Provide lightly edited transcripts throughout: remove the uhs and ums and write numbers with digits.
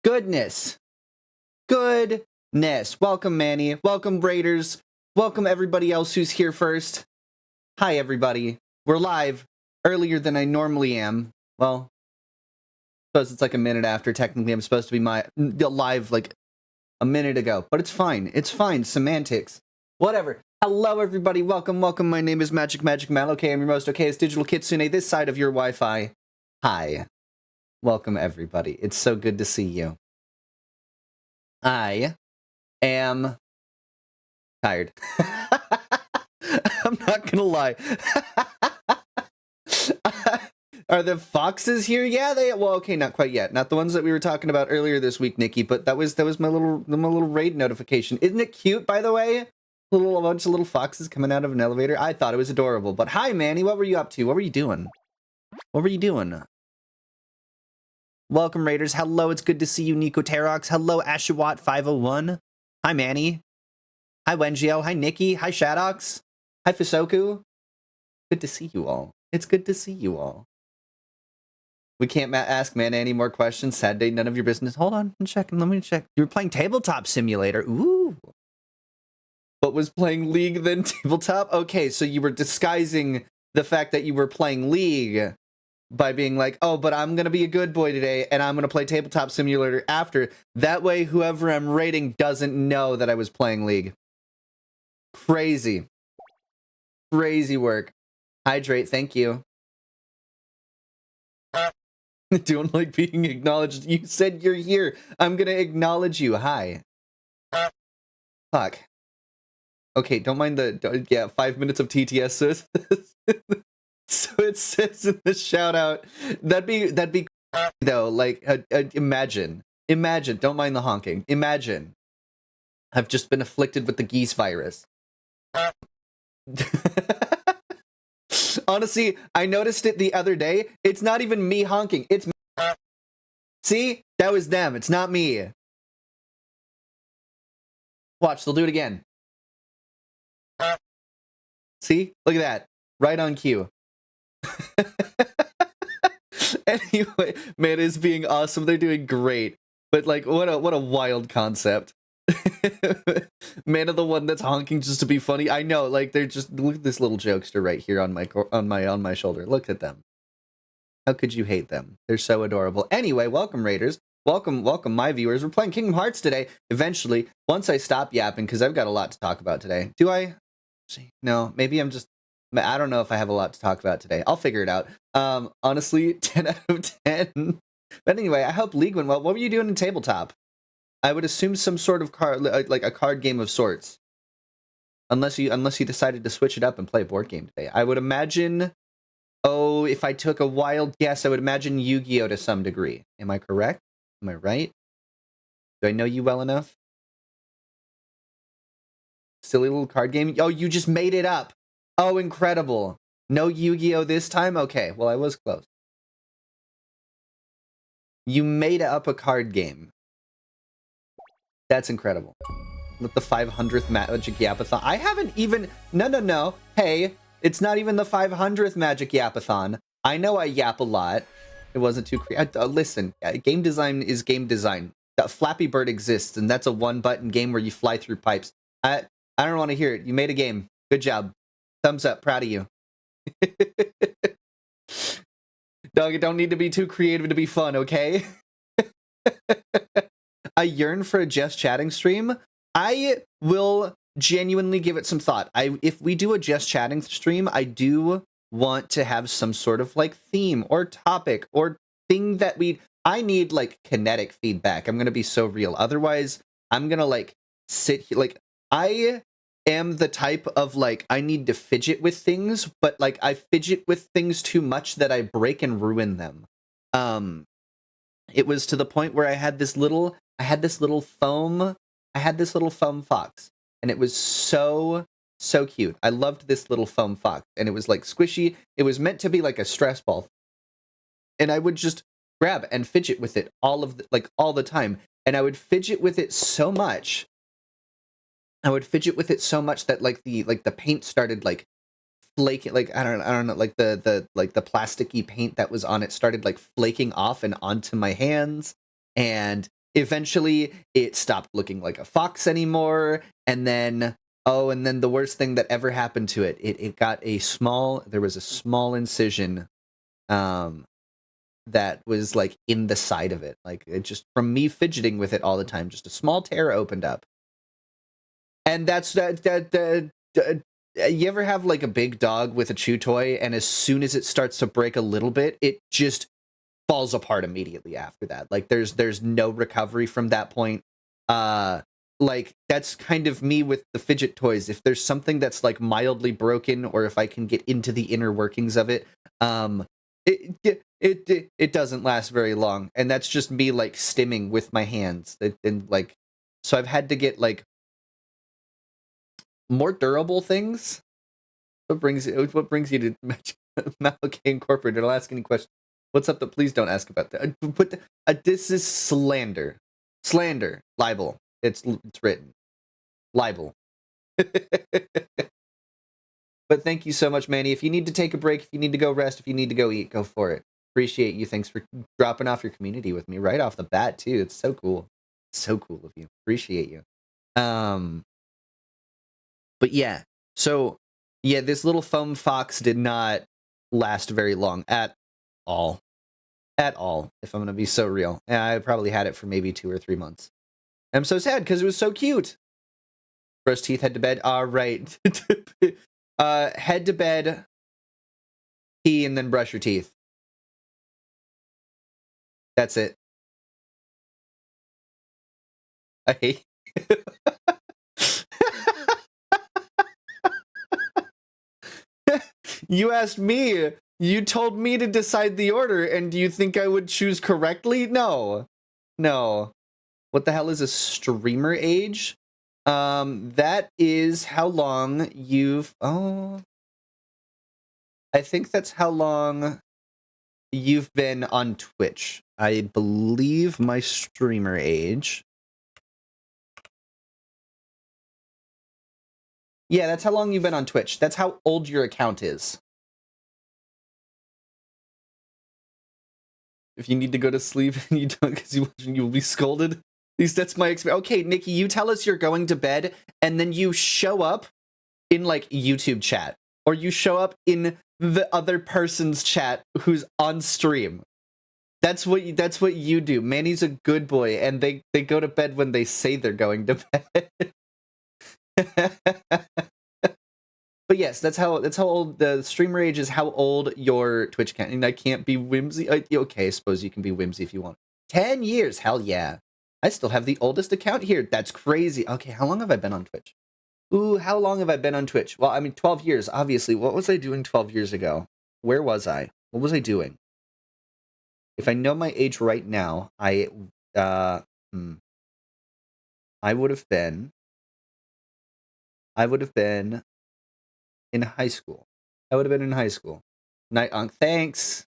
Goodness. Goodness. Welcome, Manny. Welcome, Raiders. Welcome, everybody else who's here first. Hi, everybody. We're live earlier than I normally am. Well, I suppose it's like a minute after. Technically, I'm supposed to be live like a minute ago. But it's fine. It's fine. Semantics. Whatever. Hello, everybody. Welcome, welcome. My name is MagicMallokay. I'm your most okayest digital kitsune this side of your Wi-Fi. Hi. Welcome, everybody. It's so good to see you. I am tired. I'm not gonna lie. Are the foxes here? Yeah, well, okay, not quite yet. Not the ones that we were talking about earlier this week, Nikki, but that was my little raid notification. Isn't it cute, by the way? A bunch of little foxes coming out of an elevator. I thought it was adorable. But hi, Manny, what were you up to? What were you doing? What were you doing? Welcome, Raiders. Hello, it's good to see you, Nico Terox. Hello, Ashawat501. Hi, Manny. Hi, Wenjiel. Hi, Nikki. Hi, Shadox. Hi, Fisoku. Good to see you all. It's good to see you all. We can't ask Mana any more questions. Sad day, none of your business. Hold on, let me check. You were playing Tabletop Simulator. Ooh. But was playing League then Tabletop? Okay, so you were disguising the fact that you were playing League by being like, oh, but I'm going to be a good boy today, and I'm going to play Tabletop Simulator after. That way, whoever I'm rating doesn't know that I was playing League. Crazy. Crazy work. Hydrate, thank you. Don't like being acknowledged. You said you're here. I'm going to acknowledge you. Hi. Fuck. Okay, don't mind yeah, 5 minutes of TTS. So it says in the shout out, that'd be though. Like, imagine, don't mind the honking. Imagine, I've just been afflicted with the geese virus. Honestly, I noticed it the other day. It's not even me honking. It's me. See, that was them. It's not me. Watch, they'll do it again. See, look at that, right on cue. Anyway, man, it's being awesome. They're doing great. But like, what a wild concept. Man of the one that's honking just to be funny. I know, like, they're just, look at this little jokester right here on my shoulder. Look at them. How could you hate them? They're so adorable. Anyway, welcome Raiders. Welcome my viewers. We're playing Kingdom Hearts today. Eventually, once I stop yapping, because I've got a lot to talk about today. Do I? No, maybe I'm just, I don't know if I have a lot to talk about today. I'll figure it out. Honestly, 10 out of 10. But anyway, I hope League went well. What were you doing in tabletop? I would assume some sort of card, like a card game of sorts. Unless you decided to switch it up and play a board game today. I would imagine, oh, if I took a wild guess, I would imagine Yu-Gi-Oh! To some degree. Am I correct? Am I right? Do I know you well enough? Silly little card game? Oh, you just made it up. Oh, incredible. No Yu-Gi-Oh! This time? Okay, well, I was close. You made up a card game. That's incredible. With the 500th Magic Yappathon. I haven't even... No. Hey, it's not even the 500th Magic Yappathon. I know I yap a lot. It wasn't too creative. Listen, game design is game design. Flappy Bird exists, and that's a one-button game where you fly through pipes. I don't want to hear it. You made a game. Good job. Thumbs up. Proud of you. Dog, it don't need to be too creative to be fun, okay? I yearn for a Just Chatting stream. I will genuinely give it some thought. If we do a Just Chatting stream, I do want to have some sort of like theme or topic or thing that I need like kinetic feedback. I'm gonna be so real. Otherwise, I'm gonna like sit here. Like, I am the type of like, I need to fidget with things, but like I fidget with things too much that I break and ruin them. It was to the point where I had this little foam fox, and it was so cute. I loved this little foam fox, and it was like squishy. It was meant to be like a stress ball, and I would just grab and fidget with it all the time, and I would fidget with it so much. That like the paint started like flaking, like I don't know, like the plasticky paint that was on it started like flaking off and onto my hands, and eventually it stopped looking like a fox anymore. And then the worst thing that ever happened to it got there was a small incision that was like in the side of it. Like, it just, from me fidgeting with it all the time, just a small tear opened up. And that's you ever have like a big dog with a chew toy, and as soon as it starts to break a little bit, it just falls apart immediately after that? Like, there's no recovery from that point. Like, that's kind of me with the fidget toys. If there's something that's like mildly broken, or if I can get into the inner workings of it, it doesn't last very long. And that's just me like stimming with my hands. And like, so I've had to get like more durable things. What brings you to MagicMallokay Incorporated? I'll ask any question. What's up? Please don't ask about that. This is slander. Libel. It's written. Libel. But thank you so much, Manny. If you need to take a break, if you need to go rest, if you need to go eat, go for it. Appreciate you. Thanks for dropping off your community with me right off the bat, too. It's so cool. So cool of you. Appreciate you. But yeah, so yeah, this little foam fox did not last very long at all. If I'm gonna be so real. And I probably had it for maybe 2 or 3 months. I'm so sad because it was so cute. Brush teeth, head to bed. All right. Head to bed, pee, and then brush your teeth. That's it. I hate You asked me. You told me to decide the order, and do you think I would choose correctly? No. No. What the hell is a streamer age? That is how long you've... Oh... I think that's how long you've been on Twitch. I believe my streamer age... Yeah, that's how long you've been on Twitch. That's how old your account is. If you need to go to sleep and you don't, because you'll be scolded. At least that's my experience. Okay, Nikki, you tell us you're going to bed, and then you show up in, like, YouTube chat. Or you show up in the other person's chat who's on stream. That's what you do. Manny's a good boy, and they go to bed when they say they're going to bed. But yes, that's how old the streamer age is. How old your Twitch account? And I can't be whimsy. Okay, I suppose you can be whimsy if you want. 10 years, hell yeah! I still have the oldest account here. That's crazy. Okay, how long have I been on Twitch? Ooh, how long have I been on Twitch? Well, I mean, 12 years. Obviously, what was I doing 12 years ago? Where was I? What was I doing? If I know my age right now, I would have been in high school. I would have been in high school. Night Unk, thanks.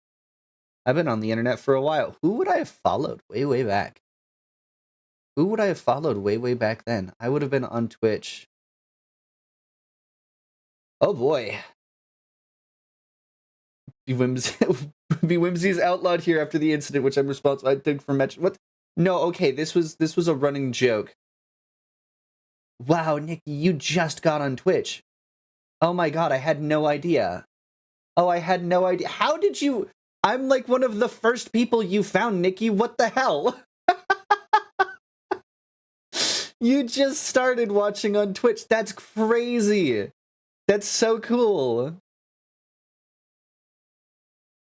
I've been on the internet for a while. Who would I have followed way back? Who would I have followed way back then? I would have been on Twitch. Oh boy. Be Whimsy's outlawed here after the incident, which I'm responsible, I think, for mention. What? No, okay, this was a running joke. Wow, Nikki, you just got on Twitch. Oh my god, I had no idea. Oh, I had no idea. How did you... I'm like one of the first people you found, Nikki. What the hell? You just started watching on Twitch. That's crazy. That's so cool.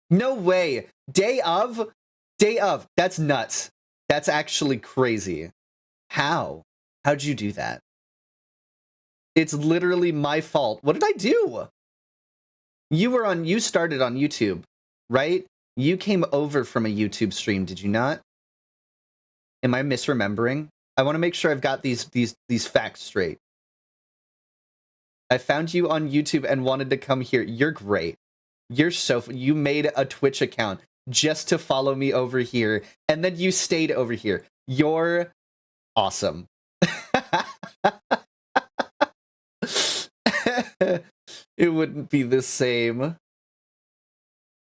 No way. Day of? That's nuts. That's actually crazy. How? How'd you do that? It's literally my fault. What did I do? You started on YouTube, right? You came over from a YouTube stream, did you not? Am I misremembering? I want to make sure I've got these facts straight. I found you on YouTube and wanted to come here. You're great. You're you made a Twitch account just to follow me over here, and then you stayed over here. You're awesome. It wouldn't be the same.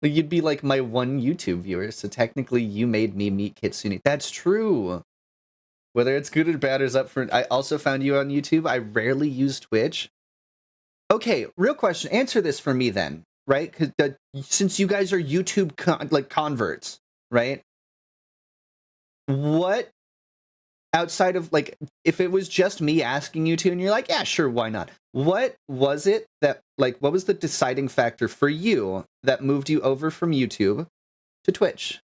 You'd be like my one YouTube viewer, so technically you made me meet Kitsune. That's true. Whether it's good or bad is up for... I also found you on YouTube. I rarely use Twitch. Okay, real question. Answer this for me then, right? Because since you guys are YouTube converts, right? What, outside of, like, if it was just me asking you to and you're like, yeah, sure, why not? What was it that, like, what was the deciding factor for you that moved you over from YouTube to Twitch?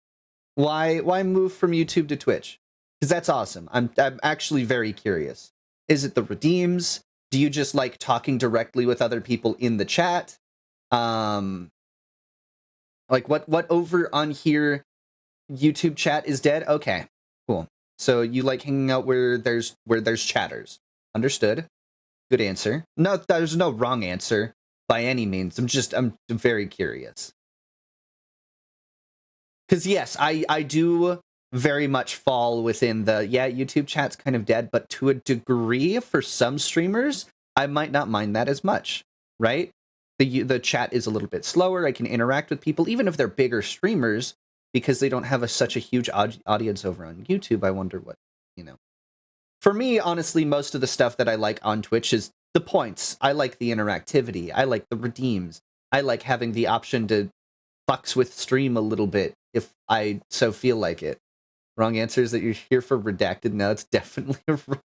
Why move from YouTube to Twitch? Because that's awesome. I'm actually very curious. Is it the redeems? Do you just like talking directly with other people in the chat? Like what over on here YouTube chat is dead? Okay, cool. So you like hanging out where there's chatters. Understood. Good answer. No, there's no wrong answer by any means. I'm very curious. Because yes, I do very much fall within the, yeah, YouTube chat's kind of dead, but to a degree for some streamers, I might not mind that as much, right? The chat is a little bit slower. I can interact with people, even if they're bigger streamers, because they don't have such a huge audience over on YouTube. I wonder what, you know. For me, honestly, most of the stuff that I like on Twitch is the points. I like the interactivity. I like the redeems. I like having the option to fucks with stream a little bit if I so feel like it. Wrong answer is that you're here for redacted. No, it's definitely wrong.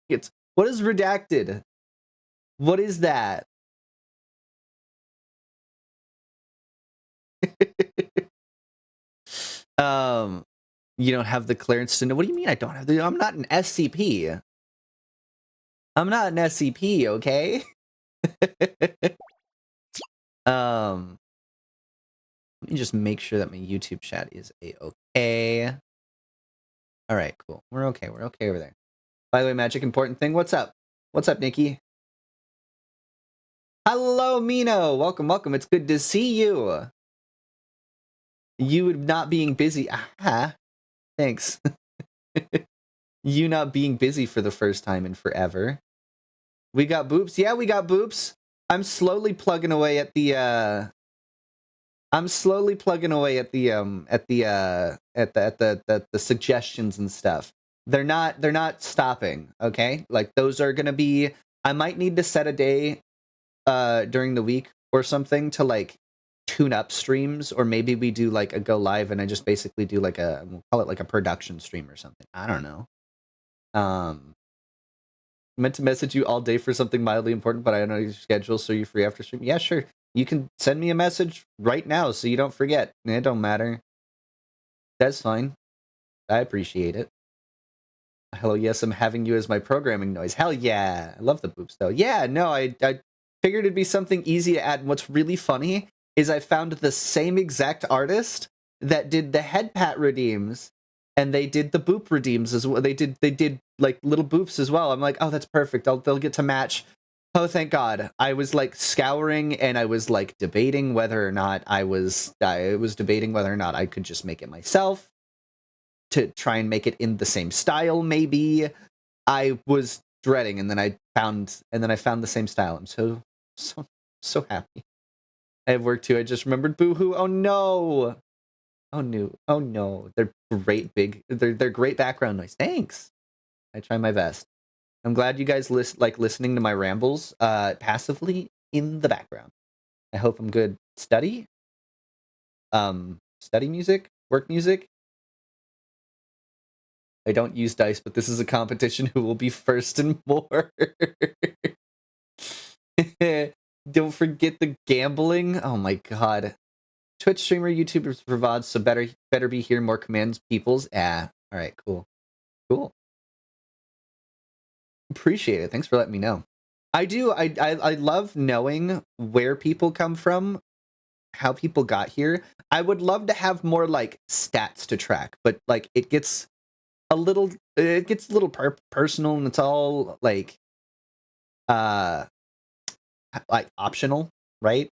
What is redacted? What is that? You don't have the clearance to know. What do you mean I don't have the... I'm not an SCP. I'm not an SCP, okay? Let me just make sure that my YouTube chat is a-okay. All right, cool. We're okay. We're okay over there. By the way, Magic Important Thing, what's up? What's up, Nikki? Hello, Mino. Welcome, welcome. It's good to see you. You not being busy. Aha. Thanks. You not being busy for the first time in forever. We got boops. Yeah, we got boops. I'm slowly plugging away at the the suggestions and stuff. They're not stopping, okay? Like those are gonna be, I might need to set a day during the week or something to like tune up streams, or maybe we do like a go live and I just basically do like we'll call it like a production stream or something. I don't know. Meant to message you all day for something mildly important, but I don't know your schedule, so you're free after stream. Yeah, sure. You can send me a message right now so you don't forget. It don't matter. That's fine. I appreciate it. Hello, yes, I'm having you as my programming noise. Hell yeah. I love the boops, though. Yeah, no, I figured it'd be something easy to add. And what's really funny is I found the same exact artist that did the head pat redeems, and they did the boop redeems as well. They did like little boops as well. I'm like, oh, that's perfect. They'll get to match. Oh, thank God. I was like scouring and I was like debating whether or not I was debating whether or not I could just make it myself to try and make it in the same style. Maybe I was dreading, and then I found the same style. I'm so happy. I have work too. I just remembered Boohoo. Oh no. Oh no. Oh no. They're great they're great background noise. Thanks. I try my best. I'm glad you guys like listening to my rambles passively in the background. I hope I'm good. Study music, work music. I don't use dice, but this is a competition. Who will be first and more? Don't forget the gambling. Oh my God. Twitch streamer, YouTubers provide, so better be here. More commands, peoples. All right, cool. Appreciate it. Thanks for letting me know. I do. I love knowing where people come from, how people got here. I would love to have more like stats to track, but like it gets a little personal, and it's all like optional, right?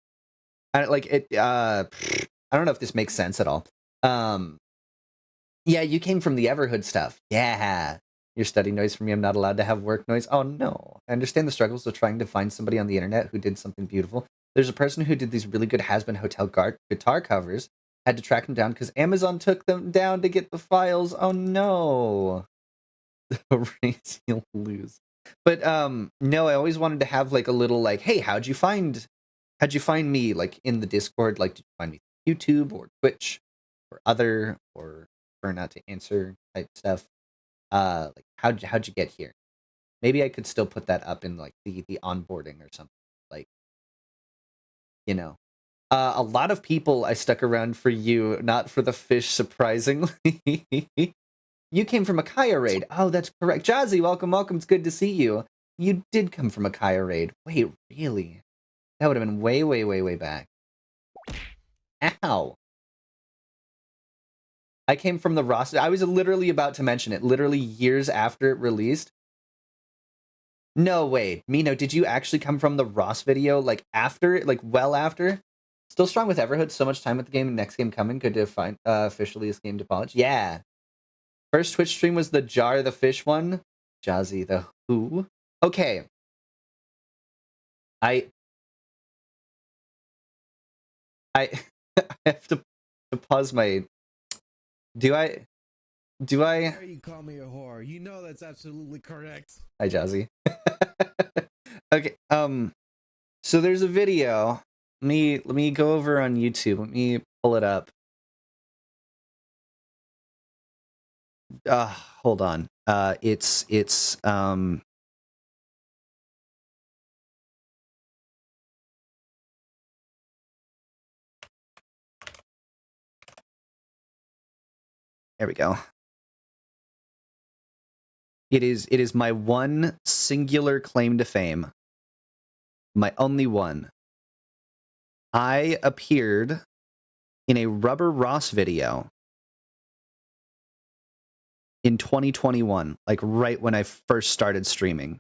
I don't know if this makes sense at all. Yeah, you came from the Everhood stuff. Yeah. Your study noise for me. I'm not allowed to have work noise. Oh no. I understand the struggles of trying to find somebody on the internet who did something beautiful. There's a person who did these really good Has-Been Hotel guitar covers. Had to track them down because Amazon took them down to get the files. Oh no. The race you'll lose. But no, I always wanted to have like a little like, hey, how'd you find me, like in the Discord? Like, did you find me through YouTube or Twitch or other, or for not to answer type stuff? Like how'd you get here? Maybe I could still put that up in like the onboarding or something. Like, you know. A lot of people I stuck around for you, not for the fish, surprisingly. You came from a Kaya raid. Oh, that's correct. Jazzy, welcome. It's good to see you. You did come from a Kaya raid. Wait, really? That would have been way back. Ow. I came from the Ross. I was literally about to mention it. Literally years after it released. No, wait. Mino, did you actually come from the Ross video? Like after? Like well after? Still strong with Everhood. So much time with the game. Next game coming. Good to find officially this game to polish. Yeah. First Twitch stream was the Jar the Fish one. Jazzy the who? Okay. I have to pause my... Do I... You call me a whore. You know that's absolutely correct. Hi, Jazzy. Okay, so there's a video. Let me go over on YouTube. Let me pull it up. Hold on. It's there we go. It is my one singular claim to fame. My only one. I appeared in a Rubber Ross video in 2021, like right when I first started streaming.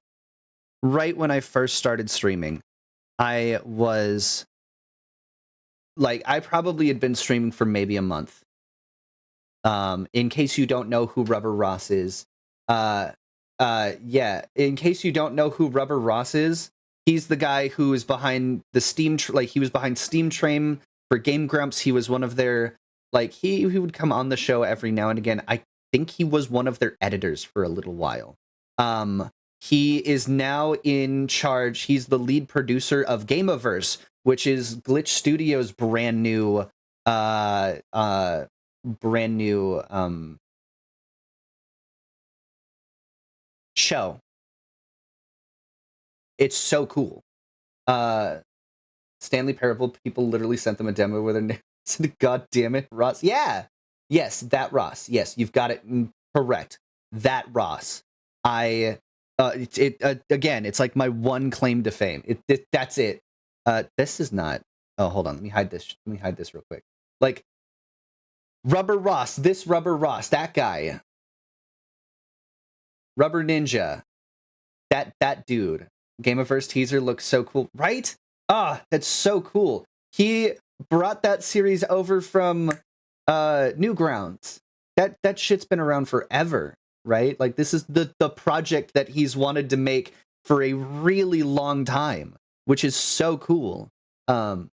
Right when I first started streaming, I was like, I probably had been streaming for maybe a month. In case you don't know who Rubber Ross is, yeah, in case you don't know who Rubber Ross is, he's the guy who is behind the Steam, he was behind Steam Train for Game Grumps. He was one of their, like, he would come on the show every now and again. I think he was one of their editors for a little while. He is now in charge. He's the lead producer of Gameaverse, which is Glitch Studios' brand new show. It's so cool. Stanley Parable, people literally sent them a demo where their name said, "God damn it, Ross." Yeah. Yes, that Ross. Yes, you've got it correct. That Ross. Again, it's like my one claim to fame. That's it. This is not. Oh, hold on. Let me hide this. Let me hide this real quick. Like, Rubber Ross, this Rubber Ross, that guy. Rubber Ninja. That dude. Gameaverse teaser looks so cool, right? Ah, that's so cool. He brought that series over from Newgrounds. That shit's been around forever, right? Like, this is the project that he's wanted to make for a really long time, which is so cool. Okay.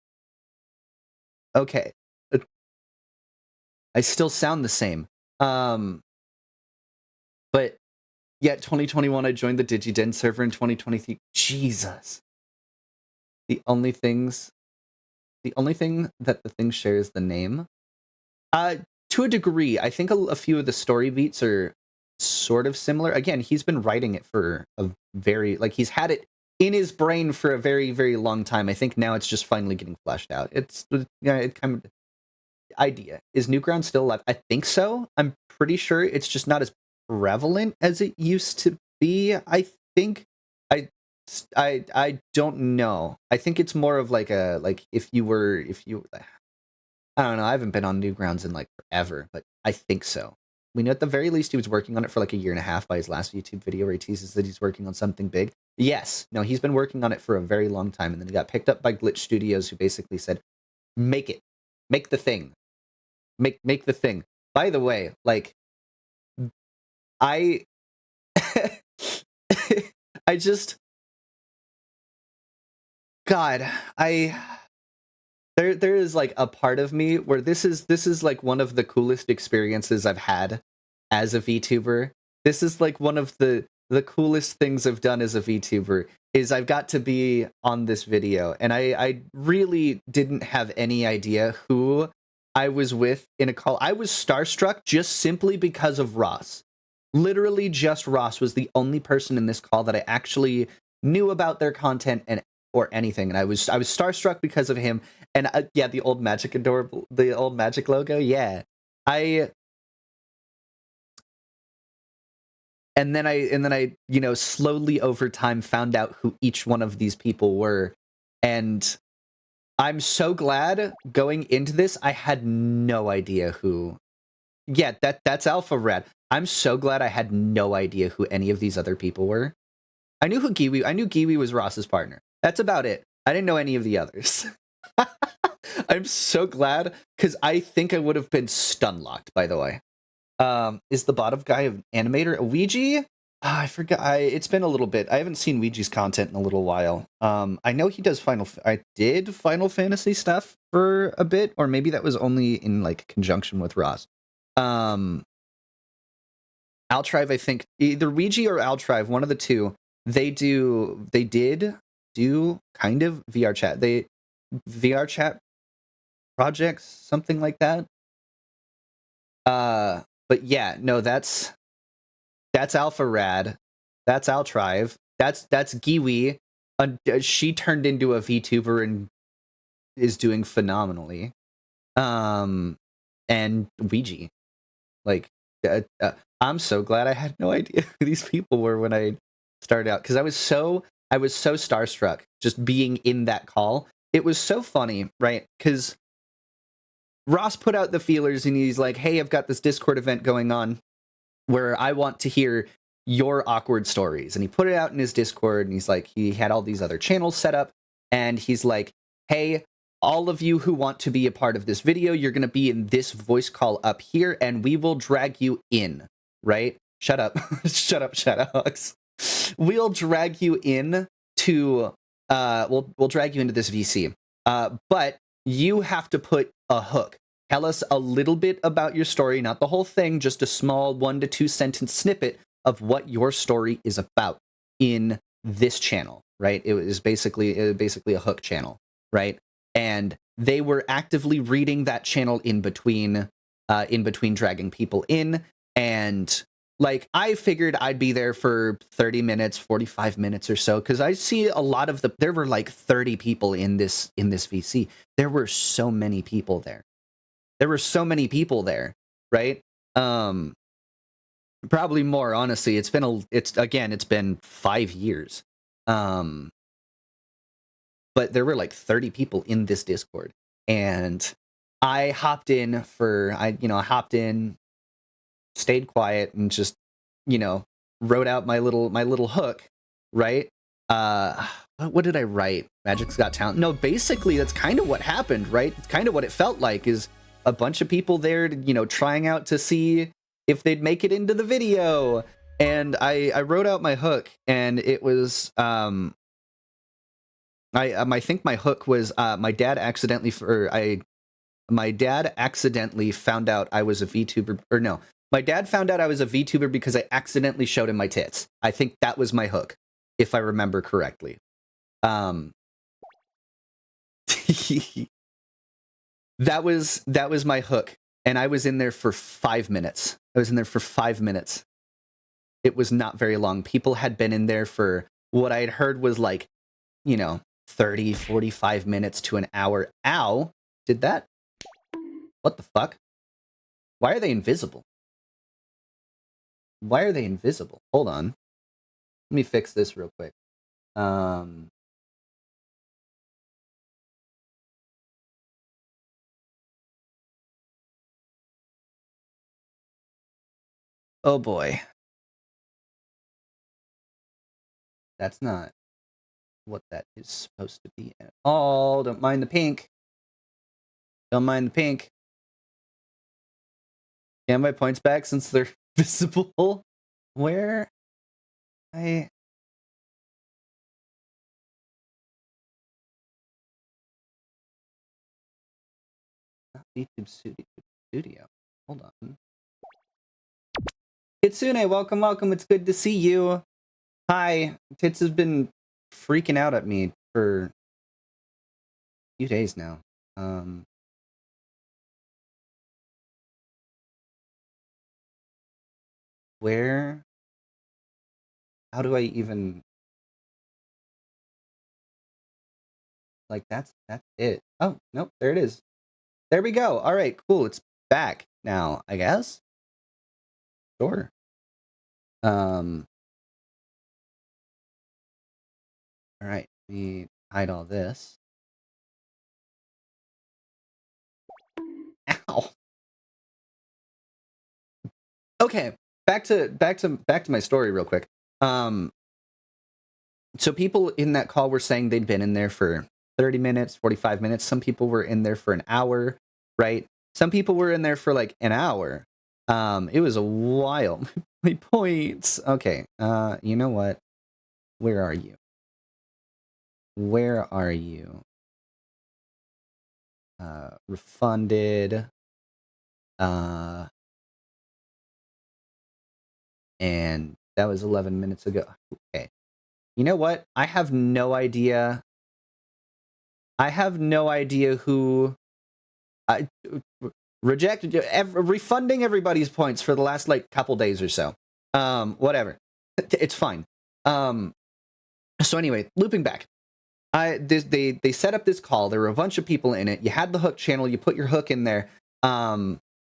I still sound the same. But yeah, 2021 I joined the DigiDen server. In 2023. Jesus. The only thing that the thing shares the name. To a degree, I think a few of the story beats are sort of similar. Again, he's been writing it for a very, like, he's had it in his brain for a very, very long time. I think now it's just finally getting fleshed out. It's, yeah, it kind of, idea. Is Newgrounds still alive? I think so. I'm pretty sure it's just not as prevalent as it used to be. I think. I don't know. I think it's more of like a, like, if you I don't know. I haven't been on Newgrounds in like forever, but I think so. We know at the very least he was working on it for like a year and a half by his last YouTube video where he teases that he's working on something big. Yes. No, he's been working on it for a very long time, and then he got picked up by Glitch Studios, who basically said, make it. Make the thing. Make the thing. By the way, like, I I just, God, there is like a part of me where this is like one of the coolest experiences I've had as a VTuber. This is like one of the coolest things I've done as a VTuber, is I've got to be on this video, and I really didn't have any idea who I was with in a call. I was starstruck just simply because of Ross. Literally just Ross was the only person in this call that I actually knew about their content and or anything, and I was starstruck because of him. And yeah, the old Magic logo, yeah. And then I, you know, slowly over time found out who each one of these people were, and I'm so glad going into this I had no idea who. Yeah, that's Alpha Rad. I'm so glad I had no idea who any of these other people were. I knew Giwi was Ross's partner. That's about it. I didn't know any of the others. I'm so glad, because I think I would have been stun locked, by the way. Is the bottom guy an animator? Ouija? I forgot. It's been a little bit. I haven't seen Ouija's content in a little while. I know he does I did Final Fantasy stuff for a bit, or maybe that was only in like conjunction with Ross. Altrive, I think either Ouija or Altrive, one of the two. They did do kind of VR chat. VR chat projects, something like that. But yeah, no, that's Alpha Rad. That's Altrive. That's Giwi. She turned into a VTuber and is doing phenomenally. And Ouija. Like, I'm so glad I had no idea who these people were when I started out, because I was so starstruck just being in that call. It was so funny, right? Because Ross put out the feelers and he's like, hey, I've got this Discord event going on where I want to hear your awkward stories. And he put it out in his Discord, and he's like, he had all these other channels set up, and he's like, hey, all of you who want to be a part of this video, you're going to be in this voice call up here, and we will drag you in, right? Shut up. Shut up, Shadowhawks. We'll drag you in to, we'll drag you into this VC. But you have to put a hook. Tell us a little bit about your story, not the whole thing, just a small 1 to 2 sentence snippet of what your story is about in this channel, right? It was basically a hook channel, right? And they were actively reading that channel in between dragging people in. And like, I figured I'd be there for 30 minutes, 45 minutes or so, because I see a lot of there were like 30 people in this VC. There were so many people there. Right? Probably more, honestly. It's been 5 years. But there were like 30 people in this Discord, and I hopped in, stayed quiet, and just, wrote out my little hook, right? What did I write? Magic's Got Talent. No, basically that's kind of what happened, right? It's kind of what it felt like, is a bunch of people there, trying out to see if they'd make it into the video. And I wrote out my hook, and it was I think my hook was my dad accidentally found out I was a VTuber, or no, my dad found out I was a VTuber because I accidentally showed him my tits. I think that was my hook, if I remember correctly. That was my hook, and I was in there for 5 minutes. It was not very long. People had been in there for what I had heard was like, 30, 45 minutes to an hour. Ow! Did that? What the fuck? Why are they invisible? Hold on. Let me fix this real quick. Oh boy. That's not what that is supposed to be at all. Don't mind the pink. Can't my points back since they're visible. Where? YouTube Studio. Hold on. Kitsune, welcome. It's good to see you. Hi. Tits has been freaking out at me for a few days now. Where? How do I even... Like, that's it. Oh, nope, there it is. There we go. All right, cool. It's back now, I guess. Sure. All right, let me hide all this. Ow. Okay, back to my story real quick. So people in that call were saying they'd been in there for 30 minutes, 45 minutes. Some people were in there for an hour, right? Some people were in there for like an hour. It was a while. My points. Okay. You know what? Where are you? Refunded. And that was 11 minutes ago. Okay. You know what? I have no idea who refunding everybody's points for the last like couple days or so. Whatever. It's fine. So anyway, looping back. They set up this call. There were a bunch of people in it. You had the hook channel. You put your hook in there.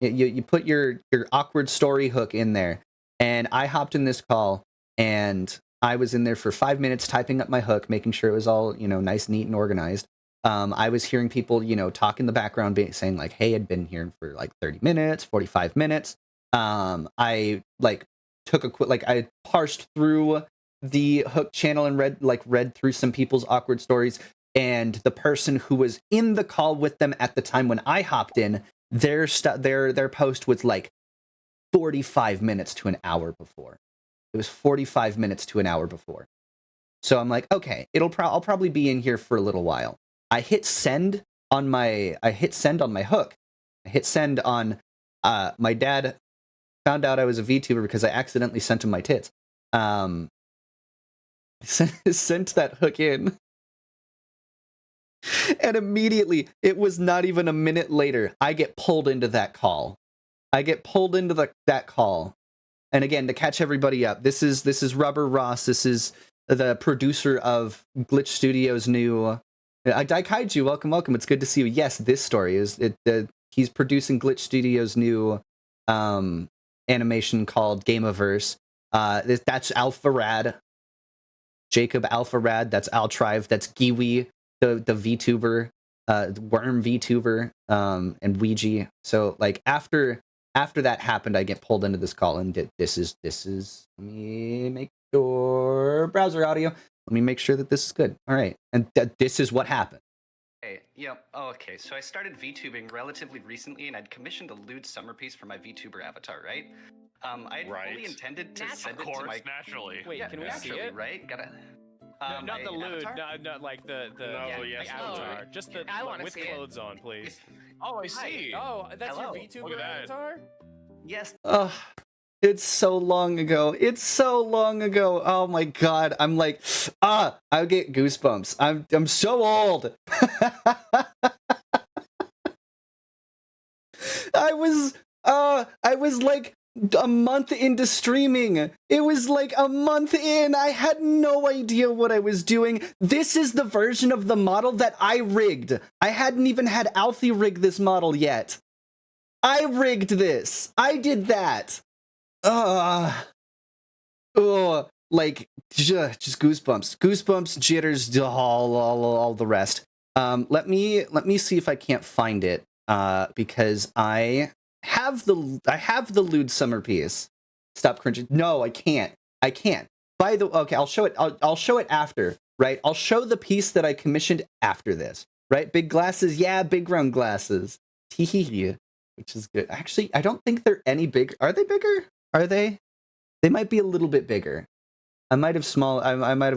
You put your awkward story hook in there. And I hopped in this call, and I was in there for 5 minutes typing up my hook, making sure it was all, nice, neat, and organized. I was hearing people, you know, talk in the background saying like, hey, I'd been here for like 30 minutes, 45 minutes. I like took a quick, like I parsed through the Hook channel and read through some people's awkward stories. And the person who was in the call with them at the time when I hopped in, their post was like 45 minutes to an hour before. It was 45 minutes to an hour before. So I'm like, okay, I'll probably be in here for a little while. I hit send on my Hook. I hit send on my dad found out I was a VTuber because I accidentally sent him my tits. Sent that Hook in. And immediately, it was not even a minute later, I get pulled into that call. That call. And again, to catch everybody up, this is Rubber Ross. This is the producer of Glitch Studios' new Daikaiju. Welcome. It's good to see you. Yes, this story is he's producing Glitch Studios' new animation called Gameaverse. That's Alpha Rad. Jacob Alpha Rad. That's Altrive. That's Giwi, the VTuber, Worm VTuber, and Ouija. So like after that happened, I get pulled into this call, and this is. Let me make sure browser audio. Let me make sure that this is good. All right, and this is what happened. Hey, yep. Oh, okay. So I started VTubing relatively recently, and I'd commissioned a lewd summer piece for my VTuber avatar, right? I had fully intended to send it to my. Naturally. Wait, Yeah, can we see it? Right? Gotta. No, not the lewd, avatar? not like the No, yes, the avatar. no. Just the I wanna with see it. clothes on, please. Oh, I see. Oh, that's Hello. your VTuber Look at that. avatar? Yes. It's so long ago. Oh my god. I'm like, I get goosebumps. I'm so old. I was like a month into streaming. It was like a month in. I had no idea what I was doing. This is the version of the model that I rigged. I hadn't even had Alfie rig this model yet. I rigged this. I did that. Like just goosebumps, jitters, all the rest. Let me see if I can't find it. Because I have the lewd summer piece. Stop cringing. No, I can't. Okay, I'll show it. I'll show it after. Right. I'll show the piece that I commissioned after this. Right. Big glasses. Yeah, big round glasses. Teehee. Which is good. Actually, I don't think they're any big. Are they bigger? Are they? They might be a little bit bigger. I might have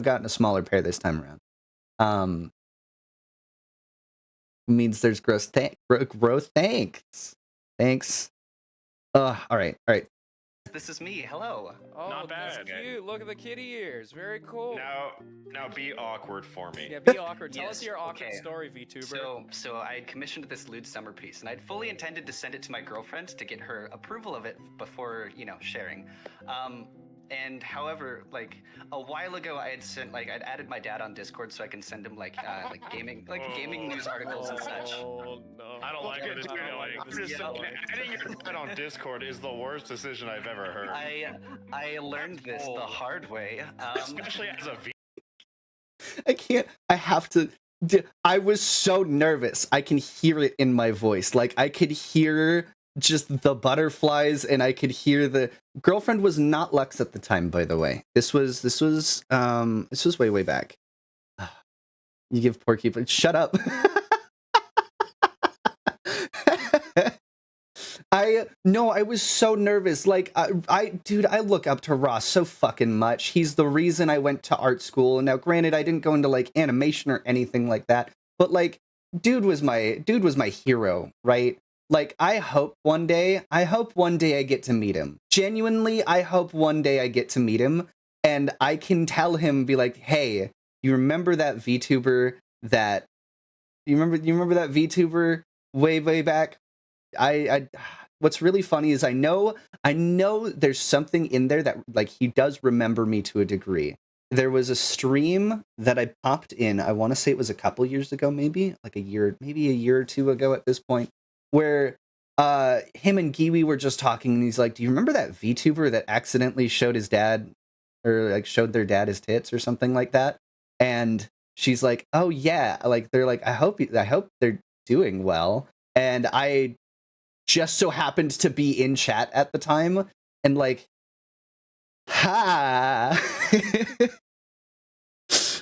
gotten a smaller pair this time around. Means there's growth. Thanks. All right. This is me. Hello. Oh, Not that's bad. cute. Look at the kitty ears. Very cool. Now be awkward for me. Yeah, be awkward. Tell us Yes, your awkward okay. story, VTuber. So I had commissioned this lewd summer piece, and I'd fully intended to send it to my girlfriend to get her approval of it before, sharing. And however, like a while ago, I'd added my dad on Discord so I can send him gaming news articles and such. Oh no! I don't like it. It's adding your dad on Discord is the worst decision I've ever heard. I learned this the hard way. Especially as a V. I can't. I have to. I was so nervous. I can hear it in my voice. Like I could hear just the butterflies, and I could hear the girlfriend was not Lux at the time. By the way, this was way back. You give Porky, but shut up. I was so nervous. Like, dude, I look up to Ross so fucking much. He's the reason I went to art school. Now, granted, I didn't go into like animation or anything like that, but like, dude was my hero, right? Like, I hope one day I get to meet him. Genuinely, I hope one day I get to meet him, and I can tell him, be like, hey, you remember that VTuber that? You remember that VTuber way back? What's really funny is I know there's something in there that like he does remember me to a degree. There was a stream that I popped in. I want to say it was a couple years ago, maybe a year or two ago at this point, where him and Giwi were just talking, and he's like, "Do you remember that VTuber that accidentally showed his dad, or like showed their dad his tits or something like that?" And she's like, oh yeah, like they're like, I hope they're doing well. And I just so happened to be in chat at the time, and like, ha.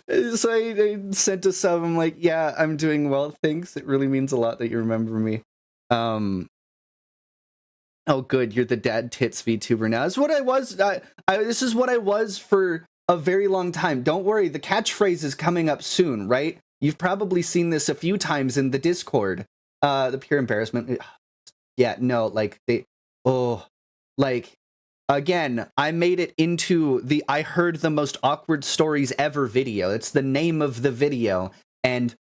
So I sent a sub. I'm like, yeah, I'm doing well, thanks. It really means a lot that you remember me. Oh, good, you're the dad tits VTuber now. That's what I was. This is what I was for a very long time. Don't worry, the catchphrase is coming up soon, right? You've probably seen this a few times in the Discord. The pure embarrassment. Yeah, no, like again, I made it into the I heard the most awkward stories ever video. It's the name of the video. And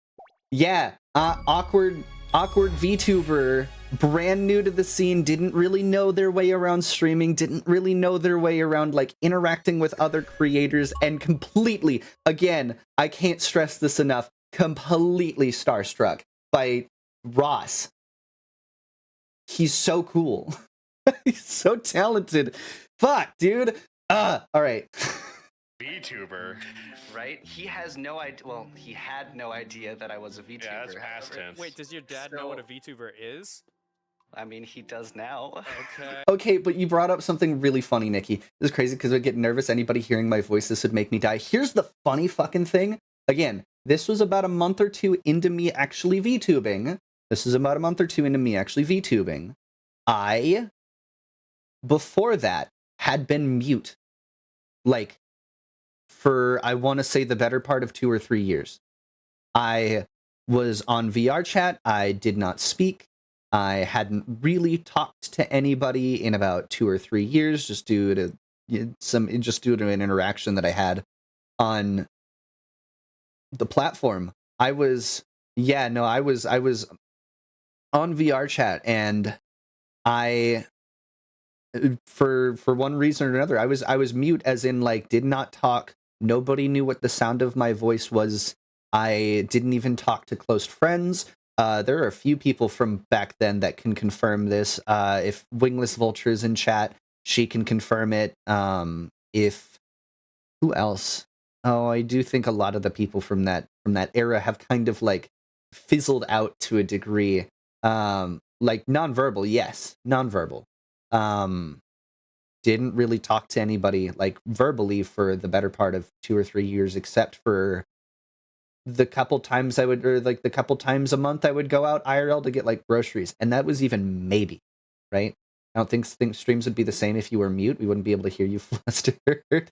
yeah, awkward VTuber, brand new to the scene, didn't really know their way around streaming, didn't really know their way around like interacting with other creators, and completely, again, I can't stress this enough, completely starstruck by Ross. He's so cool. He's so talented. Fuck, dude. All right. VTuber. Right? He has no idea. Well, he had no idea that I was a VTuber. Yeah, that's past however. tense. Wait, does your dad know what a VTuber is? I mean, he does now. Okay. Okay, but you brought up something really funny, Nikki. This is crazy because I get nervous. Anybody hearing my voice, this would make me die. Here's the funny fucking thing. Again, this was about a month or two into me actually VTubing. I, before that, had been mute, like, for, I want to say, the better part of 2 or 3 years. I was on VR chat. I did not speak. I hadn't really talked to anybody in about 2 or 3 years, just due to an interaction that I had on the platform. I was on VR chat, and I, for one reason or another, I was mute, as in like did not talk. Nobody knew what the sound of my voice was. I didn't even talk to close friends. There are a few people from back then that can confirm this. If Wingless Vulture is in chat, she can confirm it. If who else? Oh, I do think a lot of the people from that era have kind of like fizzled out to a degree. Like nonverbal, yes, nonverbal. Didn't really talk to anybody like verbally for the better part of 2 or 3 years, except for the couple times the couple times a month I would go out IRL to get like groceries, and that was even maybe, right? I don't think streams would be the same if you were mute. We wouldn't be able to hear you flustered,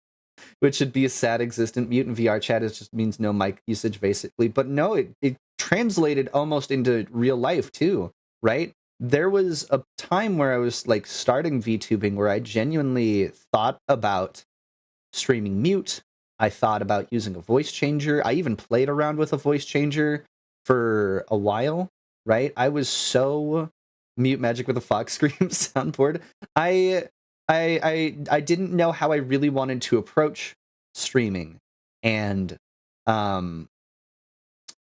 which would be a sad existent. Mute in VR chat just means no mic usage, basically. But no, it translated almost into real life too, right? There was a time where I was like starting VTubing where I genuinely thought about streaming mute. I thought about using a voice changer. I even played around with a voice changer for a while, right? I was so mute magic with a fox scream soundboard. I didn't know how I really wanted to approach streaming, and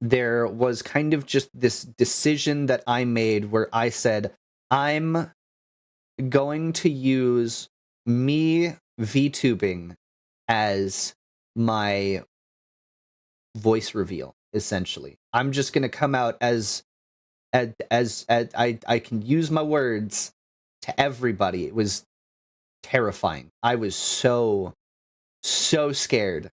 there was kind of just this decision that I made where I said, I'm going to use me VTubing as my voice reveal, essentially. I'm just going to come out as I can use my words to everybody. It was terrifying. I was so scared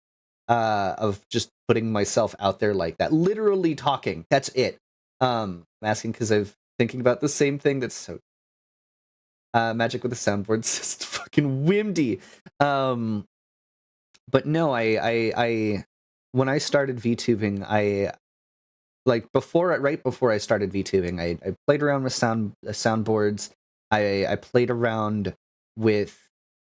of just putting myself out there like that, literally talking. That's it. I'm asking because I'm thinking about the same thing. That's so magic with the soundboard's just fucking whimdy. But no, I when I started VTubing, I like right before I started VTubing, I played around with soundboards. I played around with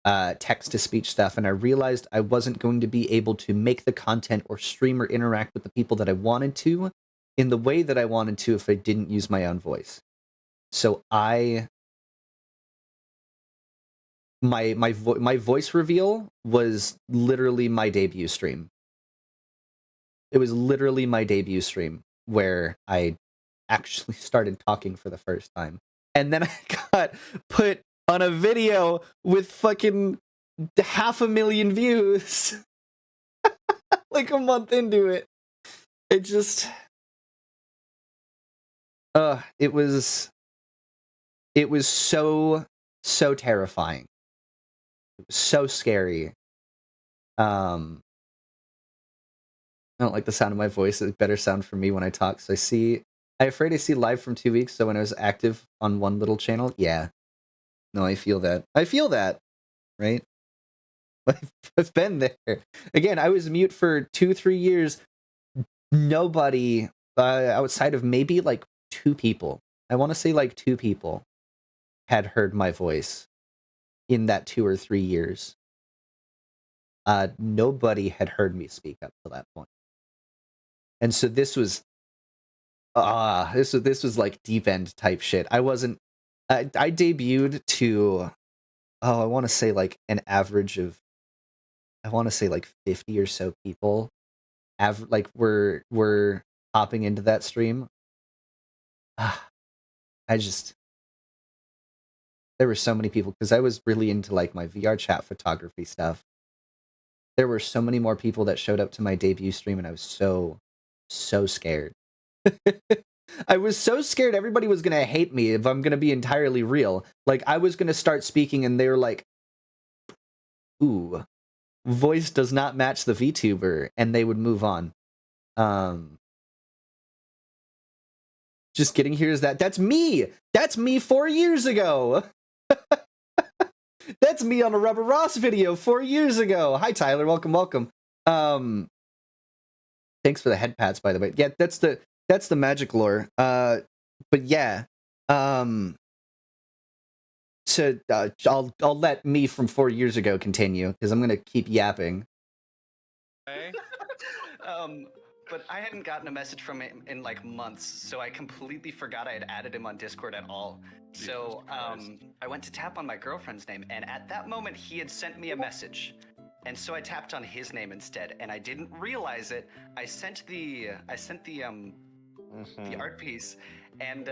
text-to-speech stuff, and I realized I wasn't going to be able to make the content or stream or interact with the people that I wanted to in the way that I wanted to if I didn't use my own voice. So my voice reveal was literally my debut stream. It was literally my debut stream where I actually started talking for the first time. And then I got put on a video with fucking 500,000 views like a month into it. It just, it was so terrifying. It was so scary. I don't like the sound of my voice. It's better sound for me when I talk. So I'm afraid I see live from 2 weeks. So when I was active on one little channel, yeah. No, I feel that. I feel that, right? I've been there. Again, I was mute for 2-3 years. Nobody outside of maybe like 2 people. I want to say like 2 people had heard my voice in that 2 or 3 years. Nobody had heard me speak up to that point. And so this was this was like deep end type shit. I debuted to I want to say like an average of I want to say like 50 or so people like were hopping into that stream. There were so many people because I was really into like my VR chat photography stuff. There were so many more people that showed up to my debut stream, and I was so scared. I was so scared everybody was gonna hate me, if I'm gonna be entirely real. Like, I was gonna start speaking and they were like, ooh, voice does not match the VTuber, and they would move on. Just kidding, here's that's me! That's me 4 years ago! That's me on a Rubber Ross video 4 years ago! Hi Tyler, welcome. Thanks for the head pats, by the way. Yeah, that's the magic lore. But yeah. So I'll let me from 4 years ago continue, because I'm gonna keep yapping. Okay. But I hadn't gotten a message from him in like months, so I completely forgot I had added him on Discord at all. So I went to tap on my girlfriend's name, and at that moment he had sent me a message. And so I tapped on his name instead, and I didn't realize it. I sent the art piece, and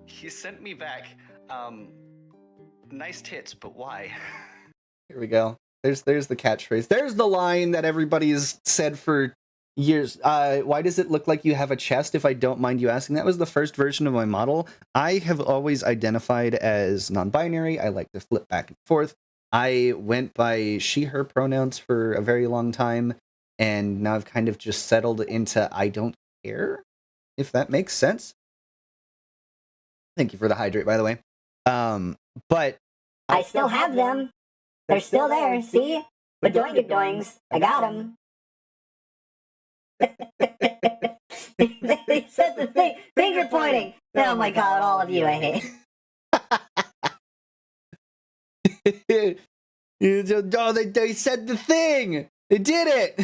he sent me back, nice tits, but why? Here we go. There's the catchphrase. There's the line that everybody's said for years. Why does it look like you have a chest, if I don't mind you asking? That was the first version of my model. I have always identified as non-binary. I like to flip back and forth. I went by she, her pronouns for a very long time, and now I've kind of just settled into I don't care, if that makes sense. Thank you for the hydrate, by the way. But I still have them. They're still there, see? Badoingadoings. I got them. They said the thing. Finger pointing. Oh my god, all of you I hate. Oh, they said the thing. They did it.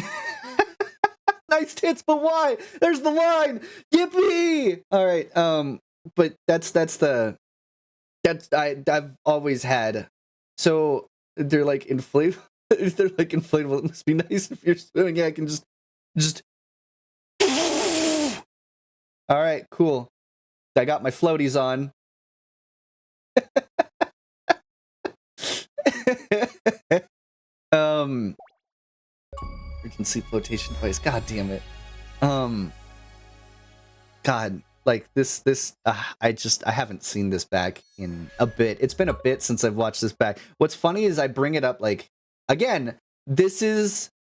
Nice tits, but why? There's the line. Yippee! All right. But I've always had. So they're like inflatable. They're like inflatable. It must be nice if you're swimming. Yeah, I can just. All right, cool. I got my floaties on. We can see flotation twice. God damn it. God, like this I haven't seen this back in a bit. It's been a bit since I've watched this back. What's funny is I bring it up, like, again, this is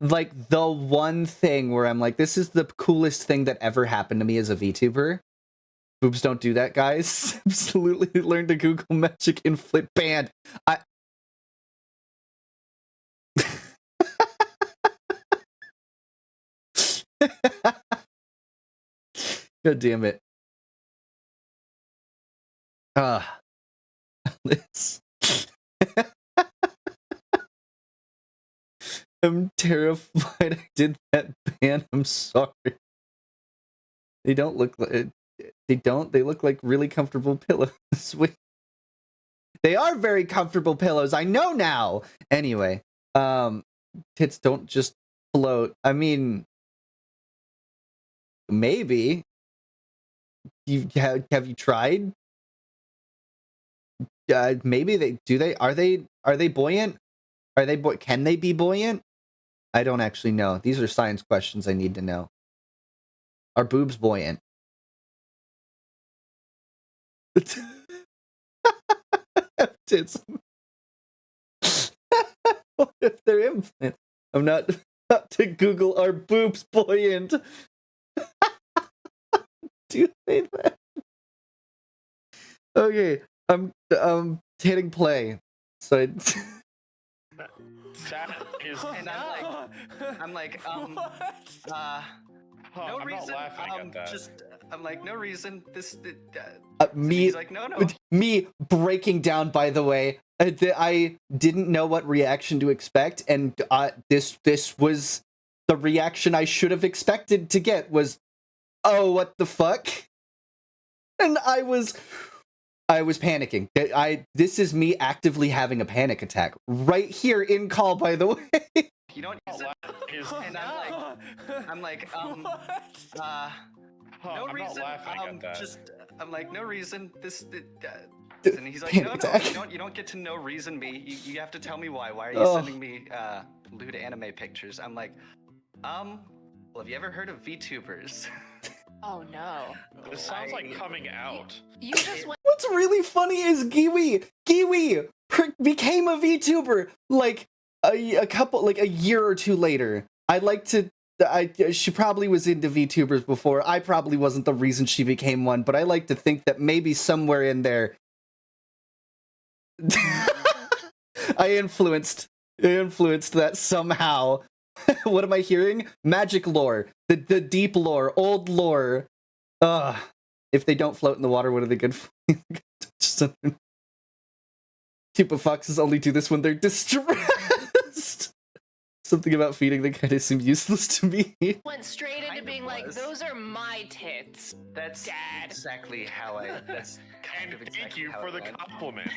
like the one thing where I'm like, this is the coolest thing that ever happened to me as a VTuber. Boobs don't do that, guys. Absolutely learn to Google Magic Inflate Band. God damn it. Liz. I'm terrified I did that ban. I'm sorry. They don't look like they look like really comfortable pillows. Wait. They are very comfortable pillows. I know now. Anyway, tits don't just float. I mean, maybe. Have you tried? Maybe they do. Are they buoyant? Can they be buoyant? I don't actually know. These are science questions I need to know. Are boobs buoyant? Tits. What if they're implants? I'm not about to Google are boobs buoyant. Do they that? Okay, I'm hitting play. So That is. And I'm like, no I'm reason. not laughing at that. I'm like, no reason. me, He's like, no. me breaking down. By the way, I didn't know what reaction to expect, and this was the reaction I should have expected to get. Was, oh, what the fuck? And I was panicking. This is me actively having a panic attack right here in call. By the way. You know what? And I'm like, no I'm reason. not laughing at that. I'm like, no reason. And he's like, Panic no, attack. you don't get to no reason me. You have to tell me why. Why are you sending me lewd anime pictures? I'm like, well, have you ever heard of VTubers? Oh no. This sounds like coming out. You just went. What's really funny is Giwi became a VTuber like a year or two later. She probably was into VTubers before. I probably wasn't the reason she became one, but I like to think that maybe somewhere in there I influenced that somehow. What am I hearing? Magic lore, the deep lore, old lore. If they don't float in the water, what are they good for? Something. Tuba foxes only do this when they're distressed. Something about feeding them kind of seemed useless to me. Went straight into being like, those are my tits. That's Dad. exactly how I. That's kind of exactly Thank you how for it the went. compliments.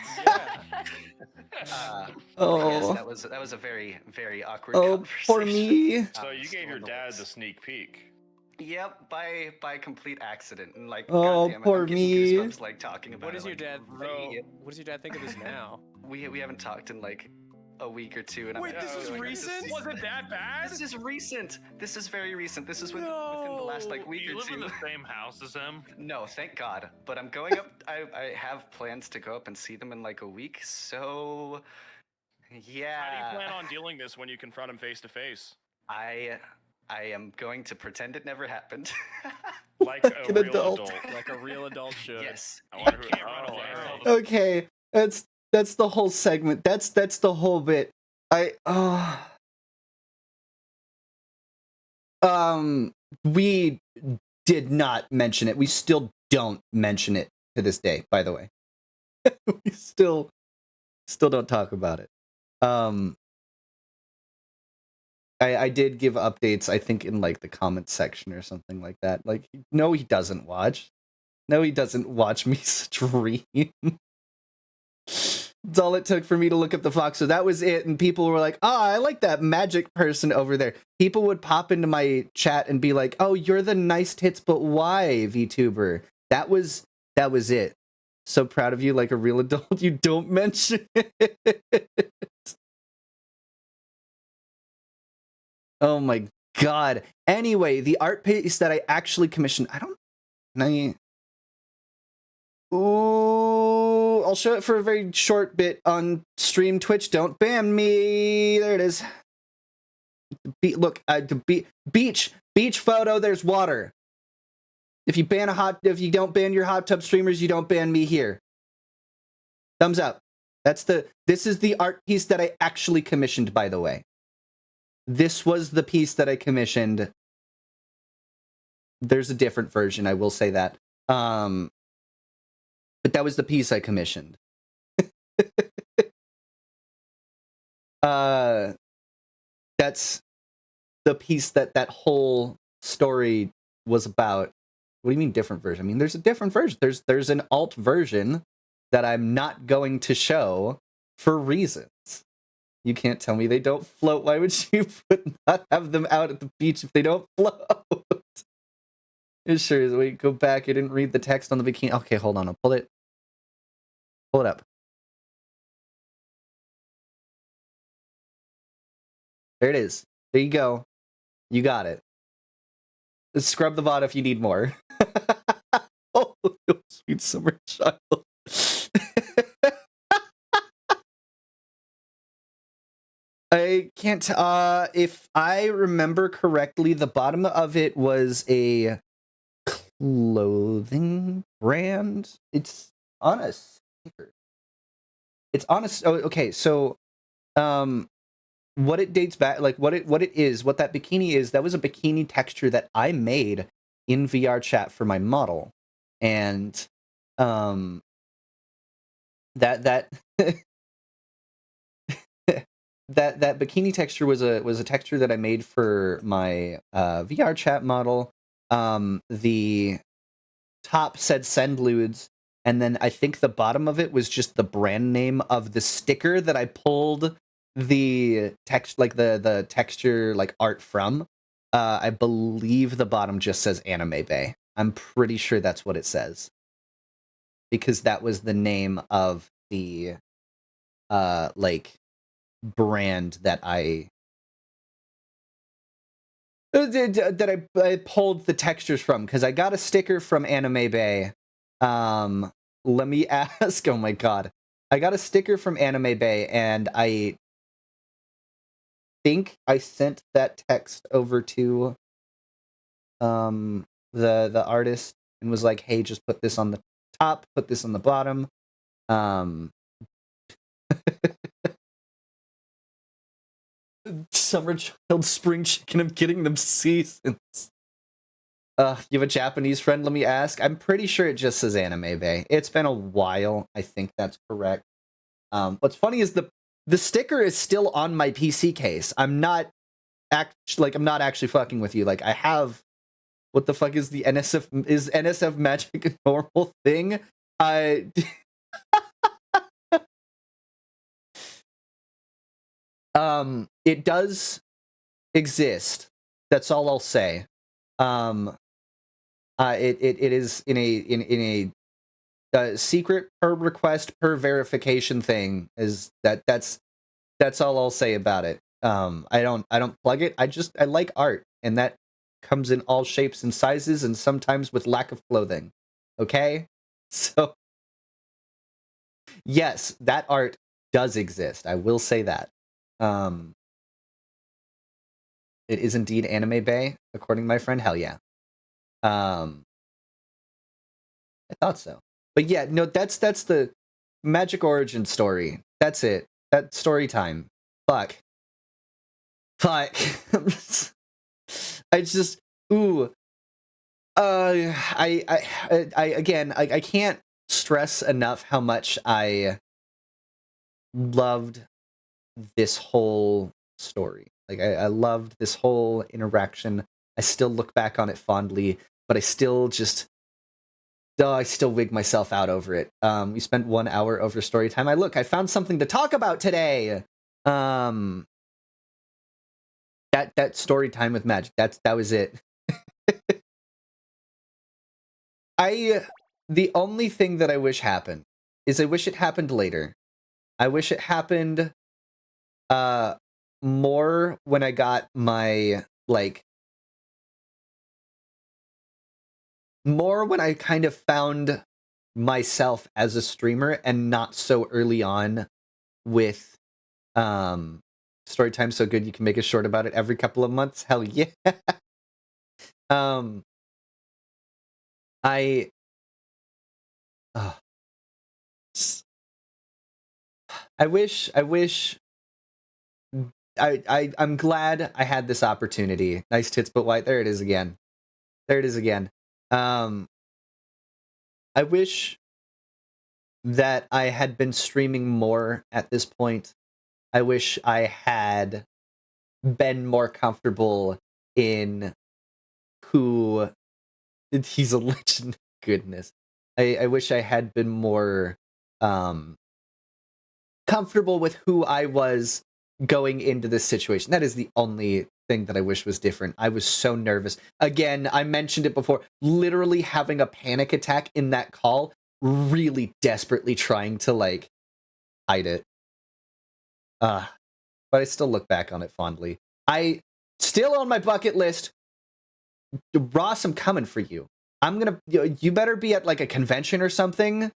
Oh. Yes, that was a very, very awkward Oh, conversation. poor me. So you gave your dad the sneak peek. Yep, by complete accident, and like, Oh, goddamn it, poor I'm getting me. goosebumps, like talking about What it. does your like, dad really, What does your dad think of this now? we haven't talked in like a week or two, and Wait, I'm this was going, recent? Was it that bad? This is recent. This is very recent. This is within the last like Do week you or live two. in the same house as him? No, thank God. But I'm going up. I have plans to go up and see them in like a week. So, yeah. How do you plan on dealing this when you confront him face to face? I am going to pretend it never happened. Like a An real adult. adult. Like a real adult should. Yes. I wonder who. Can't run Oh, away. wow. Okay, that's the whole segment. That's the whole bit. We did not mention it. We still don't mention it to this day, by the way. We still don't talk about it. I did give updates, I think, in like the comments section or something like that. Like, no, he doesn't watch. No, he doesn't watch me stream. That's all it took for me to look up the fox. So that was it. And people were like, oh, I like that magic person over there. People would pop into my chat and be like, oh, you're the nice tits, but why, VTuber? That was it. So proud of you, like a real adult. You don't mention it. Oh my god. Anyway, the art piece that I actually commissioned, Ooh, I'll show it for a very short bit on stream Twitch. Don't ban me. There it is. Look, beach photo. There's water. If you don't ban your hot tub streamers, you don't ban me here. Thumbs up. This is the art piece that I actually commissioned, by the way. This was the piece that I commissioned. There's a different version, I will say that. But that was the piece I commissioned. That's the piece that whole story was about. What do you mean different version? I mean, there's a different version. There's an alt version that I'm not going to show for reasons. You can't tell me they don't float. Why would you not have them out at the beach if they don't float? It sure is. Wait, go back. I didn't read the text on the bikini. Okay, hold on. I'll pull it up. There it is. There you go. You got it. Scrub the VOD if you need more. Oh, sweet summer child. I can't, if I remember correctly, the bottom of it was a clothing brand. It's on a sticker. It's on a, oh, okay, so, what it dates back, like what that bikini is, that was a bikini texture that I made in VR chat for my model. And, that that bikini texture was a texture that I made for my VR chat model. The top said "Send Ludes," and then I think the bottom of it was just the brand name of the sticker that I pulled the text, like the texture, like art from. I believe the bottom just says Anime Bay. I'm pretty sure that's what it says, because that was the name of the like brand that I pulled the textures from, because I got a sticker from Anime Bay. Let me ask. Oh my god, I got a sticker from Anime Bay, and I think I sent that text over to the artist and was like, hey, just put this on the top, put this on the bottom. Summer child, spring chicken, I'm getting them seasons. You have a Japanese friend, let me ask? I'm pretty sure it just says Anime Bay. It's been a while. I think that's correct. What's funny is the sticker is still on my PC case. I'm not actually fucking with you. Like, I have, what the fuck is the NSF? Is NSF Magic a normal thing? It does exist. That's all I'll say. It is in a secret per request per verification thing. That's all I'll say about it. I don't plug it. I like art, and that comes in all shapes and sizes, and sometimes with lack of clothing. Okay? So yes, that art does exist. I will say that. It is indeed Anime Bay, according to my friend. Hell yeah. I thought so. But yeah, no, that's the Magic origin story. That's it. That's story time. Fuck. I just, ooh. I can't stress enough how much I loved this whole story. Like, I loved this whole interaction. I still look back on it fondly, but I still just, I still wig myself out over it. We spent 1 hour over story time. I found something to talk about today. That story time with Magic. That was it. The only thing that I wish happened is I wish it happened later. I wish it happened more when I got my, like, more when I kind of found myself as a streamer, and not so early on with story time so good you can make a short about it every couple of months. Hell yeah. I'm glad I had this opportunity. Nice tits but white. There it is again. I wish that I had been streaming more at this point. I wish I had been more comfortable in who... He's a legend. Goodness. I wish I had been more comfortable with who I was going into this situation. That is the only thing that I wish was different. I was so nervous. Again, I mentioned it before, literally having a panic attack in that call, really desperately trying to, like, hide it. But I still look back on it fondly. Still on my bucket list, Ross, I'm coming for you. I'm gonna. You better be at like a convention or something.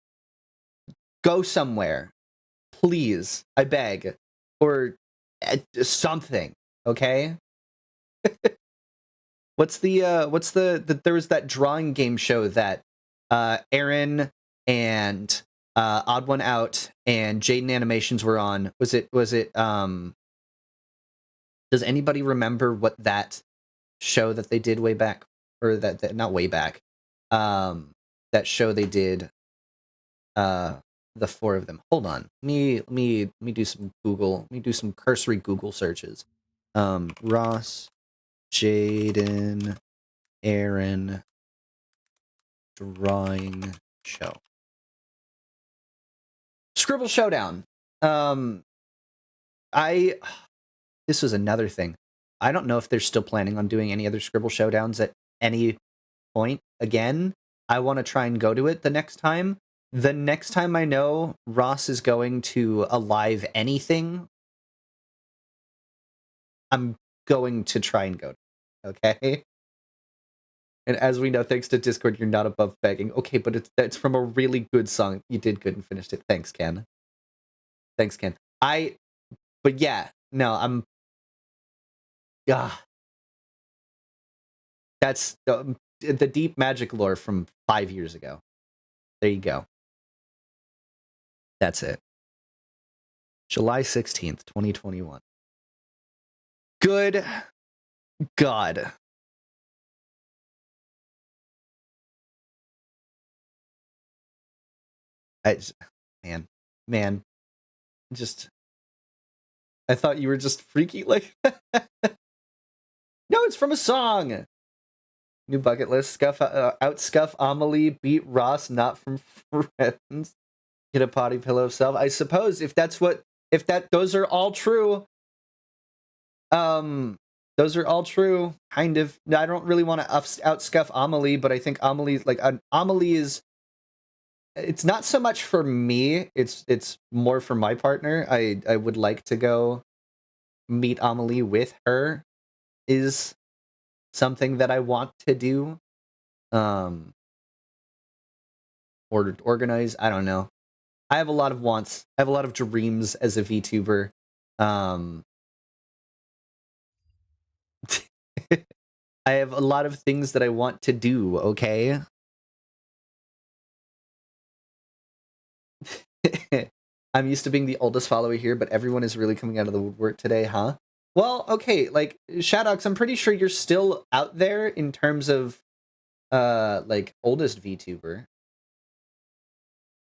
Go somewhere, please. I beg, or something. Okay. What's the there was that drawing game show that Aaron and Odd One Out and Jaden Animations were on. Was it does anybody remember what that show that they did way back, or that not way back, that show they did, the four of them. Hold on, let me do some Google, let me do some cursory Google searches. Ross, Jaden, Aaron, drawing show, Scribble Showdown. This was another thing. I don't know if they're still planning on doing any other Scribble Showdowns at any point again. I want to try and go to it the next time. The next time I know Ross is going to a live anything, I'm going to try and go to it, okay? And as we know, thanks to Discord, you're not above begging. Okay, but it's from a really good song. You did good and finished it. Thanks, Ken. Thanks, Ken. But yeah, no, I'm... That's the deep magic lore from 5 years ago. There you go. That's it. July 16th, 2021. Good God. Man, just... I thought you were just freaky like that. No, it's from a song. New bucket list. Outscuff Amelie, beat Ross, not from friends. Get a potty pillow of self. I suppose if those are all true. Those are all true. Kind of. I don't really want to outscuff Amelie, but I think Amelie, like, Amelie is... It's not so much for me. It's more for my partner. I would like to go meet Amelie with her. Is something that I want to do. Or organize. I don't know. I have a lot of wants. I have a lot of dreams as a VTuber. I have a lot of things that I want to do, okay? I'm used to being the oldest follower here, but everyone is really coming out of the woodwork today, huh? Well, okay, like, Shadox, I'm pretty sure you're still out there in terms of, like, oldest VTuber.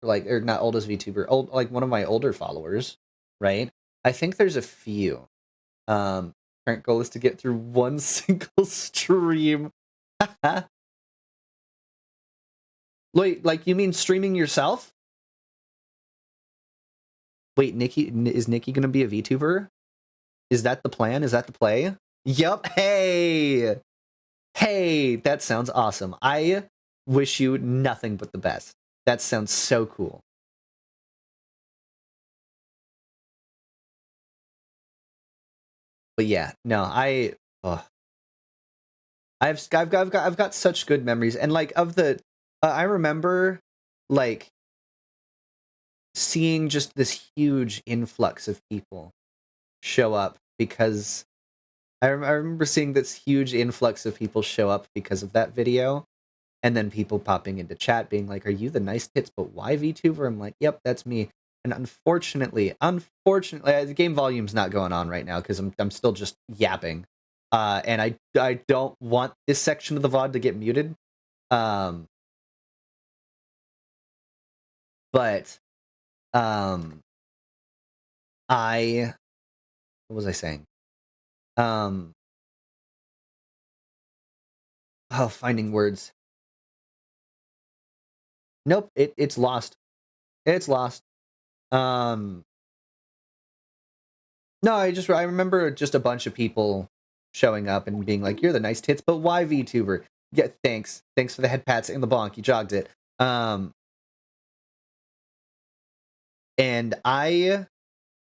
Like, or not oldest VTuber, like, one of my older followers, right? I think there's a few. Current goal is to get through one single stream. Wait, like, you mean streaming yourself? Wait, is Nikki gonna be a VTuber? Is that the plan? Is that the play? Yup. Hey! Hey, that sounds awesome. I wish you nothing but the best. That sounds so cool. But yeah, no, I've got such good memories, and like of the I remember like seeing just this huge influx of people show up because I remember seeing this huge influx of people show up because of that video, and then people popping into chat being like, "Are you the nice tits but why VTuber?" I'm like, "Yep, that's me." And unfortunately, the game volume's not going on right now because I'm still just yapping, and I don't want this section of the VOD to get muted. But what was I saying? Finding words. Nope, it's lost. It's lost. No, I remember just a bunch of people showing up and being like, "You're the nice tits, but why VTuber?" Yeah, thanks. Thanks for the head pats and the bonk. You jogged it. And I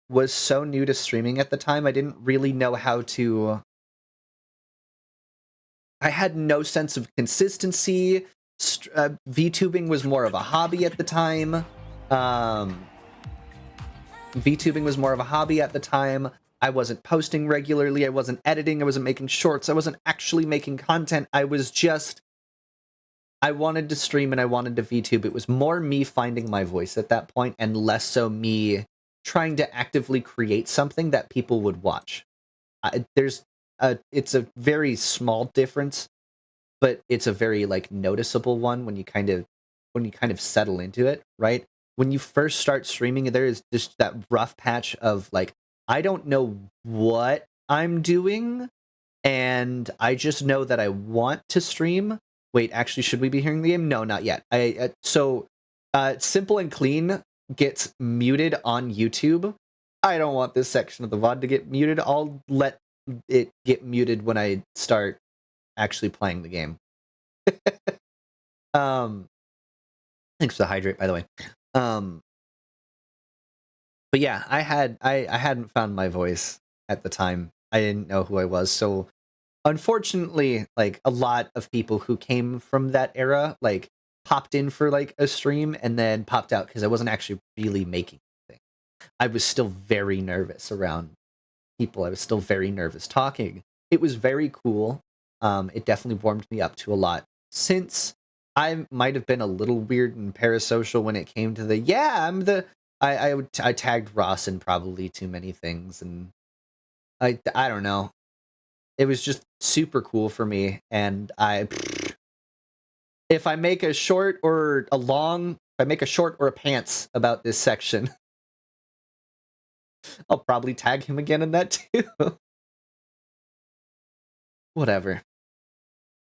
was so new to streaming at the time, I didn't really know how to I had no sense of consistency. VTubing was more of a hobby at the time. VTubing was more of a hobby at the time. I wasn't posting regularly. I wasn't editing. I wasn't making shorts. I wasn't actually making content. I wanted to stream and I wanted to VTube. It was more me finding my voice at that point and less so me trying to actively create something that people would watch. It's a very small difference, but it's a very like noticeable one when you kind of settle into it, right? When you first start streaming, there is just that rough patch of like, I don't know what I'm doing, and I just know that I want to stream. Wait, actually, should we be hearing the game? No, not yet. So Simple and Clean gets muted on YouTube. I don't want this section of the VOD to get muted. I'll let it get muted when I start actually playing the game. Thanks for the hydrate, by the way. But yeah, I hadn't found my voice at the time. I didn't know who I was. So unfortunately, like a lot of people who came from that era, like popped in for like a stream and then popped out because I wasn't actually really making anything. I was still very nervous around people. I was still very nervous talking. It was very cool. It definitely warmed me up to a lot. Since I might have been a little weird and parasocial when it came to the I tagged Ross in probably too many things, and I don't know. It was just super cool for me, and if I make a short or a long, if I make a short or a pants about this section, I'll probably tag him again in that too. Whatever.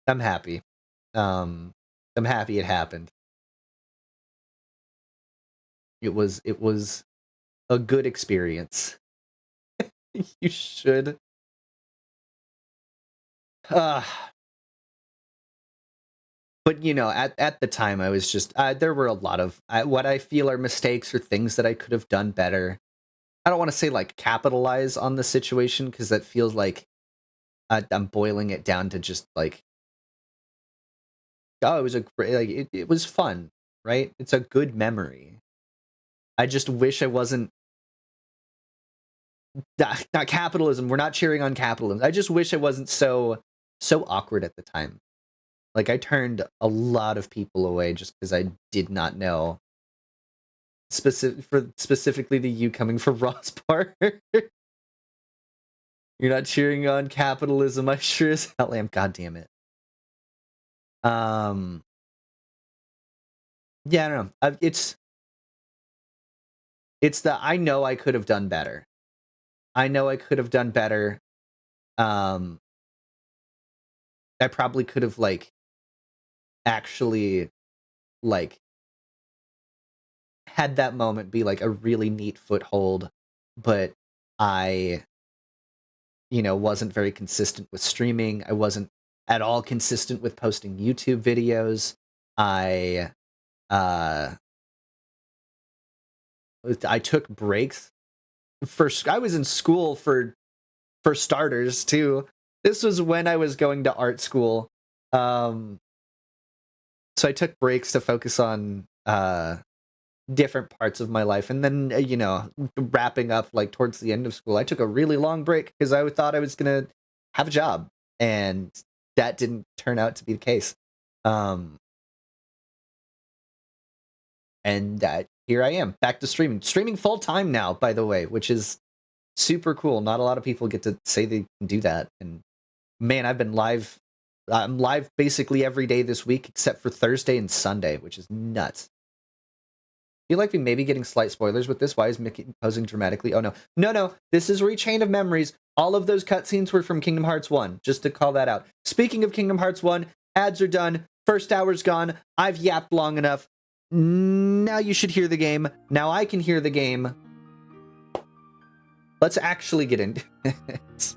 I'm happy. I'm happy it happened. It was a good experience. You should. But you know, at the time, I was just there were a lot of what I feel are mistakes or things that I could have done better. I don't want to say like capitalize on the situation because that feels like I'm boiling it down to just like, oh, it was a great, like it was fun, right? It's a good memory. I just wish I wasn't. Not capitalism. We're not cheering on capitalism. I just wish I wasn't so awkward at the time. Like I turned a lot of people away just because I did not know. Specifically the you coming from Ross part. You're not cheering on capitalism. I sure as hell am. God damn it. Yeah, I don't know. It's the I know I could have done better. I know I could have done better. I probably could have like actually like had that moment be like a really neat foothold, but I wasn't very consistent with streaming. I wasn't at all consistent with posting YouTube videos. I took breaks. I was in school for starters too. This was when I was going to art school. So I took breaks to focus on different parts of my life, and then wrapping up like towards the end of school, I took a really long break because I thought I was gonna have a job, and that didn't turn out to be the case. And here I am back to streaming full time now, by the way, which is super cool. Not a lot of people get to say they can do that, and man, I'm live basically every day this week except for Thursday and Sunday, which is nuts. I feel like we may be getting slight spoilers with this. Why is Mickey posing dramatically? Oh, no. This is Rechain of Memories. All of those cutscenes were from Kingdom Hearts 1, just to call that out. Speaking of Kingdom Hearts 1, ads are done. First hour's gone. I've yapped long enough. Now you should hear the game. Now I can hear the game. Let's actually get into it.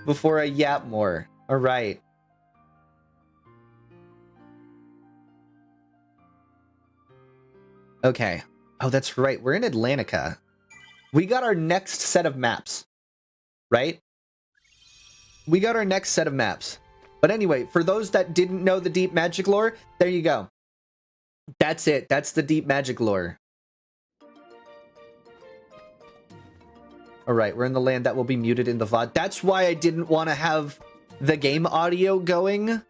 Before I yap more. All right. Okay. Oh, that's right. We're in Atlantica. We got our next set of maps, right? we got our next set of maps. But anyway, for those that didn't know the deep magic lore, there you go. That's it. That's the deep magic lore. All right, we're in the land that will be muted in the VOD. That's why I didn't want to have the game audio going,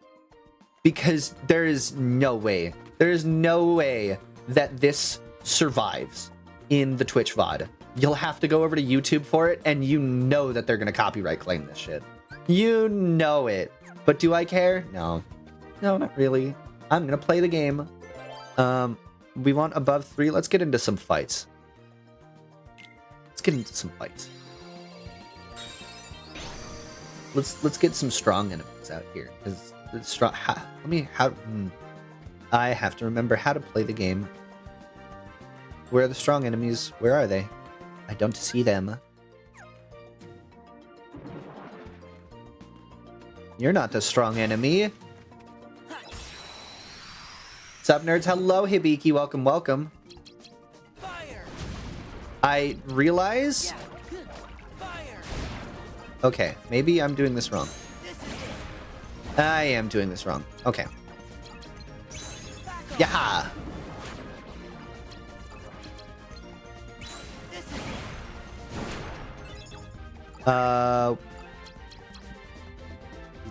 because there is no way that this survives in the Twitch VOD. You'll have to go over to YouTube for it, and you know that they're going to copyright claim this shit. You know it. But do I care? No. No, not really. I'm going to play the game. We want above 3. Let's get into some fights. Let's get into some fights. Let's get some strong enemies out here. Because strong. I have to remember how to play the game. Where are the strong enemies? Where are they? I don't see them. You're not the strong enemy. What's up, nerds? Hello, Hibiki. Welcome, welcome. I realize... Okay, maybe I'm doing this wrong. I am doing this wrong. Okay. Yaha!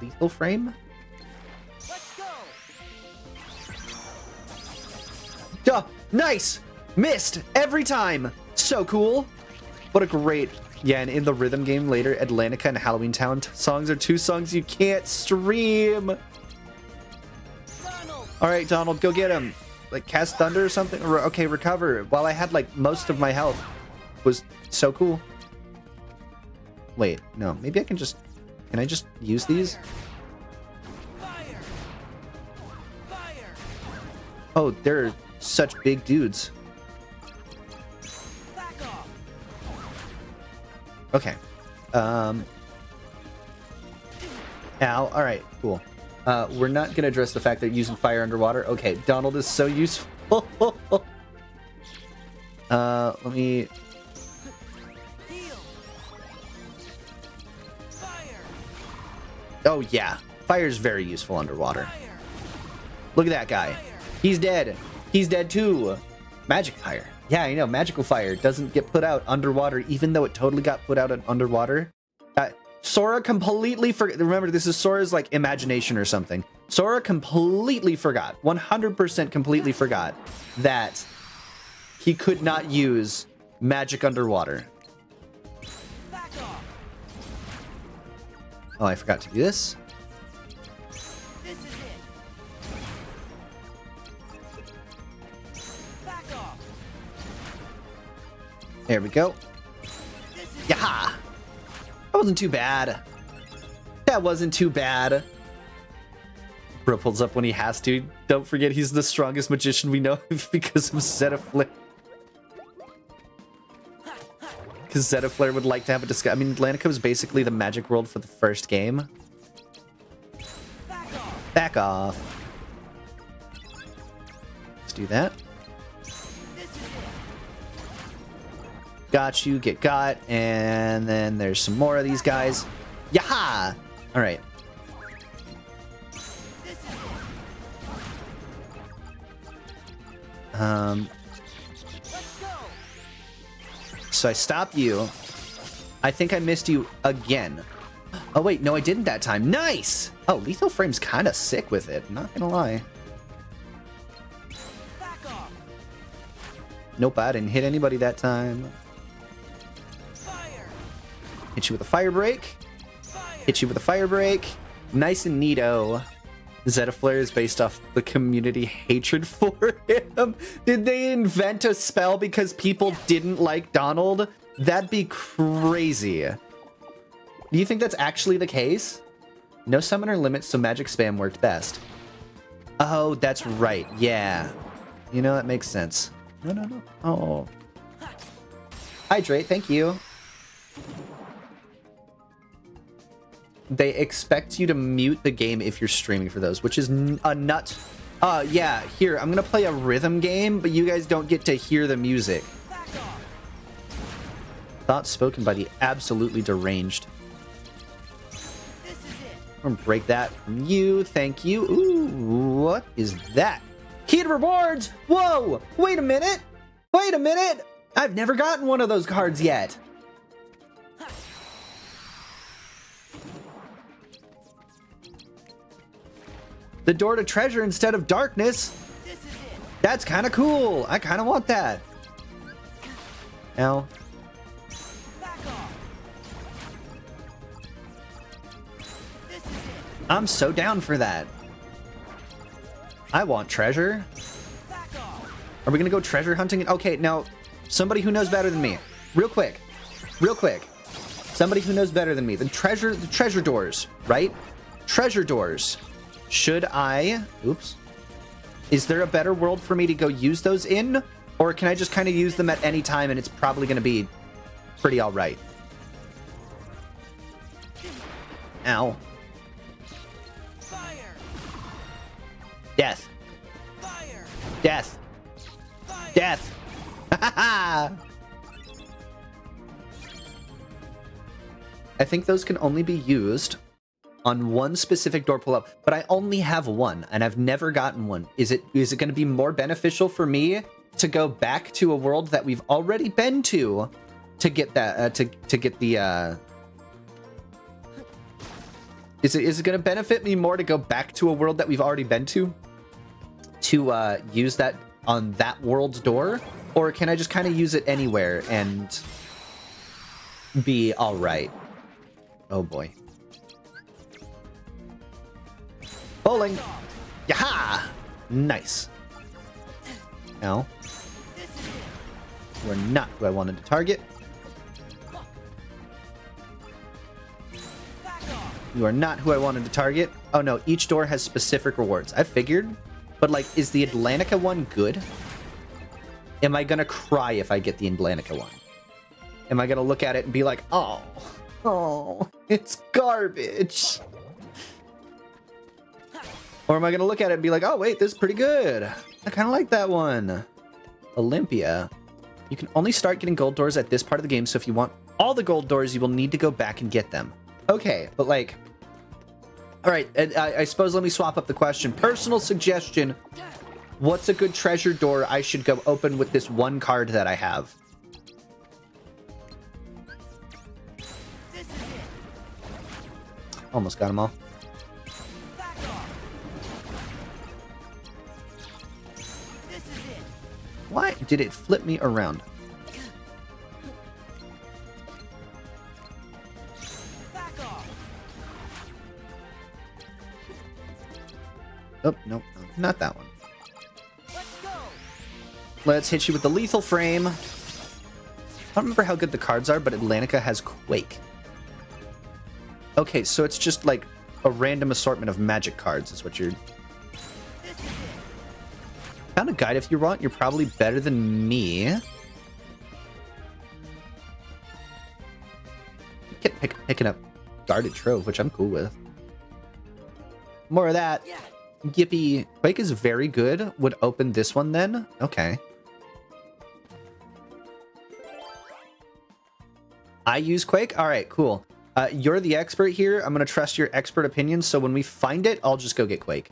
Lethal frame? Let's go. Duh! Nice! Missed! Every time! So cool! What a great... Yeah, and in the rhythm game later, Atlantica and Halloween Town songs are 2 songs you can't stream! Alright, Donald, go get him. Like, cast thunder or something? Okay, recover. While I had, like, most of my health. Was so cool. Wait, no. Maybe I can just... Can I just use these? Oh, they're such big dudes. Okay. Ow. Alright, cool. We're not gonna address the fact that using fire underwater. Okay, Donald is so useful. Let me... Oh, yeah. Fire's very useful underwater. Look at that guy. He's dead. He's dead too. Magic fire. Yeah, I know. Magical fire doesn't get put out underwater, even though it totally got put out underwater. Sora completely forgot. Remember, this is Sora's, like, imagination or something. Sora completely forgot, 100% completely forgot that he could not use magic underwater. Oh, I forgot to do this. This is it. Back off. There we go. Yaha! That wasn't too bad. That wasn't too bad. Bro pulls up when he has to. Don't forget he's the strongest magician we know because of Zetaflare. Because Zetaflare would like to have a discussion. I mean, Atlantica was basically the magic world for the first game. Back off. Let's do that. Got you, get got, and then there's some more of these guys. Yaha! Alright. So I stopped you. I think I missed you again. Oh wait, no I didn't that time. Nice! Oh, Lethal Frame's kind of sick with it, not gonna lie. Nope, I didn't hit anybody that time. Hit you with a fire break. Hit you with a fire break. Nice and neato. Zetaflare is based off the community hatred for him. Did they invent a spell because people didn't like Donald? That'd be crazy. Do you think that's actually the case? No summoner limits, so magic spam worked best. Oh, that's right. Yeah. You know, that makes sense. No. Oh. Hydrate, thank you. They expect you to mute the game if you're streaming for those, which is a nut. Yeah, here, I'm gonna play a rhythm game, but you guys don't get to hear the music. Thoughts spoken by the absolutely deranged. I'm gonna break that from you. Thank you. Ooh, what is that? Key to rewards! Whoa! Wait a minute! Wait a minute! I've never gotten one of those cards yet. The door to treasure instead of darkness. This is it. That's kind of cool. I kind of want that. Now, Back off. This is it. I'm so down for that. I want treasure. Back off. Are we gonna go treasure hunting? Okay, now, somebody who knows better than me. Real quick. Real quick. Somebody who knows better than me. The treasure doors, right? Treasure doors. Should I... Oops. Is there a better world for me to go use those in? Or can I just kind of use them at any time and it's probably going to be pretty alright? Ow. Fire. Death. Fire. Death. Fire. Death. I think those can only be used on one specific door pull-up, but I only have one, and I've never gotten one. Is it going to be more beneficial for me to go back to a world that we've already been to get that to get the Is it going to benefit me more to go back to a world that we've already been to use that on that world's door, or can I just kind of use it anywhere and be all right? Oh boy. Bowling! Yaha! Nice. Ow. This is it. You are not who I wanted to target. Back off. You are not who I wanted to target. Oh no, each door has specific rewards. I figured. But like, is the Atlantica one good? Am I gonna cry if I get the Atlantica one? Am I gonna look at it and be like, oh, it's garbage? Or am I gonna look at it and be like, oh wait, this is pretty good. I kind of like that one. Olympia. You can only start getting gold doors at this part of the game, so if you want all the gold doors, you will need to go back and get them. Okay, but like... Alright, I suppose let me swap up the question. Personal suggestion. What's a good treasure door I should go open with this one card that I have? This is it. Almost got them all. Back off. This is it. Why did it flip me around? Back off. Oh, no, not that one. Let's go. Let's hit you with the lethal frame. I don't remember how good the cards are, but Atlantica has Quake. Okay, so it's just like a random assortment of magic cards is what you're... This is it. Found a guide if you want. You're probably better than me. You get picking up guarded trove, which I'm cool with. More of that. Yeah. Yippee. Quake is very good. Would open this one then? Okay. I use Quake? Alright, cool. You're the expert here. I'm going to trust your expert opinion, so when we find it, I'll just go get Quake.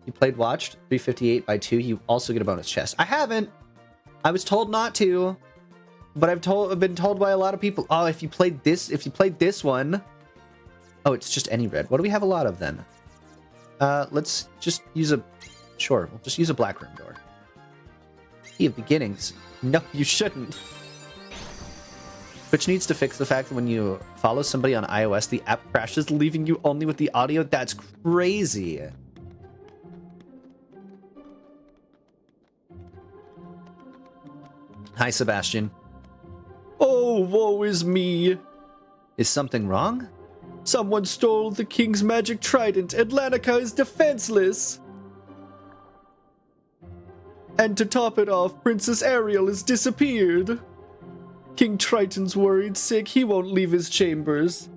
You played Watched 358 by 2. You also get a bonus chest. I haven't. I was told not to. But I've been told by a lot of people, oh, if you played this one. Oh, it's just any red. What do we have a lot of then? Let's just use a... Sure, we'll just use a black room door. Key of Beginnings. No, you shouldn't. Which needs to fix the fact that when you follow somebody on iOS, the app crashes, leaving you only with the audio. That's crazy. Hi, Sebastian. Oh, woe is me. Is something wrong? Someone stole the king's magic trident. Atlantica is defenseless. And to top it off, Princess Ariel has disappeared. King Triton's worried sick. He won't leave his chambers.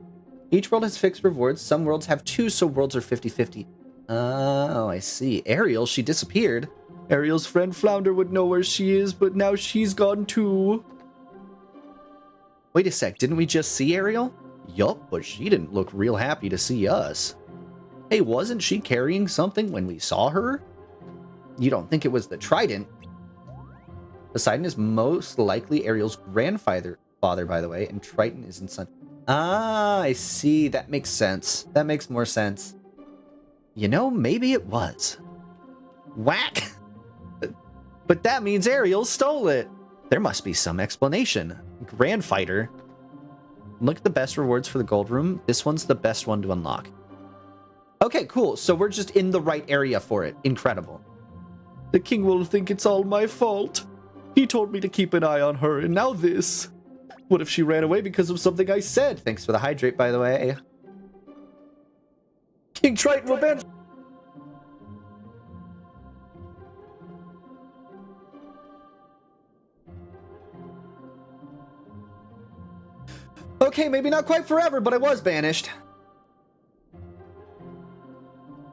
Each world has fixed rewards. Some worlds have 2, so worlds are 50-50. Oh, I see. Ariel, she disappeared. Ariel's friend Flounder would know where she is, but now she's gone too. Wait a sec, didn't we just see Ariel? Yup, but she didn't look real happy to see us. Hey, wasn't she carrying something when we saw her? You don't think it was the trident? Poseidon is most likely Ariel's grandfather, by the way, and Triton is in son. Ah, I see. That makes sense. That makes more sense. You know, maybe it was. Whack! But that means Ariel stole it. There must be some explanation. Grand Fighter. Look at the best rewards for the gold room. This one's the best one to unlock. Okay, cool. So we're just in the right area for it. Incredible. The king will think it's all my fault. He told me to keep an eye on her, and now this. What if she ran away because of something I said? Thanks for the hydrate, by the way. King Triton will ban... Okay, maybe not quite forever, but I was banished.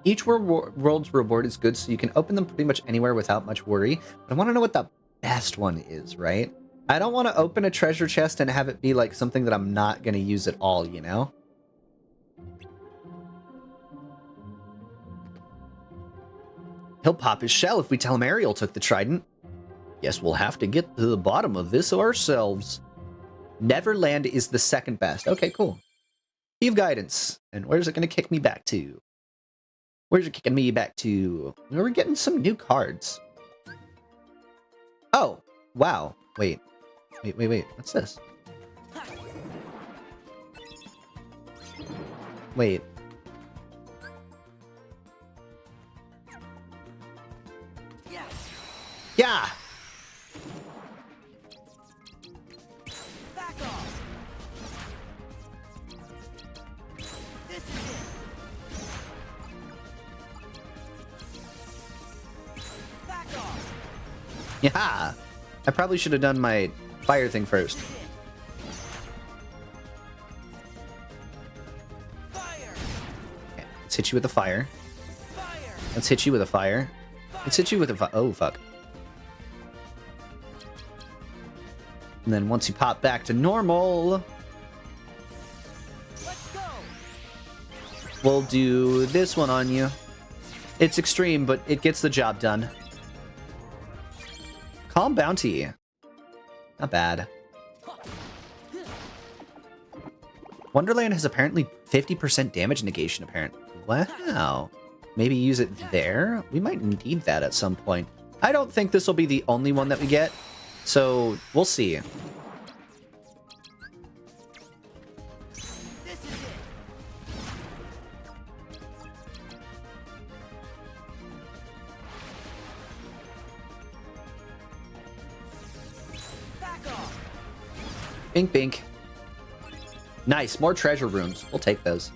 Each world's reward is good, so you can open them pretty much anywhere without much worry. But I want to know what the best one is, right? I don't want to open a treasure chest and have it be like something that I'm not going to use at all, you know? He'll pop his shell if we tell him Ariel took the trident. Guess we'll have to get to the bottom of this ourselves. Neverland is the second best. Okay, cool. Key of Guidance. And where's it going to kick me back to? Where's it kicking me back to? We're getting some new cards. Oh, wow. Wait. What's this? Wait. Yeah! Back off. This is it. Back off. Yeah! I probably should have done my fire thing first. Fire. Okay, let's hit you with the fire. Fire. Let's hit you with a fire. Let's hit you with a fire. Oh, fuck. And then once you pop back to normal, Let's go. we'll do this one on you. It's extreme, but it gets the job done. Calm Bounty. Not bad. Wonderland has apparently 50% damage negation, apparently. Wow. Maybe use it there? We might need that at some point. I don't think this will be the only one that we get, so we'll see. This is it. Back off. Bink, bink. Nice, more treasure rooms. We'll take those.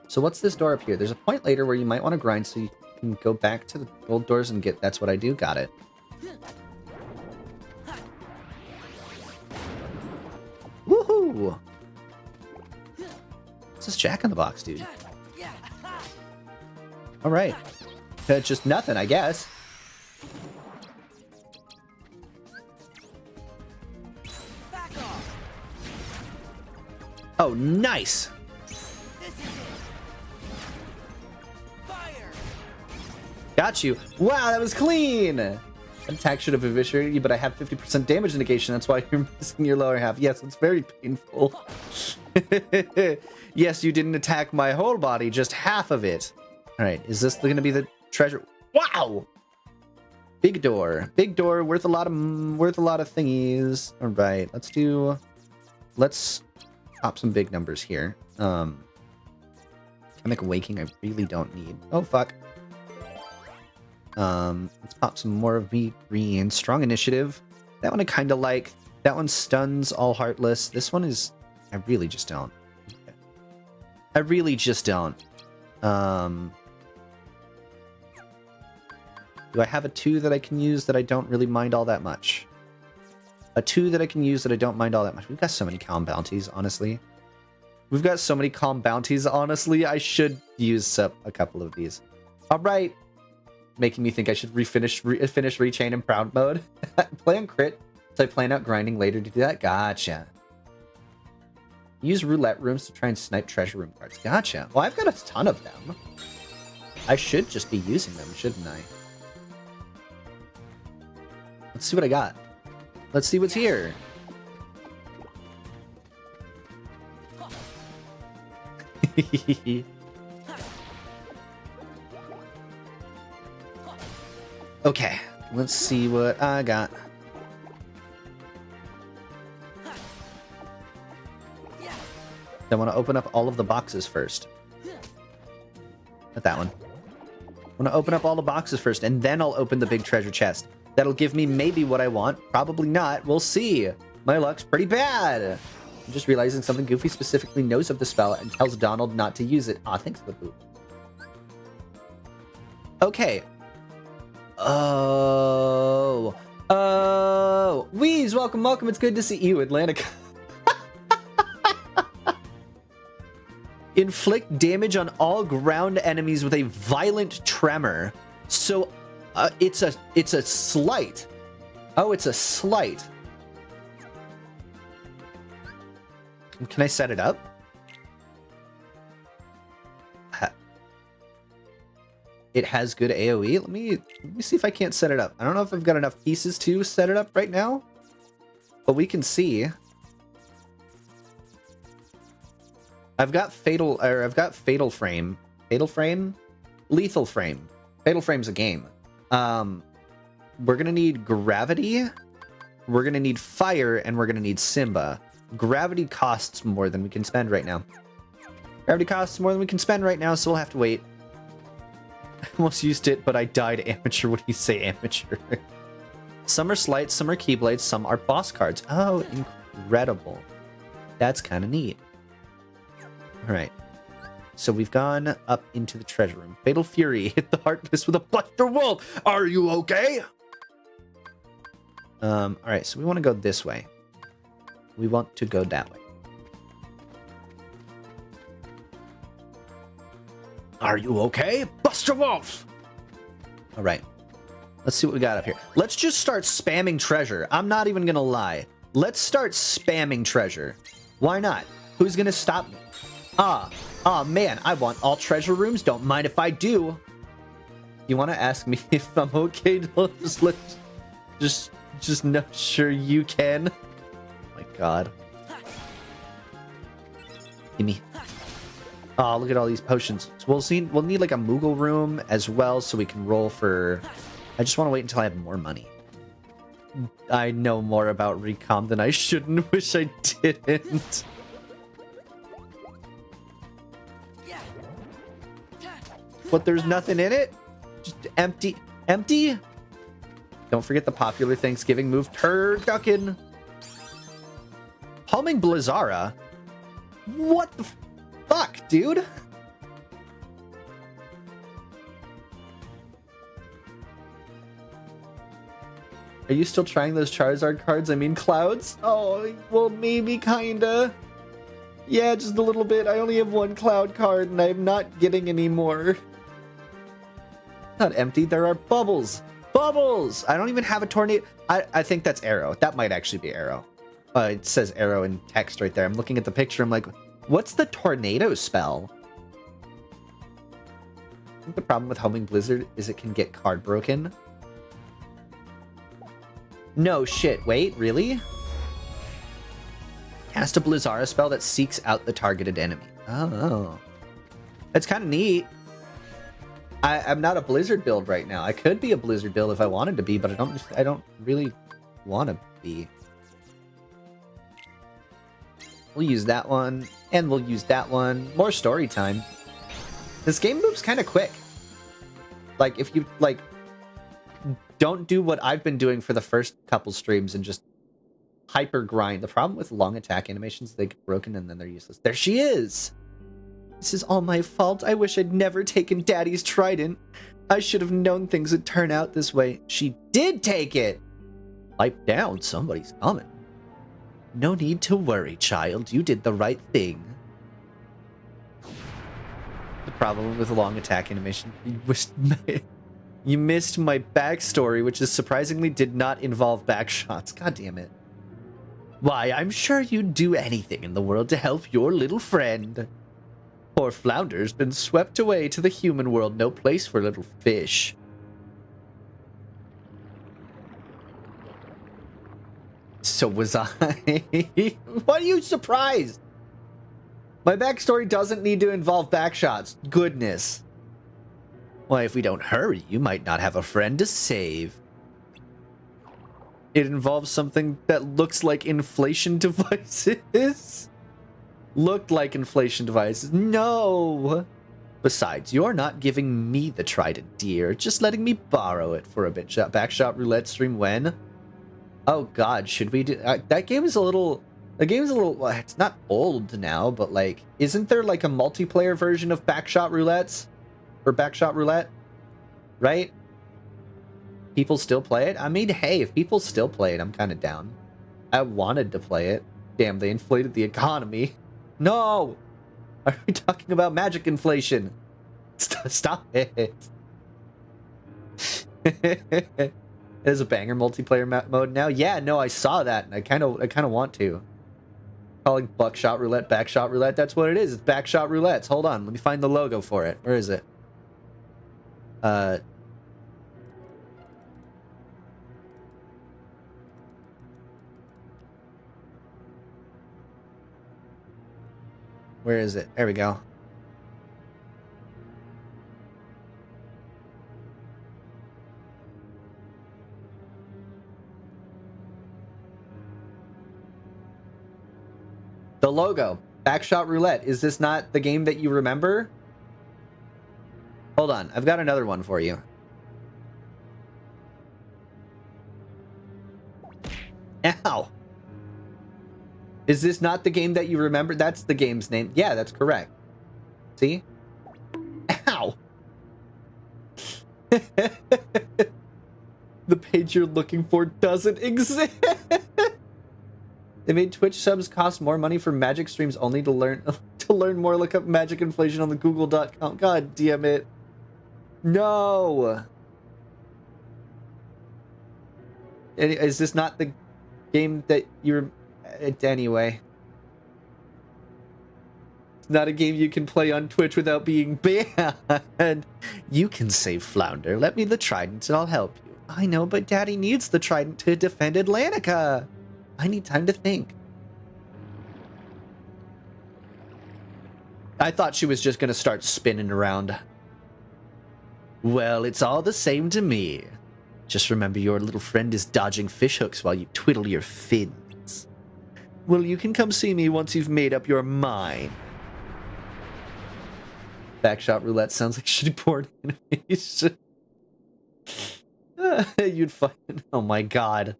So what's this door up here? There's a point later where you might want to grind so you can go back to the gold doors and get... That's what I do. Got it. Woohoo! What's this Jack in the Box, dude? Alright. Just nothing, I guess. Back off. Oh, nice! This is it. Fire. Got you. Wow, that was clean! That attack should have eviscerated you, but I have 50% damage negation. That's why you're missing your lower half. Yes, it's very painful. Yes, you didn't attack my whole body, just half of it. Alright, is this going to be the treasure? Wow! Big door. Big door, worth a lot of thingies. Alright, let's pop some big numbers here. Chemic Waking I really don't need. Oh, fuck. Let's pop some more of me green. Strong Initiative. That one I kind of like. That one stuns all Heartless. This one is... I really just don't. I really just don't. Do I have a 2 that I can use that I don't really mind all that much? A 2 that I can use that I don't mind all that much. We've got so many calm bounties, honestly. We've got so many calm bounties, honestly. I should use a couple of these. All right. making me think I should finish Rechain in Proud mode. Play on crit, so I plan out grinding later to do that. Gotcha. Use roulette rooms to try and snipe treasure room cards. Gotcha. Well, I've got a ton of them. I should just be using them, shouldn't I? Let's see what I got. Let's see what's here. Okay, let's see what I got. I want to open up all of the boxes first. Not that one. I want to open up all the boxes first, and then I'll open the big treasure chest. That'll give me maybe what I want. Probably not. We'll see. My luck's pretty bad. I'm just realizing something Goofy specifically knows of the spell and tells Donald not to use it. Aw, thanks for the boot. Okay. Oh. Wheeze, welcome. It's good to see you, Atlantica. Inflict damage on all ground enemies with a violent tremor. So, it's a slight. Oh, it's a slight. Can I set it up? It has good AoE. Let me see if I can't set it up. I don't know if I've got enough pieces to set it up right now, but we can see. I've got fatal frame. Fatal frame? Lethal frame. Fatal frame's a game. We're gonna need gravity. We're gonna need fire, and we're gonna need Simba. Gravity costs more than we can spend right now. Gravity costs more than we can spend right now, so we'll have to wait. I almost used it, but I died amateur. What do you say, amateur? Some are slights, some are keyblades, some are boss cards. Oh, incredible. That's kind of neat. Alright. So we've gone up into the treasure room. Fatal Fury hit the Heartless with a Buster Wolf. Are you okay? Alright, so we want to go this way. We want to go that way. Are you okay? Buster Wolf! Alright. Let's see what we got up here. Let's just start spamming treasure. I'm not even gonna lie. Let's start spamming treasure. Why not? Who's gonna stop me? Man, I want all treasure rooms. Don't mind if I do. You want to ask me if I'm okay? Just no, sure you can. Oh my god. Give me. Oh, look at all these potions. So we'll need like a Moogle room as well, so we can roll for. I just want to wait until I have more money. I know more about recom than I should, and wish I didn't. But there's nothing in it. Just empty. Empty? Don't forget the popular Thanksgiving move, turducken. Palming Blizzara? What the fuck, dude? Are you still trying those Charizard cards? I mean, Clouds? Oh, well, maybe, kinda. Yeah, just a little bit. I only have one Cloud card, and I'm not getting any more. Not empty. There are bubbles. Bubbles! I don't even have a tornado. I think that's Arrow. That might actually be Arrow. It says Arrow in text right there. I'm looking at the picture. I'm like, what's the tornado spell? I think the problem with Homing Blizzard is it can get card broken. No shit. Wait, really? Cast a Blizzara spell that seeks out the targeted enemy. Oh. That's kind of neat. I'm not a Blizzard build right now. I could be a Blizzard build if I wanted to be, but I don't really want to be. We'll use that one, and we'll use that one. More story time. This game moves kind of quick. Like, if you, like, don't do what I've been doing for the first couple streams and just hyper grind. The problem with long attack animations, they get broken and then they're useless. There she is! This is all my fault. I wish I'd never taken Daddy's trident. I should have known things would turn out this way. She did take it! Pipe down, somebody's coming. No need to worry, child. You did the right thing. The problem with long attack animation, You missed my backstory, which is surprisingly did not involve backshots. God damn it. Why, I'm sure you'd do anything in the world to help your little friend. Poor Flounder's been swept away to the human world. No place for little fish. So was I. Why are you surprised? My backstory doesn't need to involve backshots. Goodness. Why, if we don't hurry, you might not have a friend to save. It involves something that looks like inflation devices. Looked like inflation devices. No. Besides, you're not giving me the trident, dear. Just letting me borrow it for a bit. Backshot roulette stream when? Oh God, should we do that? Game is a little. The game's a little. Well, it's not old now, but like, isn't there like a multiplayer version of Backshot Roulettes or Backshot Roulette? Right? People still play it? I mean, hey, if people still play it, I'm kind of down. I wanted to play it. Damn, they inflated the economy. No! Are we talking about magic inflation? Stop it. There's a banger multiplayer mode now. Yeah, no, I saw that, and I kind of want to. Calling buckshot roulette backshot roulette. That's what it is. It's backshot roulettes. Hold on, let me find the logo for it. Where is it? Where is it? There we go. The logo. Backshot Roulette. Is this not the game that you remember? Hold on. I've got another one for you. Ow. Is this not the game that you remember? That's the game's name. Yeah, that's correct. See? Ow. The page you're looking for doesn't exist. They made Twitch subs cost more money for magic streams only to learn more. Look up magic inflation on the google.com. God damn it. No. Is this not the game that you're... Anyway. It's not a game you can play on Twitch without being banned. You can save Flounder. Let me the trident and I'll help you. I know, but Daddy needs the trident to defend Atlantica. I need time to think. I thought she was just going to start spinning around. Well, it's all the same to me. Just remember your little friend is dodging fishhooks while you twiddle your fins. Well, you can come see me once you've made up your mind. Backshot roulette sounds like shitty porn animation. You'd fucking... Oh my god.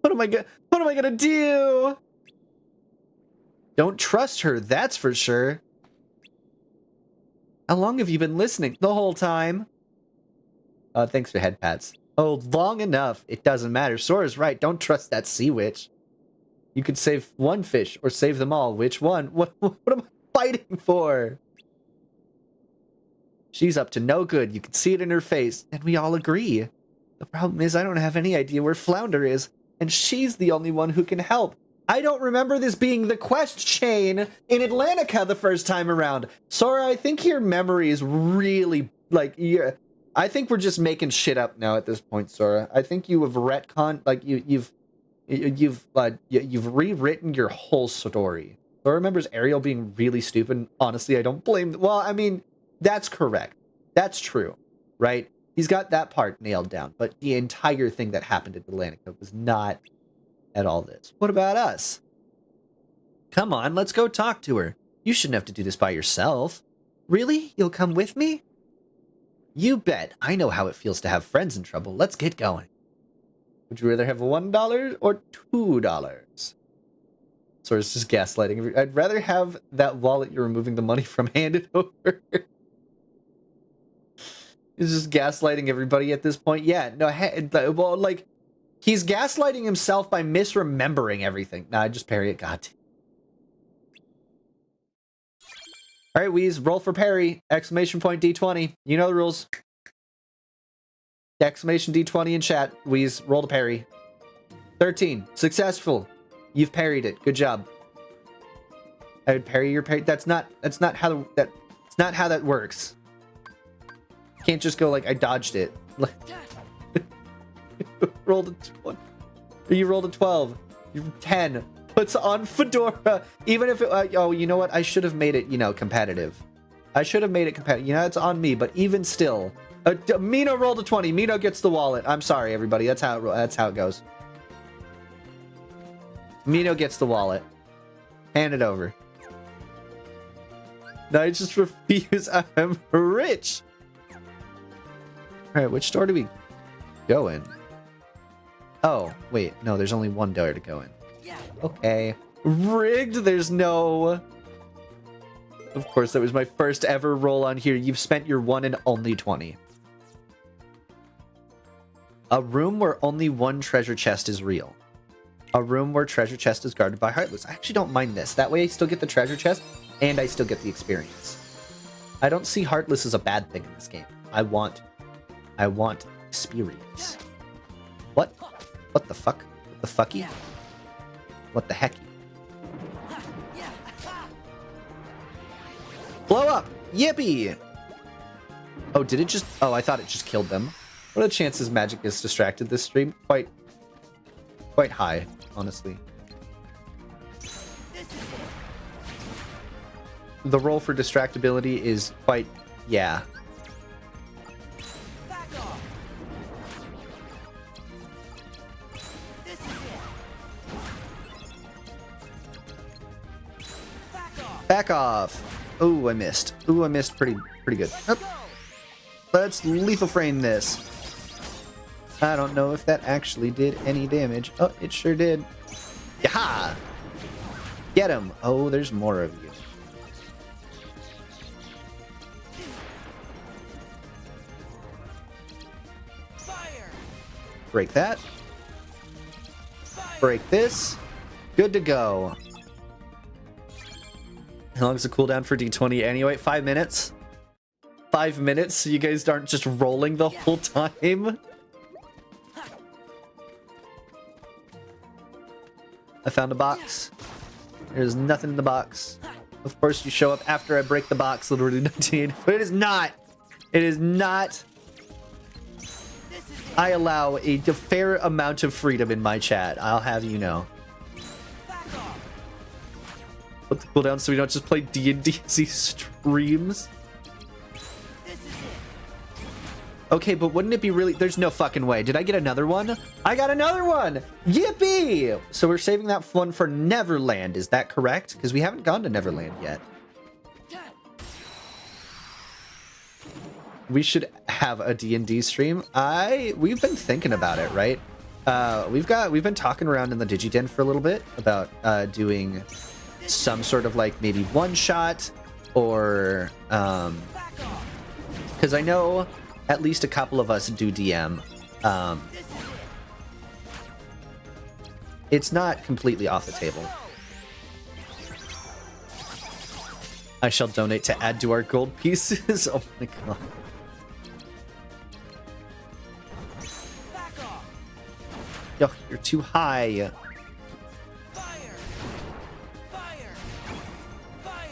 What am I gonna do? Don't trust her, that's for sure. How long have you been listening? The whole time. Thanks for head pats. Oh, long enough. It doesn't matter. Sora's right. Don't trust that sea witch. You could save one fish or save them all. Which one? What am I fighting for? She's up to no good. You can see it in her face, and we all agree. The problem is I don't have any idea where Flounder is, and she's the only one who can help. I don't remember this being the quest chain in Atlantica the first time around. Sora, I think your memory is really, like, I think we're just making shit up now at this point, Sora. I think you have retconned, like, you've rewritten your whole story. Sora remembers Ariel being really stupid. Honestly, I don't blame... Well, I mean, that's correct. That's true, right? He's got that part nailed down, but the entire thing that happened at Atlantica was not at all this. What about us? Come on, let's go talk to her. You shouldn't have to do this by yourself. Really? You'll come with me? You bet. I know how it feels to have friends in trouble. Let's get going. Would you rather have $1 or $2? So it's just gaslighting. I'd rather have that wallet you're removing the money from handed over. He's just gaslighting everybody at this point. Yeah, no, well, like, he's gaslighting himself by misremembering everything. Nah, just parry it. God. All right, Wheeze, roll for parry. Exclamation point D20. You know the rules. Exclamation D20 in chat. Wheeze, roll to parry. 13. Successful. You've parried it. Good job. I would parry your parry. That's not how that works. You can't just go like I dodged it. Rolled a 20. You rolled a 12. You 10. Puts on Fedora. Even if it oh, you know what? I should have made it, competitive. I should have made it competitive. It's on me, but even still. Mino rolled a 20. Mino gets the wallet. I'm sorry, everybody. That's how it goes. Mino gets the wallet. Hand it over. No, I just refuse. I'm rich. All right, which door do we go in? Oh, wait. No, there's only one door to go in. Okay. Rigged. There's no... Of course, that was my first ever roll on here. You've spent your one and only 20. A room where only one treasure chest is real. A room where treasure chest is guarded by Heartless. I actually don't mind this. That way I still get the treasure chest and I still get the experience. I don't see Heartless as a bad thing in this game. I want experience. What? What the fuck? What the fucky? What the hecky? Blow up! Yippee! Oh, did it just... Oh, I thought it just killed them. What are the chances Magic is distracted this stream? Quite high, honestly. The roll for distractibility is quite... Yeah. Back off! Ooh, I missed. Ooh, I missed pretty good. Oh. Let's lethal frame this. I don't know if that actually did any damage. Oh, it sure did. Yaha! Get him! Oh, there's more of you. Fire. Break that. Break this. Good to go. How long is the cooldown for D20 anyway? 5 minutes? 5 minutes so you guys aren't just rolling the whole time? I found a box. There's nothing in the box. Of course you show up after I break the box, literally 19. But it is not. It is not. I allow a fair amount of freedom in my chat. I'll have you know. Put the cooldown so we don't just play D&D streams. Okay, but wouldn't it be really... There's no fucking way. Did I get another one? I got another one! Yippee! So we're saving that one for Neverland. Is that correct? Because we haven't gone to Neverland yet. We should have a D&D stream. We've been thinking about it, right? We've been talking around in the DigiDen for a little bit about doing some sort of like maybe one shot or because I know at least a couple of us do DM. It's not completely off the table. I shall donate to add to our gold pieces. Oh my god. Yo, you're too high. Fire. Fire. Fire.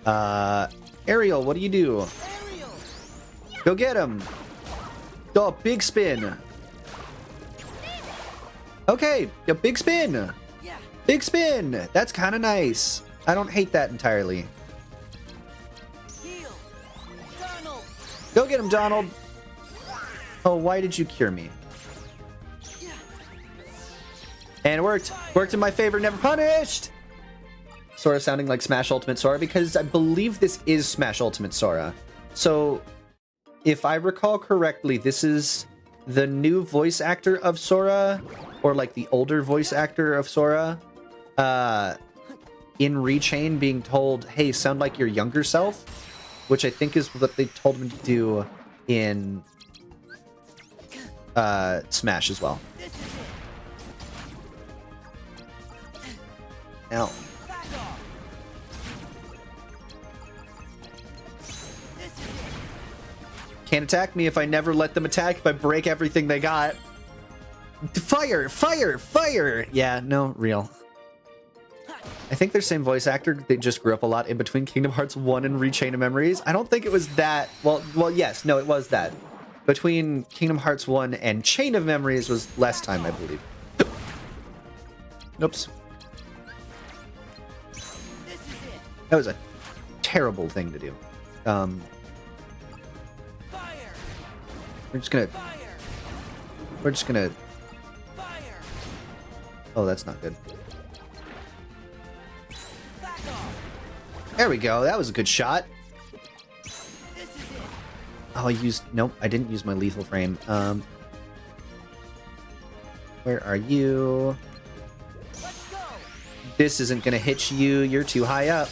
Fire. Ariel, what do you do? Ariel. Go get him. Oh, big spin. Okay, a big spin. Yeah. Big spin. That's kind of nice. I don't hate that entirely. Heal. Donald. Go get him, Donald. Oh, why did you cure me? And it worked. Worked in my favor. Never punished. Sora sounding like Smash Ultimate Sora because I believe this is Smash Ultimate Sora. So, if I recall correctly, this is the new voice actor of Sora, or like the older voice actor of Sora, in Rechain being told, hey, sound like your younger self, which I think is what they told him to do in Smash as well. Ow. Can't attack me if I never let them attack, if I break everything they got. Fire! Fire! Fire! Yeah, no, real. I think they're same voice actor. They just grew up a lot in between Kingdom Hearts 1 and Rechain of Memories. I don't think it was that. Well, yes. No, it was that. Between Kingdom Hearts 1 and Chain of Memories was less time, I believe. Oops. That was a terrible thing to do. We're just gonna... Oh, that's not good. There we go. That was a good shot. Oh, I used... Nope, I didn't use my lethal frame. Where are you? This isn't gonna hit you. You're too high up.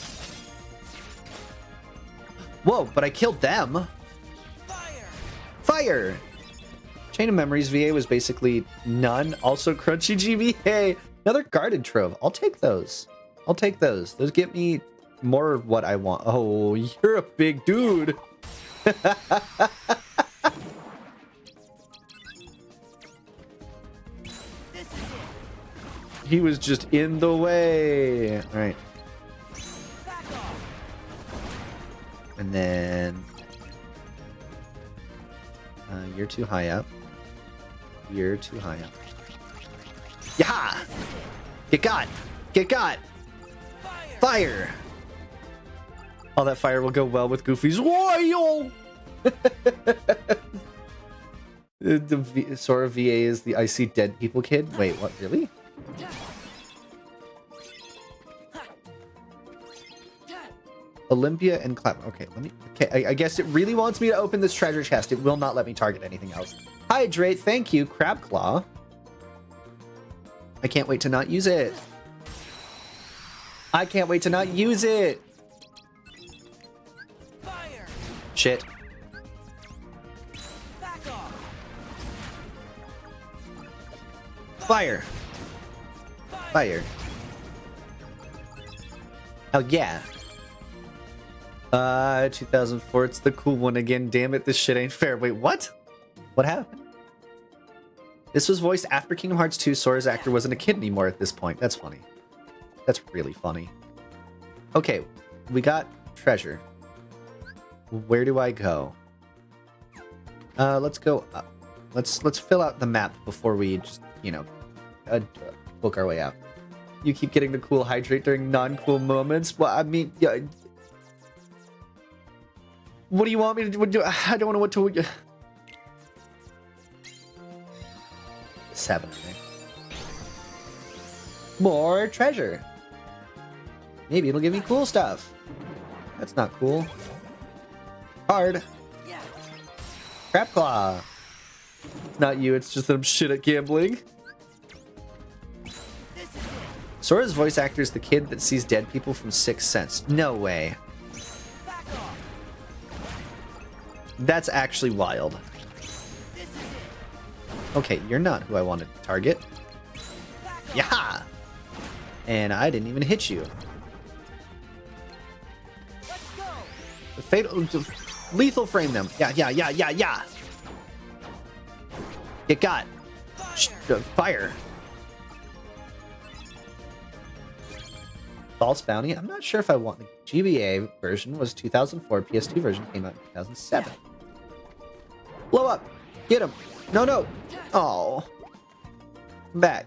Whoa, but I killed them. Fire! Chain of Memories VA was basically none. Also Crunchy GBA. Another guarded trove. I'll take those. I'll take those. Those get me more of what I want. Oh, you're a big dude. He was just in the way. All right. And then... you're too high up. You're too high up. Yaha! Get got! Get got! Fire! All that fire will go well with Goofy's Royal! Sora VA is the icy dead people kid? Wait, what? Really? Olympia and Clap. Okay, let me... Okay, I guess it really wants me to open this treasure chest. It will not let me target anything else. Hydrate, thank you, Crabclaw. I can't wait to not use it. I can't wait to not use it. Fire. Shit. Back off. Fire. Fire. Oh, yeah. 2004, it's the cool one again. Damn it, this shit ain't fair. Wait, what? What happened? This was voiced after Kingdom Hearts 2. Sora's actor wasn't a kid anymore at this point. That's funny. That's really funny. Okay, we got treasure. Where do I go? Let's go up. Let's fill out the map before we just, you know, book our way out. You keep getting the cool hydrate during non-cool moments. Well, I mean, yeah. What do you want me to do? I don't know what to... 7, okay. More treasure. Maybe it'll give me cool stuff. That's not cool. Hard. Crabclaw. It's not you, it's just that I'm shit at gambling. Sora's voice actor is the kid that sees dead people from Sixth Sense. No way. That's actually wild. Okay, you're not who I wanted to target. Yeah! And I didn't even hit you. The fatal... Lethal frame them. Yeah. Get got. Fire. False bounty. I'm not sure if I want the GBA version was 2004. PS2 version came out in 2007. Blow up. Get him. No. Oh. I'm back.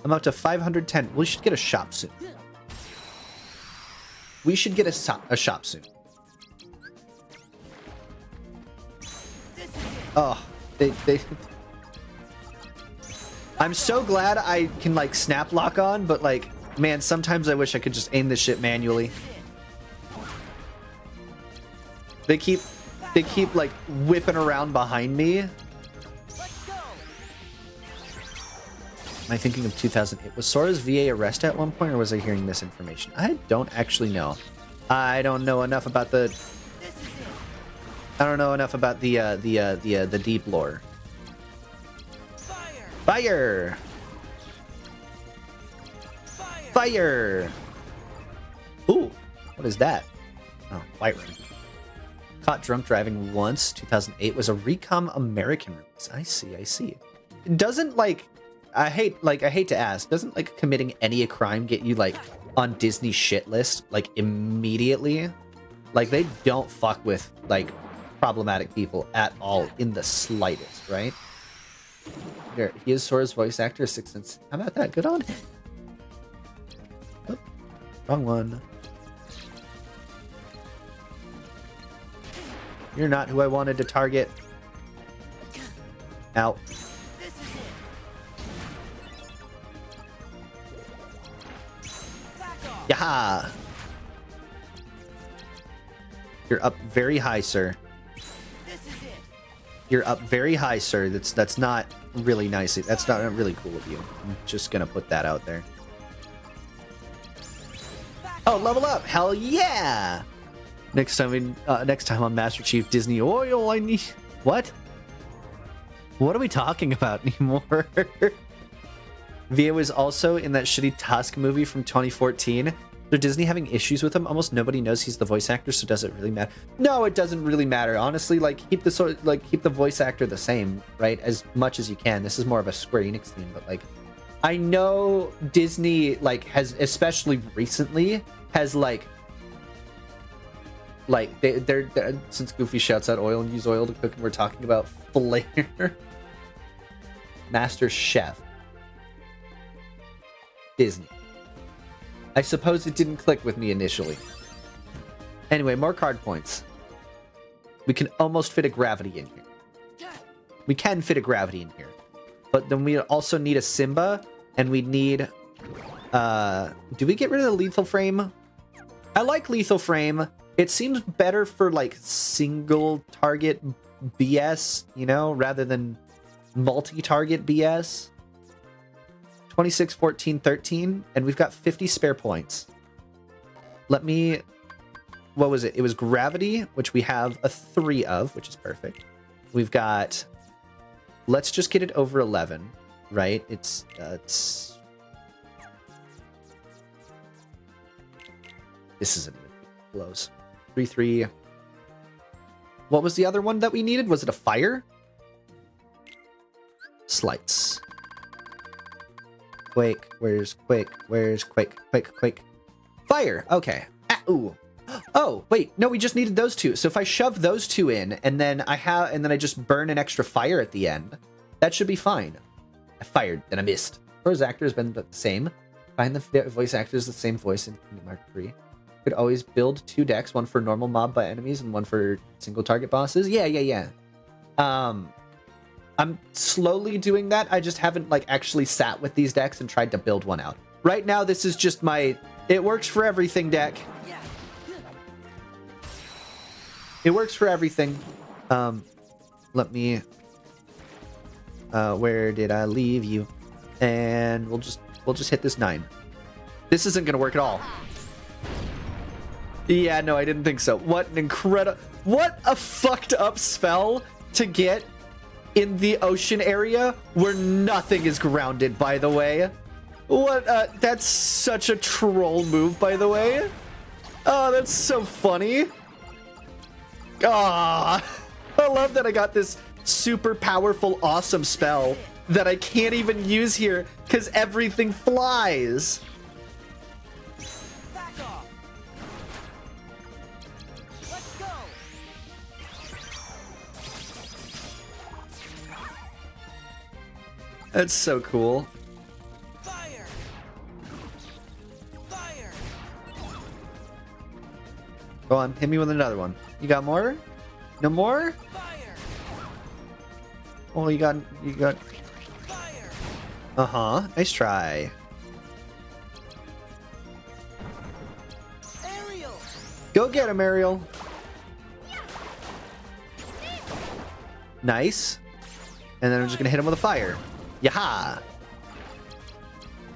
I'm up to 510. We should get a shop soon. We should get a shop soon. Oh, they I'm so glad I can like snap lock on, but like, man, sometimes I wish I could just aim this shit manually. They keep like whipping around behind me. Am I thinking of 2008? Was Sora's VA arrest at one point, or was I hearing misinformation? I don't actually know. I don't know enough about the... I don't know enough about the deep lore. Fire. Fire! Fire. Fire! Ooh, what is that? Oh, White Ring. Caught drunk driving once, 2008 was a Recom American release. I see. Doesn't like I hate to ask, doesn't like committing any a crime get you like on Disney shit list like immediately? Like they don't fuck with like problematic people at all in the slightest, right? Here, he is Sora's voice actor, 6 Sense. How about that? Good on him. Oop, wrong one. You're not who I wanted to target. Ow. This is it. Back off. Yaha! You're up very high, sir. This is it. You're up very high, sir. That's not really nice. That's not really cool of you. I'm just gonna put that out there. Oh, level up! Hell yeah! Next time on Master Chief Disney Oil, I need what? What are we talking about anymore? Via was also in that shitty Tusk movie from 2014. So Disney having issues with him. Almost nobody knows he's the voice actor, so does it really matter? No, it doesn't really matter. Honestly, like keep the voice actor the same, right? As much as you can. This is more of a Square Enix thing, but like I know Disney like has, especially recently, has like they're since Goofy shouts out oil and use oil to cook, and we're talking about Flair. Master Chef. Disney. I suppose it didn't click with me initially. Anyway, more card points. We can almost fit a gravity in here. We can fit a gravity in here. But then we also need a Simba, and we need... do we get rid of the lethal frame? I like lethal frame. It seems better for, like, single target BS, you know, rather than multi-target BS. 26, 14, 13, and we've got 50 spare points. Let me... What was it? It was gravity, which we have a 3 of, which is perfect. We've got... Let's just get it over 11, right? It's this isn't even close. 3, 3. What was the other one that we needed? Was it a fire? Slights. Quake. Where's Quake? Where's Quake? Quake. Fire. Okay. Ah, ooh. Oh, wait. No, we just needed those two. So if I shove those two in, and then I just burn an extra fire at the end, that should be fine. I fired, then I missed. Sora's actor has been the same. Find the voice actors the same voice in Kingdom Hearts 3. Could always build 2 decks, one for normal mob by enemies and one for single target bosses. Yeah. I'm slowly doing that. I just haven't like actually sat with these decks and tried to build one out. Right now, this is just my it works for everything deck. It works for everything. Let me where did I leave you? And we'll just hit this 9. This isn't gonna work at all. Yeah, no, I didn't think so. What a fucked up spell to get in the ocean area where nothing is grounded, by the way. What, that's such a troll move, by the way. Oh, that's so funny. Ah, I love that I got this super powerful, awesome spell that I can't even use here because everything flies. Back off. Let's go. That's so cool. Fire. Fire. Go on, hit me with another one. You got more? No more? Fire. Oh, you got. Fire. Uh-huh. Nice try. Aerial. Go get him, Ariel. Nice. And then I'm just gonna hit him with a fire. Yaha!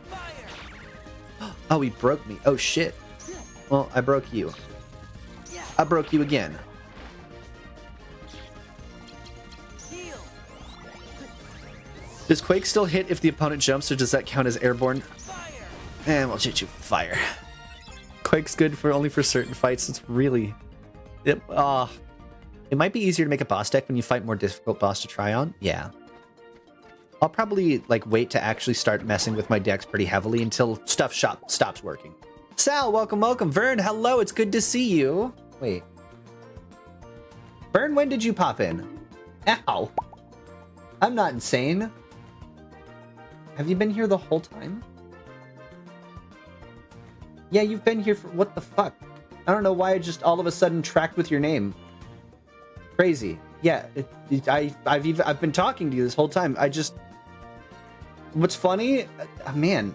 Fire. Oh, he broke me. Oh, shit. Well, I broke you. I broke you again. Does Quake still hit if the opponent jumps, or does that count as airborne? Fire. And we'll shoot you fire. Quake's good for only for certain fights. It's really... It might be easier to make a boss deck when you fight more difficult boss to try on. Yeah. I'll probably like wait to actually start messing with my decks pretty heavily until stuff stops working. Sal, welcome, welcome. Vern, hello, it's good to see you. Wait. Vern, when did you pop in? Ow. I'm not insane. Have you been here the whole time? Yeah, you've been here for... What the fuck? I don't know why I just all of a sudden tracked with your name. Crazy. Yeah, I've been talking to you this whole time. I just... What's funny? Man.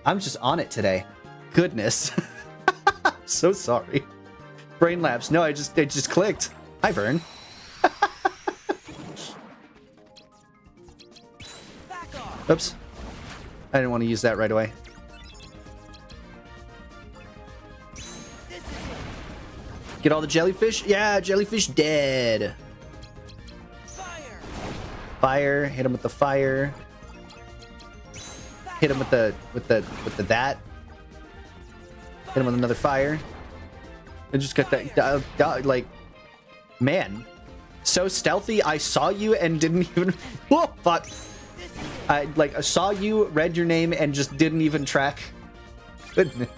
I'm just on it today. Goodness. So sorry. Brain lapse. No, it just clicked. Hi, Vern. Back off. Oops. I didn't want to use that right away. This is it. Get all the jellyfish? Yeah, jellyfish dead. Fire. Fire. Hit him with the fire. Hit him with the that. Hit him with another fire. And just got that like, man, so stealthy. I saw you and didn't even. Oh fuck! I saw you, read your name, and just didn't even track. Goodness.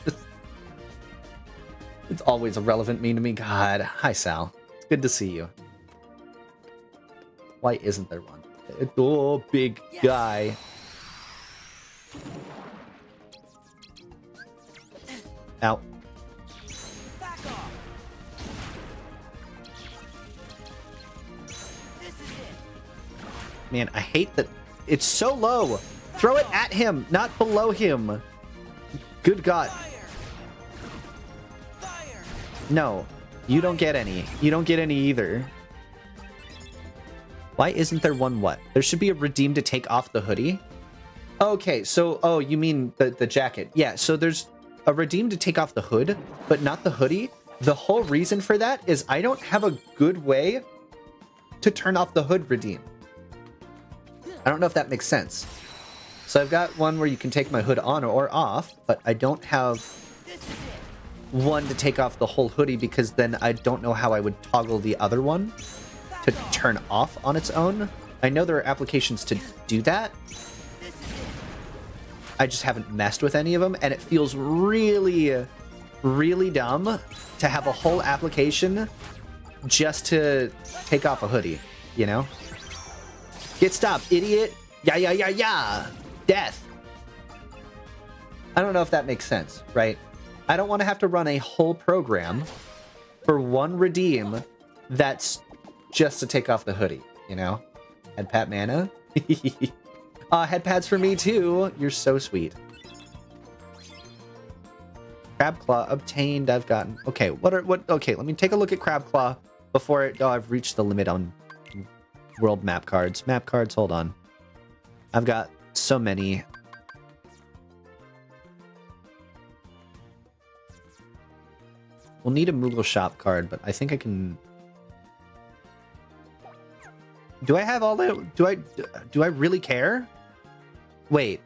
It's always a relevant meme to me. God, hi Sal. It's good to see you. Why isn't there one? Oh, big guy. Ow. Back off. This is it. Man, I hate that it's so low. Throw it at him, not below him. Good God. Fire. Fire. No, you don't get any. You don't get any either. Why isn't there one what? There should be a redeem to take off the hoodie. Okay, so, oh, you mean the jacket. Yeah, so there's a redeem to take off the hood, but not the hoodie. The whole reason for that is I don't have a good way to turn off the hood redeem. I don't know if that makes sense. So I've got one where you can take my hood on or off, but I don't have This is it. one to take off the whole hoodie because then I don't know how I would toggle the other one to turn off on its own. I know there are applications to do that. This is it. I just haven't messed with any of them, and it feels really, really dumb to have a whole application just to take off a hoodie, you know? Get stopped, idiot! Yeah, yeah, yeah, yeah! Death! I don't know if that makes sense, right? I don't want to have to run a whole program for one redeem that's just to take off the hoodie, you know? Head pat mana? Head pads for me too! You're so sweet. Crab Claw obtained, I've gotten... Okay, okay, let me take a look at Crab Claw before I've reached the limit on world map cards. Map cards, hold on. I've got so many. We'll need a Moogle shop card, but I think I can... Do I have all that? Do I really care? Wait.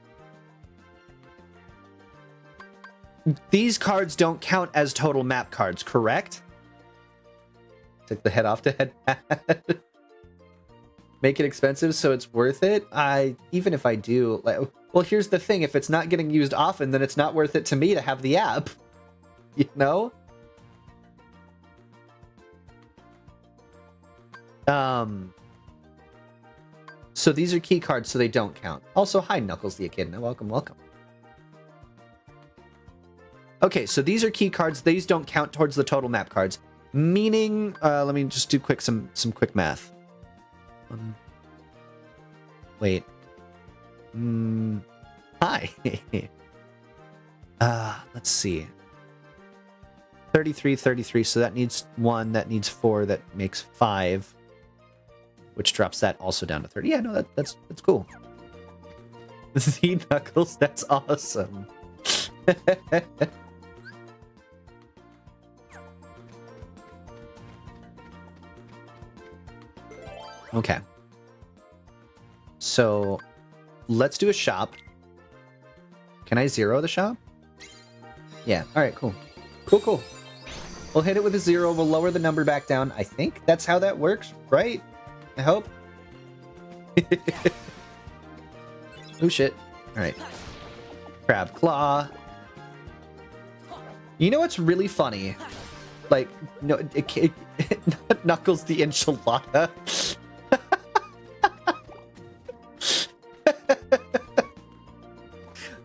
These cards don't count as total map cards, correct? Take the head off to head pad. Make it expensive so it's worth it? Even if I do, like, well, here's the thing. If it's not getting used often, then it's not worth it to me to have the app. You know? So these are key cards, so they don't count. Also, hi, Knuckles the Echidna. Welcome, welcome. Okay, so these are key cards. These don't count towards the total map cards. Meaning, let me just do some quick math. Wait. Hi. Let's see. 33, so that needs 1, that needs 4, that makes 5. Which drops that also down to 30. Yeah, no, that's cool. The Knuckles, that's awesome. Okay. So let's do a shop. Can I zero the shop? Yeah. All right, cool. Cool. We'll hit it with a 0. We'll lower the number back down. I think that's how that works, right? I hope. Oh, shit. All right. Crab Claw. You know what's really funny? Like, no, Knuckles the enchilada.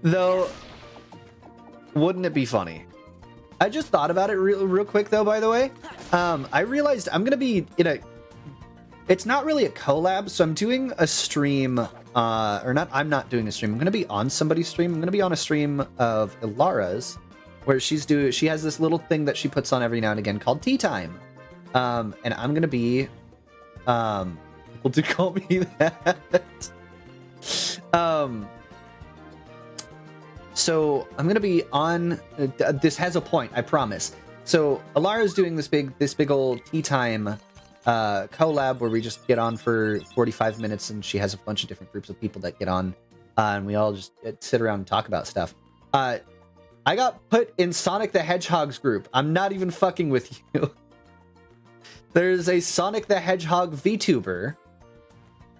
Though, wouldn't it be funny? I just thought about it real quick, though, by the way. I realized I'm going to be in a... It's not really a collab, so I'm doing a stream, or not, I'm not doing a stream. I'm going to be on somebody's stream. I'm going to be on a stream of Ilara's, where she has this little thing that she puts on every now and again called Tea Time. And I'm going to be, people do call me that. So I'm going to be on, this has a point, I promise. So Ilara's doing this big old Tea Time collab where we just get on for 45 minutes, and she has a bunch of different groups of people that get on, and we all just sit around and talk about stuff. I got put in Sonic the Hedgehog's group. I'm not even fucking with you. There's a Sonic the Hedgehog VTuber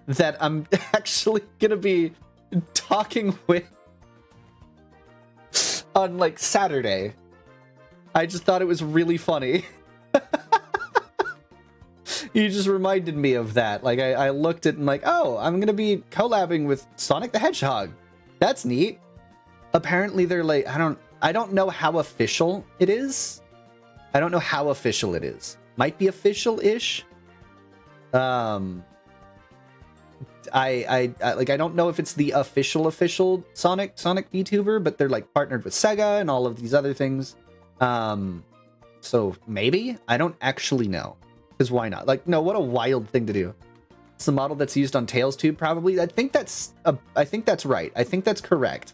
that I'm actually gonna be talking with on like Saturday. I just thought it was really funny. You just reminded me of that. Like I looked at and like, oh, I'm gonna be collabing with Sonic the Hedgehog. That's neat. Apparently they're like, I don't know how official it is. I don't know how official it is. Might be official-ish. I don't know if it's the official Sonic VTuber, but they're like partnered with Sega and all of these other things. So maybe? I don't actually know. Because why not? Like, no, what a wild thing to do. It's the model that's used on Tails Tube, probably. I think that's right. I think that's correct.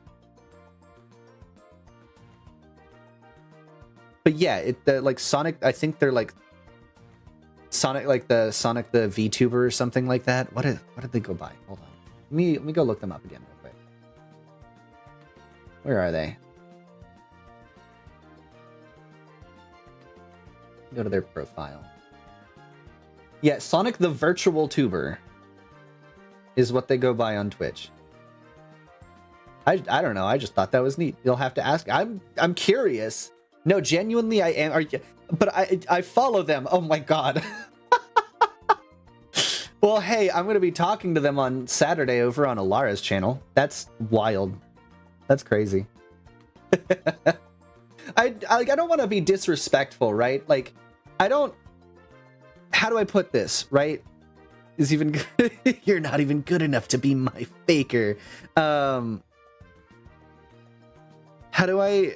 But yeah, like Sonic, I think they're like Sonic, like the Sonic the VTuber or something like that. What did they go by? Hold on. Let me go look them up again real quick. Where are they? Go to their profile. Yeah, Sonic the Virtual Tuber is what they go by on Twitch. I don't know. I just thought that was neat. You'll have to ask. I'm curious. No, genuinely, I am. But I follow them. Oh my god. Well, hey, I'm gonna be talking to them on Saturday over on Ilara's channel. That's wild. That's crazy. I don't want to be disrespectful, right? Like, I don't. How do I put this, right? Is even you're not even good enough to be my faker. How do I?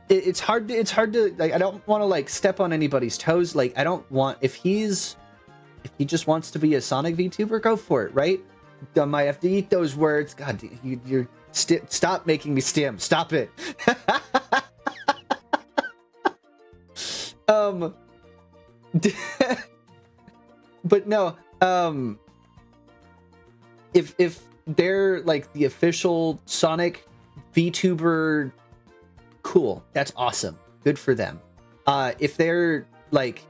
It's hard to like. I don't want to like step on anybody's toes. Like, I don't want if he just wants to be a Sonic VTuber, go for it, right? I might have to eat those words. God, you're stop making me stim. Stop it. But no, if they're like the official Sonic VTuber, cool, that's awesome, good for them. If they're like,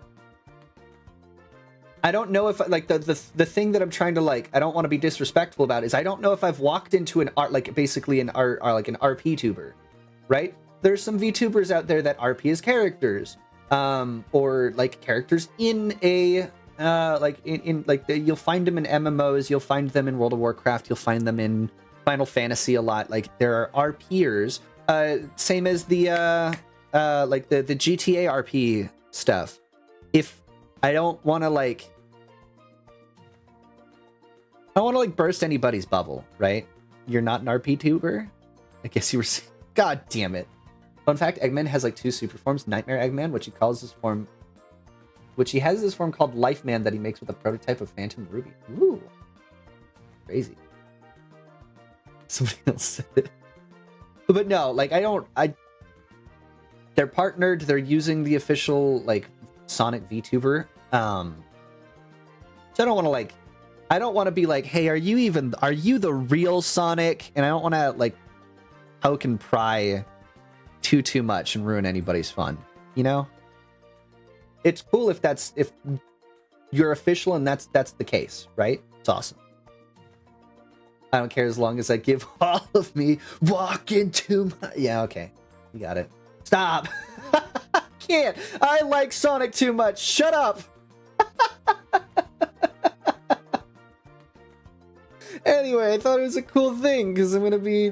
I don't know if like the thing that I'm trying to like, I don't want to be disrespectful about is I don't know if I've walked into an art, like basically an art, like an RP tuber, right? There's some VTubers out there that RP as characters. Or like characters in a like in like you'll find them in MMOs, you'll find them in World of Warcraft, you'll find them in Final Fantasy a lot. Like there are RPers, same as the like the GTA RP stuff. If I don't want to like burst anybody's bubble, right? You're not an RP tuber? I guess you were. God damn it. Fun fact, Eggman has like 2 super forms, Nightmare Eggman, which he has this form called Life Man that he makes with a prototype of Phantom Ruby. Ooh. Crazy. Somebody else said it. But no, like they're partnered, they're using the official like Sonic VTuber. So I don't want to like, I don't want to be like, hey, are you the real Sonic? And I don't want to like poke and pry too much and ruin anybody's fun, you know? It's cool if you're official and that's the case, right? It's awesome. I don't care as long as I give all of me walk into my... Yeah, okay. You got it. Stop! Can't! I like Sonic too much! Shut up! Anyway, I thought it was a cool thing, because I'm gonna be...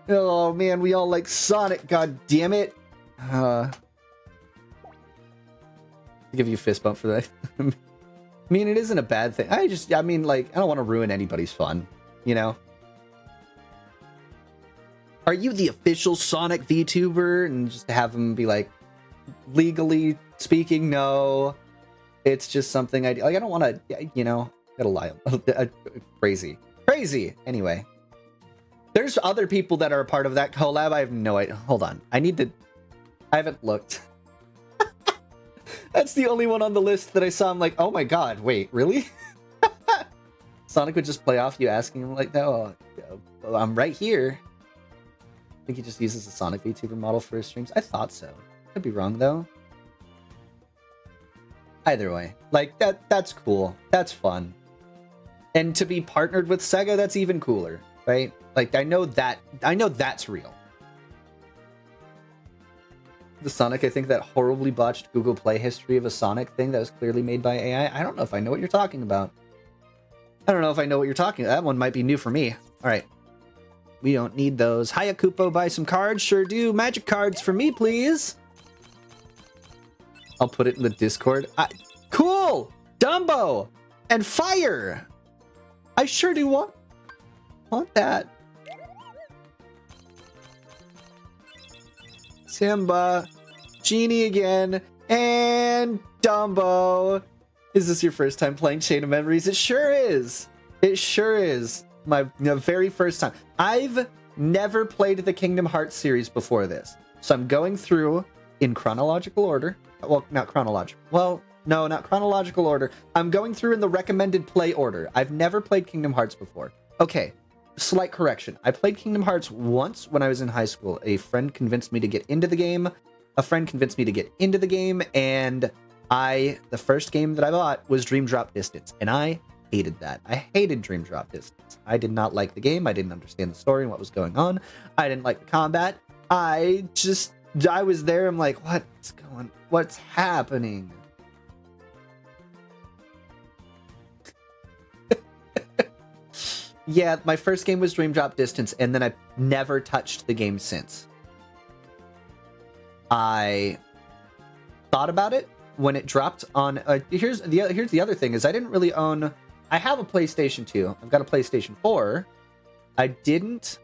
Oh man, we all like Sonic, god damn it! I'll give you a fist bump for that. I mean, it isn't a bad thing. I mean, like, I don't want to ruin anybody's fun, you know? Are you the official Sonic VTuber? And just to have them be like, legally speaking, no. It's just something I do. Like, I don't want to, you know, gotta lie. Crazy. Anyway. There's other people that are a part of that collab. I have no idea. Hold on. I haven't looked. That's the only one on the list that I saw. I'm like, oh my god, wait, really? Sonic would just play off you asking him like, no, I'm right here. I think he just uses a Sonic VTuber model for his streams. I thought so. Could be wrong though. Either way, like that's cool. That's fun. And to be partnered with Sega, that's even cooler, right? Like I know that's real. The Sonic, I think that horribly botched Google Play history of a Sonic thing that was clearly made by AI. I don't know if I know what you're talking about. That one might be new for me. All right. We don't need those. Hayakupo, buy some cards. Sure do. Magic cards for me, please. I'll put it in the Discord. Cool! Dumbo! And fire! I sure do want that. Simba, Genie again, and Dumbo. Is this your first time playing Chain of Memories? It sure is. It sure is. My very first time. I've never played the Kingdom Hearts series before this. So I'm going through in chronological order. Well, not chronological. Well, no, not chronological order. I'm going through in the recommended play order. I've never played Kingdom Hearts before. Okay. Slight correction. I played Kingdom Hearts once when I was in high school. A friend convinced me to get into the game. And the first game that I bought was Dream Drop Distance, and I hated that. I hated Dream Drop Distance. I did not like the game. I didn't understand the story and what was going on. I didn't like the combat. I was there. I'm like, what's happening? Yeah, my first game was Dream Drop Distance, and then I never touched the game since. I thought about it when it dropped on... here's the other thing, is I didn't really own... I have a PlayStation 2. I've got a PlayStation 4. I didn't...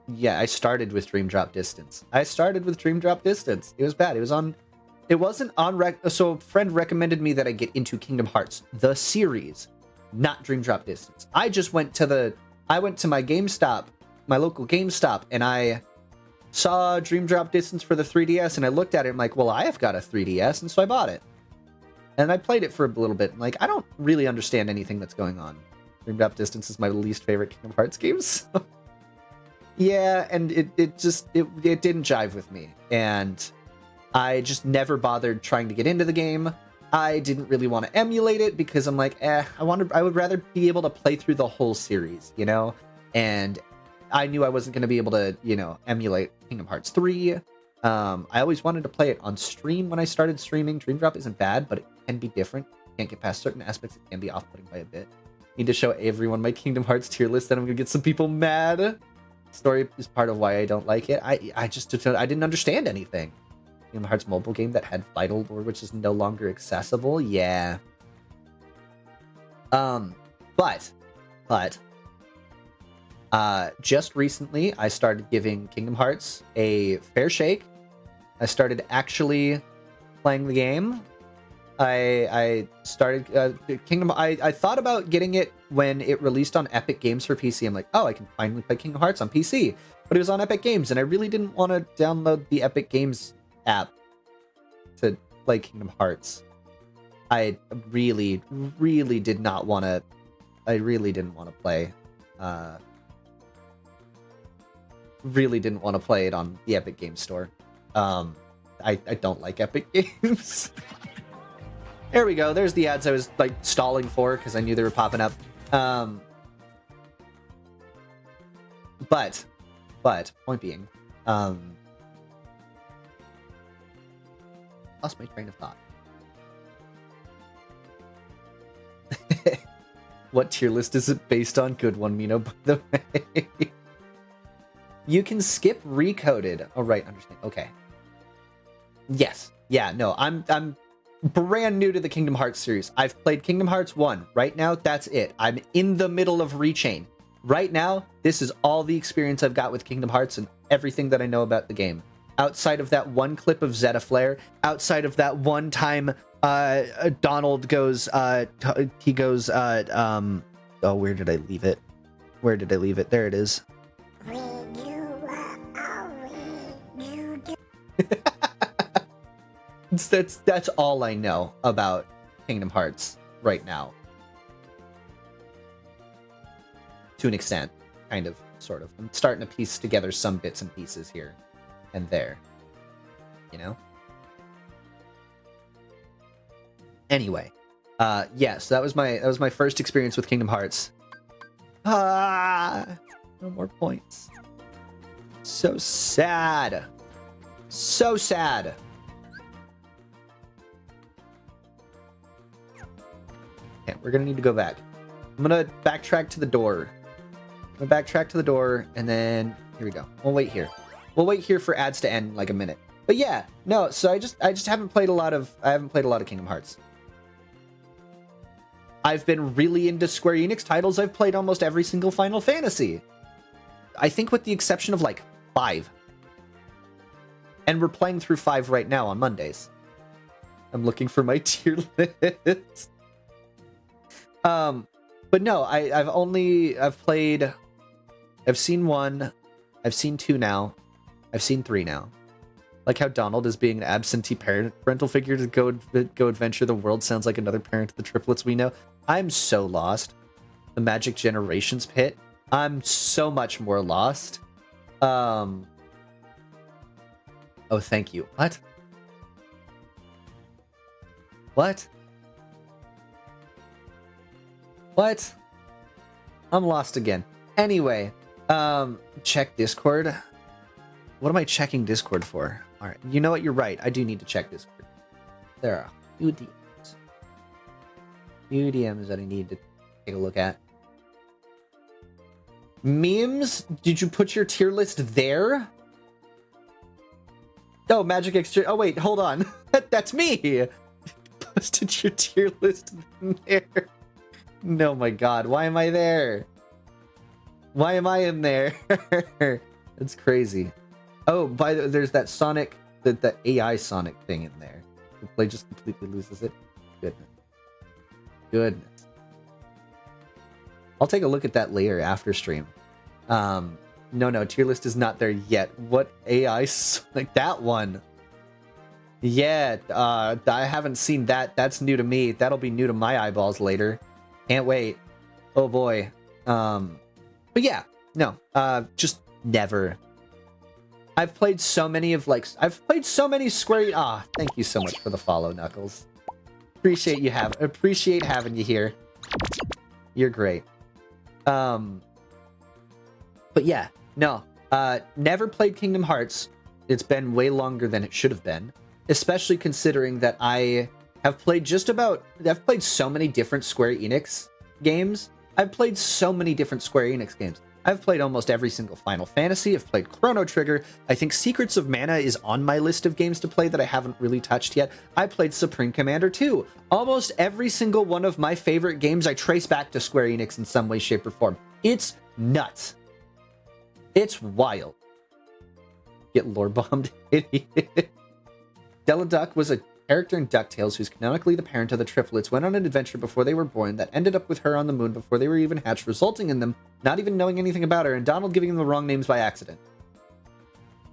Yeah, I started with Dream Drop Distance. It was bad. It wasn't on... So a friend recommended me that I get into Kingdom Hearts, the series, not Dream Drop Distance. I just went to my GameStop, my local GameStop, and I saw Dream Drop Distance for the 3DS, and I looked at it and I'm like, well, I have got a 3DS, and so I bought it. And I played it for a little bit, and like, I don't really understand anything that's going on. Dream Drop Distance is my least favorite Kingdom Hearts game, so... Yeah, and it didn't jive with me, and I just never bothered trying to get into the game. I didn't really want to emulate it because I'm like, I would rather be able to play through the whole series, you know? And I knew I wasn't going to be able to, you know, emulate Kingdom Hearts 3. I always wanted to play it on stream when I started streaming. Dream Drop isn't bad, but it can be different. Can't get past certain aspects. It can be off-putting by a bit. Need to show everyone my Kingdom Hearts tier list, then I'm going to get some people mad. Story is part of why I don't like it. I didn't understand anything. Kingdom Hearts mobile game that had Vital Lore, which is no longer accessible. Yeah. But just recently I started giving Kingdom Hearts a fair shake. I started actually playing the game. I started I thought about getting it when it released on Epic Games for PC. I'm like, oh, I can finally play Kingdom Hearts on PC. But it was on Epic Games, and I really didn't want to download the Epic Games app to play Kingdom Hearts. I really, really did not want to I really didn't want to play. Really didn't want to play it on the Epic Games Store. I don't like Epic Games. There we go. There's the ads I was like stalling for because I knew they were popping up. But point being, lost my train of thought. What tier list is it based on? Good one, Mino, by the way. You can skip Recoded. Oh, right, understand. Okay. Yes. Yeah, no, I'm brand new to the Kingdom Hearts series. I've played Kingdom Hearts 1. Right now, that's it. I'm in the middle of Rechain. Right now, this is all the experience I've got with Kingdom Hearts and everything that I know about the game. Outside of that one clip of Zeta Flare, outside of that one time Donald goes, oh, where did I leave it? Where did I leave it? There it is. That's all I know about Kingdom Hearts right now. To an extent, kind of, sort of. I'm starting to piece together some bits and pieces here and there, you know? Anyway, yeah, so that was my first experience with Kingdom Hearts. No more points. So sad. So sad. Okay, we're gonna need to go back. I'm gonna backtrack to the door. I'm gonna backtrack to the door, and then here we go. We'll wait here. We'll wait here for ads to end in like a minute. But yeah, no. So I just haven't played a lot of Kingdom Hearts. I've been really into Square Enix titles. I've played almost every single Final Fantasy. I think with the exception of like 5. And we're playing through 5 right now on Mondays. I'm looking for my tier list. But no, I've seen 1, I've seen 2 now, I've seen 3 now. Like how Donald is being an absentee parental figure to go adventure the world sounds like another parent to the triplets we know. I'm so lost. The Magic Generations pit. I'm so much more lost. Oh, thank you. What? What? What? I'm lost again. Anyway, check Discord. What am I checking Discord for? All right, you know what? You're right. I do need to check Discord. There are a few DMs that I need to take a look at. Memes? Did you put your tier list there? Oh, Magic Exchange. Oh, wait, hold on. That's me. Posted your tier list there. No, my God. Why am I there? Why am I in there? That's crazy. Oh, there's that Sonic, the AI Sonic thing in there. The play just completely loses it. Goodness. Goodness. I'll take a look at that later after stream. No, tier list is not there yet. What AI Sonic? That one. Yeah, I haven't seen that. That's new to me. That'll be new to my eyeballs later. Can't wait. Oh boy. But yeah, no, just never. I've played so many Square. Thank you so much for the follow, Knuckles. Appreciate having you here. You're great. But yeah, no, never played Kingdom Hearts. It's been way longer than it should have been, especially considering that I've played so many different Square Enix games. I've played so many different Square Enix games. I've played almost every single Final Fantasy. I've played Chrono Trigger. I think Secrets of Mana is on my list of games to play that I haven't really touched yet. I played Supreme Commander 2. Almost every single one of my favorite games I trace back to Square Enix in some way, shape, or form. It's nuts. It's wild. Get lore bombed, idiot. Della Duck was a character in DuckTales who's canonically the parent of the triplets, went on an adventure before they were born that ended up with her on the moon before they were even hatched, resulting in them not even knowing anything about her, and Donald giving them the wrong names by accident.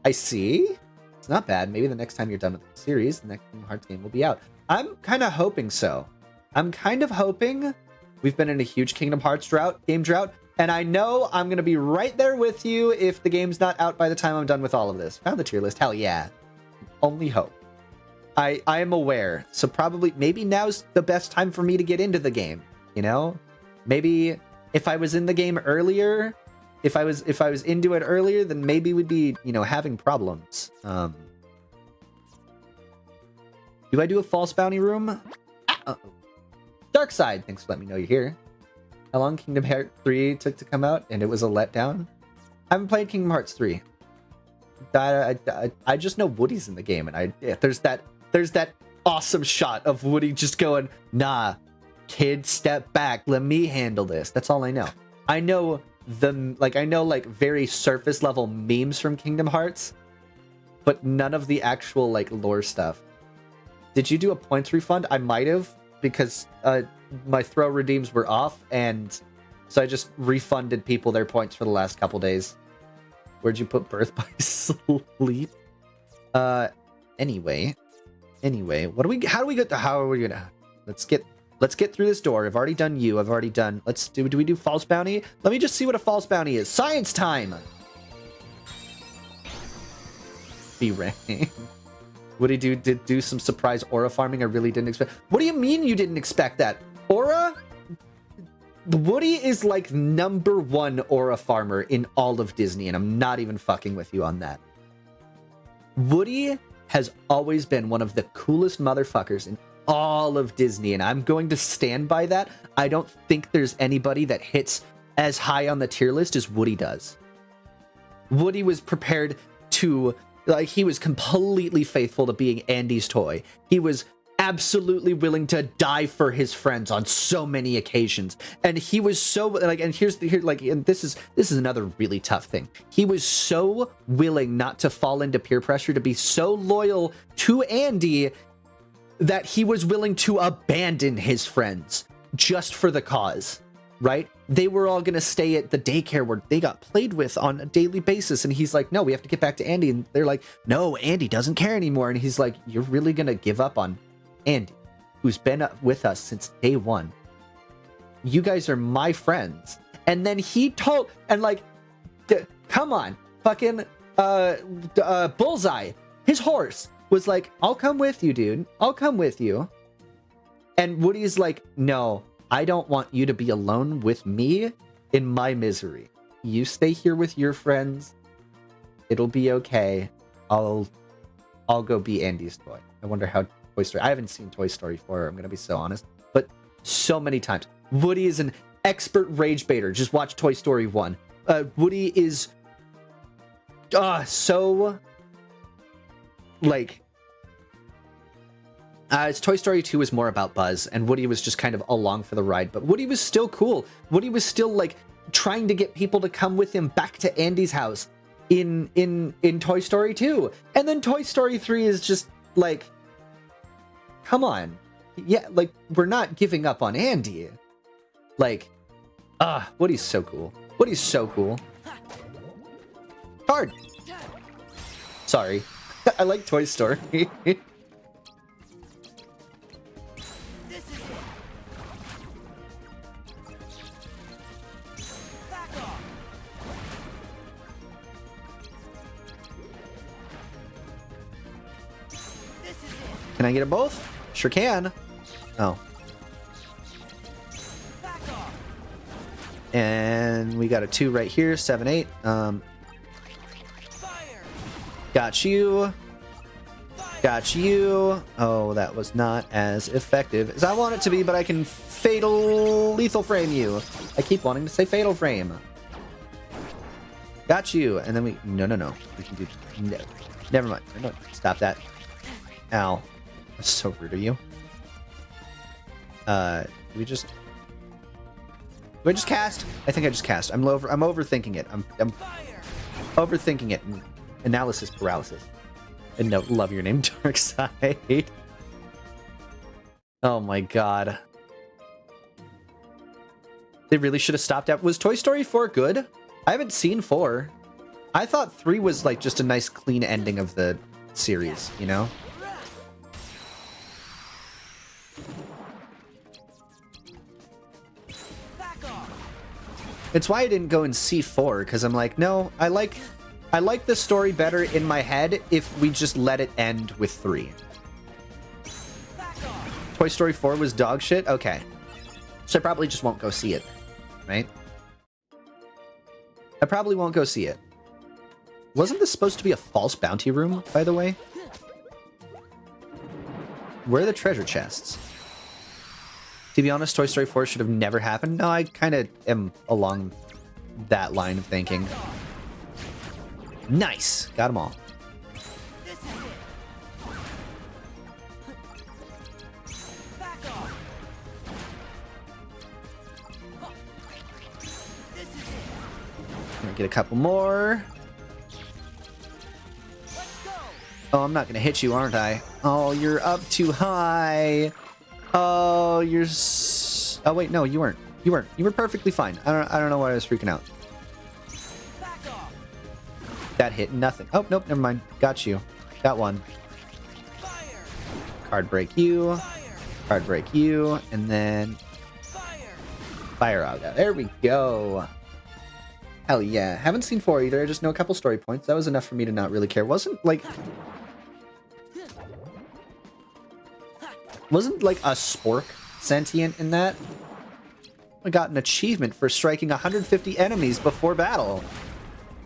I see. It's not bad. Maybe the next time you're done with the series, the next Kingdom Hearts game will be out. I'm kind of hoping so. I'm kind of hoping We've been in a huge Kingdom Hearts game drought, and I know I'm gonna be right there with you if the game's not out by the time I'm done with all of this. Found the tier list, hell yeah. Only hope. I am aware, so probably, maybe now's the best time for me to get into the game, you know? Maybe if I was in the game earlier, if I was into it earlier, then maybe we'd be, you know, having problems. Do I do a false bounty room? Dark Side, thanks for letting me know you're here. How long Kingdom Hearts 3 took to come out, and it was a letdown? I haven't played Kingdom Hearts 3. I just know Woody's in the game, and there's that awesome shot of Woody just going, nah, kid, step back, let me handle this. That's all I know. I know very surface level memes from Kingdom Hearts, but none of the actual like lore stuff. Did you do a points refund? I might have, because my throw redeems were off, and so I just refunded people their points for the last couple days. Where'd you put Birth by Sleep? Anyway, how are we gonna, let's get through this door. I've already done you. I've already done, do we do false bounty? Let me just see what a false bounty is. Science time! B-Ray. What did you do some surprise aura farming? I really didn't expect. What do you mean you didn't expect that? Aura? Woody is like #1 aura farmer in all of Disney, and I'm not even fucking with you on that. Woody has always been one of the coolest motherfuckers in all of Disney, and I'm going to stand by that. I don't think there's anybody that hits as high on the tier list as Woody does. Woody was prepared to, like, he was completely faithful to being Andy's toy. He was absolutely willing to die for his friends on so many occasions, and he was so like, and and this is another really tough thing. He was so willing not to fall into peer pressure, to be so loyal to Andy, that he was willing to abandon his friends just for the cause, right? They were all gonna stay at the daycare where they got played with on a daily basis, and he's like, no, we have to get back to Andy. And they're like, no, Andy doesn't care anymore. And he's like, you're really gonna give up on Andy, who's been with us since day one? You guys are my friends. And then he told, and like, come on, fucking Bullseye, his horse, was like, I'll come with you, dude. I'll come with you. And Woody's like, no, I don't want you to be alone with me in my misery. You stay here with your friends. It'll be okay. I'll go be Andy's toy. I wonder how Toy Story. I haven't seen Toy Story 4, I'm gonna be so honest, but so many times. Woody is an expert rage baiter. Just watch Toy Story 1. Woody is so like, it's Toy Story 2 is more about Buzz, and Woody was just kind of along for the ride, but Woody was still cool. Woody was still like trying to get people to come with him back to Andy's house in Toy Story 2. And then Toy Story 3 is just like, come on. Yeah, like, we're not giving up on Andy. Like, Woody's so cool. Woody's so cool. Card. Sorry. I like Toy Story. This is it. Back off. This is it. Can I get it both? Sure can. Oh. Back off. And we got a 2 right here. 7, 8. Fire. Got you. Got you. Oh, that was not as effective as I want it to be, but I can lethal frame you. I keep wanting to say fatal frame. Got you. And then no. We can do, no. Never mind. No, stop that. Ow. That's so rude of you. Do I just cast? I think I just cast. I'm overthinking it. I'm overthinking it. Analysis paralysis. And no, love your name, Dark Side. Oh my god. They really should have stopped at. Was Toy Story 4 good? I haven't seen 4. I thought 3 was like just a nice clean ending of the series, you know? It's why I didn't go in C4, because I'm like, no, I like the story better in my head if we just let it end with 3. Toy Story 4 was dog shit? Okay. So I probably just won't go see it, right? I probably won't go see it. Wasn't this supposed to be a false bounty room, by the way? Where are the treasure chests? To be honest, Toy Story 4 should have never happened. No, I kind of am along that line of thinking. Nice! Got them all. This is it. Back off. This is it. Gonna get a couple more. Let's go. Oh, I'm not gonna hit you, aren't I? Oh, you're up too high. Oh, you're. Oh wait, no, you weren't. You weren't. You were perfectly fine. I don't know why I was freaking out. Back off. That hit nothing. Oh nope, never mind. Got you. Got one. Fire. Card break you. Fire. Card break you, and then Fire. fire out. There we go. Hell yeah. Haven't seen 4 either. I just know a couple story points. That was enough for me to not really care. Wasn't like a spork sentient in that? I got an achievement for striking 150 enemies before battle.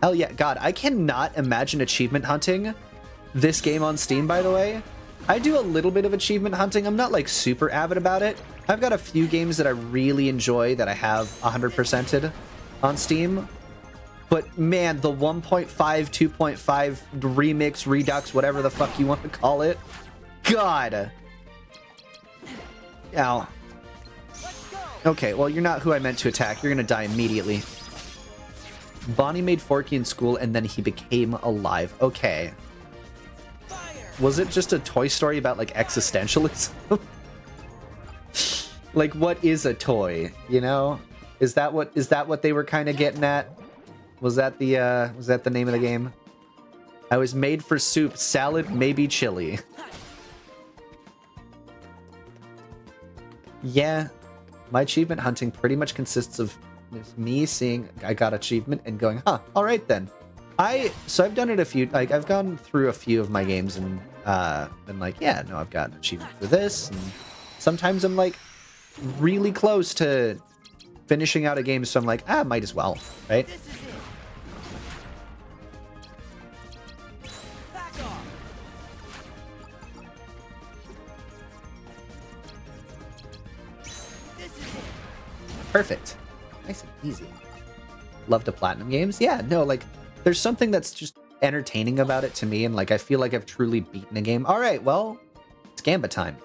Hell yeah. God, I cannot imagine achievement hunting this game on Steam, by the way. I do a little bit of achievement hunting. I'm not like super avid about it. I've got a few games that I really enjoy that I have 100%ed on Steam. But man, the 1.5, 2.5 remix, redux, whatever the fuck you want to call it. God. Ow. Let's go. Okay, well, you're not who I meant to attack. You're gonna die immediately. Bonnie made Forky in school and then he became alive. Okay. Fire. Was it just a Toy Story about, like, existentialism? Like, what is a toy, you know? Is that what they were kind of getting at? Was that the name of the game? I was made for soup, salad, maybe chili. Yeah, my achievement hunting pretty much consists of me seeing I got achievement and going, huh, all right then. So I've done it a few, like I've gone through a few of my games and been like, yeah, no, I've got an achievement for this. And sometimes I'm like really close to finishing out a game, so I'm like, might as well, right? This is it. Back off. This is it. Perfect. Nice and easy. Love to platinum games. Yeah, no, like there's something that's just entertaining about it to me, and like I feel like I've truly beaten a game. All right, well, it's Gamba time.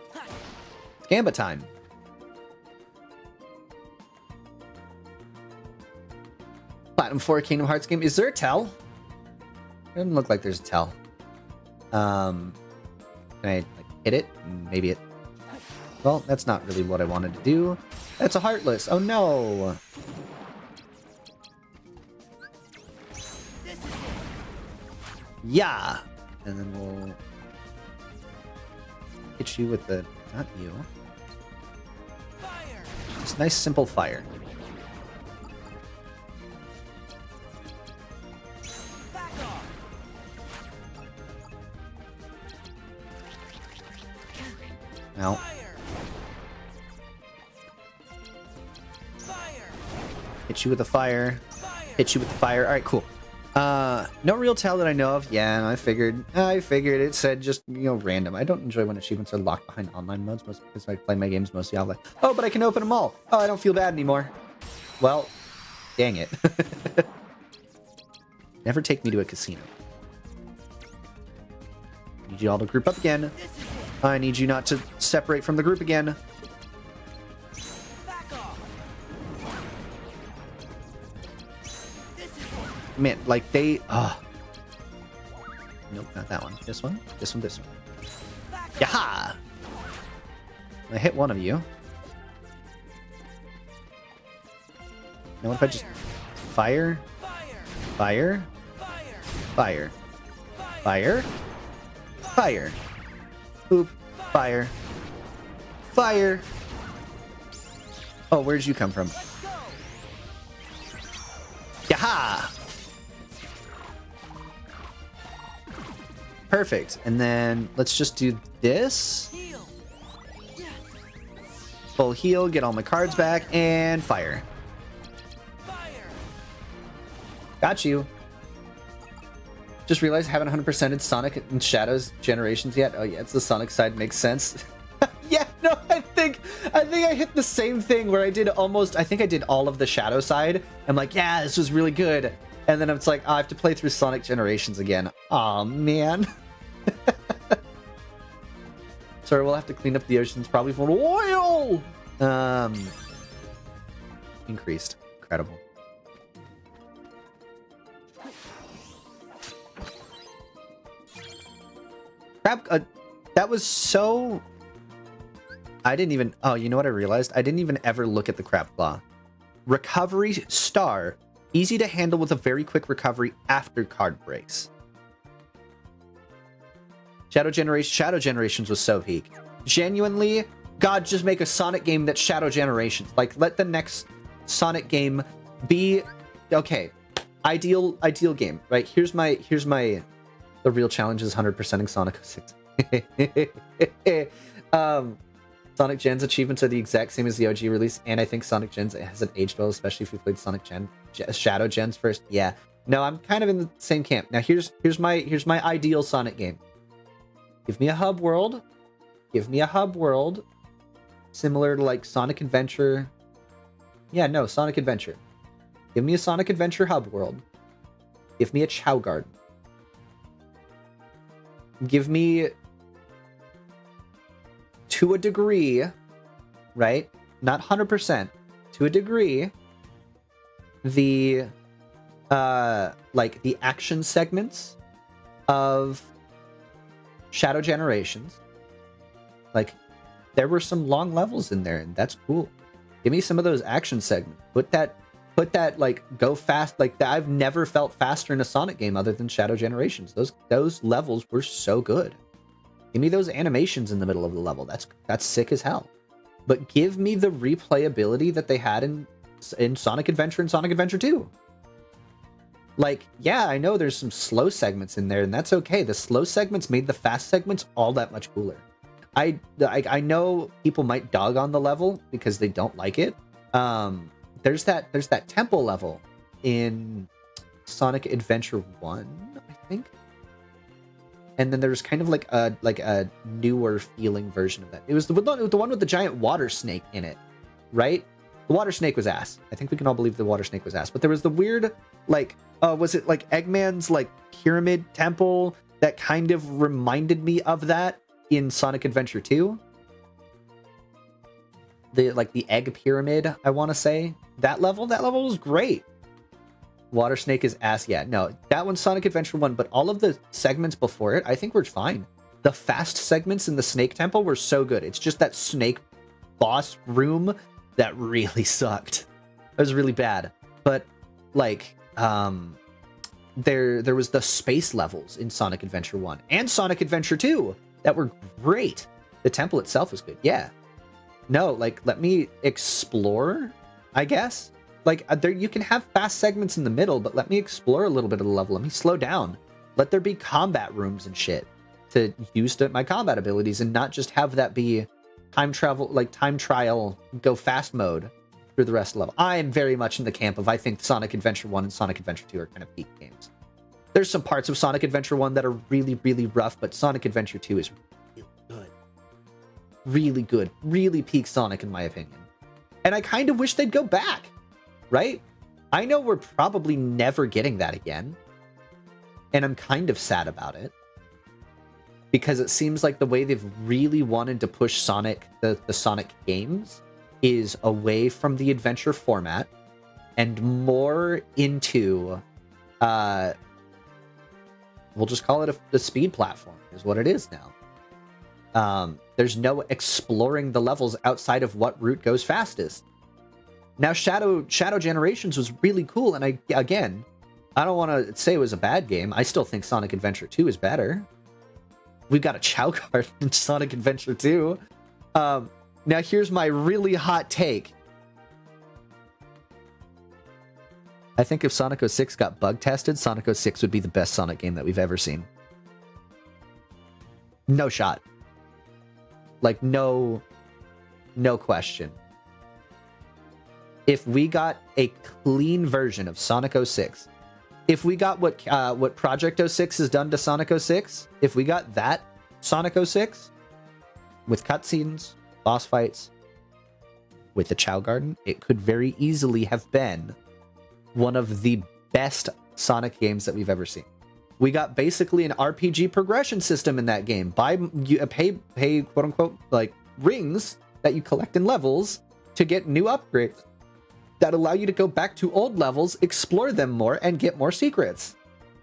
It's Gamba time. Platinum 4 Kingdom Hearts game. Is there a tell? Doesn't look like there's a tell. Can I like hit it? Maybe it. Well, that's not really what I wanted to do. That's a heartless. Oh no. This is it. Yeah. And then we'll hit you with the, not you. Fire. Just nice simple fire. Back off. Now, Fire. Fire. hit you with the fire. Fire. Hit you with the fire. All right, cool. No real tell that I know of. Yeah, I figured it said just, random. I don't enjoy when achievements are locked behind online modes, mostly because I play my games mostly offline. Oh, but I can open them all. Oh, I don't feel bad anymore. Well, dang it. Never take me to a casino. Need you all to group up again. This is it. I need you not to separate from the group again. Back off. This is it. Man, like they... Nope, not that one. This one. This one, this one. Back off. Yaha! I hit one of you. Now what if I just... Fire? Fire. Fire? Fire. Fire. Fire? Fire. Boop. Fire. Fire. Oh, where'd you come from? Let's go. Yaha! Perfect. And then let's just do this. Heal. Full heal, get all my cards back, and fire. Fire. Got you. Just realized I haven't 100%ed Sonic and Shadows generations yet. Oh yeah, it's the Sonic side, makes sense. Yeah, no, I think I hit the same thing where I did I think I did all of the Shadow side. I'm like, yeah, this was really good. And then it's like, oh, I have to play through Sonic Generations again. Aw, man. Sorry, we'll have to clean up the oceans probably for oil. Increased. Incredible. Crap, that was so... I didn't even... Oh, you know what I realized? I didn't even ever look at the Crab Claw. Recovery Star. Easy to handle with a very quick recovery after card breaks. Shadow Generations was so peak. Genuinely, God, just make a Sonic game that's Shadow Generations. Like, let the next Sonic game be... Okay, ideal game, right? Here's my... The real challenge is 100%ing Sonic 6. Sonic Gen's achievements are the exact same as the OG release, and I think Sonic Gen's hasn't aged well, especially if you played Sonic Shadow Gens first. Yeah, no, I'm kind of in the same camp. Now here's my ideal Sonic game. Give me a hub world. Give me a hub world, similar to like Sonic Adventure. Yeah, no, Sonic Adventure. Give me a Sonic Adventure hub world. Give me a Chow Garden. Give me, to a degree, right? Not 100%, to a degree, the like the action segments of Shadow Generations. Like, there were some long levels in there, and that's cool. Give me some of those action segments. Put that like go fast. Like, I've never felt faster in a Sonic game other than Shadow Generations. Those levels were so good. Give me those animations in the middle of the level. That's sick as hell. But give me the replayability that they had in Sonic Adventure and Sonic Adventure 2. Like, yeah, I know there's some slow segments in there, and that's okay. The slow segments made the fast segments all that much cooler. I know people might dog on the level because they don't like it. There's that temple level in Sonic Adventure 1, I think. And then there's kind of like a newer feeling version of that. It was the one with the giant water snake in it, right? The water snake was ass. I think we can all believe the water snake was ass. But there was the weird, like, was it like Eggman's like pyramid temple that kind of reminded me of that in Sonic Adventure 2? The egg pyramid, I want to say. That level was great. Water Snake is ass. Yeah, no, that one's Sonic Adventure 1, but all of the segments before it, I think were fine. The fast segments in the Snake Temple were so good. It's just that Snake boss room that really sucked. It was really bad. But, like, there was the space levels in Sonic Adventure 1 and Sonic Adventure 2 that were great. The temple itself was good. Yeah. No, like, let me explore, I guess. Like, there, you can have fast segments in the middle, but let me explore a little bit of the level. Let me slow down. Let there be combat rooms and shit to use my combat abilities, and not just have that be time travel, like time trial, go fast mode through the rest of the level. I am very much in the camp of, I think Sonic Adventure 1 and Sonic Adventure 2 are kind of peak games. There's some parts of Sonic Adventure 1 that are really, really rough, but Sonic Adventure 2 is really good. Really good. Really peak Sonic, in my opinion. And I kind of wish they'd go back. Right? I know we're probably never getting that again. And I'm kind of sad about it. Because it seems like the way they've really wanted to push Sonic, the Sonic games, is away from the adventure format and more into, we'll just call it the speed platform, is what it is now. There's no exploring the levels outside of what route goes fastest. Now, Shadow Generations was really cool, and I don't want to say it was a bad game. I still think Sonic Adventure 2 is better. We've got a Chow card in Sonic Adventure 2. Now, here's my really hot take. I think if Sonic 06 got bug tested, Sonic 06 would be the best Sonic game that we've ever seen. No shot. Like, no question. If we got a clean version of Sonic 06, if we got what Project 06 has done to Sonic 06, if we got that Sonic 06 with cutscenes, boss fights, with the Chow Garden, it could very easily have been one of the best Sonic games that we've ever seen. We got basically an RPG progression system in that game. Pay quote unquote like rings that you collect in levels to get new upgrades that allow you to go back to old levels, explore them more, and get more secrets.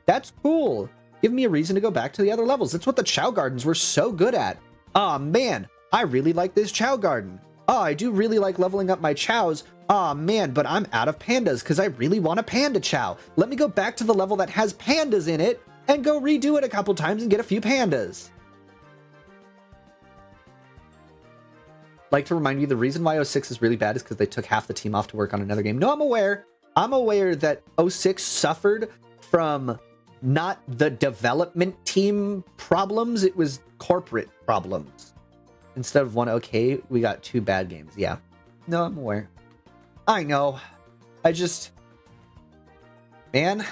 That's cool. Give me a reason to go back to the other levels. That's what the Chow Gardens were so good at. Aw, man, I really like this Chow Garden. Oh, I do really like leveling up my chows. Aw, man, but I'm out of pandas because I really want a panda chow. Let me go back to the level that has pandas in it and go redo it a couple times and get a few pandas. Like to remind you, the reason why 06 is really bad is because they took half the team off to work on another game. No, I'm aware. I'm aware that 06 suffered from not the development team problems. It was corporate problems. Instead of one okay, we got 2 bad games. Yeah. No, I'm aware. I know. Man,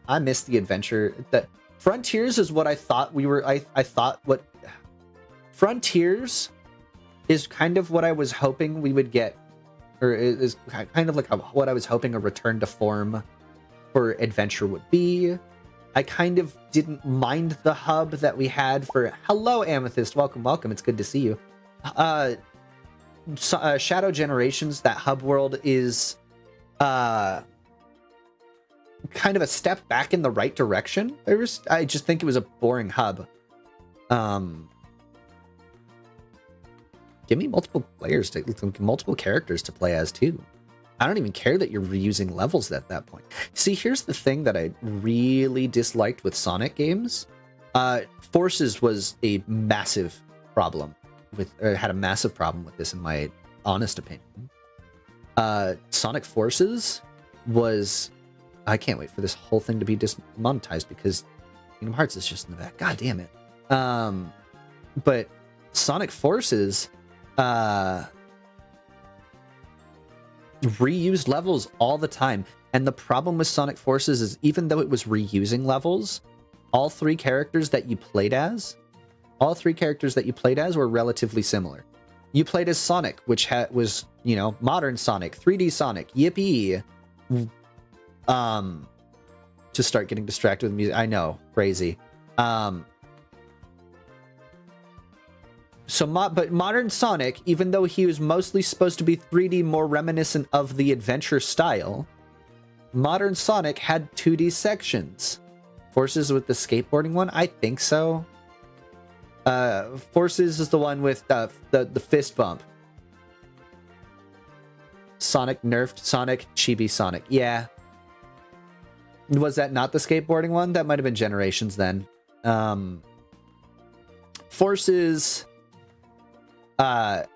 I missed the adventure. The Frontiers is what I thought we were. I thought what Frontiers is kind of what I was hoping we would get, or is kind of like what I was hoping a return to form for Adventure would be. I kind of didn't mind the hub that we had for... Hello, Amethyst. Welcome, welcome. It's good to see you. Shadow Generations, that hub world is kind of a step back in the right direction. I just think it was a boring hub. Give me multiple characters to play as too. I don't even care that you're reusing levels at that point. See, here's the thing that I really disliked with Sonic games. Forces was a massive problem had a massive problem with this, in my honest opinion. Sonic Forces was... I can't wait for this whole thing to be demonetized because Kingdom Hearts is just in the back. God damn it. But Sonic Forces reused levels all the time. And the problem with Sonic Forces is even though it was reusing levels, all 3 characters that you played as were relatively similar. You played as Sonic, which was, you know, modern Sonic, 3D Sonic, yippee. To start getting distracted with music. I know, crazy. But modern Sonic, even though he was mostly supposed to be 3D, more reminiscent of the adventure style, modern Sonic had 2D sections. Forces with the skateboarding one? I think so. Forces is the one with the fist bump. Sonic nerfed Sonic, chibi Sonic. Yeah. Was that not the skateboarding one? That might have been Generations then. Forces... the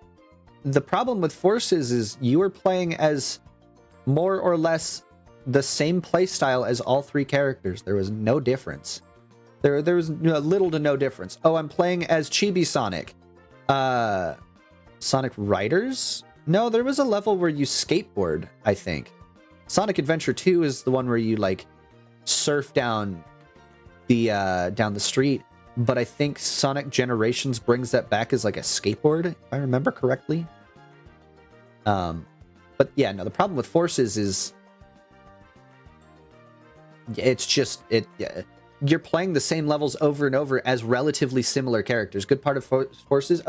problem with Forces is you were playing as more or less the same playstyle as all 3 characters. There was no difference. There was little to no difference. Oh, I'm playing as Chibi Sonic. Sonic Riders? No, there was a level where you skateboard, I think. Sonic Adventure 2 is the one where you, like, surf down the street. But I think Sonic Generations brings that back as, like, a skateboard, if I remember correctly. But, yeah, no, the problem with Forces is... It's just... You're playing the same levels over and over as relatively similar characters. Good part of Forces...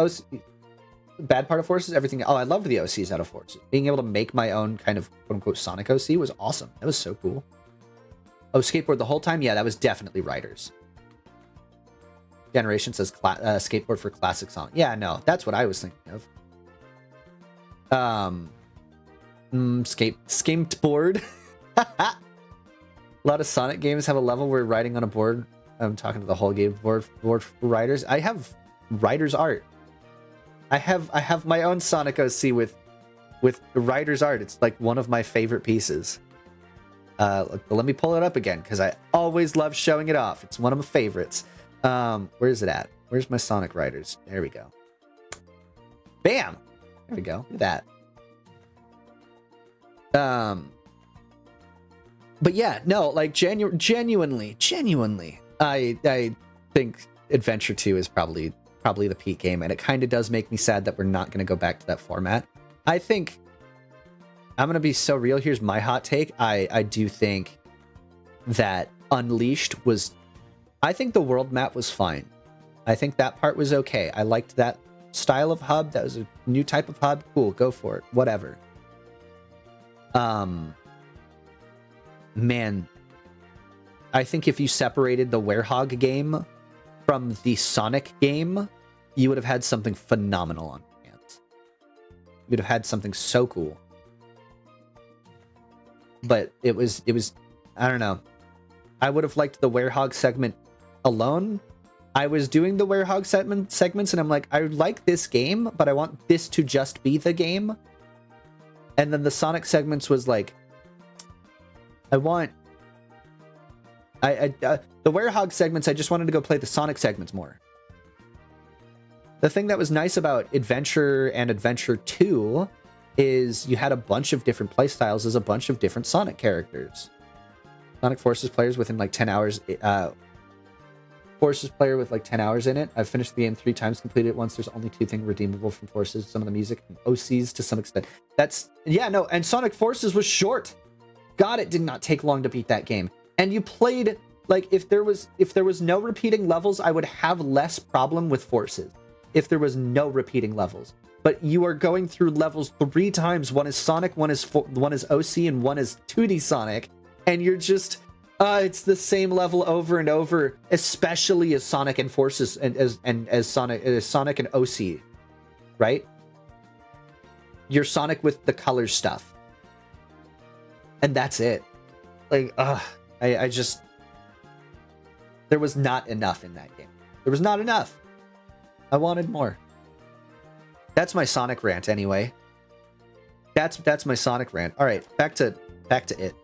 Bad part of Forces, everything... Oh, I loved the OCs out of Forces. Being able to make my own kind of quote-unquote Sonic OC was awesome. That was so cool. Oh, skateboard the whole time? Yeah, that was definitely Riders. Generation says skateboard for classic Sonic. Yeah, no, that's what I was thinking of. Skateboard. A lot of Sonic games have a level where riding on a board. I'm talking to the whole game board for riders. I have riders art. I have my own Sonic OC with riders art. It's like one of my favorite pieces. Let me pull it up again, because I always love showing it off. It's one of my favorites. Where is it at? Where's my Sonic Riders? There we go. Bam! There we go. Look at that. But yeah, no, like genuinely, I think Adventure 2 is probably the peak game, and it kind of does make me sad that we're not going to go back to that format. I think I'm going to be so real. Here's my hot take. I do think that Unleashed was... I think the world map was fine. I think that part was okay. I liked that style of hub. That was a new type of hub. Cool, go for it. Whatever. Man, I think if you separated the Werehog game from the Sonic game, you would have had something phenomenal on your hands. You would have had something so cool. But it was I don't know. I would have liked the Werehog segment alone. I was doing the Werehog segments, and I'm like, I like this game, but I want this to just be the game. And then the Sonic segments was like, the Werehog segments, I just wanted to go play the Sonic segments more. The thing that was nice about Adventure and Adventure 2 is you had a bunch of different playstyles as a bunch of different Sonic characters. Sonic Forces players within like 10 hours. Forces player with like 10 hours in it. I've finished the game 3 times, completed it once. There's only 2 things redeemable from Forces. Some of the music and OCs to some extent. And Sonic Forces was short. God, it did not take long to beat that game. And you played, like, if there was no repeating levels, I would have less problem with Forces. If there was no repeating levels. But you are going through levels 3 times. One is Sonic, one is OC, and one is 2D Sonic. And you're just, it's the same level over and over, especially as Sonic and Forces and as Sonic and OC, right? You're Sonic with the color stuff. And that's it. Like, I just... There was not enough in that game. There was not enough. I wanted more. That's my Sonic rant, anyway. That's my Sonic rant. All right, back to it.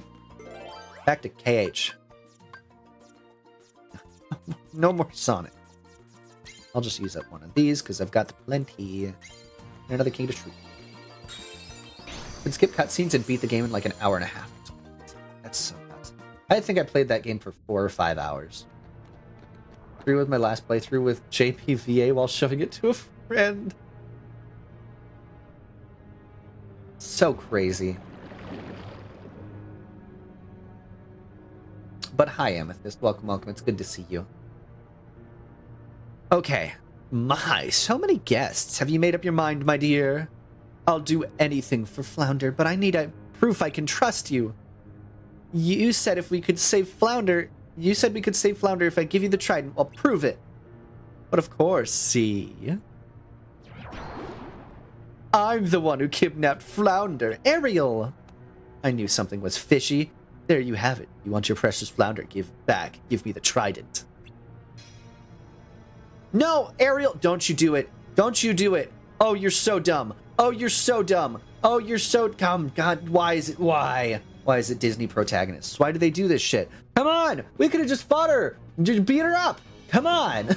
Back to KH. No more Sonic. I'll just use up one of these because I've got plenty. And another King to Tree. Could skip cutscenes and beat the game in like an hour and a half. That's so nuts. I think I played that game for 4 or 5 hours. Through with my last playthrough with JPVA while showing it to a friend. So crazy. But hi, Amethyst. Welcome, welcome. It's good to see you. Okay. My, so many guests. Have you made up your mind, my dear? I'll do anything for Flounder, but I need a proof I can trust you. You said if we could save Flounder... You said we could save Flounder if I give you the trident. I'll prove it. But of course, see... I'm the one who kidnapped Flounder. Ariel! I knew something was fishy. There you have it. You want your precious Flounder? Give back. Give me the trident. No, Ariel! Don't you do it. Don't you do it. Oh, you're so dumb. Oh, you're so dumb. Oh, you're so dumb. God, why is it? Why? Why is it Disney protagonists? Why do they do this shit? Come on! We could have just fought her! Just beat her up! Come on!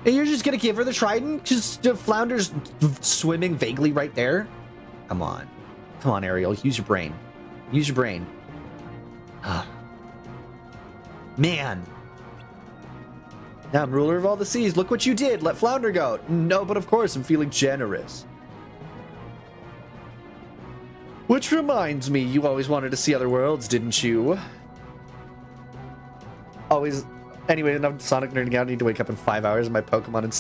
And you're just gonna give her the trident? Just Flounder's swimming vaguely right there? Come on. Come on, Ariel. Use your brain. Use your brain. Man. Now I'm ruler of all the seas. Look what you did. Let Flounder go. No, but of course I'm feeling generous. Which reminds me, you always wanted to see other worlds, didn't you? Always. Anyway, enough Sonic nerding out. I need to wake up in 5 hours. My Pokemon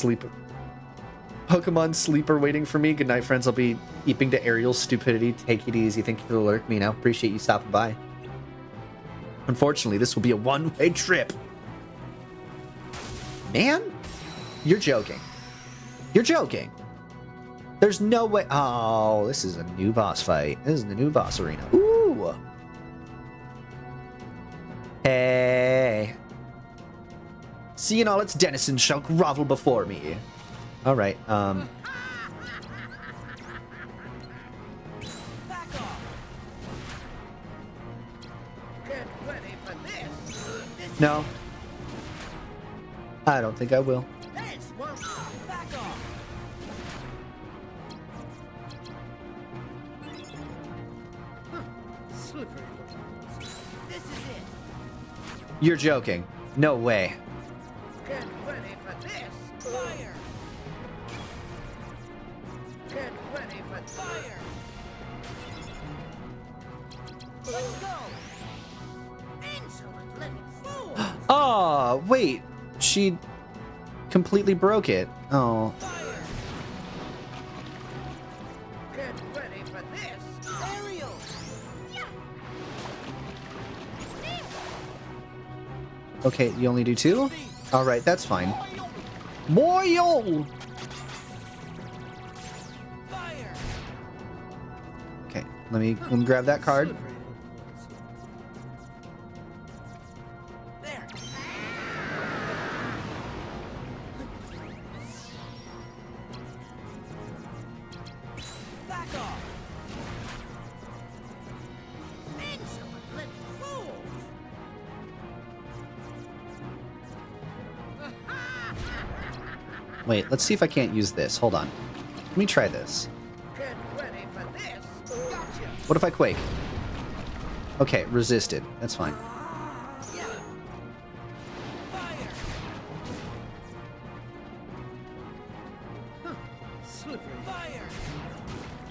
sleep are waiting for me. Good night, friends. I'll be eeping to Ariel's stupidity. Take it easy. Thank you for the lurk, Mino. Appreciate you stopping by. Unfortunately, this will be a one-way trip. Man? You're joking. You're joking. There's no way. Oh, this is a new boss fight. This is the new boss arena. Ooh. Hey. Seeing all its denizens shall grovel before me. All right. No. I don't think I will. Back off. Slippery. This is it. You're joking. No way. Get ready for this. Fire. Get ready for fire. Let's go. Insolent little fool. Oh, wait. She completely broke it. Oh. Fire. Get ready for this. Aerial. Okay, you only do 2? Alright, that's fine. Boil! Fire. Okay, let me grab that card. Slippery little boys. There. Back off. Insolent little fool. Wait, let's see if I can't use this. Hold on. Let me try this. Get ready for this. Gotcha. What if I quake? Okay, resisted. That's fine. Yeah. Fire. Slippery. Fire.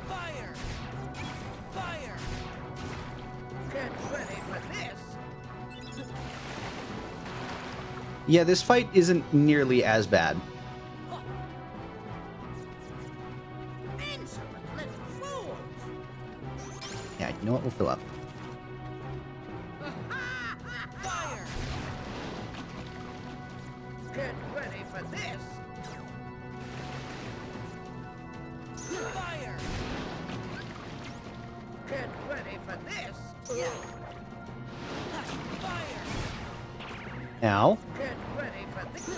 Fire. Fire. Get ready for this. Yeah, this fight isn't nearly as bad. Insolent little fools. Yeah, you know what? We'll fill up. Fire. Get ready for this. Fire. Get ready for this. Yeah. Fire. Ow. Get ready for this.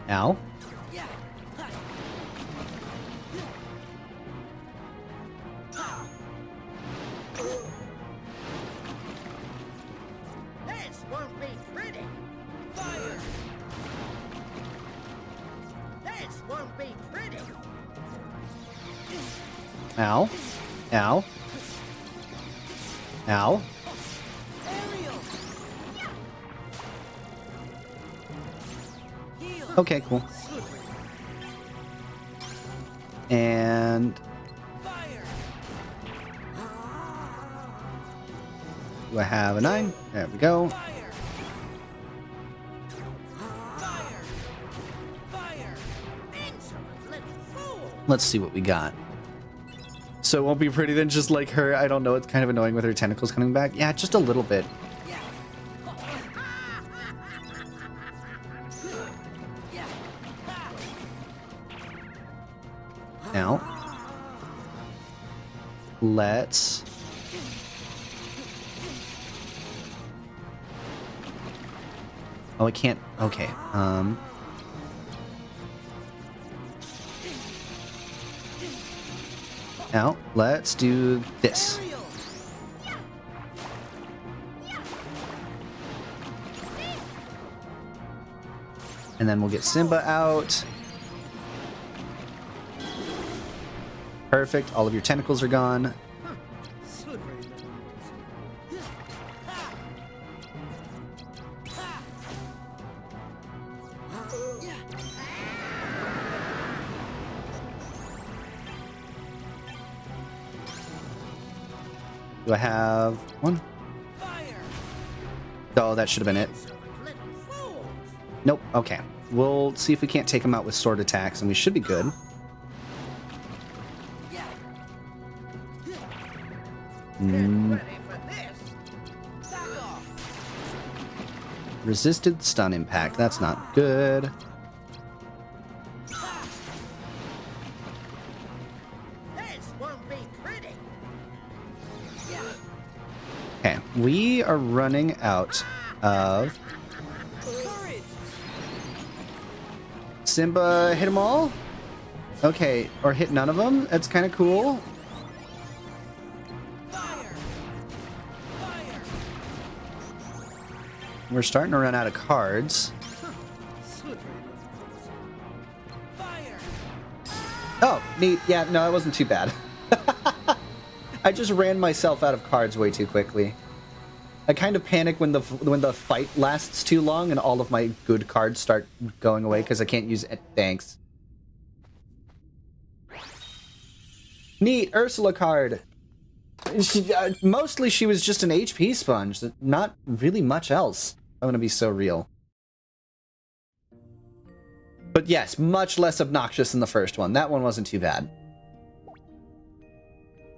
Ow. Yeah. This won't be pretty. Fire. This won't be pretty. Ow. Ow. Ow. Aerial. Heal. Okay, cool. And Fire. do I have a 9? There we go. Fire. Fire. Fire. Insolent little fool. Let's see what we got. So it won't be pretty then, just like her. I don't know. It's kind of annoying with her tentacles coming back. Yeah, just a little bit. Yeah. Yeah. Now, let's... Oh, I can't... Okay, Now, let's do this. Aerial. And then we'll get Simba out. Perfect. All of your tentacles are gone. Slippery little boys. Do I have one? Fire. Oh, that should have been it. Insolent little fools. Nope. Okay. We'll see if we can't take him out with sword attacks, and we should be good. Yeah. Mm, Ready for this. Back off. resisted stun impact. That's not good. This won't be pretty. Yeah. Okay. We are running out of... Courage. Simba hit them all? Okay. Or hit none of them? That's kind of cool. Fire. Fire. We're starting to run out of cards. Fire! Oh, neat. Yeah, no, it wasn't too bad. I just ran myself out of cards way too quickly. I kind of panic when the fight lasts too long and all of my good cards start going away because I can't use it. Thanks. Neat, Ursula card. Mostly she was just an HP sponge, not really much else. I'm gonna be so real. But yes, much less obnoxious than the first one. That one wasn't too bad.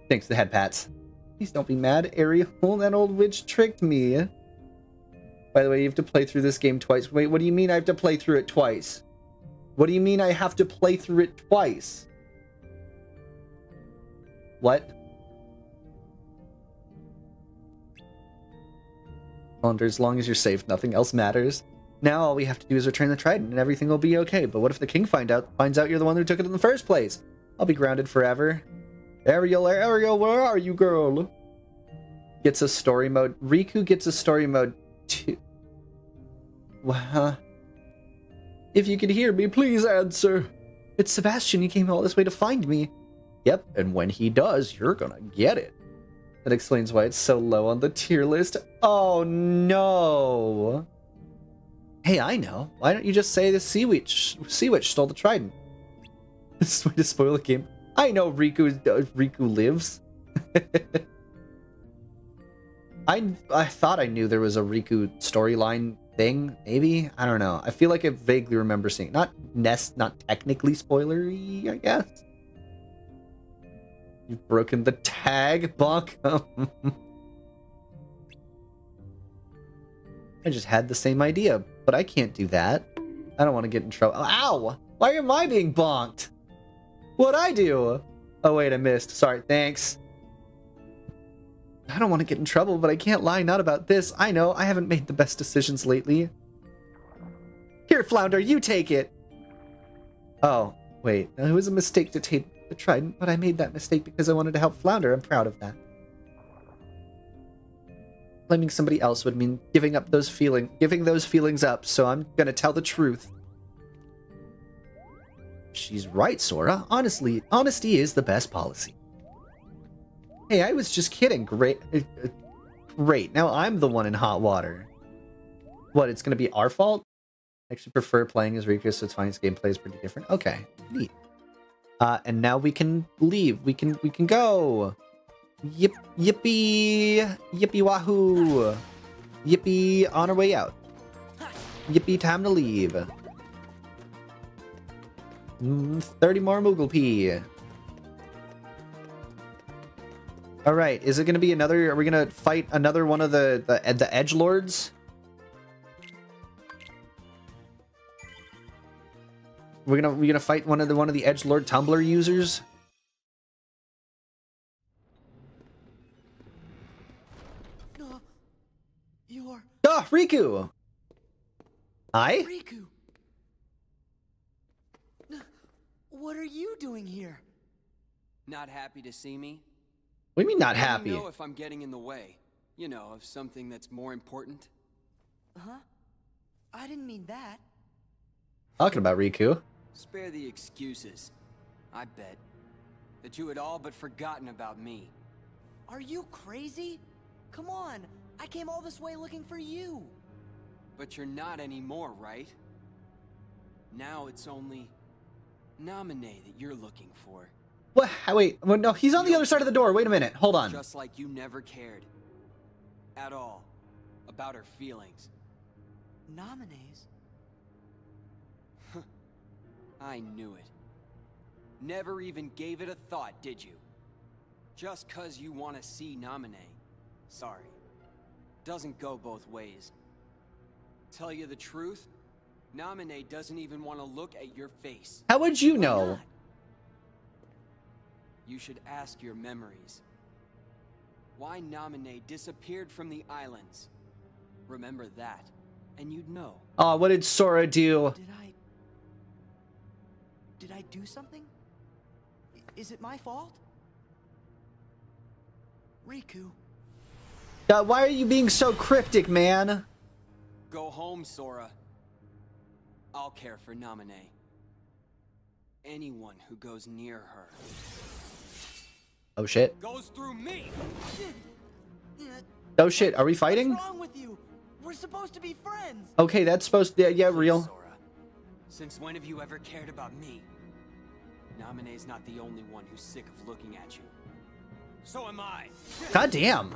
Thanks, the head pats. Please don't be mad, Ariel. That old witch tricked me. By the way, you have to play through this game twice. Wait, what do you mean I have to play through it twice? What do you mean I have to play through it twice? What? Wonder, as long as you're safe, nothing else matters. Now all we have to do is return the trident and everything will be okay. But what if the king finds out you're the one who took it in the first place? I'll be grounded forever. Ariel, where are you, girl? Gets a story mode. Riku gets a story mode too. Wow. If you can hear me, please answer. It's Sebastian. He came all this way to find me. Yep, and when he does, you're gonna get it. That explains why it's so low on the tier list. Oh no. Hey, I know. Why don't you just say the Sea Witch stole the trident? This is way to spoil the game. I know Riku lives. I thought I knew there was a Riku storyline thing, maybe? I don't know. I feel like I vaguely remember seeing it. Not technically spoilery, I guess. You've broken the tag, Bonk. I just had the same idea, but I can't do that. I don't want to get in trouble. Ow! Why am I being bonked? What'd I do? Oh wait, I missed. Sorry, thanks. I don't want to get in trouble, but I can't lie, not about this. I know, I haven't made the best decisions lately. Here, Flounder, you take it! Oh, wait. It was a mistake to take the trident, but I made that mistake because I wanted to help Flounder. I'm proud of that. Blaming somebody else would mean giving those feelings up, so I'm gonna tell the truth. She's right, Sora. Honestly, honesty is the best policy. Hey, I was just kidding. Great. Great. Now I'm the one in hot water. What, it's gonna be our fault? I actually prefer playing as Riku, so it's fine. His gameplay is pretty different. Okay, neat. And now we can leave. We can go. Yippee! Yippee wahoo! Yippee on our way out. Yippee time to leave. 30 more Moogle P. Alright, is it gonna be another... Are we gonna fight another one of the edgelords? We're gonna fight one of the edgelord Tumblr users? No, you're Ah, Riku! Hi? Riku. What are you doing here? Not happy to see me? What do you mean not I don't happy? know if I'm getting in the way. You know, of something that's more important. Huh? I didn't mean that. Talking about Riku. Spare the excuses. I bet that you had all but forgotten about me. Are you crazy? Come on, I came all this way looking for you. But you're not anymore, right? Now it's only Naminé that you're looking for. What? Wait, well, no, he's on the other side of the door. Wait a minute. Hold on. Just like you never cared. At all. About her feelings. Naminé's? I knew it. Never even gave it a thought, did you? Just 'cause you want to see Naminé. Sorry. Doesn't go both ways. Tell you the truth, Naminé doesn't even want to look at your face. How would you know? You should ask your memories. Why Naminé disappeared from the islands. Remember that, and you'd know. Oh, what did Sora do? Did I do something? Is it my fault? Riku. Why are you being so cryptic, man? go home, Sora. I'll care for Naminé. Anyone who goes near her Oh shit. goes through me. Oh shit, are we fighting? What's wrong with you? We're supposed to be friends. Okay, that's supposed to... Yeah, Please, real. Sora. Since when have you ever cared about me? Naminé's not the only one who's sick of looking at you. So am I. God damn.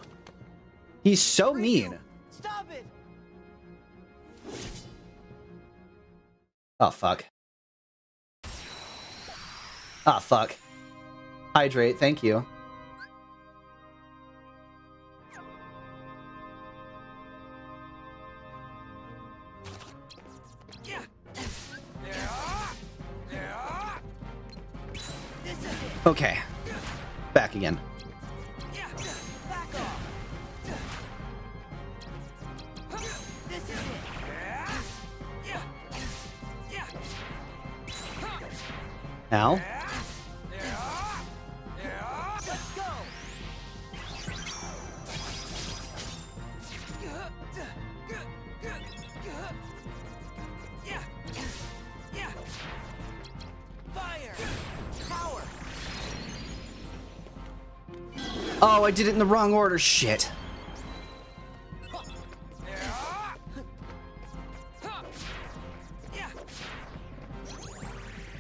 He's so mean. Stop it. Oh, fuck. Ah, fuck. Hydrate, thank you. Okay. Back again. Back off. This is it. Ow. Let's go. Fire. Power. Oh, I did it in the wrong order. Shit.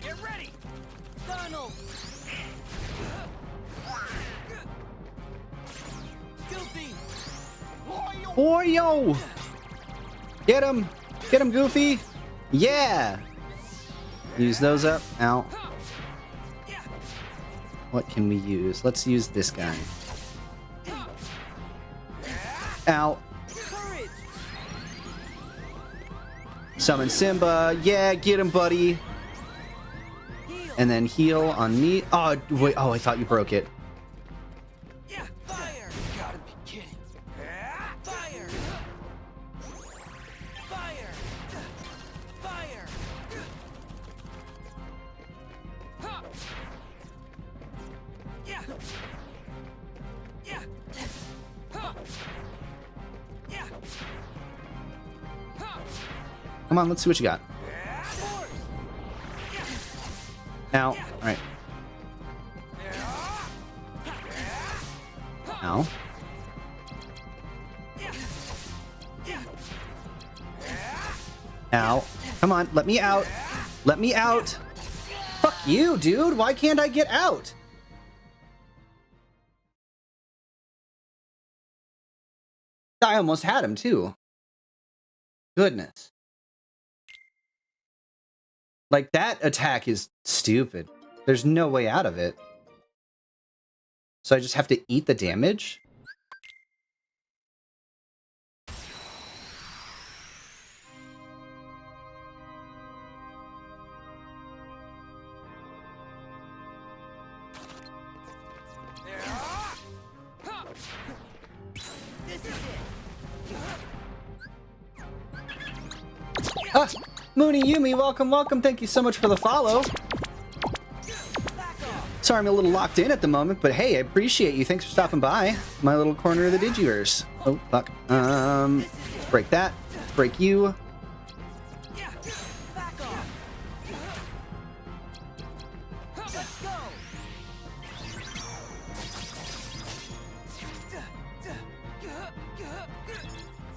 Get ready. Donald. Goofy. Oreo! Get him! Get him, Goofy! Yeah! Use those up. Ow. What can we use? Let's use this guy. Ow. Courage. Summon Simba. Yeah, get him, buddy. Heal. And then heal on me. Oh, wait. Oh, I thought you broke it. Fire. You gotta be kidding. Fire. Fire. Fire. Yeah. Yeah. Yeah. Come on, let's see what you got. Force. Ow. Alright. Ow. Ow. Come on, let me out. Let me out. Fuck you, dude. Why can't I get out? I almost had him, too. Goodness. Like, that attack is stupid. There's no way out of it. So I just have to eat the damage? This is it. Ah! Mooney Yumi, welcome, welcome. Thank you so much for the follow. Sorry I'm a little locked in at the moment, but hey, I appreciate you. Thanks for stopping by. My little corner of the Digiverse. Oh, fuck. Let's break that. Let's break you. Yeah. Back off. Let's go.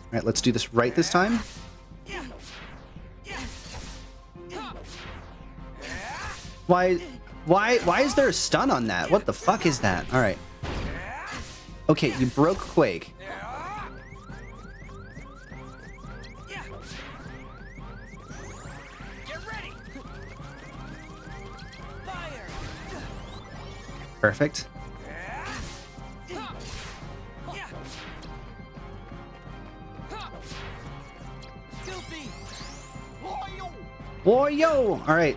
Alright, let's do this right this time. Why is there a stun on that? What the fuck is that? Alright. Okay, you broke Quake. Get ready. Fire. Perfect. Goofy. Wario! Alright.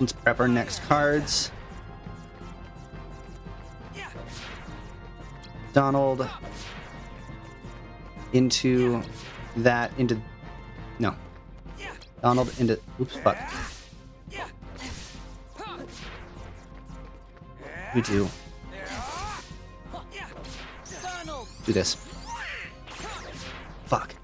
Let's prep our next cards. Donald. Into that. Into. No. Donald into. Oops, fuck. We do. Donald. Do this. Fuck.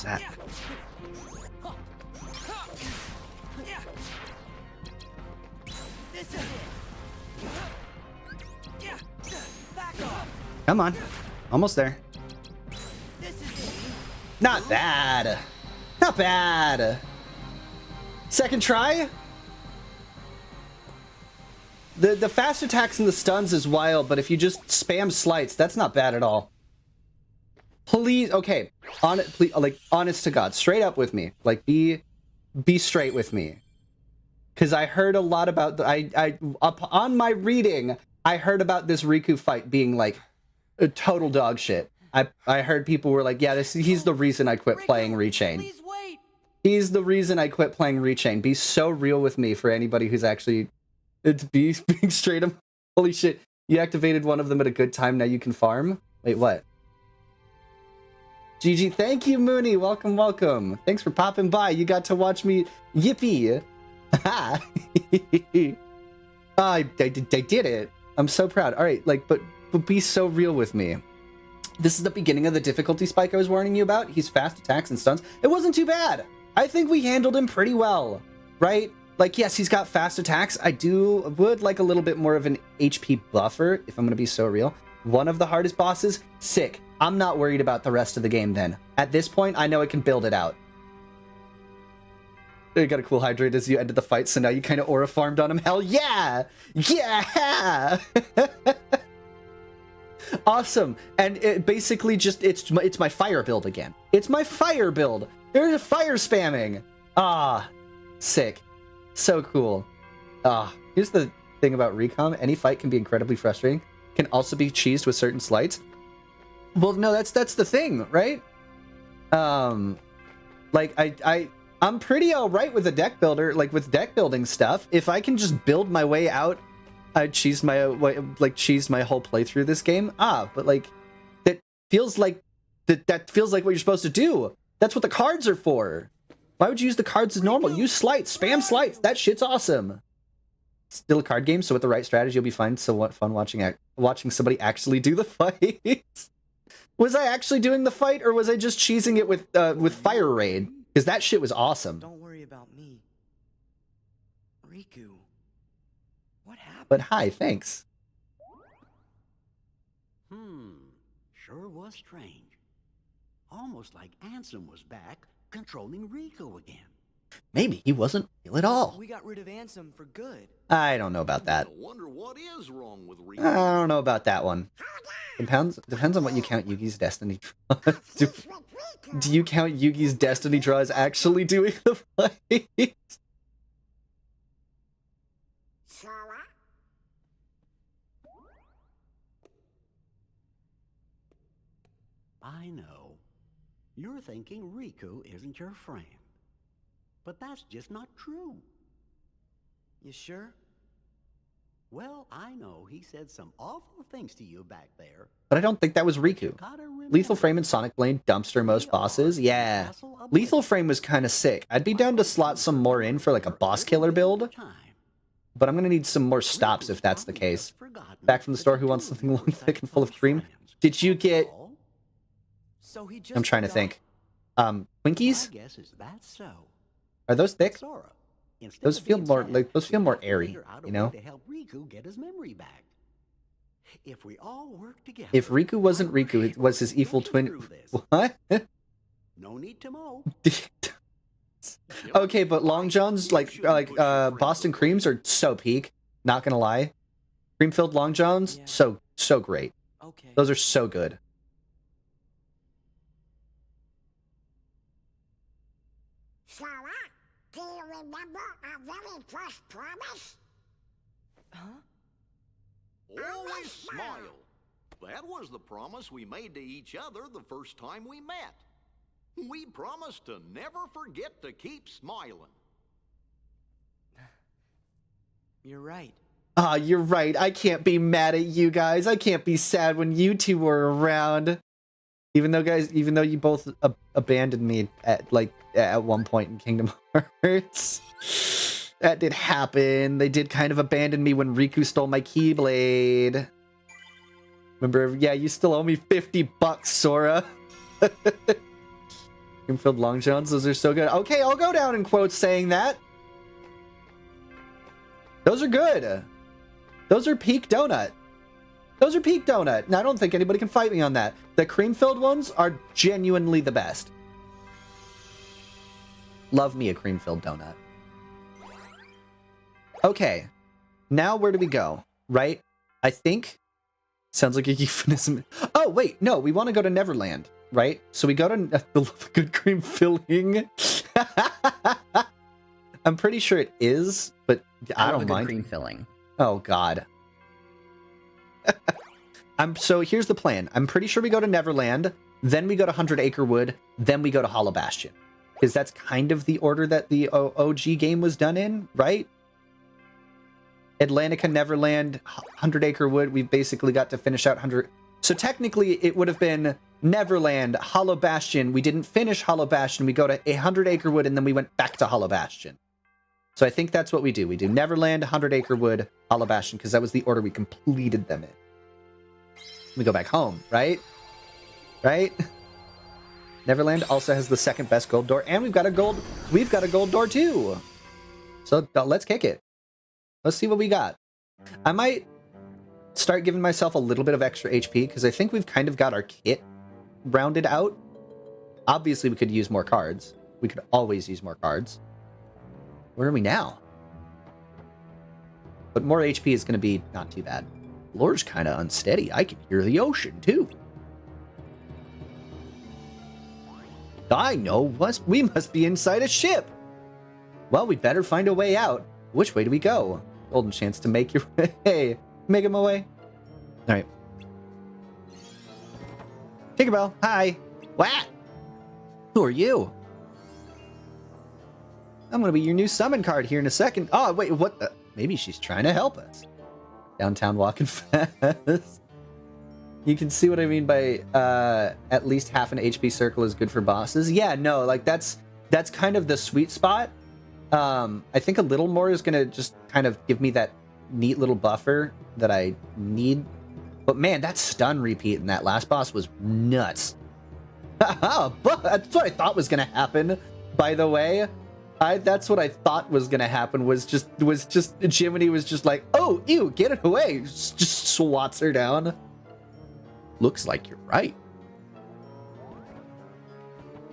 that? This is it. Back off. Come on. Almost there. This is it. Not bad. Not bad. Second try? The fast attacks and the stuns is wild, but if you just spam slights, that's not bad at all. Please, okay, please, like, honest to God, straight up with me. Like, be straight with me. Because I heard a lot about, on my reading, I heard about this Riku fight being, like, a total dog shit. I heard people were like, yeah, he's the reason I quit playing Rechain. Please wait. He's the reason I quit playing Rechain. Be so real with me for anybody who's actually... It's being straight up. Holy shit. You activated one of them at a good time. Now you can farm? Wait, what? GG. Thank you, Mooney. Welcome, welcome. Thanks for popping by. You got to watch me yippee. I did it. I'm so proud. All right, like, but be so real with me. This is the beginning of the difficulty spike I was warning you about. He's fast attacks and stuns. It wasn't too bad. I think we handled him pretty well, right? Like, yes, he's got fast attacks. I would like a little bit more of an HP buffer, if I'm going to be so real. One of the hardest bosses, sick. I'm not worried about the rest of the game then. At this point, I know I can build it out. You got a cool hydrate as you ended the fight, so now you kind of aura farmed on him. Hell yeah! Yeah! Awesome. And it basically just, it's my fire build again. It's my fire build. There's a fire spamming. Ah, sick. So cool. Here's the thing about Recom. Any fight can be incredibly frustrating. Can also be cheesed with certain slights. Well, no, that's the thing, right? Like I'm pretty all right with a deck builder, like with deck building stuff. If I can just build my way out, I'd cheese my whole playthrough this game. But like that feels like that feels like what you're supposed to do. That's what the cards are for. Why would you use the cards as normal? Use slights. Spam slights. That shit's awesome. Still a card game, so with the right strategy, you'll be fine. So what fun watching somebody actually do the fight. Was I actually doing the fight, or was I just cheesing it with Fire Raid? Because that shit was awesome. Don't worry about me. Riku. What happened? But hi, thanks. Sure was strange. Almost like Ansem was back, controlling Riku again. Maybe he wasn't real at all. We got rid of Ansem for good. I don't know about that. I wonder what is wrong with Riku. I don't know about that one. Depends on what you count Yugi's Destiny draw. Do you count Yugi's Destiny draw as actually doing the fight? I know. You're thinking Riku isn't your friend. But that's just not true. You sure? Well, I know he said some awful things to you back there. But I don't think that was Riku. Lethal Frame and Sonic Blade dumpster most bosses. Yeah. Lethal Frame was kind of sick. I'd be down to slot some more in for like a boss killer build. But I'm going to need some more stops if that's the case. Back from the store, who wants something long, thick, and full of cream? Did you get... I'm trying to think. Twinkies? Are those thick? Those feel more like airy, you know? If Riku wasn't Riku, it was his evil twin. What? No need to mow. Okay, but Long Johns, like Boston Creams are so peak. Not gonna lie, cream-filled Long Johns, so great. Okay. Those are so good. Do you remember our very first promise? Huh? Always smile. That was the promise we made to each other the first time we met. We promised to never forget to keep smiling. You're right. You're right. I can't be mad at you guys. I can't be sad when you two were around. Even though you both abandoned me at one point in Kingdom Hearts. That did happen. They did kind of abandon me when Riku stole my Keyblade. Remember? Yeah, you still owe me $50, Sora. Cream-filled Long Johns, those are so good. Okay, I'll go down in quotes saying that. Those are good. Those are peak donut. Those are peak donut. And I don't think anybody can fight me on that. The cream-filled ones are genuinely the best. Love me a cream-filled donut. Okay. Now where do we go? Right? I think... Sounds like a euphemism. Oh, wait. No, we want to go to Neverland. Right? So we go to the good cream filling. I'm pretty sure it is, but I don't mind. Cream filling. Oh, God. So here's the plan. I'm pretty sure we go to Neverland, then we go to 100 Acre Wood, then we go to Hollow Bastion. Because that's kind of the order that the OG game was done in, right? Atlantica, Neverland, 100 Acre Wood, we've basically got to finish out 100... So technically, it would have been Neverland, Hollow Bastion. We didn't finish Hollow Bastion. We go to 100 Acre Wood, and then we went back to Hollow Bastion. So I think that's what we do. We do Neverland, 100 Acre Wood, Hollow Bastion, because that was the order we completed them in. We go back home, right? Right? Neverland also has the second best gold door, and we've got a gold door too. So let's kick it. Let's see what we got. I might start giving myself a little bit of extra HP because I think we've kind of got our kit rounded out. Obviously, we could use more cards. We could always use more cards. Where are we now? But more HP is going to be not too bad. Lore's kind of unsteady. I can hear the ocean, too. I know. We must be inside a ship. Well, we better find a way out. Which way do we go? Golden chance to make your way. Hey, make him away. All right. Tinkerbell, hi. What? Who are you? I'm going to be your new summon card here in a second. Oh, wait, what the? Maybe she's trying to help us. Downtown walking fast. You can see what I mean by at least half an HP circle is good for bosses. Yeah, no, like that's kind of the sweet spot. I think a little more is going to just kind of give me that neat little buffer that I need. But man, that stun repeat in that last boss was nuts. But that's what I thought was going to happen, by the way. That's what I thought was going to happen was just Jiminy was just like, oh, ew, get it away. Just swats her down. Looks like you're right.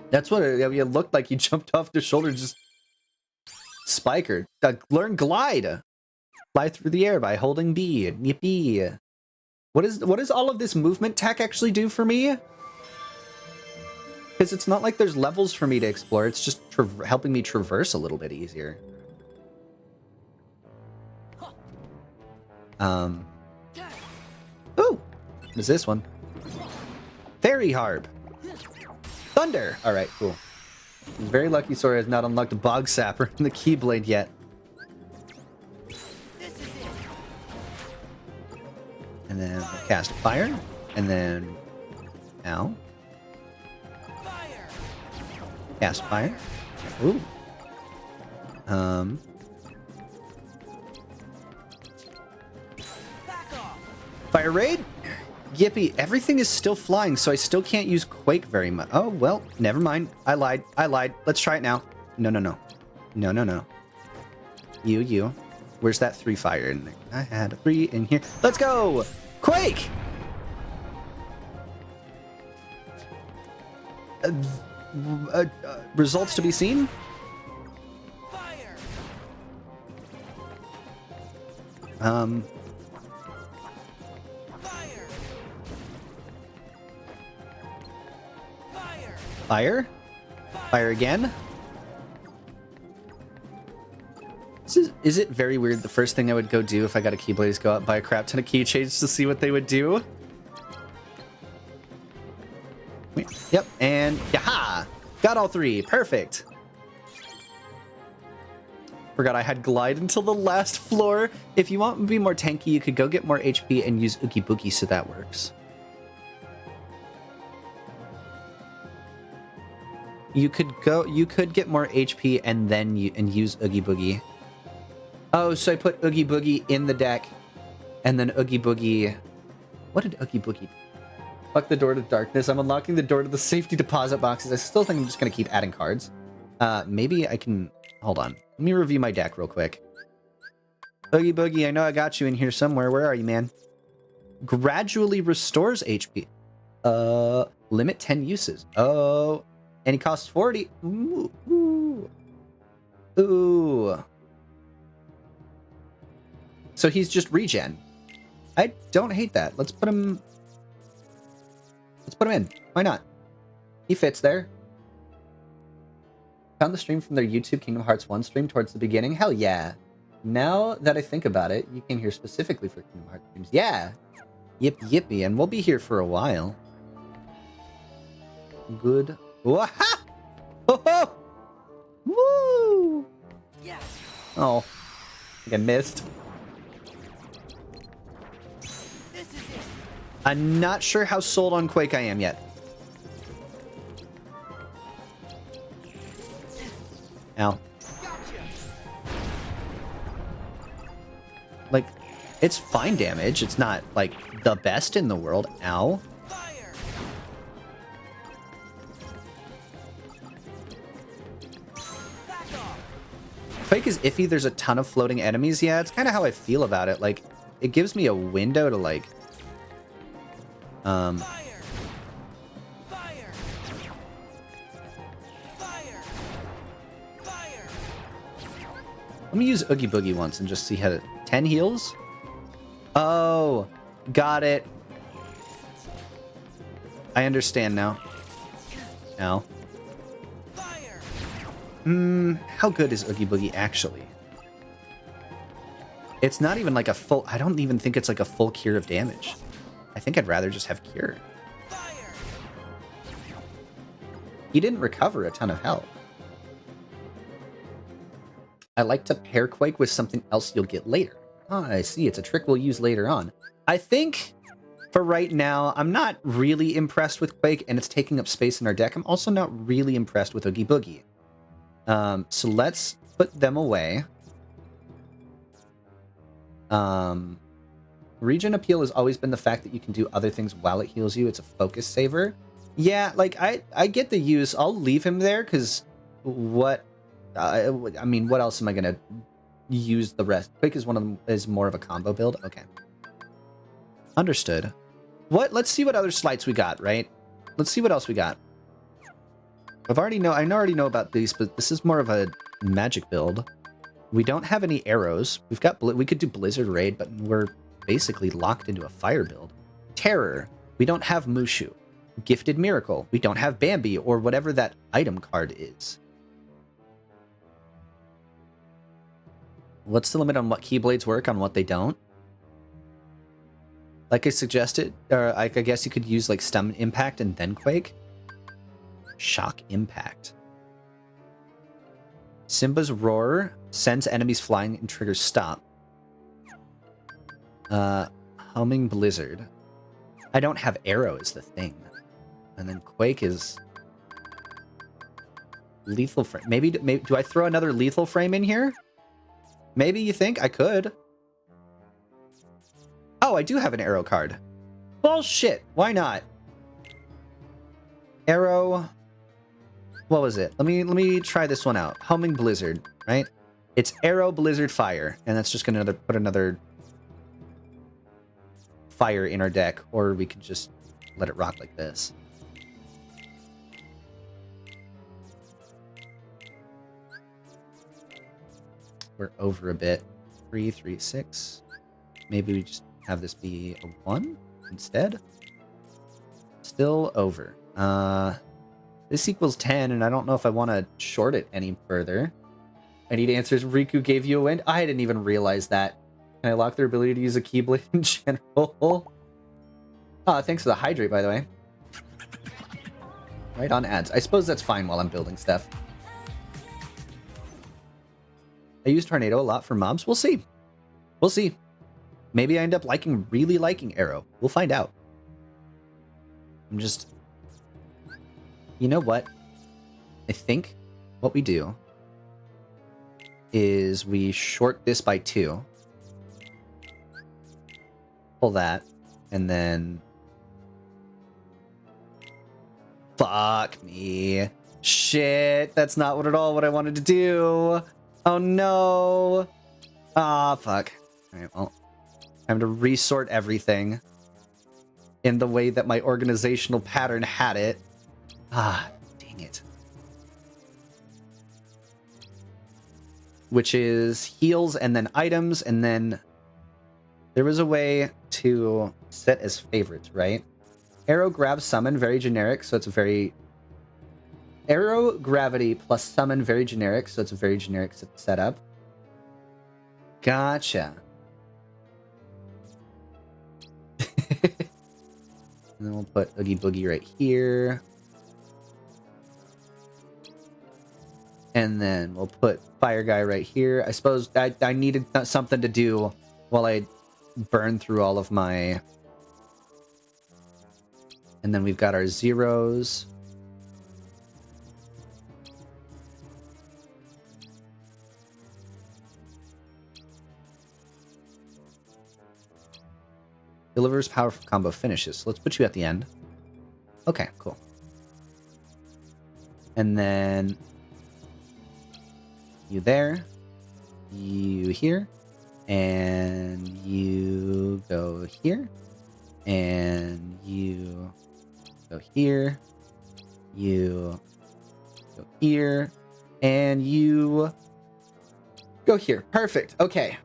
That's what it looked like. He jumped off the shoulder, just spike her. Learn glide. Fly through the air by holding B. Yippee. What does all of this movement tech actually do for me? Because it's not like there's levels for me to explore. It's just helping me traverse a little bit easier. Ooh. What is this one? Fairy Harp. Thunder. All right, cool. He's very lucky Sora has not unlocked Bog Sapper and the Keyblade yet. And then we'll cast Fire. And then... Ow. Cast Fire. Ooh. Fire Raid? Yippee, everything is still flying, so I still can't use Quake very much. Oh, well, never mind. I lied. Let's try it now. No. You. Where's that 3 fire in there? I had a 3 in here. Let's go! Quake! Results to be seen? Fire! Fire? Fire again? Is it very weird? The first thing I would go do if I got a Keyblade is go out and buy a crap ton of keychains to see what they would do. Yep, and yaha! Got all 3. Perfect. Forgot I had glide until the last floor. If you want to be more tanky, you could go get more HP and use Oogie Boogie so that works. You could get more HP and then use Oogie Boogie. Oh, so I put Oogie Boogie in the deck, and then Oogie Boogie... What did Oogie Boogie do? Fuck the door to darkness. I'm unlocking the door to the safety deposit boxes. I still think I'm just going to keep adding cards. Maybe I can... Hold on. Let me review my deck real quick. Boogie Boogie, I know I got you in here somewhere. Where are you, man? Gradually restores HP. Limit 10 uses. Oh. And he costs 40. Ooh. Ooh. Ooh. So he's just regen. I don't hate that. Let's put him in. Why not? He fits there. Found the stream from their YouTube Kingdom Hearts 1 stream towards the beginning. Hell yeah. Now that I think about it, you came here specifically for Kingdom Hearts streams. Yeah. Yip yippee. And we'll be here for a while. Good. Wah! Ho ho! Woo! Yes. Oh. I think I missed. This is it. I'm not sure how sold on Quake I am yet. Ow. Like, it's fine damage. It's not, like, the best in the world. Ow. Fire. Back off. Quake is iffy. There's a ton of floating enemies. Yeah, it's kind of how I feel about it. Like, it gives me a window to, like... Fire. Fire. Fire. Fire. Let me use Oogie Boogie once and just see how to... 10 heals? Oh, got it. I understand now. Ow. Fire. How good is Oogie Boogie actually? It's not even like a full... I don't even think it's like a full cure of damage. I think I'd rather just have cure. Fire. He didn't recover a ton of health. I like to pair Quake with something else you'll get later. Oh, I see. It's a trick we'll use later on. I think for right now, I'm not really impressed with Quake, and it's taking up space in our deck. I'm also not really impressed with Oogie Boogie. So let's put them away. Regen Appeal has always been the fact that you can do other things while it heals you. It's a focus saver. Yeah, like, I get the use. I'll leave him there, because what... I mean, what else am I going to use the rest? Quick is is more of a combo build. Okay. Understood. Let's see what other slights we got, right? Let's see what else we got. I already know about these, but this is more of a magic build. We don't have any arrows. We could do Blizzard Raid, but we're basically locked into a fire build. Terror. We don't have Mushu. Gifted Miracle. We don't have Bambi or whatever that item card is. What's the limit on what Keyblades work, on what they don't? Like I suggested, or I guess you could use like Stun Impact and then Quake. Shock Impact. Simba's Roar sends enemies flying and triggers Stop. Humming Blizzard. I don't have Arrow is the thing. And then Quake is... Lethal Frame. Maybe do I throw another Lethal Frame in here? Maybe you think I could. Oh, I do have an arrow card. Bullshit. Why not? Arrow. What was it? Let me try this one out. Humming Blizzard, right? It's Arrow, Blizzard, Fire, and that's just gonna put another fire in our deck, or we could just let it rock like this. We're over a bit. 3, 3, 6. Maybe we just have this be a 1 instead. Still over. This equals 10, and I don't know if I want to short it any further. I need answers. Riku gave you a win. I didn't even realize that. Can I lock their ability to use a Keyblade in general? Thanks for the hydrate, by the way. Right on ads. I suppose that's fine while I'm building stuff. I use Tornado a lot for mobs. We'll see. We'll see. Maybe I end up really liking Arrow. We'll find out. I'm just... You know what? I think what we do is we short this by 2. Pull that. And then fuck me. Shit, that's not what at all what I wanted to do. Oh no. Ah, fuck. Alright, well, time to resort everything in the way that my organizational pattern had it. Ah, dang it. Which is heals and then items, and then there was a way to set as favorites, right? Arrow, grab, summon, very generic, so it's a very... Arrow, gravity, plus summon, very generic, so it's a very generic setup. Gotcha. And then we'll put Oogie Boogie right here. And then we'll put Fire Guy right here. I suppose I needed something to do while I burn through all of my... And then we've got our zeros. Delivers powerful combo finishes. So let's put you at the end. Okay, cool. And then you there, you here, and you go here, and you go here, you go here, and you go here. Perfect. Okay.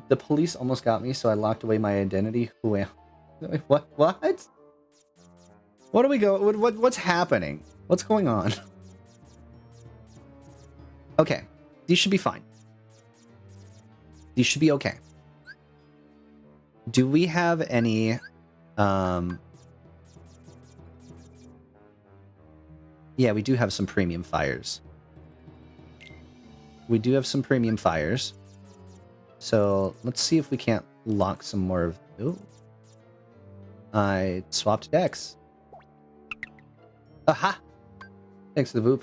The police almost got me, so I locked away my identity. Who am I? What? What do we go? What's happening? What's going on? Okay, these should be fine. These should be okay. Do we have any? Yeah, we do have some premium fires. We do have some premium fires. So let's see if we can't lock some more of... Ooh. I swapped decks. Aha! Thanks for the boop.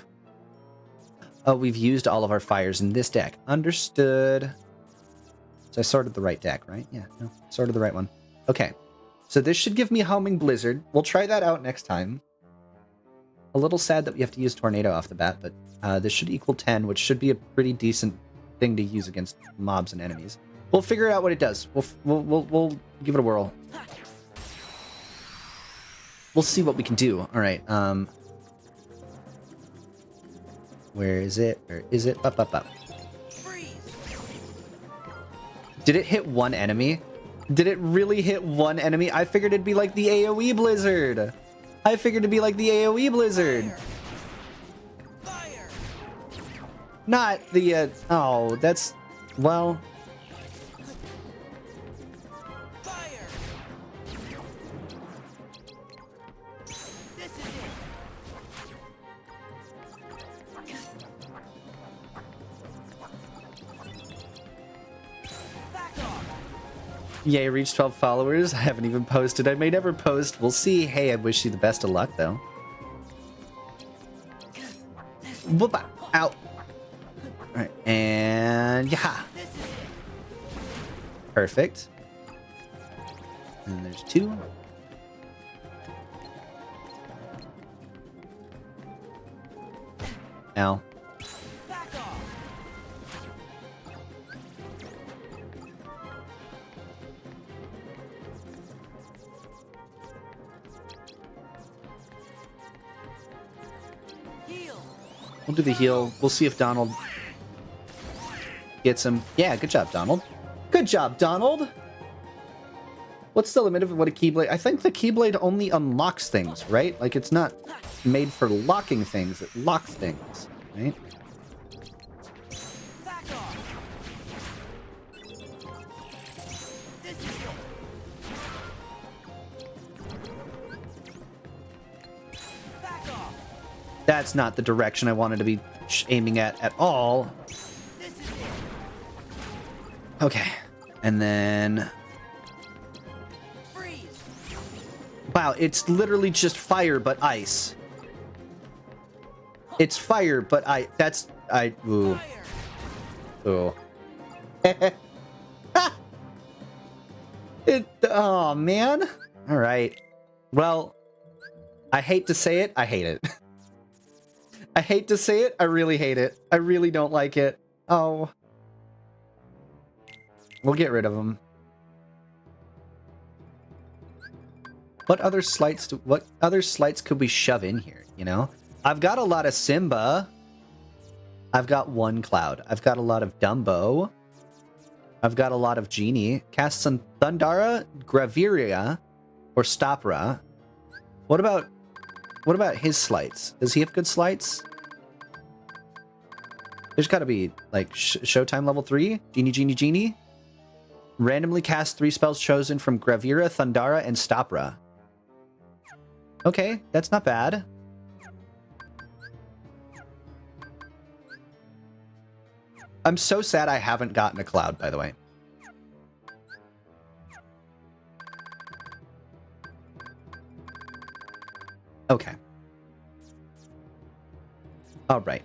Oh, we've used all of our fires in this deck. Understood. So I sorted the right deck, right? Yeah, no, sorted the right one. Okay. So this should give me Homing Blizzard. We'll try that out next time. A little sad that we have to use Tornado off the bat, but this should equal 10, which should be a pretty decent thing to use against mobs and enemies. We'll figure out what it does. We'll give it a whirl. We'll see what we can do. All right. Where is it? Where is it? Up. Did it hit one enemy? Did it really hit one enemy? I figured it'd be like the AoE Blizzard. I figured it'd be like the AoE Blizzard. Fire. Not the, oh, that's, well. Fire. This is it. Yay, reached 12 followers. I haven't even posted. I may never post. We'll see. Hey, I wish you the best of luck, though. Whoopa! Ow! Alright, and yeah. Perfect. And there's 2. Ow. We'll do the heal. We'll see if Donald gets him. Yeah, good job, Donald. Good job, Donald! What's the limit of what a Keyblade... I think the Keyblade only unlocks things, right? Like, it's not made for locking things. It locks things, right? That's not the direction I wanted to be aiming at all. Okay. And then... Wow, it's literally just fire but ice. It's fire but that's... Ooh. Ooh. Oh, man. Alright. Well... I hate to say it, I hate it. I hate to say it, I really hate it. I really don't like it. Oh. We'll get rid of them. What other slights could we shove in here, you know? I've got a lot of Simba. I've got one Cloud. I've got a lot of Dumbo. I've got a lot of Genie. Cast some Thundara, Graveria, or Stopra. What about his slights? Does he have good slights? There's got to be, like, Showtime level 3? Genie. Randomly cast 3 spells chosen from Gravira, Thundara, and Stopra. Okay, that's not bad. I'm so sad I haven't gotten a Cloud, by the way. Okay. All right.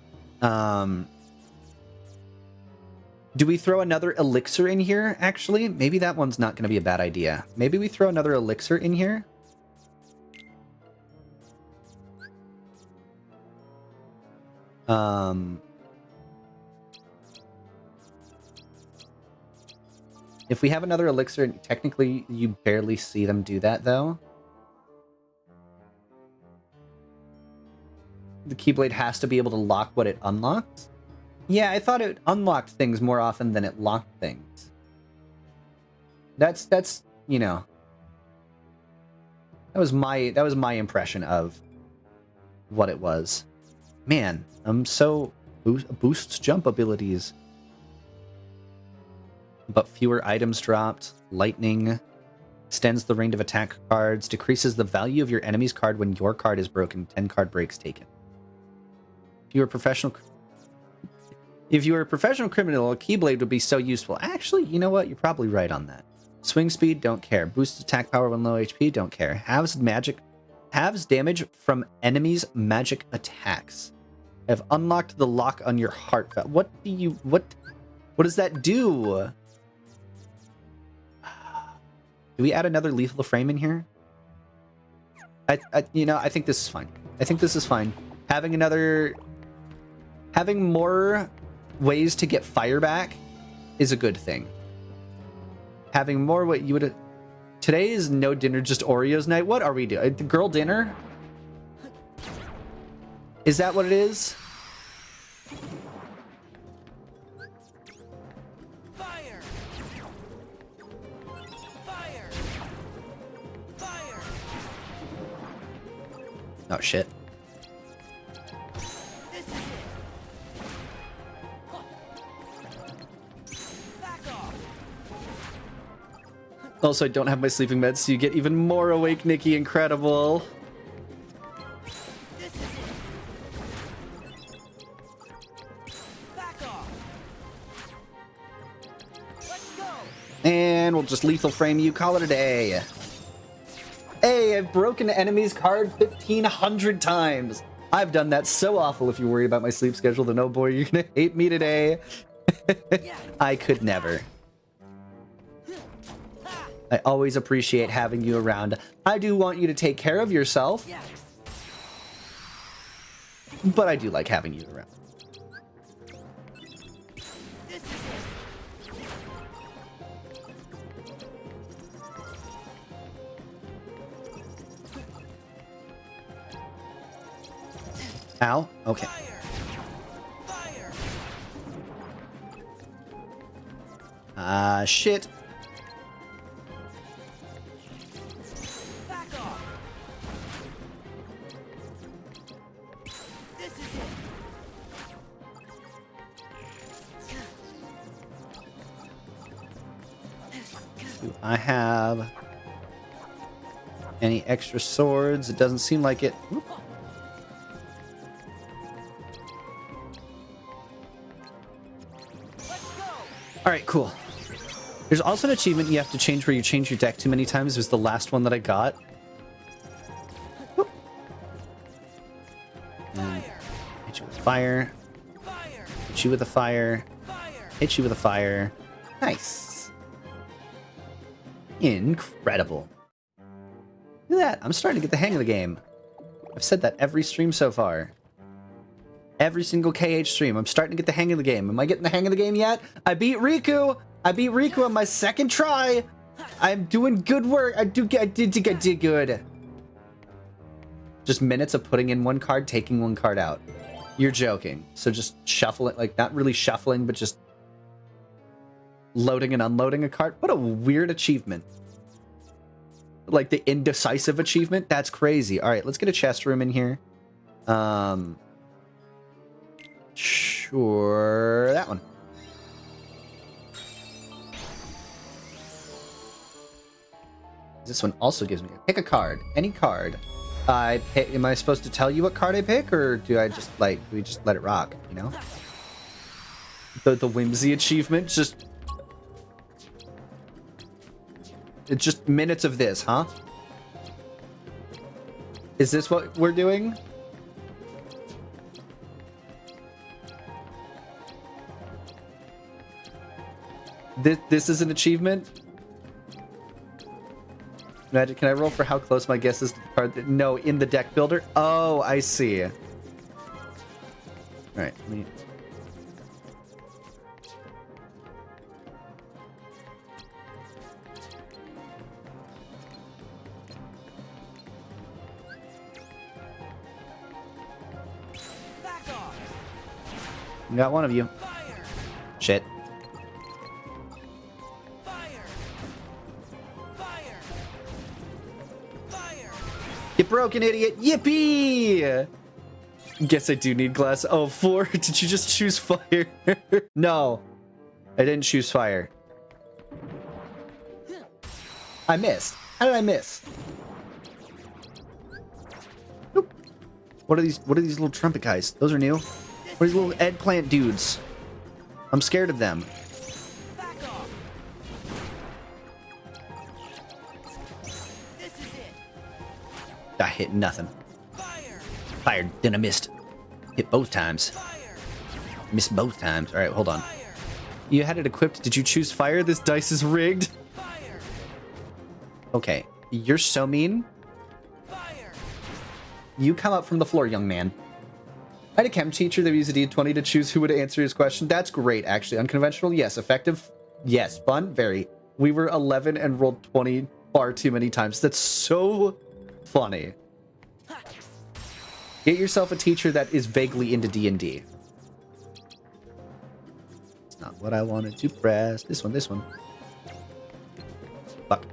Do we throw another elixir in here, actually? Maybe that one's not going to be a bad idea. Maybe we throw another elixir in here? If we have another elixir, technically you barely see them do that, though. The Keyblade has to be able to lock what it unlocks? Yeah, I thought it unlocked things more often than it locked things. That's you know. That was my impression of what it was. Man, I'm so boosts jump abilities. But fewer items dropped. Lightning extends the range of attack cards, decreases the value of your enemy's card when your card is broken. 10 card breaks taken. If you were a professional criminal, a Keyblade would be so useful. Actually, you know what? You're probably right on that. Swing speed, don't care. Boosts attack power when low HP, don't care. Halves damage from enemies' magic attacks. I've unlocked the lock on your heart. What does that do? Do we add another lethal frame in here? I think this is fine. I think this is fine. Having more ways to get fire back is a good thing. Having more what you would... Today is no dinner, just Oreos night. What are we doing? The girl dinner? Is that what it is? Fire! Fire! Fire! Oh, shit. This is it. Back off. Also, I don't have my sleeping meds, so you get even more awake, Nikki. Incredible. This is it. Back off. Let's go. And we'll just lethal frame you. Call it a day. Hey, I've broken an enemy's card 1,500 times. I've done that so awful. If you're worried about my sleep schedule, then oh boy, you're gonna hate me today. I could never. I always appreciate having you around. I do want you to take care of yourself. But I do like having you around. This is it. Ow. Okay. Fire! Fire! Shit. Back off. This is it. Do I have any extra swords? It doesn't seem like it. Oop. Let's go. All right, cool. There's also an achievement you have to change where you change your deck too many times. It was the last one that I got. Whoop. Hit you with fire. Fire! Hit you with a fire. Fire! Hit you with a fire. Nice. Incredible. Look at that. I'm starting to get the hang of the game. I've said that every stream so far. Every single KH stream. I'm starting to get the hang of the game. Am I getting the hang of the game yet? I beat Riku. I beat Riku on my second try. I'm doing good work. I did good. Just minutes of putting in one card, taking one card out. You're joking. So just shuffle it, like not really shuffling, but just loading and unloading a card. What a weird achievement. Like the indecisive achievement. That's crazy. All right, let's get a chest room in here. Sure, that one. This one also gives me pick a card, any card. I pick, am I supposed to tell you what card I pick, or do I just like do we just let it rock? You know, the whimsy achievement, just it's just minutes of this, huh? Is this what we're doing? This is an achievement? Magic, can I roll for how close my guess is to the card? No, in the deck builder? Oh, I see. Alright, let me... Got one of you. Shit. Get broken, idiot! Yippee! Guess I do need glass. Oh, 4. Did you just choose fire? No. I didn't choose fire. I missed. How did I miss? Nope. What are these little trumpet guys? Those are new. What are these little eggplant dudes? I'm scared of them. I hit nothing. Fired, then I missed. Hit both times. Missed both times. Alright, hold on. You had it equipped. Did you choose fire? This dice is rigged. Okay. You're so mean. You come up from the floor, young man. I had a chem teacher that used a D20 to choose who would answer his question. That's great, actually. Unconventional? Yes. Effective? Yes. Fun? Very. We were 11 and rolled 20 far too many times. That's so... funny. Get yourself a teacher that is vaguely into D&D. It's not what I wanted to press. This one, this one. Fuck.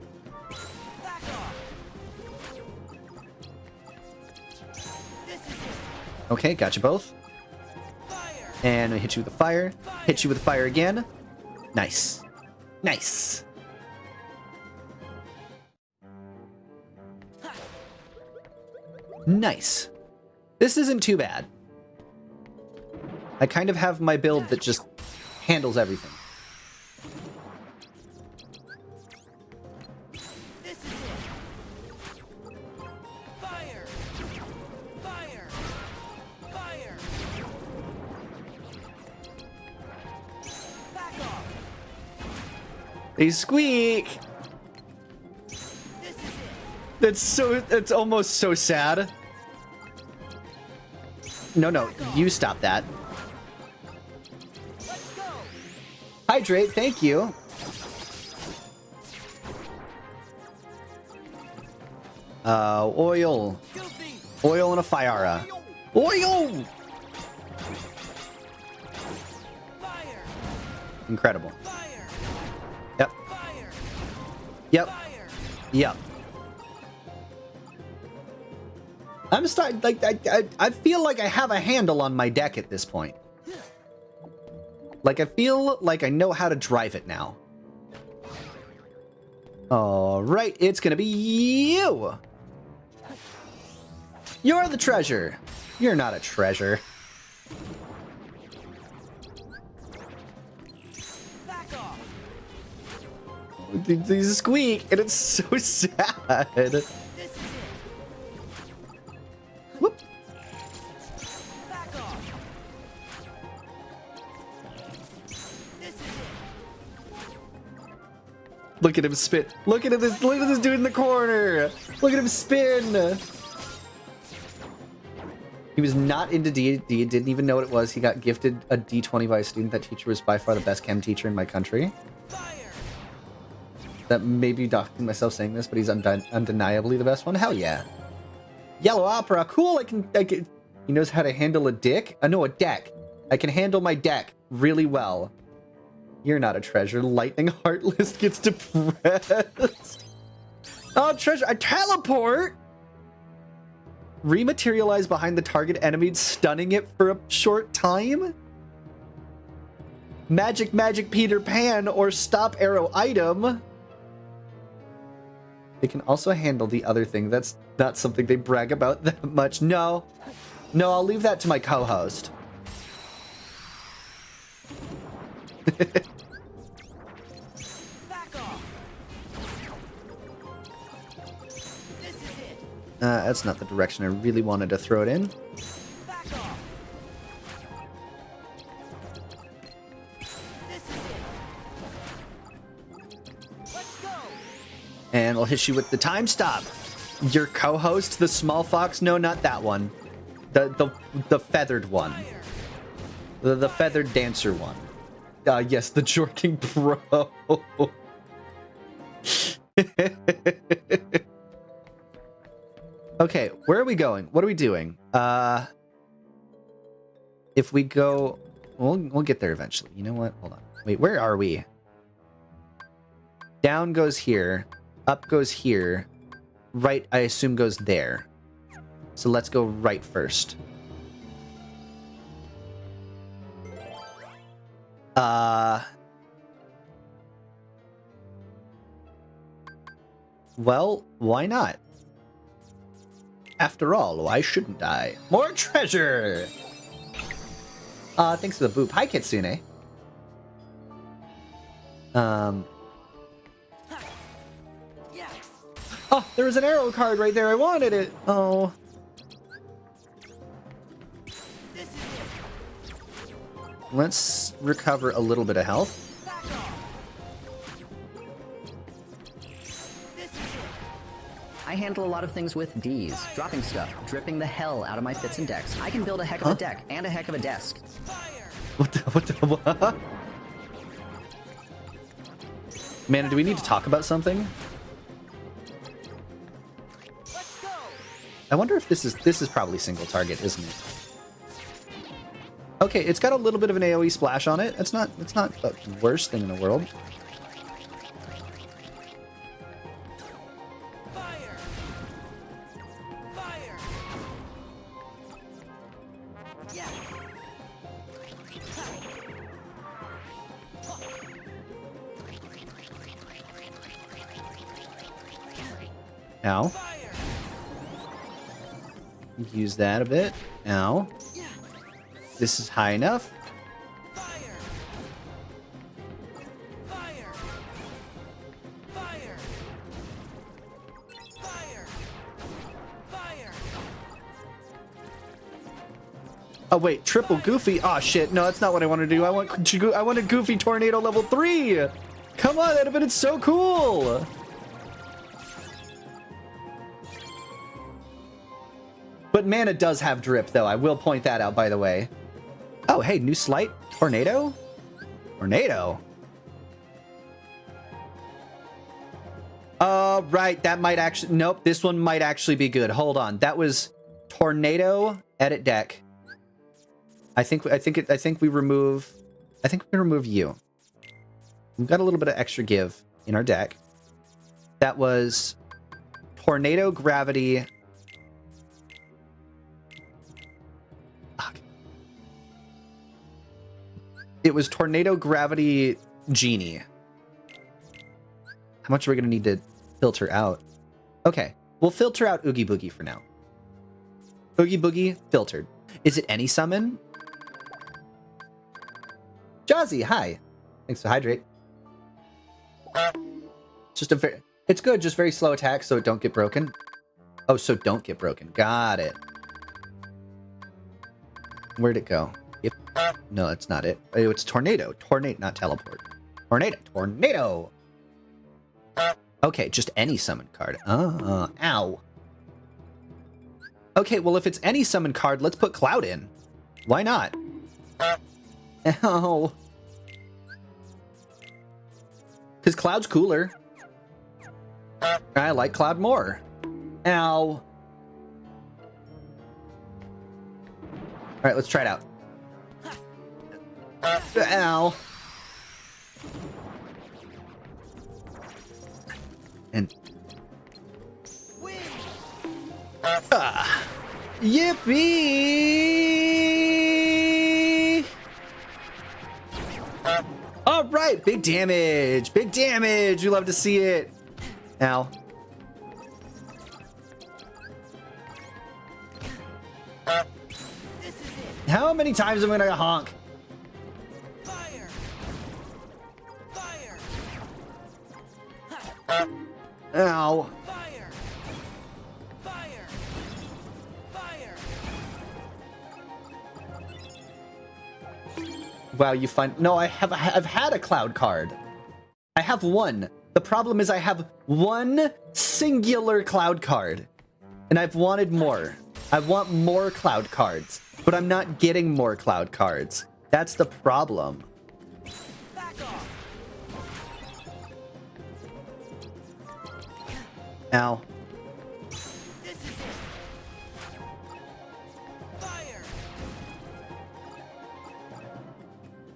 Okay, got you both. And I hit you with the fire. Hit you with the fire again. Nice. Nice. Nice. This isn't too bad. I kind of have my build that just handles everything. This is it. Fire! Fire! Fire! Back off! They squeak! That's almost so sad. No, you stop that. Hydrate, thank you. Oil. Oil and a Fiara. Oil! Incredible. Yep. Yep. Yep. I'm starting, like, I feel like I have a handle on my deck at this point. Like, I feel like I know how to drive it now. Alright, it's gonna be you! You're the treasure! You're not a treasure. These squeak, and it's so sad. Whoop. Look at him spin. Look at this dude in the corner. Look at him spin. He was not into D&D, didn't even know what it was. He got gifted a D20 by a student. That teacher was by far the best chem teacher in my country. That may be doxing myself saying this, but he's undeniably the best one. Hell yeah. Yellow Opera, cool. I can. He knows how to handle a dick. No, a deck. I can handle my deck really well. You're not a treasure. Lightning Heartless gets depressed. Oh, treasure. I teleport. Rematerialize behind the target enemy, stunning it for a short time? Magic Peter Pan or stop arrow item. They can also handle the other thing. That's not something they brag about that much. No, I'll leave that to my co-host. That's not the direction I really wanted to throw it in. And I'll hit you with the time stop. Your co-host, the small fox? No, not that one. The feathered one. The feathered dancer one. Yes, the jorking pro. Okay, where are we going? What are we doing? If we go... We'll get there eventually. You know what? Hold on. Wait, where are we? Down goes here. Up goes here. Right, I assume, goes there. So let's go right first. Well, why not? After all, why shouldn't I? More treasure! Thanks for the boop. Hi, Kitsune. Oh, there was an arrow card right there. I wanted it. Oh. Let's recover a little bit of health. I handle a lot of things with D's, dropping stuff, dripping the hell out of my fits and decks. I can build a heck of a deck and a heck of a desk. What? Man, do we need to talk about something? I wonder if this is probably single target, isn't it? Okay, it's got a little bit of an AoE splash on it. It's not the worst thing in the world. Ow. Use that a bit. Ow. This is high enough. Oh wait, triple Goofy. Oh shit, no, that's not what I want to do. I want a Goofy Tornado level 3. Come on, that'd have been so cool. But mana does have drip, though. I will point that out, by the way. Oh, hey, new slight. Tornado? Tornado? Right. That might actually... Nope, this one might actually be good. Hold on. That was Tornado, edit deck. I think we remove you. We've got a little bit of extra give in our deck. That was Tornado, Gravity... It was Tornado, Gravity, Genie. How much are we going to need to filter out? Okay, we'll filter out Oogie Boogie for now. Oogie Boogie, filtered. Is it any summon? Jazzy, hi. Thanks for hydrate. It's good, just very slow attack, so it don't get broken. Oh, so don't get broken. Got it. Where'd it go? No, that's not it. Oh, it's Tornado. Tornado, not Teleport. Tornado. Okay, just any summon card. Ow. Okay, well, if it's any summon card, let's put Cloud in. Why not? Ow. Because Cloud's cooler. I like Cloud more. Ow. Alright, let's try it out. Ow. And... Yippee! All right, big damage. Big damage. We love to see it. Ow. How many times am I gonna honk? Fire! Fire! Ow. Fire! Fire! Fire! Wow, you find... No, I've had a Cloud card. I have one. The problem is I have one singular Cloud card. And I've wanted more. I want more Cloud cards. But I'm not getting more Cloud cards. That's the problem. Back off! Ow. This is it! Fire!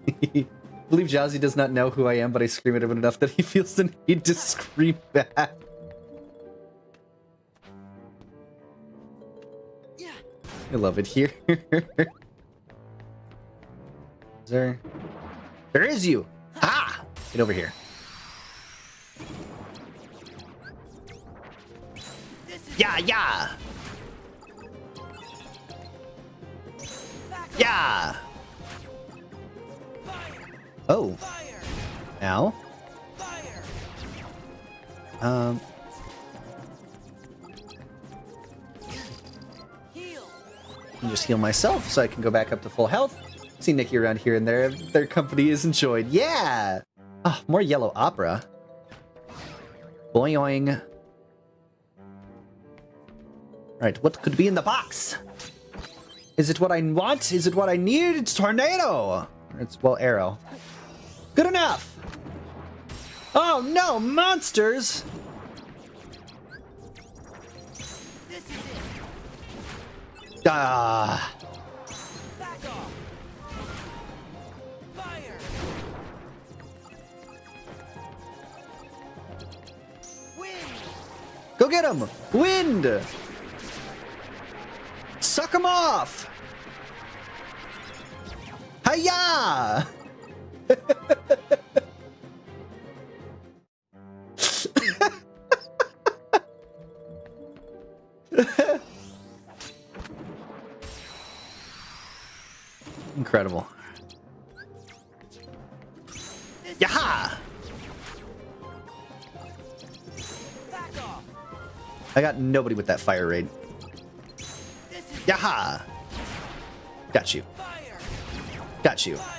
I believe Jazzy does not know who I am, but I scream at him enough that he feels the need to scream back. Yeah. I love it here. Is there... There is you! Ah! Get over here. Yeah, yeah! Yeah! Oh. Ow. I'll just heal myself so I can go back up to full health. See Nikki around here and there. Their company is enjoyed. Yeah! Oh, more yellow opera. Boing. Right, what could be in the box? Is it what I want? Is it what I need? It's tornado! It's, well, arrow. Good enough! Oh no, monsters! This is it! Ah. Back off! Fire! Wind! Go get him! Wind! Suck him off! Hiya! Incredible. Yaha! Back off! I got nobody with that fire raid. Yaha! Got you. Fire! Got you. Fire!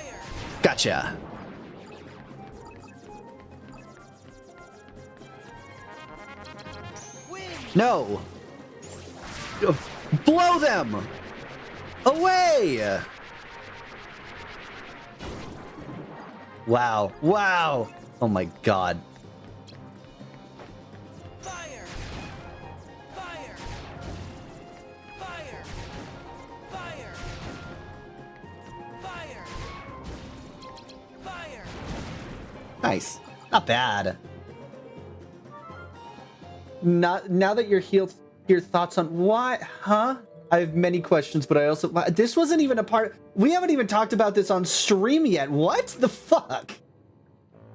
Gotcha. Wind! No! Blow them! Away! Wow. Wow! Oh my god. Fire! Fire! Fire! Fire! Fire! Fire! Nice. Not bad. Not now that you're healed, your thoughts on why, huh? I have many questions, but I also this wasn't even a part. We haven't even talked about this on stream yet. What the fuck?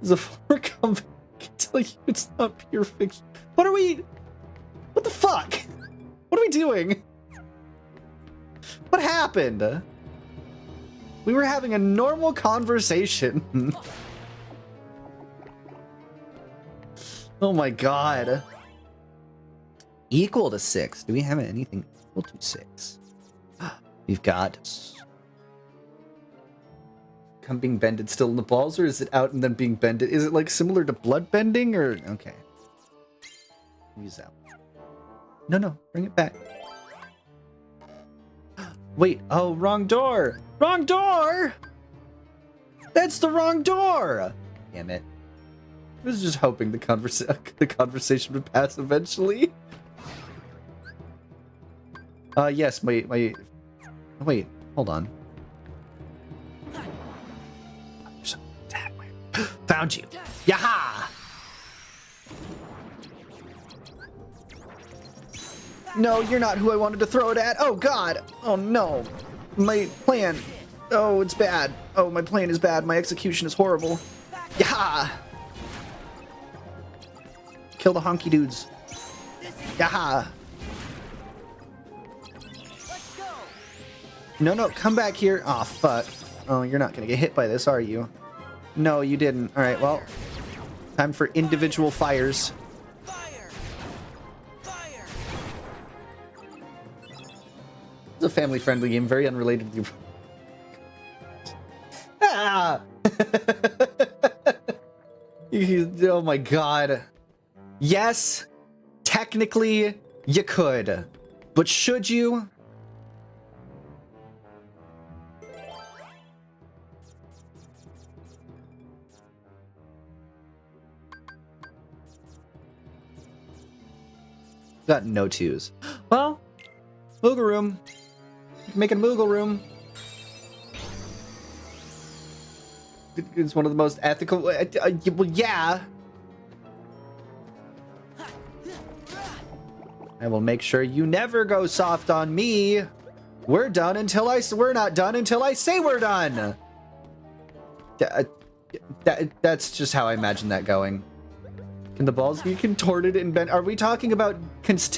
There's a former company can tell you it's not pure fiction. What are we? What the fuck? What are we doing? What happened? We were having a normal conversation. Oh my god. Equal to 6. Do we have anything equal to 6? We've got... Come being bended still in the balls, or is it out and then being bended? Is it like similar to blood bending, or... Okay. Use that one. No, bring it back. Wait, oh, wrong door. Wrong door! That's the wrong door! Damn it. I was just hoping the conversation would pass eventually. Yes, my... Wait, hold on. Found you. Yaha! No, you're not who I wanted to throw it at. Oh, God. Oh, no. My plan. Oh, it's bad. Oh, my plan is bad. My execution is horrible. Yaha! Kill the honky dudes. Yaha! No, no, come back here. Aw, fuck. Oh, you're not gonna get hit by this, are you? No, you didn't. Alright, well. Time for individual fires. It's a family-friendly game, very unrelated to you. Ah! Oh my god. Yes, technically, you could. But should you? Got no twos. Well, Moogle room. Make a Moogle room. It's one of the most ethical. Well, yeah. I will make sure you never go soft on me. We're done until we're not done until I say we're done. That's just how I imagine that going. Can the balls be contorted and bent? Are we talking about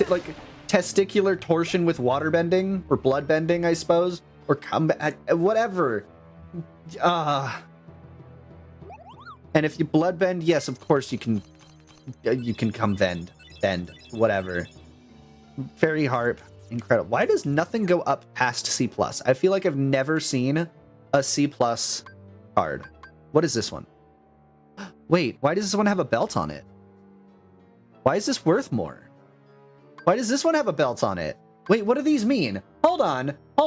like testicular torsion with water bending or blood bending, I suppose, or combat, whatever. And if you blood bend, yes, of course you can come bend, whatever. Fairy harp, incredible. Why does nothing go up past C+? I feel like I've never seen a C+ card. What is this one? Wait, why does this one have a belt on it? Why is this worth more? Why does this one have a belt on it? Wait, what do these mean? Hold on. No.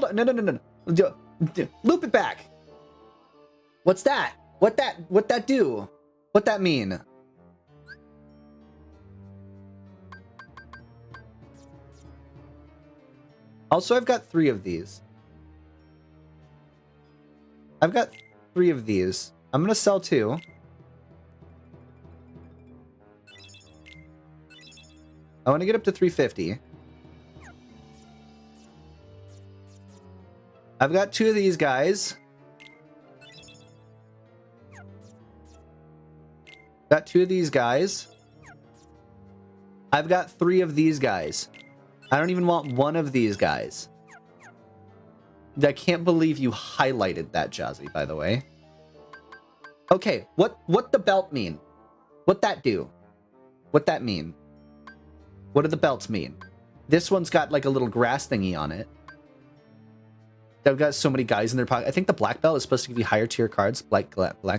Loop it back. What's that? What that do? What that mean? Also, I've got 3 of these. I've got 3 of these. I'm gonna sell 2. I want to get up to 350. I've got 2 of these guys. Got 2 of these guys. I've got 3 of these guys. I don't even want 1 of these guys. I can't believe you highlighted that, Jazzy, by the way. Okay, what the belt mean? What that do? What that mean? What do the belts mean? This one's got like a little grass thingy on it. They've got so many guys in their pocket. I think the black belt is supposed to give you higher tier cards. Black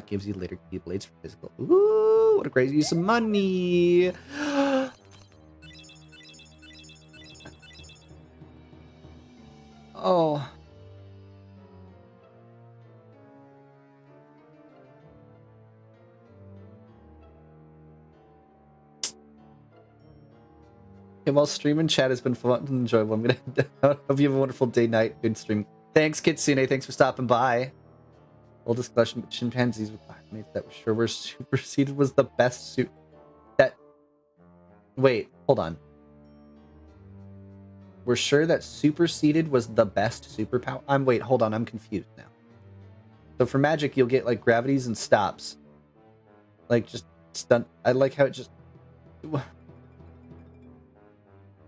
gives you later key blades for physical. Ooh, what a crazy use of money. Oh. Okay, well, stream and chat has been fun and enjoyable. I'm gonna hope you have a wonderful day, night, good stream. Thanks, Kitsune. Thanks for stopping by. Full discussion, chimpanzees with mates that sure were superseded was the best suit. That. Wait, hold on. We're sure that superseded was the best superpower. Wait, hold on. I'm confused now. So for magic, you'll get like gravities and stops. Like just stunt. I like how it just.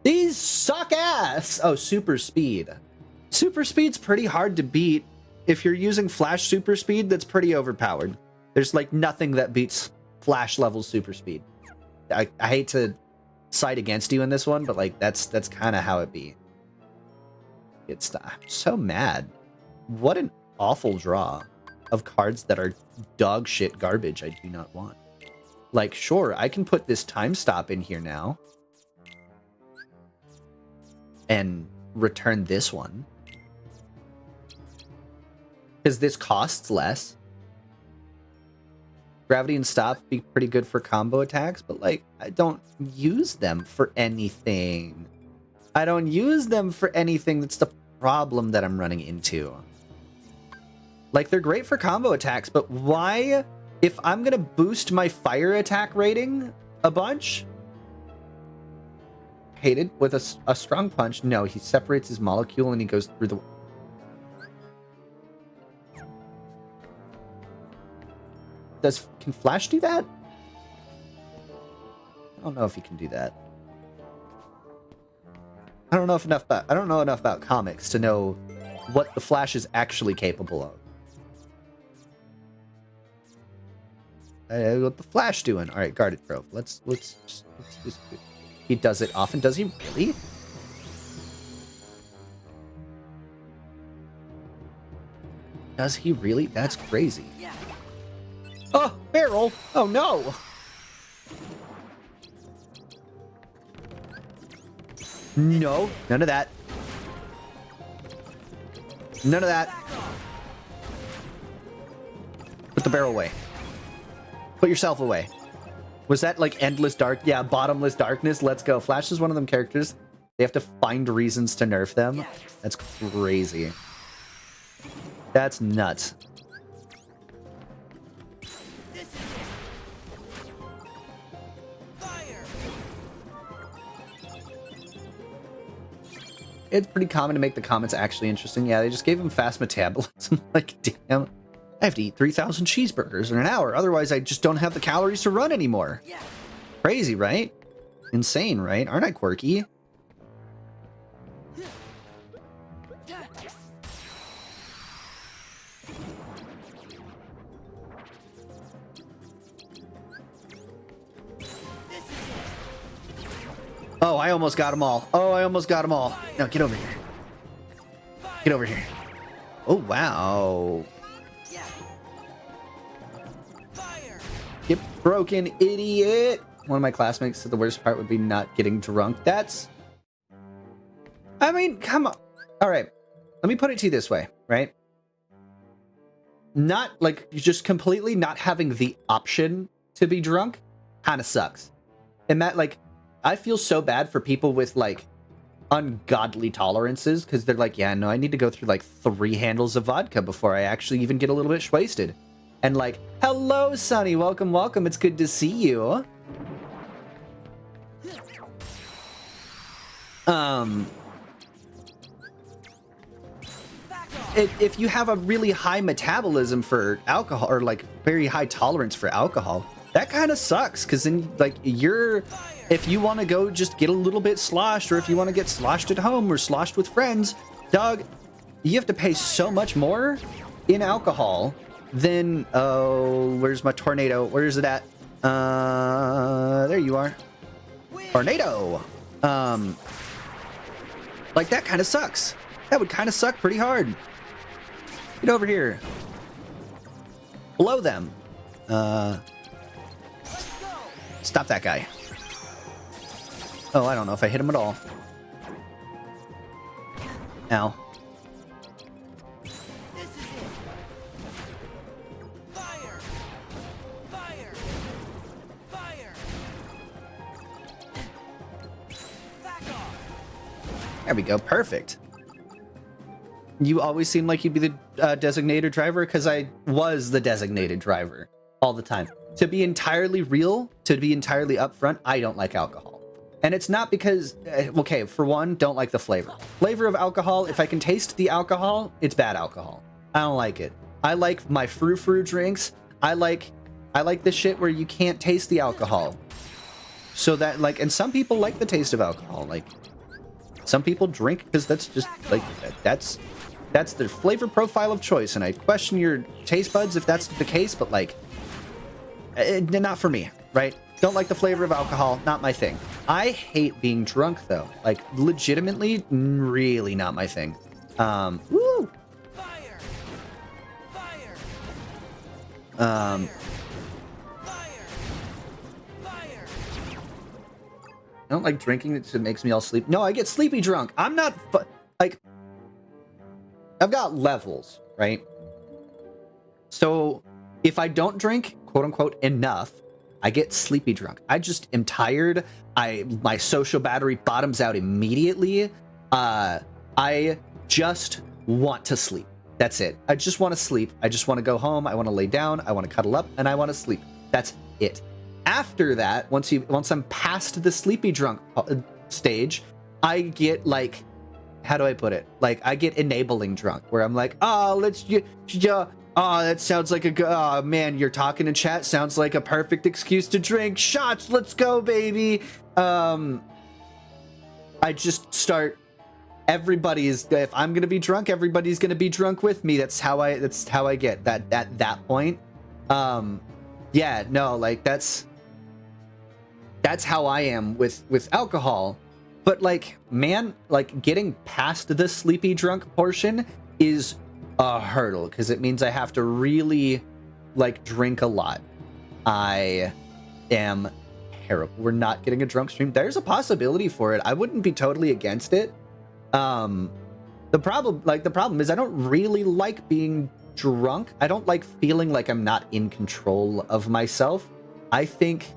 These suck ass! Oh, super speed. Super speed's pretty hard to beat. If you're using flash super speed, that's pretty overpowered. There's like nothing that beats flash level super speed. I hate to side against you in this one, but like that's kind of how it be. I'm so mad. What an awful draw of cards that are dog shit garbage I do not want. Like, sure, I can put this time stop in here now. And return this one. Because this costs less. Gravity and stop be pretty good for combo attacks, but like I don't use them for anything. I don't use them for anything. That's the problem that I'm running into. Like they're great for combo attacks, but why, if I'm gonna boost my fire attack rating a bunch, hated with a strong punch? No, he separates his molecule and he goes through the. Can Flash do that? I don't know if he can do that. I don't know enough about comics to know what the Flash is actually capable of. What the Flash doing? All right, guarded probe. Let's just. He does it often. Does he really? Does he really? That's crazy. Oh, barrel! Oh no! No, none of that. None of that. Put the barrel away. Put yourself away. Was that like endless dark? Yeah, bottomless darkness. Let's go. Flash is one of them characters. They have to find reasons to nerf them. That's crazy. That's nuts. It's pretty common to make the comments actually interesting. Yeah, they just gave him fast metabolism. Like, damn, I have to eat 3,000 cheeseburgers in an hour. Otherwise, I just don't have the calories to run anymore. Crazy, right? Insane, right? Aren't I quirky? Oh, I almost got them all. Oh, I almost got them all. No, get over here. Get over here. Oh, wow. Get broken, idiot. One of my classmates said the worst part would be not getting drunk. That's... I mean, come on. All right. Let me put it to you this way, right? Not, like, just completely not having the option to be drunk kind of sucks. And that, like... I feel so bad for people with, like, ungodly tolerances, because they're like, yeah, no, I need to go through, like, 3 handles of vodka before I actually even get a little bit wasted. And, like, hello, Sonny, welcome, welcome, it's good to see you. If you have a really high metabolism for alcohol, or, like, very high tolerance for alcohol, that kind of sucks, because then, like, if you want to go just get a little bit sloshed, or if you want to get sloshed at home or sloshed with friends, dog, you have to pay so much more in alcohol than, oh, where's my tornado? Where's it at? There you are. Tornado. Like, that kind of sucks. That would kind of suck pretty hard. Get over here. Blow them. Stop that guy. Oh, I don't know if I hit him at all. Ow. Fire! Fire! Fire! Back off! There we go. Perfect. You always seem like you'd be the designated driver, because I was the designated driver all the time. To be entirely real, to be entirely upfront, I don't like alcohol. And it's not because, okay, for one, don't like the flavor. Flavor of alcohol, if I can taste the alcohol, it's bad alcohol. I don't like it. I like my frou-frou drinks. I like the shit where you can't taste the alcohol. So that, like, and some people like the taste of alcohol. Like, some people drink because that's just, like, that's their flavor profile of choice. And I question your taste buds if that's the case, but, like, not for me, right? Don't like the flavor of alcohol, not my thing. I hate being drunk, though. Like, legitimately, really not my thing. Woo! Fire! Fire! Fire! I don't like drinking. It makes me all sleepy. No, I get sleepy drunk. I'm not, like, I've got levels, right? So if I don't drink, quote unquote, enough, I get sleepy drunk. I just am tired. My social battery bottoms out immediately. I just want to sleep. That's it. I just want to sleep. I just want to go home. I want to lay down. I want to cuddle up, and I want to sleep. That's it. After that, once I'm past the sleepy drunk stage, I get like, how do I put it? Like, I get enabling drunk, where I'm like, oh, that sounds like oh man, you're talking in chat. Sounds like a perfect excuse to drink. Shots, let's go, baby. I just start. If I'm gonna be drunk, everybody's gonna be drunk with me. That's how I get that at that point. Yeah, no, like that's how I am with alcohol. But like, man, like getting past the sleepy drunk portion is a hurdle, because it means I have to really like drink a lot. I am terrible. We're not getting a drunk stream. There's a possibility for it. I wouldn't be totally against it. The problem is I don't really like being drunk. I don't like feeling like I'm not in control of myself. I think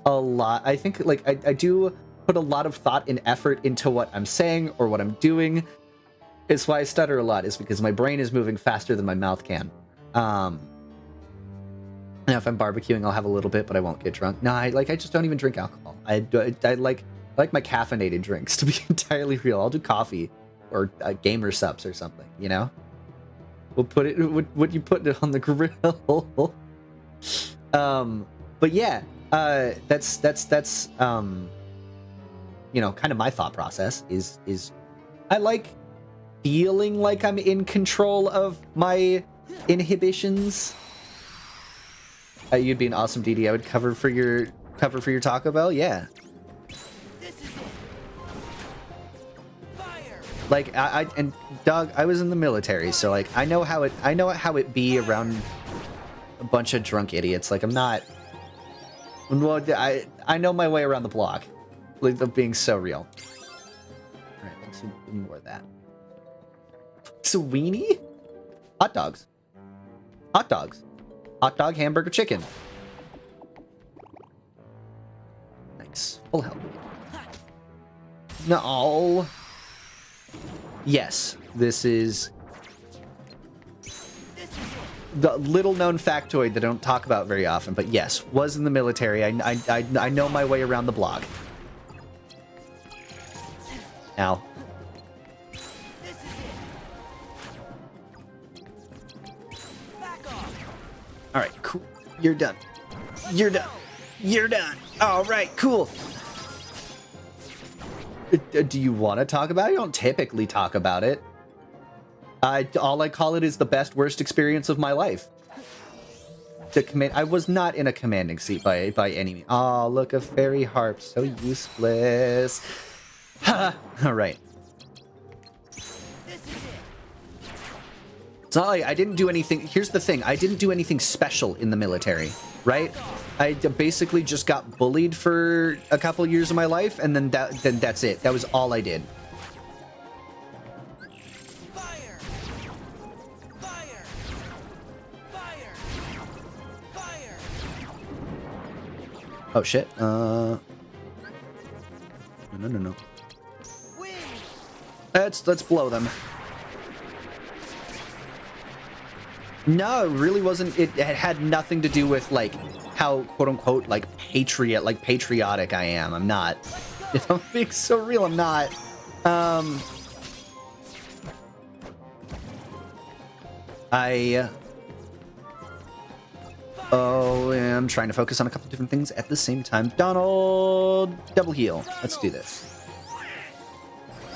like I do put a lot of thought and effort into what I'm saying or what I'm doing. It's why I stutter a lot, is because my brain is moving faster than my mouth can. Now if I'm barbecuing, I'll have a little bit, but I won't get drunk. No, I just don't even drink alcohol. I like my caffeinated drinks, to be entirely real. I'll do coffee or gamer subs or something, you know? We'll put it, would you put it on the grill? But yeah, that's you know, kind of my thought process is I like feeling like I'm in control of my inhibitions. You'd be an awesome DD. I would cover for your Taco Bell. Yeah. Like and Doug, I was in the military, so like I know how it be around a bunch of drunk idiots. Like I'm not. Well, I know my way around the block. Like of being so real. All right, let's do more of that. Sweeney? Hot dogs. Hot dogs. Hot dog, hamburger, chicken. Nice. Full health. No. Yes, this is the little known factoid that I don't talk about very often, but yes, was in the military. I know my way around the block. Ow. All right, cool. You're done. You're done. You're done. All right, cool. Do you want to talk about it? You don't typically talk about it. All I call it is the best, worst experience of my life. I was not in a commanding seat by any means. Oh, look, a fairy harp. So useless. Ha! All right. It's not like I didn't do anything. Here's the thing. I didn't do anything special in the military, right? I basically just got bullied for a couple years of my life, and then that's it. That was all I did. Fire! Fire! Fire! Fire! Oh shit. No. Let's blow them. No, it really wasn't. It had nothing to do with like how quote unquote like patriotic I am. I'm not. If I'm being so real, I'm not. Oh, I'm trying to focus on a couple different things at the same time. Donald, double heal. Let's do this.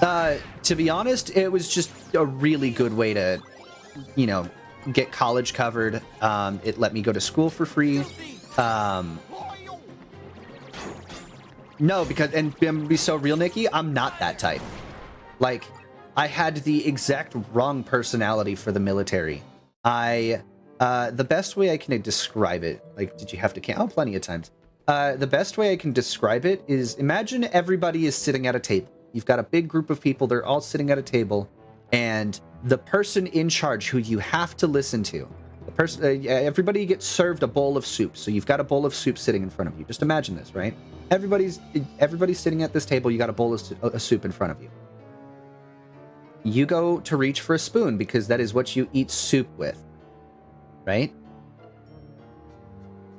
To be honest, it was just a really good way to, you know, get college covered. It let me go to school for free. No, because, and I'm gonna be so real, Nikki, I'm not that type. Like, I had the exact wrong personality for the military. The best way I can describe it, like, did you have to count? Oh, plenty of times. The best way I can describe it is, imagine everybody is sitting at a table. You've got a big group of people, they're all sitting at a table, and the person in charge who you have to listen to, the Everybody gets served a bowl of soup. So you've got a bowl of soup sitting in front of you. Just imagine this, right? Everybody's sitting at this table. You got a bowl of soup in front of you. You go to reach for a spoon because that is what you eat soup with, right?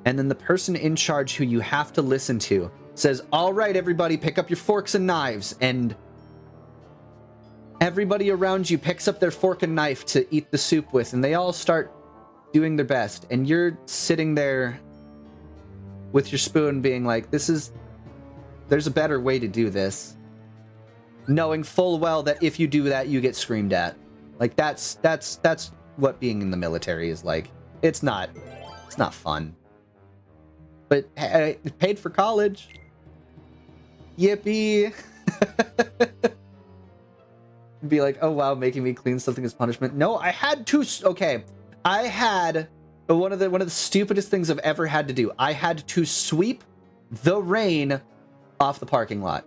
And then the person in charge who you have to listen to says, all right, everybody, pick up your forks and knives. And everybody around you picks up their fork and knife to eat the soup with, and they all start doing their best. And you're sitting there with your spoon being like, there's a better way to do this. Knowing full well that if you do that, you get screamed at. Like, that's what being in the military is like. It's not fun. But hey, paid for college. Yippee. Be like, oh wow, making me clean something is punishment. No, I had to. Okay, I had one of the stupidest things I've ever had to do. I had to sweep the rain off the parking lot.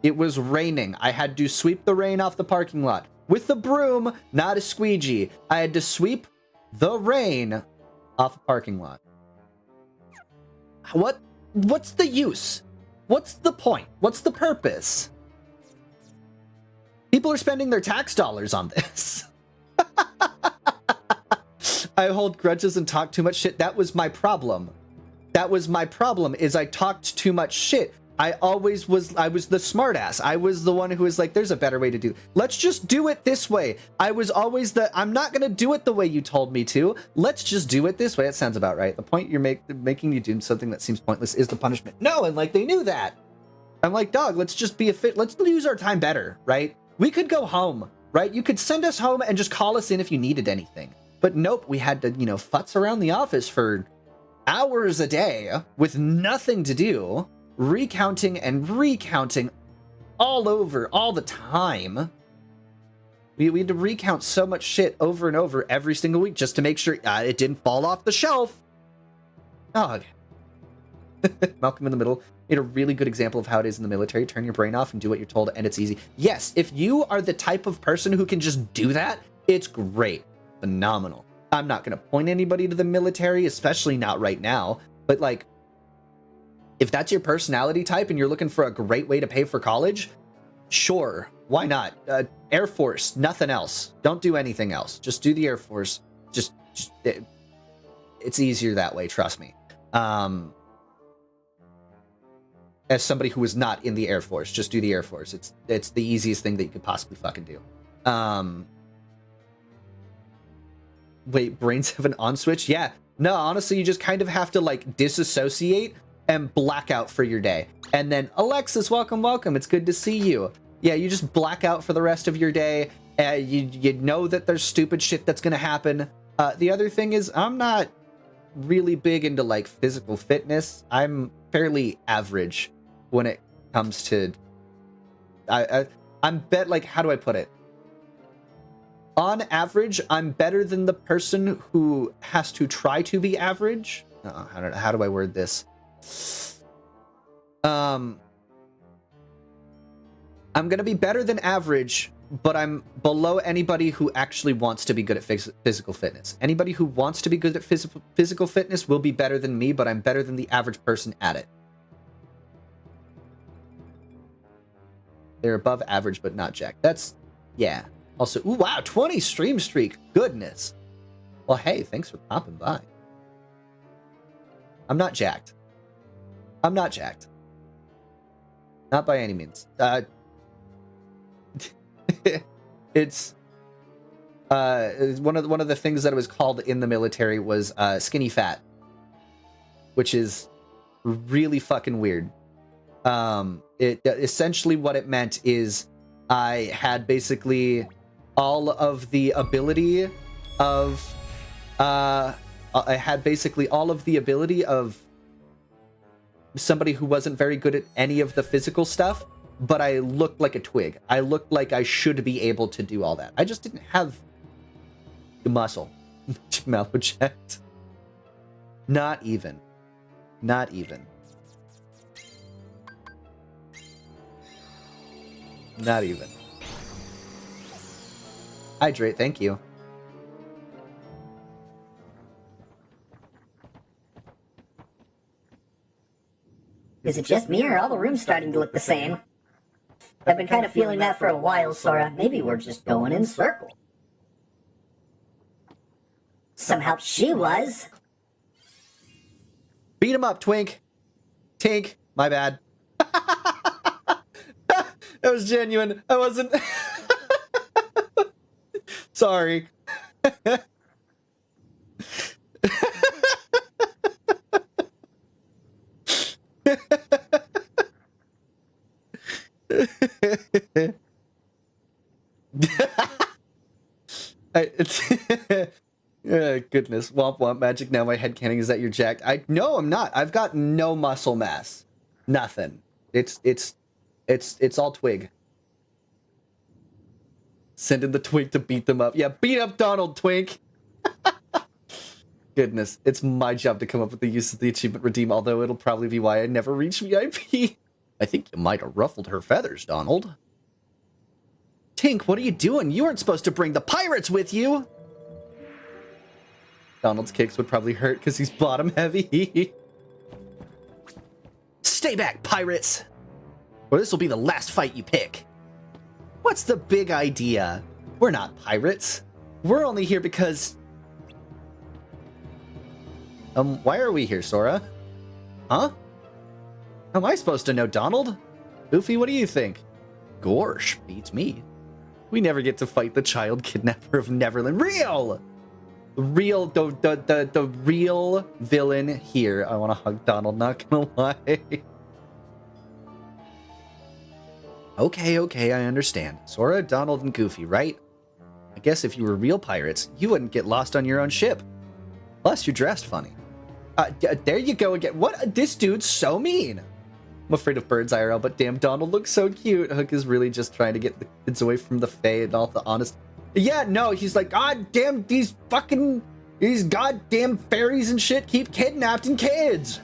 It was raining. I had to sweep the rain off the parking lot with the broom, not a squeegee. I had to sweep the rain off the parking lot. What's the use? What's the point? What's the purpose? People are spending their tax dollars on this. I hold grudges and talk too much shit. That was my problem. That was my problem, is I talked too much shit. I was the smartass. I was the one who was like, there's a better way to do it. Let's just do it this way. I was always I'm not going to do it the way you told me to. Let's just do it this way. That sounds about right. The point you're making you do something that seems pointless is the punishment. No, and like, they knew that. I'm like, dog, let's just be let's use our time better, right? We could go home, right? You could send us home and just call us in if you needed anything. But nope, we had to, futz around the office for hours a day with nothing to do, recounting and recounting all over, all the time. We had to recount so much shit over and over every single week just to make sure it didn't fall off the shelf. Oh, Malcolm in the Middle made a really good example of how it is in the military. Turn your brain off and do what you're told, and it's easy. Yes, if you are the type of person who can just do that, it's great. Phenomenal. I'm not going to point anybody to the military, especially not right now, but like, if that's your personality type and you're looking for a great way to pay for college, sure, why not? Air Force, nothing else. Don't do anything else. Just do the Air Force. It's easier that way, trust me. As somebody who is not in the Air Force, just do the Air Force. It's the easiest thing that you could possibly fucking do. Wait, brains have an on switch? Yeah. No, honestly, you just kind of have to like disassociate and black out for your day. And then, Alexis, welcome. It's good to see you. Yeah, you just black out for the rest of your day. You know that there's stupid shit that's going to happen. The other thing is, I'm not really big into like physical fitness. I'm fairly average when it comes to... I'm how do I put it? On average, I'm better than the person who has to try to be average. How do I word this? I'm gonna be better than average, but I'm below anybody who actually wants to be good at physical fitness. Anybody who wants to be good at physical fitness will be better than me, but I'm better than the average person at it. They're above average, but not jacked. Yeah. Also, ooh, wow, 20 stream streak. Goodness. Well, hey, thanks for popping by. I'm not jacked. Not by any means. It's one of the things that it was called in the military was skinny fat, which is really fucking weird. It essentially what it meant is I had basically all of the ability of somebody who wasn't very good at any of the physical stuff, but I looked like a twig. I looked like I should be able to do all that. I just didn't have the muscle. MagicMallokay. Not even. Hydrate, thank you. Is it just me or are all the rooms starting to look the same? I've been kind of feeling that for a while, Sora. Maybe we're just going in circles. Some help she was. Beat him up, Twink. Tink. My bad. That was genuine. I wasn't... Sorry. Goodness, womp womp magic. Now my head canning is that you're jacked. No, I'm not. I've got no muscle mass. Nothing. It's all twig. Sending the twig to beat them up. Yeah, beat up Donald, Twink. Goodness, it's my job to come up with the use of the achievement redeem, although it'll probably be why I never reach VIP. I think you might have ruffled her feathers, Donald. Tink, what are you doing? You weren't supposed to bring the pirates with you! Donald's kicks would probably hurt because he's bottom heavy. Stay back, pirates! Or this will be the last fight you pick. What's the big idea? We're not pirates. We're only here because... why are we here, Sora? Huh? How am I supposed to know, Donald? Goofy, what do you think? Gorsh, beats me. We never get to fight the child kidnapper of Neverland. The real villain here. I want to hug Donald, not gonna lie. Okay, I understand. Sora, Donald, and Goofy, right? I guess if you were real pirates, you wouldn't get lost on your own ship. Plus, you're dressed funny. There you go again. What? This dude's so mean. I'm afraid of birds IRL, but damn, Donald looks so cute. Hook is really just trying to get the kids away from the Fae and all the honest... Yeah, no, he's like, God damn, these goddamn fairies and shit keep kidnapping kids.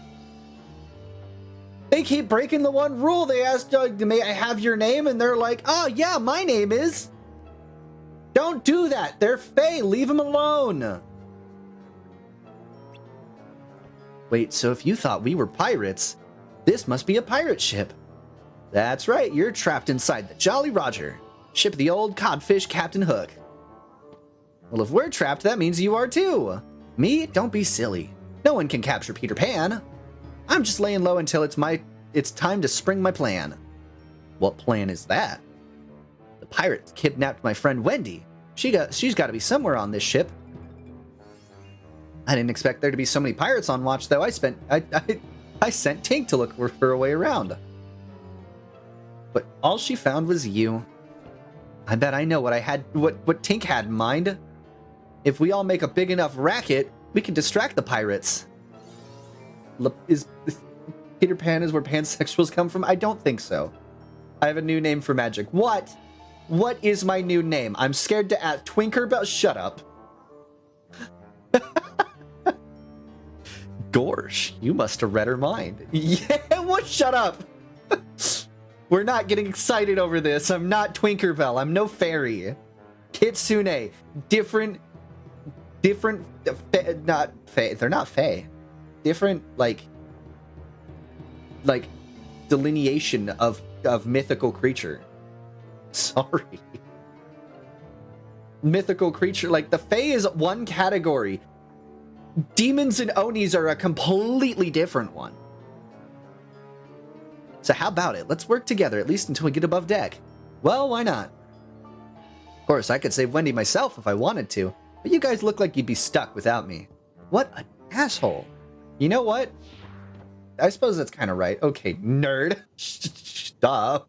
They keep breaking the one rule. They asked, may I have your name? And they're like, oh yeah, my name is... Don't do that. They're Fae. Leave them alone. Wait, so if you thought we were pirates, this must be a pirate ship. That's right, you're trapped inside the Jolly Roger, ship of the old codfish Captain Hook. Well, if we're trapped, that means you are too. Me? Don't be silly. No one can capture Peter Pan. I'm just laying low until it's time to spring my plan. What plan is that? The pirates kidnapped my friend Wendy. She's got to be somewhere on this ship. I didn't expect there to be so many pirates on watch, though. I sent Tink to look for a way around. But all she found was you. I bet I know what Tink had in mind. If we all make a big enough racket, we can distract the pirates. Is Peter Pan is where pansexuals come from? I don't think so. I have a new name for magic. What? What is my new name? I'm scared to ask. Twinkerbell, shut up. Gorsh, you must have read her mind. Yeah, what? Shut up. We're not getting excited over this. I'm not Twinkerbell. I'm no fairy. Kitsune, different, not fae. They're not fae. Different, like delineation of mythical creature. Sorry. Mythical creature, like the fae is one category. Demons and Onis are a completely different one. So how about it? Let's work together, at least until we get above deck. Well, why not? Of course, I could save Wendy myself if I wanted to, but you guys look like you'd be stuck without me. What an asshole. You know what? I suppose that's kind of right. Okay, nerd. Stop.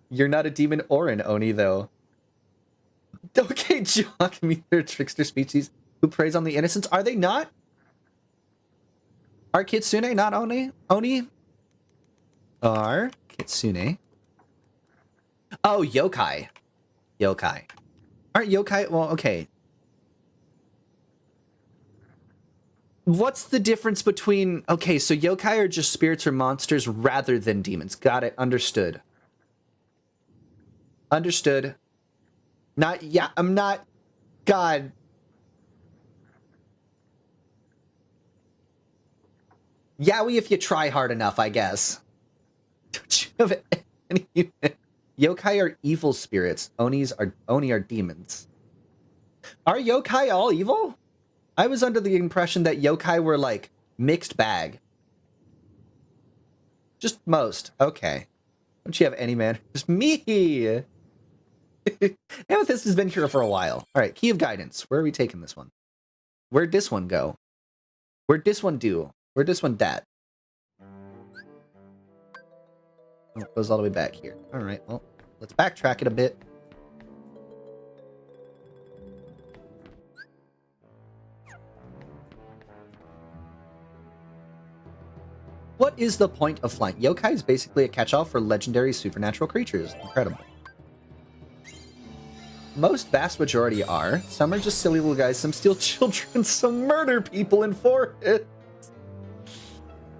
You're not a demon or an Oni, though. Okay, Jock, I mean, they're a trickster species who preys on the innocents. Are they not? Are Kitsune not Oni? Are Kitsune? Oh, yokai. Yokai. Aren't yokai? Well, okay. What's the difference between... Okay, so yokai are just spirits or monsters rather than demons. Got it. Understood. Understood. Not... Yeah, I'm not... God... Yaoi if you try hard enough, I guess. Don't you have any... Yokai are evil spirits. Oni are demons. Are yokai all evil? I was under the impression that yokai were like mixed bag. Just most. Okay. Don't you have any man? Just me. Amethyst has been here for a while. All right, key of guidance. Where are we taking this one? Where'd this one go? Where'd this one do? Where'd this one dat? Oh, it goes all the way back here. All right, well, let's backtrack it a bit. What is the point of flying? Yokai is basically a catch-all for legendary supernatural creatures. Incredible. Most vast majority are. Some are just silly little guys, some steal children, some murder people in forests.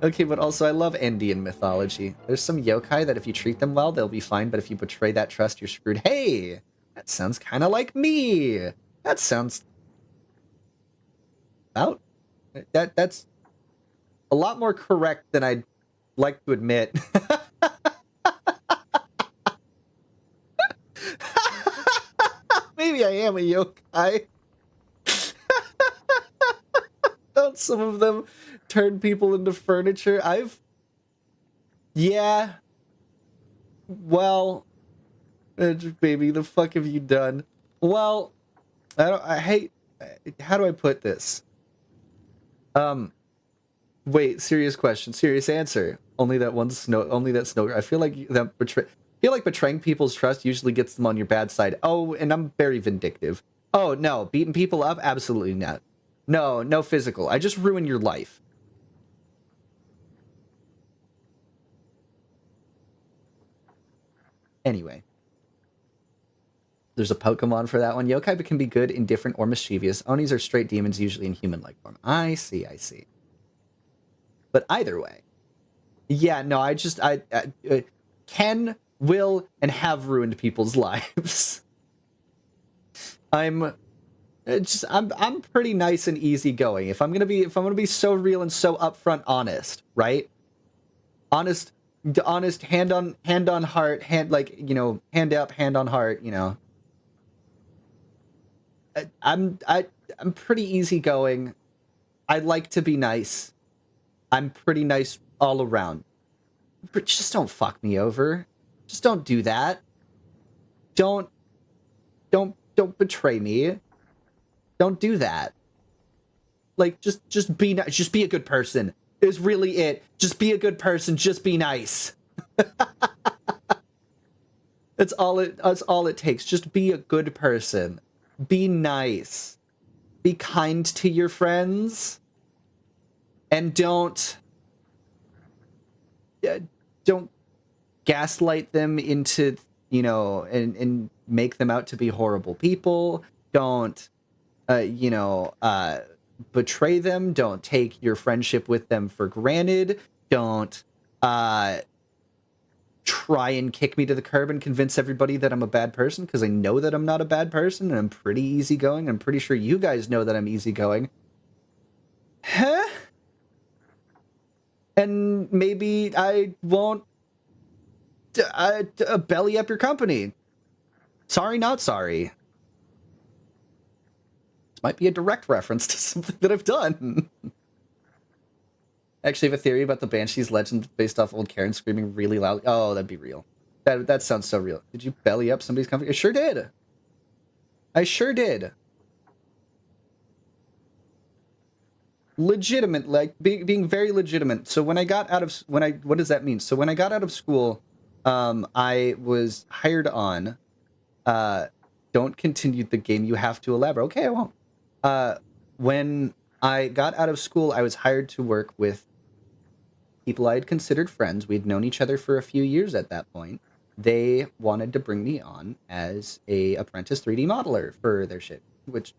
Okay, but also I love Indian mythology. There's some yokai that if you treat them well, they'll be fine, but if you betray that trust, you're screwed. Hey, that sounds kind of like me. That sounds... about... That's a lot more correct than I'd like to admit. Maybe I am a yokai. Don't some of them turn people into furniture? Yeah. Well, baby, the fuck have you done? Well, I hate... How do I put this? Wait, serious question, serious answer. Only that snow. I feel like betraying people's trust usually gets them on your bad side. Oh, and I'm very vindictive. Oh no, beating people up? Absolutely not. No physical. I just ruin your life. Anyway. There's a Pokemon for that one. Yokai can be good, indifferent, or mischievous. Onis are straight demons, usually in human-like form. I see. But either way. Yeah, no, I can, will, and have ruined people's lives. I'm pretty nice and easygoing. If I'm gonna be so real and so upfront honest, right? Honest, hand on heart, hand up, hand on heart, you know. I'm pretty easygoing. I like to be nice. I'm pretty nice all around. But just don't fuck me over. Just don't do that. Don't betray me. Don't do that. Like just be nice. Just be a good person. Is really it. Just be a good person. Just be nice. That's all it takes. Just be a good person. Be nice. Be kind to your friends. And don't gaslight them into, and make them out to be horrible people. Don't, betray them. Don't take your friendship with them for granted. Don't try and kick me to the curb and convince everybody that I'm a bad person, because I know that I'm not a bad person, and I'm pretty easygoing. I'm pretty sure you guys know that I'm easygoing. Huh? And maybe I won't belly up your company. Sorry, not sorry. This might be a direct reference to something that I've done. Actually, I have a theory about the Banshee's legend based off old Karen screaming really loud. Oh, that'd be real. That sounds so real. Did you belly up somebody's company? I sure did. Legitimate, like being very legitimate. So when I got out of what does that mean? So when I got out of school, I was hired on. Don't continue the game. You have to elaborate. Okay, I won't. When I got out of school, I was hired to work with people I had considered friends. We'd known each other for a few years at that point. They wanted to bring me on as a apprentice 3D modeler for their shit, which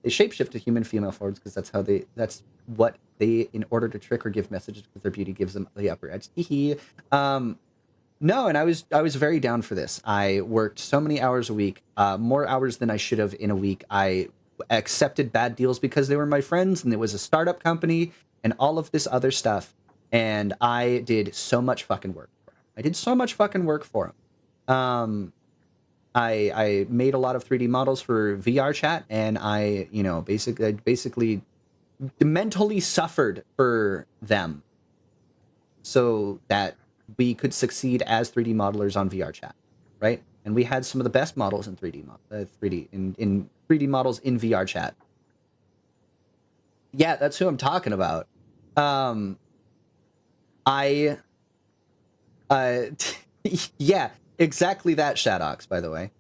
they shapeshift to human female forms because that's what they, in order to trick or give messages because their beauty gives them the upper edge. No, and I was very down for this. I worked so many hours a week, more hours than I should have in a week. I accepted bad deals because they were my friends and it was a startup company and all of this other stuff. and I did so much fucking work. I did so much fucking work for him. I made a lot of 3D models for VR chat, and I, you know, basically mentally suffered for them so that we could succeed as 3D modelers on VR chat, right? And we had some of the best models in 3D 3D models in VR chat. Yeah, that's who I'm talking about. Yeah, exactly that, Shadox, by the way.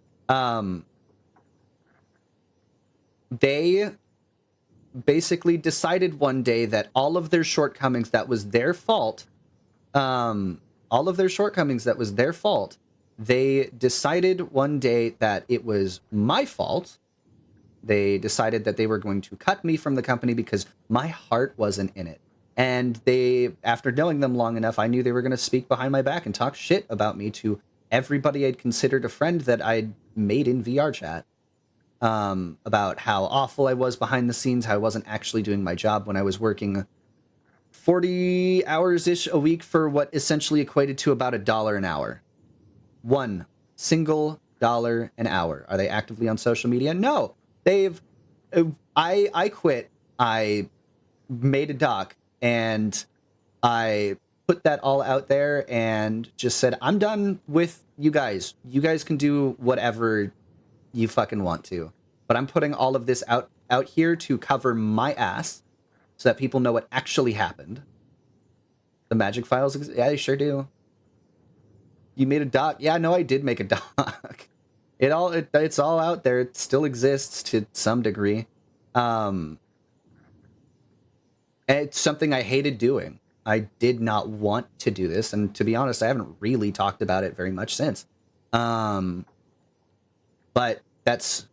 They basically decided one day that all of their shortcomings, that was their fault. All of their shortcomings, that was their fault. They decided one day that it was my fault. They decided that they were going to cut me from the company because my heart wasn't in it. And they, after knowing them long enough, I knew they were going to speak behind my back and talk shit about me to everybody I'd considered a friend that I'd made in VR chat. About how awful I was behind the scenes, how I wasn't actually doing my job when I was working 40 hours-ish a week for what essentially equated to about $1 an hour. $1 single an hour. Are they actively on social media? No. They've... I quit. I made a doc, and I put that all out there and just said, I'm done with you guys. You guys can do whatever you fucking want to. But I'm putting all of this out here to cover my ass so that people know what actually happened. The magic files, yeah, they sure do. You made a doc? Yeah, no, I did make a doc. It's all out there. It still exists to some degree. And it's something I hated doing. I did not want to do this, and to be honest, I haven't really talked about it very much since. But that's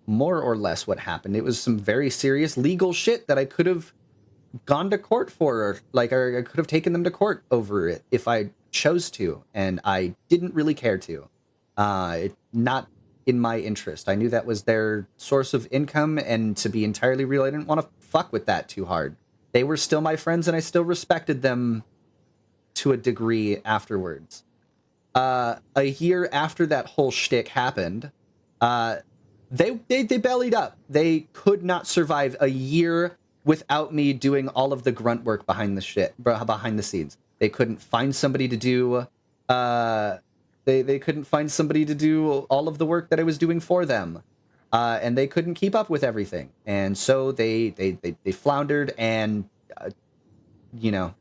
more or less what happened. It was some very serious legal shit that I could have gone to court for, or I could have taken them to court over it if I chose to, and I didn't really care to. Not in my interest. I knew that was their source of income, and to be entirely real, I didn't want to fuck with that too hard. They were still my friends, and I still respected them to a degree afterwards. A year after that whole shtick happened, they bellied up. They could not survive a year without me doing all of the grunt work behind the scenes. They couldn't find somebody to do. They couldn't find somebody to do all of the work that I was doing for them, and they couldn't keep up with everything. And so they floundered, and you know,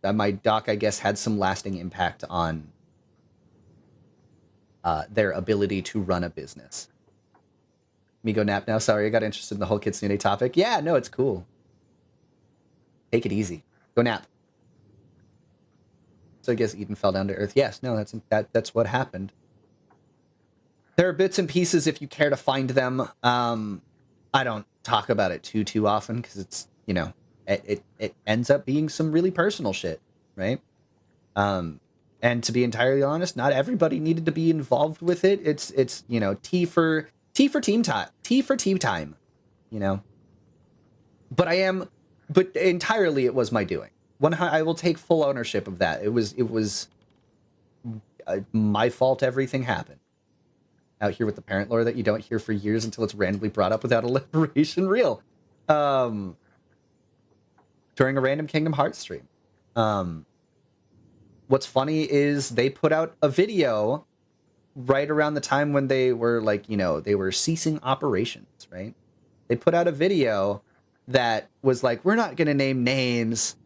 my doc, I guess, had some lasting impact on their ability to run a business. Me go nap now. Sorry, I got interested in the whole Kitsune topic. Yeah, no, it's cool. Take it easy. Go nap. So I guess Eden fell down to earth. Yes, no, that's what happened. There are bits and pieces if you care to find them. I don't talk about it too often because it's, you know, it ends up being some really personal shit, right? And to be entirely honest, not everybody needed to be involved with it. It's you know, T for team time, you know. But entirely it was my doing. I will take full ownership of that. It was my fault. Everything happened out here with the parent lore that you don't hear for years until it's randomly brought up without a liberation reel. During a random Kingdom Hearts stream. What's funny is they put out a video right around the time when they were like, you know, they were ceasing operations, right? They put out a video that was like, we're not going to name names.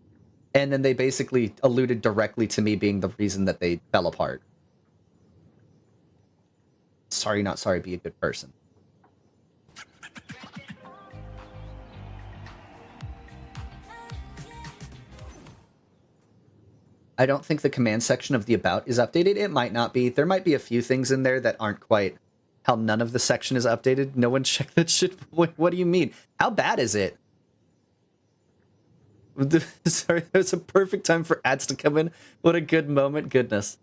And then they basically alluded directly to me being the reason that they fell apart. Sorry, not sorry, be a good person. I don't think the command section of the About is updated. It might not be. There might be a few things in there that aren't quite how none of the section is updated. No one checked that shit. What do you mean? How bad is it? Sorry, that was a perfect time for ads to come in. What a good moment. Goodness.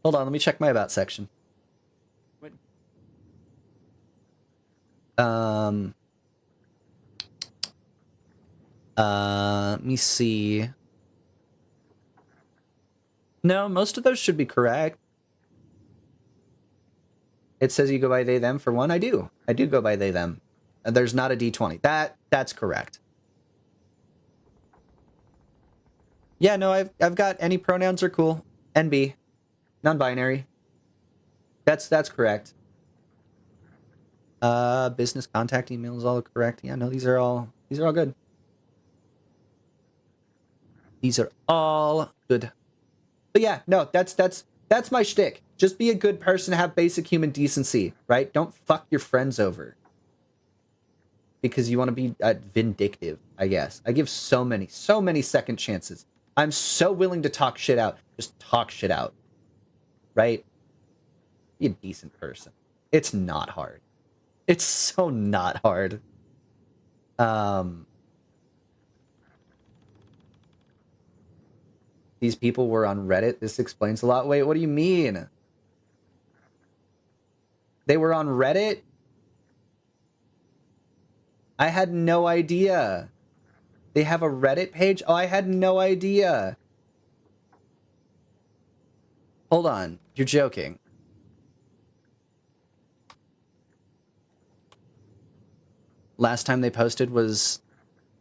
Hold on, let me check my About section. Let me see. No, most of those should be correct. It says you go by they, them for one. I do. I do go by they, them. There's not a D20. That's correct. Yeah, no, I've got any pronouns are cool. NB. Non-binary. That's correct. Business contact email is all correct. Yeah, no, these are all good. These are all good. But yeah, no, that's my shtick. Just be a good person, have basic human decency, right? Don't fuck your friends over. Because you want to be vindictive, I guess. I give so many second chances. I'm so willing to talk shit out. Just talk shit out. Right? Be a decent person. It's not hard. It's so not hard. These people were on Reddit. This explains a lot. Wait, what do you mean? They were on Reddit? I had no idea. They have a Reddit page? Oh, I had no idea. Hold on. You're joking. Last time they posted was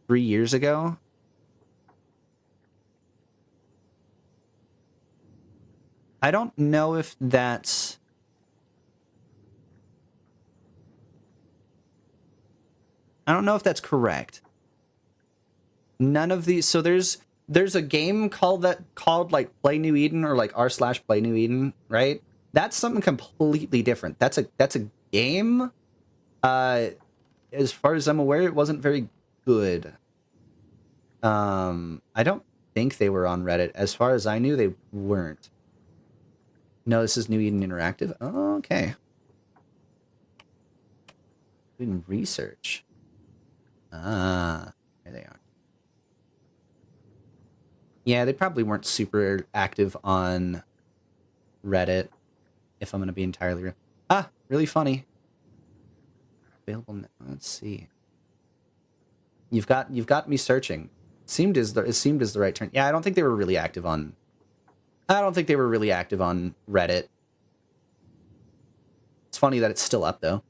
3 years ago? I don't know if that's... I don't know if that's correct. None of these... So there's a game called like Play New Eden or like r/Play New Eden, right? That's something completely different. That's a game. As far as I'm aware, it wasn't very good. I don't think they were on Reddit. As far as I knew, they weren't. No, this is New Eden Interactive. Oh, okay. Doing research. Ah, there they are. Yeah, they probably weren't super active on Reddit, if I'm going to be entirely real. Ah, really funny. Available now. Let's see. You've got me searching. It seemed as the right turn. Yeah, I don't think they were really active on Reddit. It's funny that it's still up though.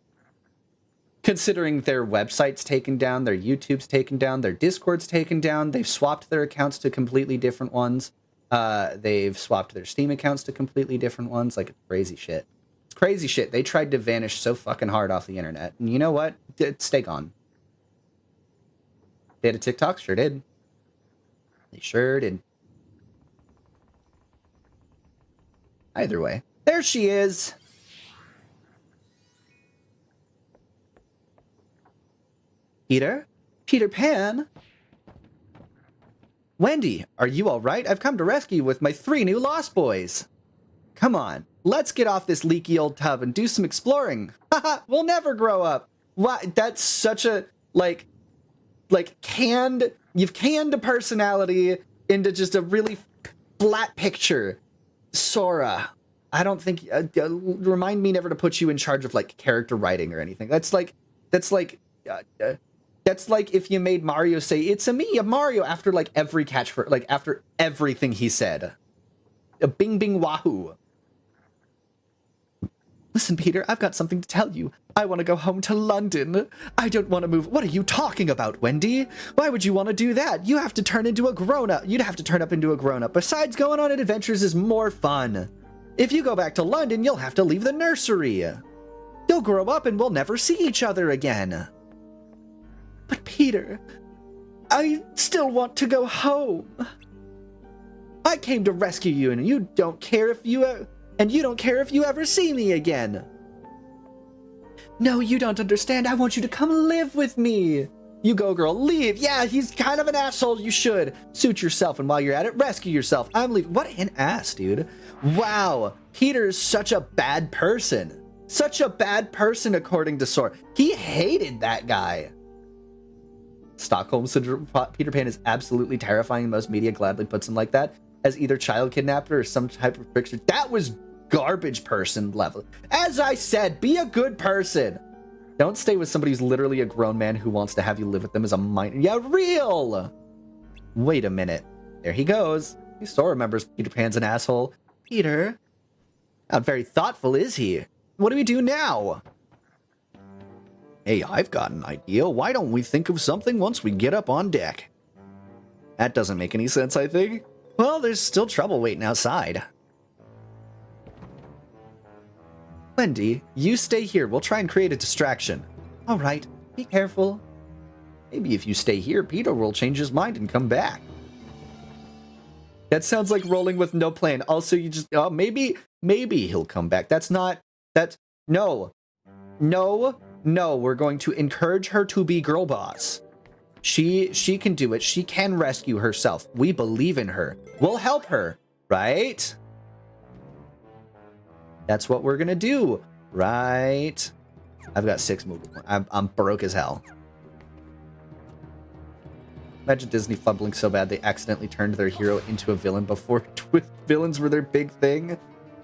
Considering their website's taken down, their YouTube's taken down, their Discord's taken down, they've swapped their accounts to completely different ones. They've swapped their Steam accounts to completely different ones. Like, it's crazy shit. It's crazy shit. They tried to vanish so fucking hard off the internet. And you know what? Stay gone. They had a TikTok? Sure did. They sure did. Either way. There she is! Peter? Peter Pan? Wendy, are you alright? I've come to rescue you with my 3 new Lost Boys. Come on, let's get off this leaky old tub and do some exploring. Haha, we'll never grow up. Why? That's such a, like canned, you've canned a personality into just a really flat picture. Sora, I don't think, remind me never to put you in charge of, like, character writing or anything. That's like if you made Mario say, "It's a me, a Mario," after, like, every catchphrase, like, after everything he said. A bing bing wahoo. Listen, Peter, I've got something to tell you. I want to go home to London. I don't want to move. What are you talking about, Wendy? Why would you want to do that? You have to turn into a grown-up. You'd have to turn up into a grown-up. Besides, going on adventures is more fun. If you go back to London, you'll have to leave the nursery. You'll grow up and we'll never see each other again. But Peter, I still want to go home. I came to rescue you, and you don't care if you ever see me again. No, you don't understand. I want you to come live with me. You go, girl. Leave. Yeah, he's kind of an asshole. You should. Suit yourself, and while you're at it, rescue yourself. I'm leaving. What an ass, dude. Wow. Peter is such a bad person. Such a bad person, according to Sora. He hated that guy. Stockholm Syndrome. Peter Pan is absolutely terrifying. Most media gladly puts him like that, as either child kidnapper or some type of trickster. That was garbage person level. As I said, be a good person. Don't stay with somebody who's literally a grown man who wants to have you live with them as a minor. Yeah, real. Wait a minute. There he goes. He still remembers Peter Pan's an asshole. Peter? Not very thoughtful, is he? What do we do now? Hey, I've got an idea. Why don't we think of something once we get up on deck? That doesn't make any sense, I think. Well, there's still trouble waiting outside. Wendy, you stay here. We'll try and create a distraction. All right, be careful. Maybe if you stay here, Peter will change his mind and come back. That sounds like rolling with no plan. Also, you just, maybe he'll come back. No, we're going to encourage her to be girl boss. She can do it. She can rescue herself. We believe in her. We'll help her, right? That's what we're gonna do, right? I've got 6 movie points. I'm broke as hell. Imagine Disney fumbling so bad they accidentally turned their hero into a villain before villains were their big thing.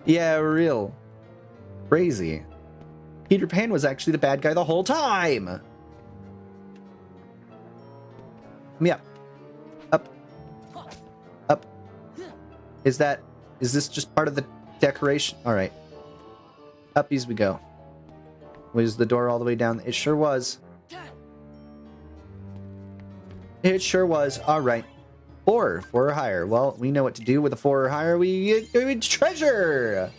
Yeah, real. Crazy. Peter Pan was actually the bad guy the whole time. Yeah. Up. Up. Is this just part of the decoration? All right. Uppies we go. Was the door all the way down? It sure was. It sure was. All right. 4 or higher. Well, we know what to do with a 4 or higher. We get treasure.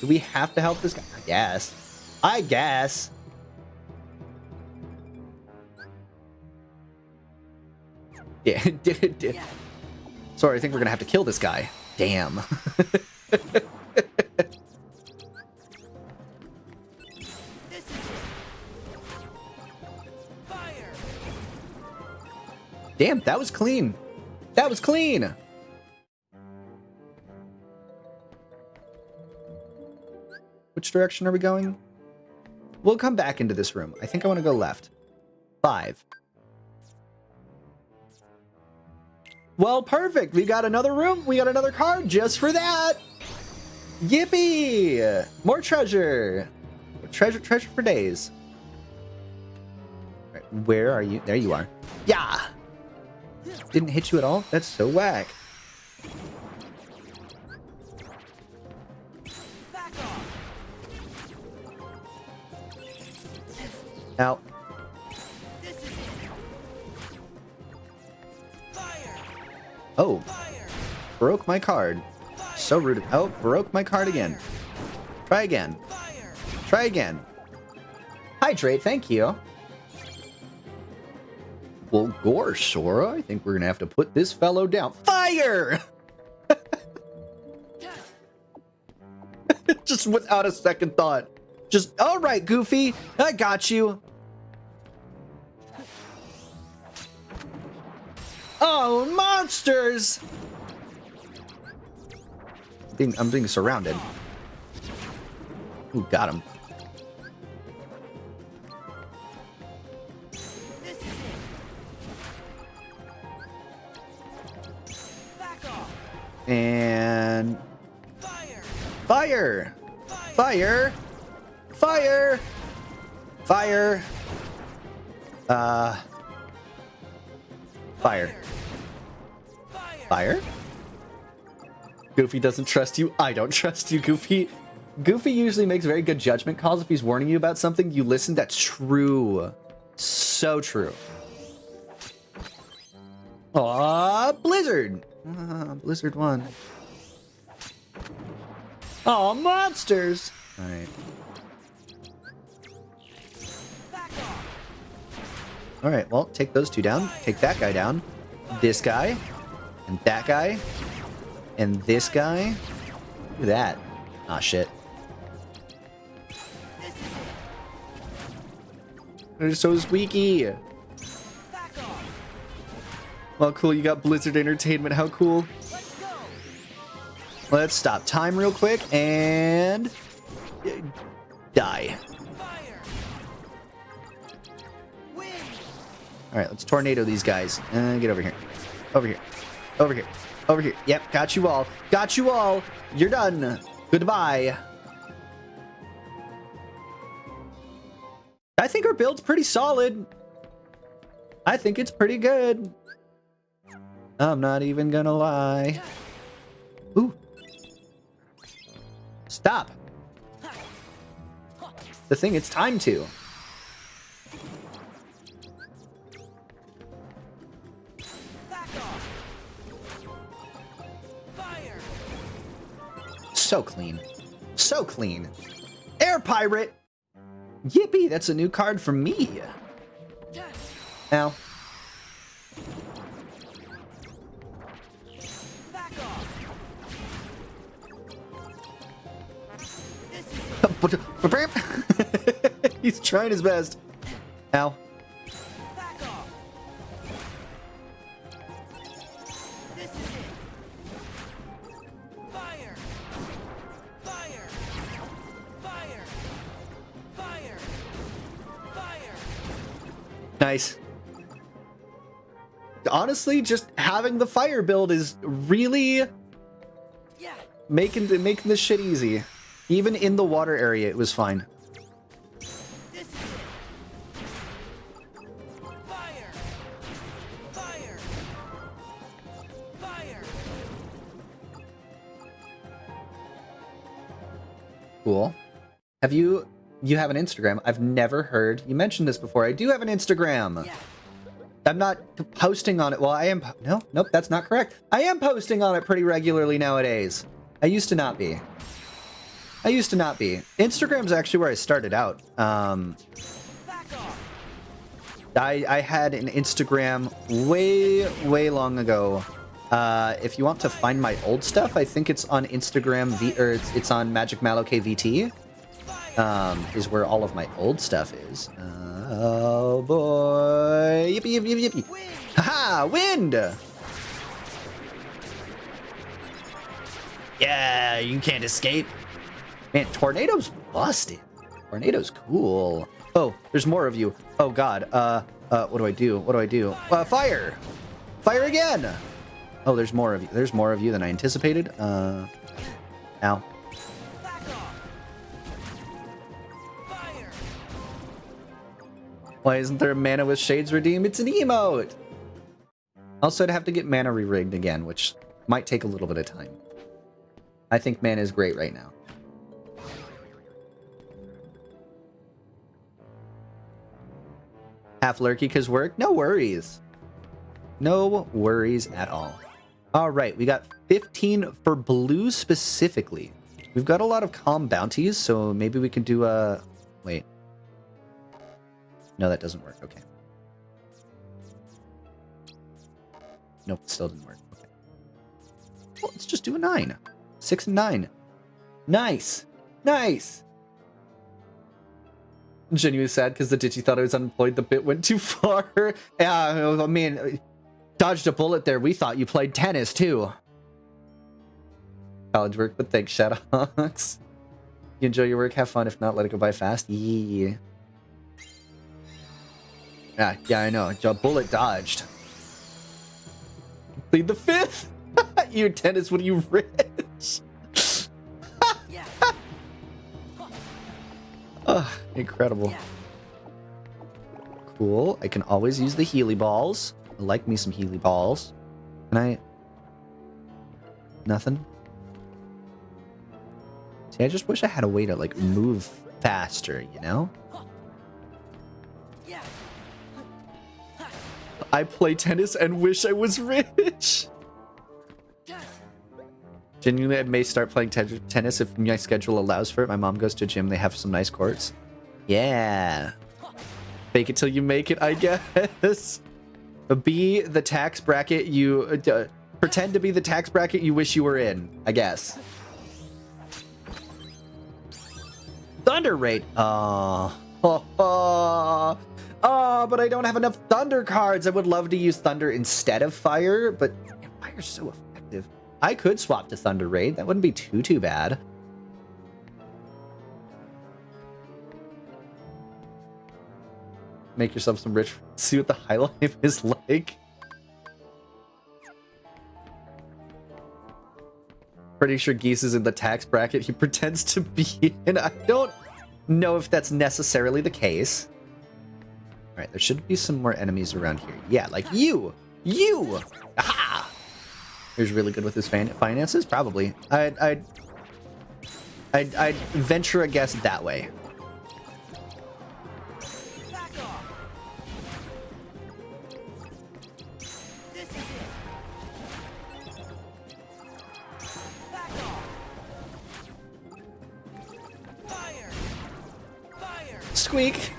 Do we have to help this guy? I guess. Yeah. Sorry, I think we're gonna have to kill this guy. Damn. Damn, that was clean. That was clean. Which direction are we going? We'll come back into this room. I think I want to go left. 5. Well, perfect. We got another room. We got another card just for that. Yippee! More treasure. Treasure for days. All right, where are you? There you are. Yeah. Didn't hit you at all? That's so whack. Out. Oh. Broke my card. So rude. Oh, broke my card again. Try again. Try again. Hydrate, thank you. Well, gosh, Sora, I think we're gonna have to put this fellow down. Fire! Just without a second thought. Just, all right, Goofy, I got you. Oh, monsters! I'm being surrounded. Ooh, got him. And fire! Fire! Fire! Fire! Fire. Fire? Goofy doesn't trust you. I don't trust you, Goofy. Goofy usually makes very good judgment calls. If he's warning you about something, you listen. That's true. So true. Aw, Blizzard! Blizzard won. Aw, monsters! Alright. Alright, well, take those 2 down. Take that guy down. This guy. And that guy. And this guy. Look at that. Aw, shit. They're so squeaky. Well, cool, you got Blizzard Entertainment. How cool. Let's stop time real quick and die. All right, let's tornado these guys. Get over here. Over here. Over here. Over here. Yep, got you all. Got you all. You're done. Goodbye. I think our build's pretty solid. I think it's pretty good. I'm not even gonna lie. Stop. The thing it's time to. So clean. So clean. Air Pirate! Yippee, that's a new card for me. Now. He's trying his best. Ow. Nice. Honestly, just having the fire build is really making this shit easy. Even in the water area, it was fine. Cool. Have you have an Instagram? I've never heard you mention this before. I do have an Instagram. I'm not posting on it. Well, I am. Nope, that's not correct. I am posting on it pretty regularly nowadays. I used to not be. Instagram's actually where I started out. I had an Instagram way long ago. If you want to find my old stuff, I think it's on Instagram it's on MagicMallokay VT. Is where all of my old stuff is. Oh boy. Yippee, yippee, yippee. Haha, wind! Yeah, you can't escape. Man, Tornado's busted. Tornado's cool. Oh, there's more of you. Oh god. What do I do? Fire! Fire again! Oh, there's more of you. There's more of you than I anticipated. Ow. Why isn't there a mana with shades redeem? It's an emote! Also, I'd have to get mana re-rigged again, which might take a little bit of time. I think mana is great right now. Half lurky because work? No worries. No worries at all. Alright, we got 15 for blue specifically. We've got a lot of calm bounties, so maybe we can do a... Wait. No, that doesn't work. Okay. Nope, it still didn't work. Okay. Well, let's just do a 9. 6 and 9. Nice. Nice. I'm genuinely sad because the Digi thought I was unemployed. The bit went too far. Yeah, I mean, dodged a bullet there. We thought you played tennis too. College work, but thanks, Shadowhawks. You enjoy your work, have fun. If not, let it go by fast. Yeah. Yeah, I know. A bullet dodged. Plead the 5th. You tennis, what are you rich? Oh, incredible. Cool. I can always use the Healy balls. I like me some Healy balls. Can I? Nothing. See, I just wish I had a way to like move faster, you know? I play tennis and wish I was rich. Genuinely, I may start playing tennis if my schedule allows for it. My mom goes to a gym. They have some nice courts. Yeah. Fake it till you make it, I guess. Be the tax bracket you... pretend to be the tax bracket you wish you were in, I guess. Thunder rate. But I don't have enough thunder cards. I would love to use thunder instead of fire, but man, fire's so effective. I could swap to thunder raid. That wouldn't be too bad. Make yourself some rich. See what the high life is like. Pretty sure Geese is in the tax bracket he pretends to be in. I don't know if that's necessarily the case. Alright, there should be some more enemies around here. Yeah, like you! You! Aha! He's really good with his finances? Probably. I'd venture a guess that way. Back off. This is it. Back off. Fire. Fire. Squeak.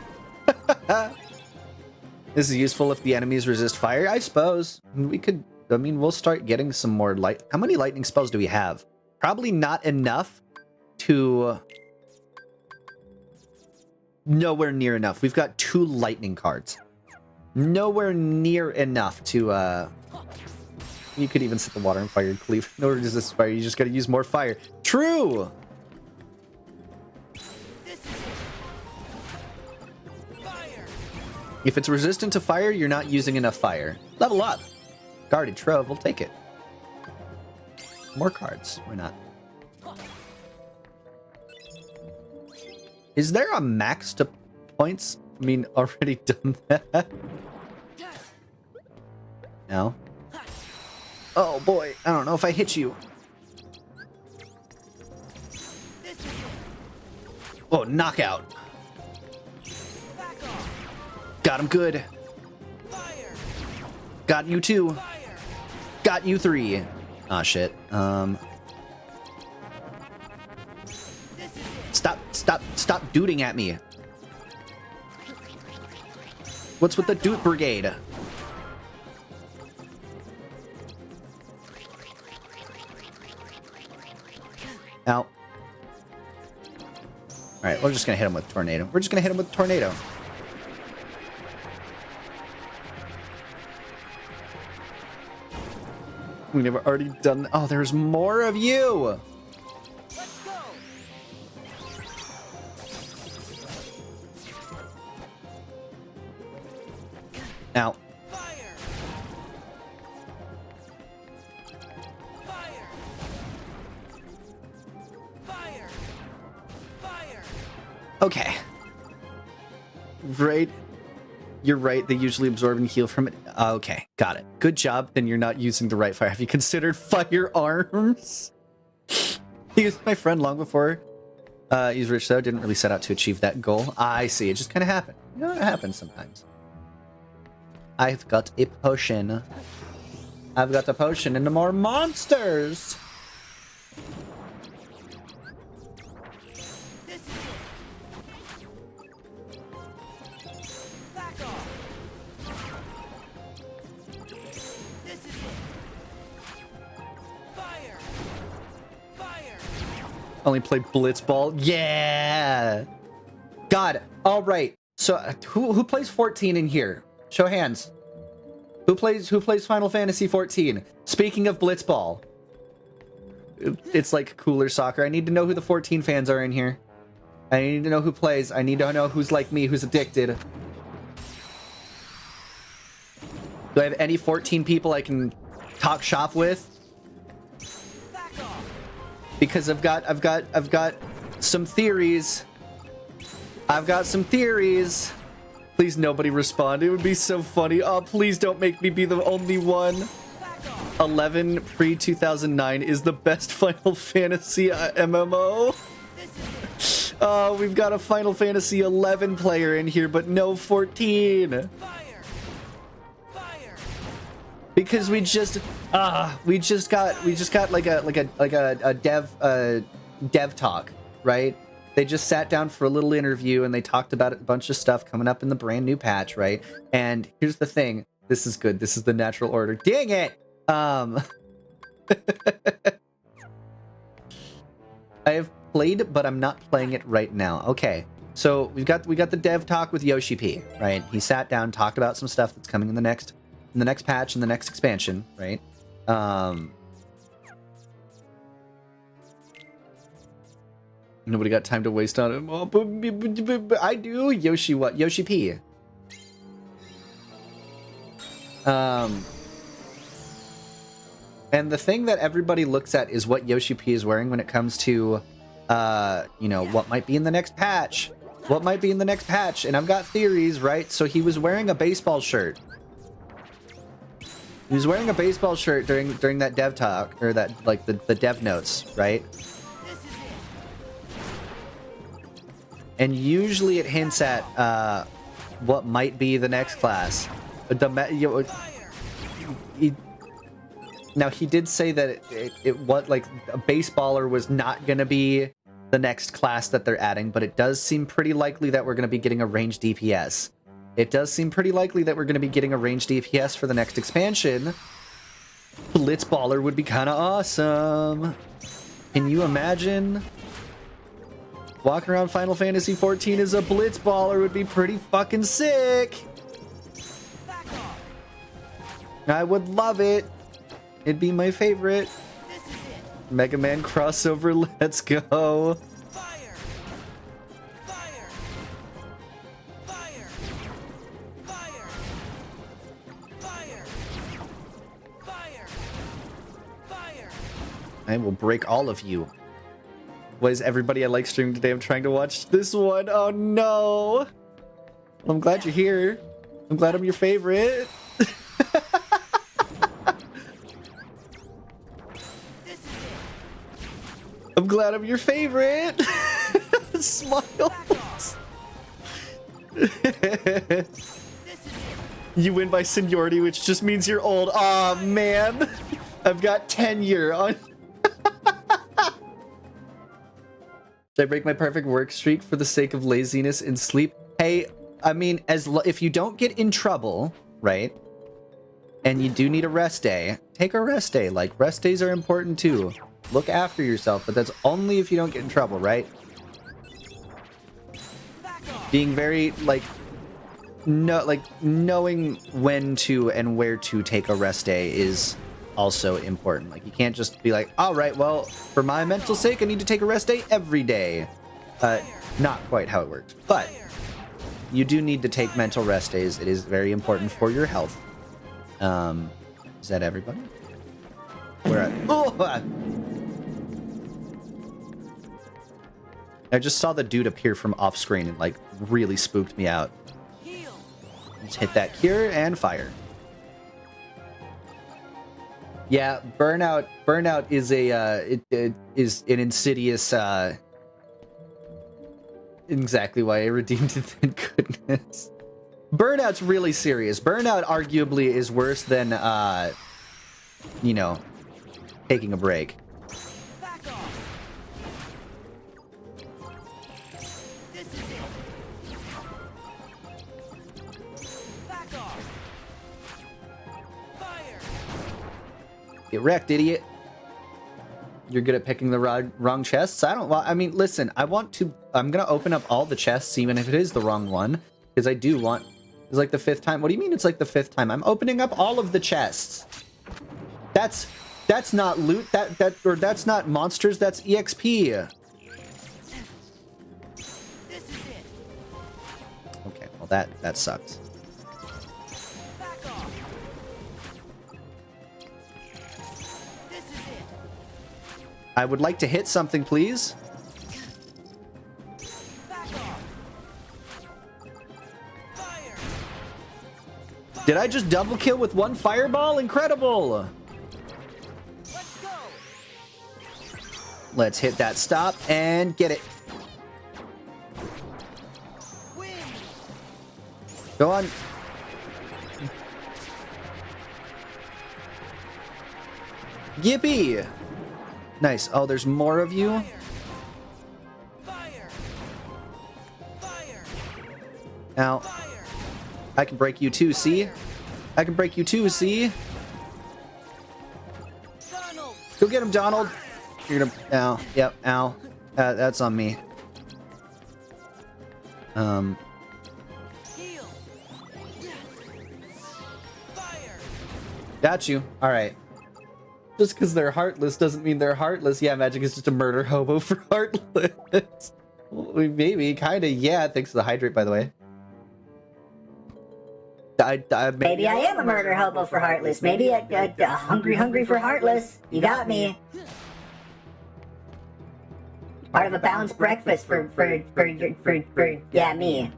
This is useful if the enemies resist fire, I suppose. We could, I mean, we'll start getting some more light. How many lightning spells do we have? Probably not enough to... Nowhere near enough. We've got 2 lightning cards. Nowhere near enough to, You could even set the water on fire and cleave. In order to resist fire, you just gotta use more fire. True! If it's resistant to fire, you're not using enough fire. Level up! Guarded Trove, we'll take it. More cards, why not? Is there a max to points? I mean, already done that? No? Oh boy, I don't know if I hit you. Oh, knockout. Got him good. Got you 2. Got you 3. Aw, shit. Stop duding at me. What's with the Doot Brigade? Ow. Alright, we're just gonna hit him with Tornado. We're just gonna hit him with Tornado. We never already done... Oh, there's more of you! Let's go. Now. Fire. Fire. Fire. Fire. Okay. Right. You're right. They usually absorb and heal from it. Okay. Got it. Good job. Then you're not using the right fire. Have you considered firearms? He was my friend long before he's rich, though. Didn't really set out to achieve that goal. I see. It just kind of happened. You know, it happens sometimes. I've got a potion. I've got a potion into more monsters. Back off. This is it. Fire. Fire. Only play Blitzball. Yeah. God. All right. So who plays 14 in here? Show hands. Who plays Final Fantasy 14? Speaking of Blitzball. It's like cooler soccer. I need to know who the 14 fans are in here. I need to know who plays. I need to know who's like me, who's addicted. Do I have any 14 people I can talk shop with? Because I've got some theories. I've got some theories. Please nobody respond. It would be so funny. Oh, please don't make me be the only one. 11 pre-2009 is the best Final Fantasy MMO. Oh, we've got a Final Fantasy 11 player in here, but no 14. Because we just got like a dev talk, right? They just sat down for a little interview and they talked about a bunch of stuff coming up in the brand new patch, right? And here's the thing. This is good. This is the natural order. Dang it! I have played, but I'm not playing it right now. Okay. So we got the dev talk with Yoshi P, right? He sat down, talked about some stuff that's coming in the next patch, in the next expansion, right? Nobody got time to waste on him. Oh, but I do. Yoshi what? Yoshi P. And the thing that everybody looks at is what Yoshi P is wearing when it comes to, you know, what might be in the next patch. What might be in the next patch? And I've got theories, right? So he was wearing a baseball shirt. He was wearing a baseball shirt during that dev talk, or that, like, the dev notes, right? and usually it hints at what might be the next class. Now he did say that it what like a baseballer was not gonna be the next class that they're adding, but it does seem pretty likely that we're gonna be getting a ranged DPS. It does seem pretty likely that we're gonna be getting a ranged DPS for the next expansion. Blitzballer would be kind of awesome. Can you imagine? Walking around Final Fantasy XIV as a Blitzballer would be pretty fucking sick. I would love it. It'd be my favorite. Mega Man crossover, let's go. Fire! Fire! Fire! Fire! Fire! Fire! Fire! I will break all of you. What is everybody I like streaming today? I'm trying to watch this one. Oh no. Well, I'm glad you're here. I'm glad I'm your favorite. I'm glad I'm your favorite. Smiles. You win by seniority, which just means you're old. Aw, man. I've got tenure on. Should I break my perfect work streak for the sake of laziness and sleep? Hey, I mean, if you don't get in trouble, right? And you do need a rest day, take a rest day. Like, rest days are important too. Look after yourself, but that's only if you don't get in trouble, right? Being very, like, knowing when to and where to take a rest day is also important. Like, you can't just be like, all right, well, for my mental sake, I need to take a rest day every day. Not quite how it works, but you do need to take mental rest days. It is very important for your health. Is that everybody? Where at? Oh! I just saw the dude appear from off screen and like really spooked me out. Just hit that cure and fire. Yeah, burnout. Burnout is a it is an insidious. Exactly why I redeemed it. Thank goodness. Burnout's really serious. Burnout arguably is worse than you know, taking a break. Get wrecked, idiot. You're good at picking the wrong chests. Well, I mean, listen, I'm gonna open up all the chests, even if it is the wrong one, because I do want. It's like the 5th time. What do you mean it's like the 5th time? I'm opening up all of the chests. That's not loot. That's not monsters. That's EXP. Okay, well that sucks. I would like to hit something, please. Did I just double kill with one fireball? Incredible! Let's hit that stop and get it. Go on. Yippee! Nice. Oh, there's more of you? Ow. I can break you too, see? I can break you too, see? Go get him, Donald! You're gonna... Ow. Yep, ow. That's on me. Got you. Alright. Just because they're heartless doesn't mean they're heartless. Yeah, Magic is just a murder hobo for heartless. Well, maybe, kind of, yeah. Thanks for the hydrate, by the way. Maybe I am a murder hobo for heartless. Maybe a hungry for heartless. You got me. Part of a balanced breakfast for yeah, me.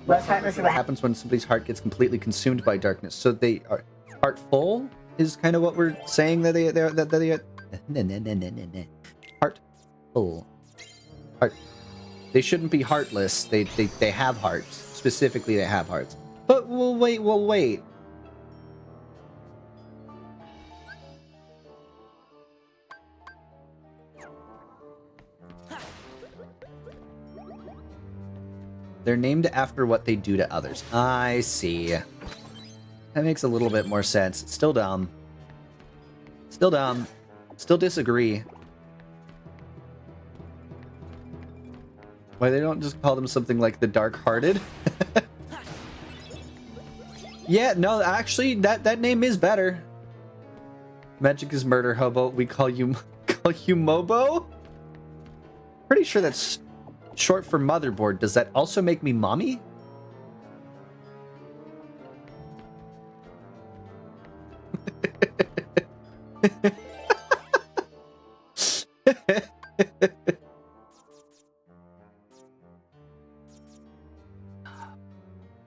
What's heartless about? What happens when somebody's heart gets completely consumed by darkness? So they are heartful is kind of what we're saying that they heart full. Heart. They shouldn't be heartless. They have hearts. Specifically, they have hearts. But we'll wait. They're named after what they do to others. I see. That makes a little bit more sense. Still dumb. Still dumb. Still disagree. Why they don't just call them something like the Dark-Hearted? Yeah, no, actually, that name is better. Magic is murder, hobo. We call you Mobo? Pretty sure that's short for motherboard. Does that also make me mommy?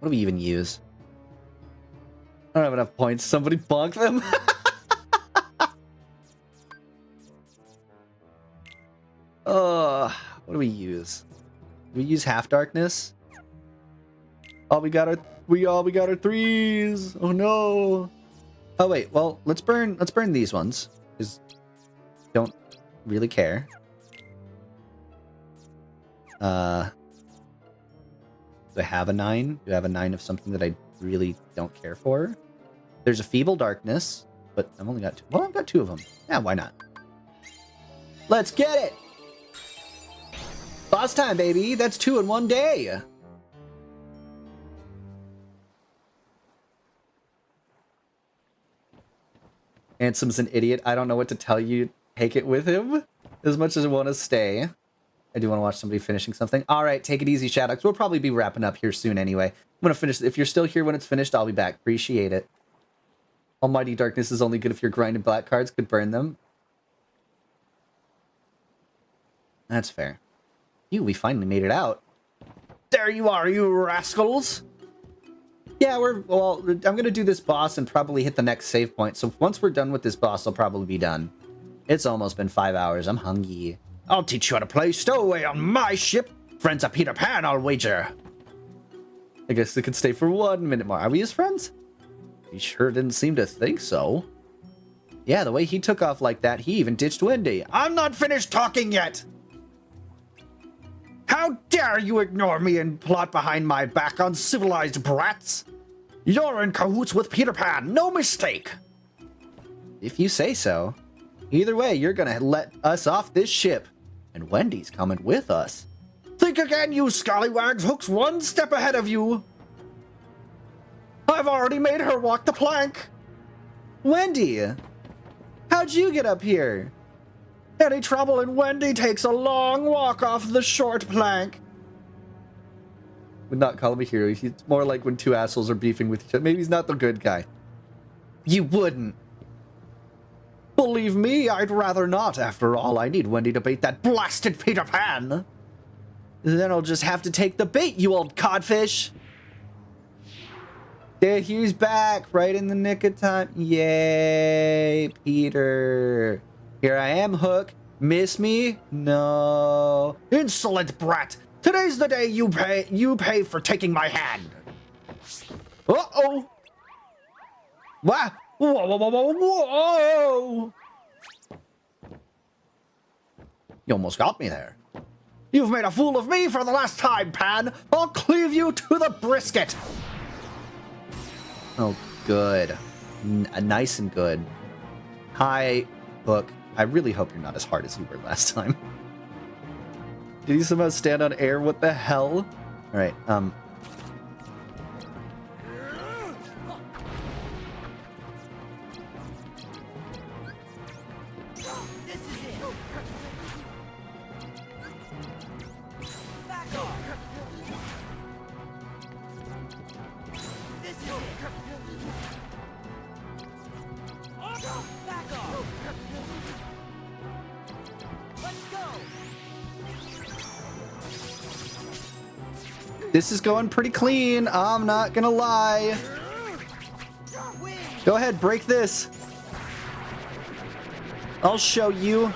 What do we even use? I don't have enough points. Somebody bonk them. What do we use? Do we use half darkness? Oh, we got our threes. Oh no. Oh wait, well, let's burn these ones. Because don't really care. Do I have a 9? Do I have a 9 of something that I really don't care for? There's a feeble darkness, but I've only got 2. Well, I've got 2 of them. Yeah, why not? Let's get it! Boss time, baby! That's 2 in one day! Ansem's an idiot. I don't know what to tell you. Take it with him. As much as I want to stay. I do want to watch somebody finishing something. Alright, take it easy, Shadows. We'll probably be wrapping up here soon anyway. I'm going to finish. If you're still here when it's finished, I'll be back. Appreciate it. Almighty Darkness is only good if you're grinding black cards. Could burn them. That's fair. We finally made it out. There you are, you rascals! Yeah, well, I'm going to do this boss and probably hit the next save point. So once we're done with this boss, I'll probably be done. It's almost been 5 hours. I'm hungry. I'll teach you how to play stowaway on my ship. Friends of Peter Pan, I'll wager. I guess it could stay for 1 minute more. Are we his friends? He sure didn't seem to think so. Yeah, the way he took off like that, he even ditched Wendy. I'm not finished talking yet! How dare you ignore me and plot behind my back, uncivilized brats? You're in cahoots with Peter Pan, no mistake! If you say so. Either way, you're gonna let us off this ship. And Wendy's coming with us. Think again, you scallywags. Hook's 1 step ahead of you. I've already made her walk the plank. Wendy, how'd you get up here? Any trouble and Wendy takes a long walk off the short plank. Would not call him a hero. He's more like when 2 assholes are beefing with each other. Maybe he's not the good guy. You wouldn't. Believe me, I'd rather not. After all, I need Wendy to bait that blasted Peter Pan. Then I'll just have to take the bait, you old codfish. There, he's back, right in the nick of time. Yay, Peter. Here I am, Hook. Miss me? No. Insolent brat. Today's the day you pay for taking my hand. Uh-oh. What? Whoa, whoa, whoa, whoa, whoa! You almost got me there. You've made a fool of me for the last time, Pan. I'll cleave you to the brisket. Oh, good. Nice and good. Hi, Hook. I really hope you're not as hard as you were last time. Did you somehow stand on air? What the hell? All right, this is going pretty clean. I'm not gonna lie. Go ahead, break this. I'll show you.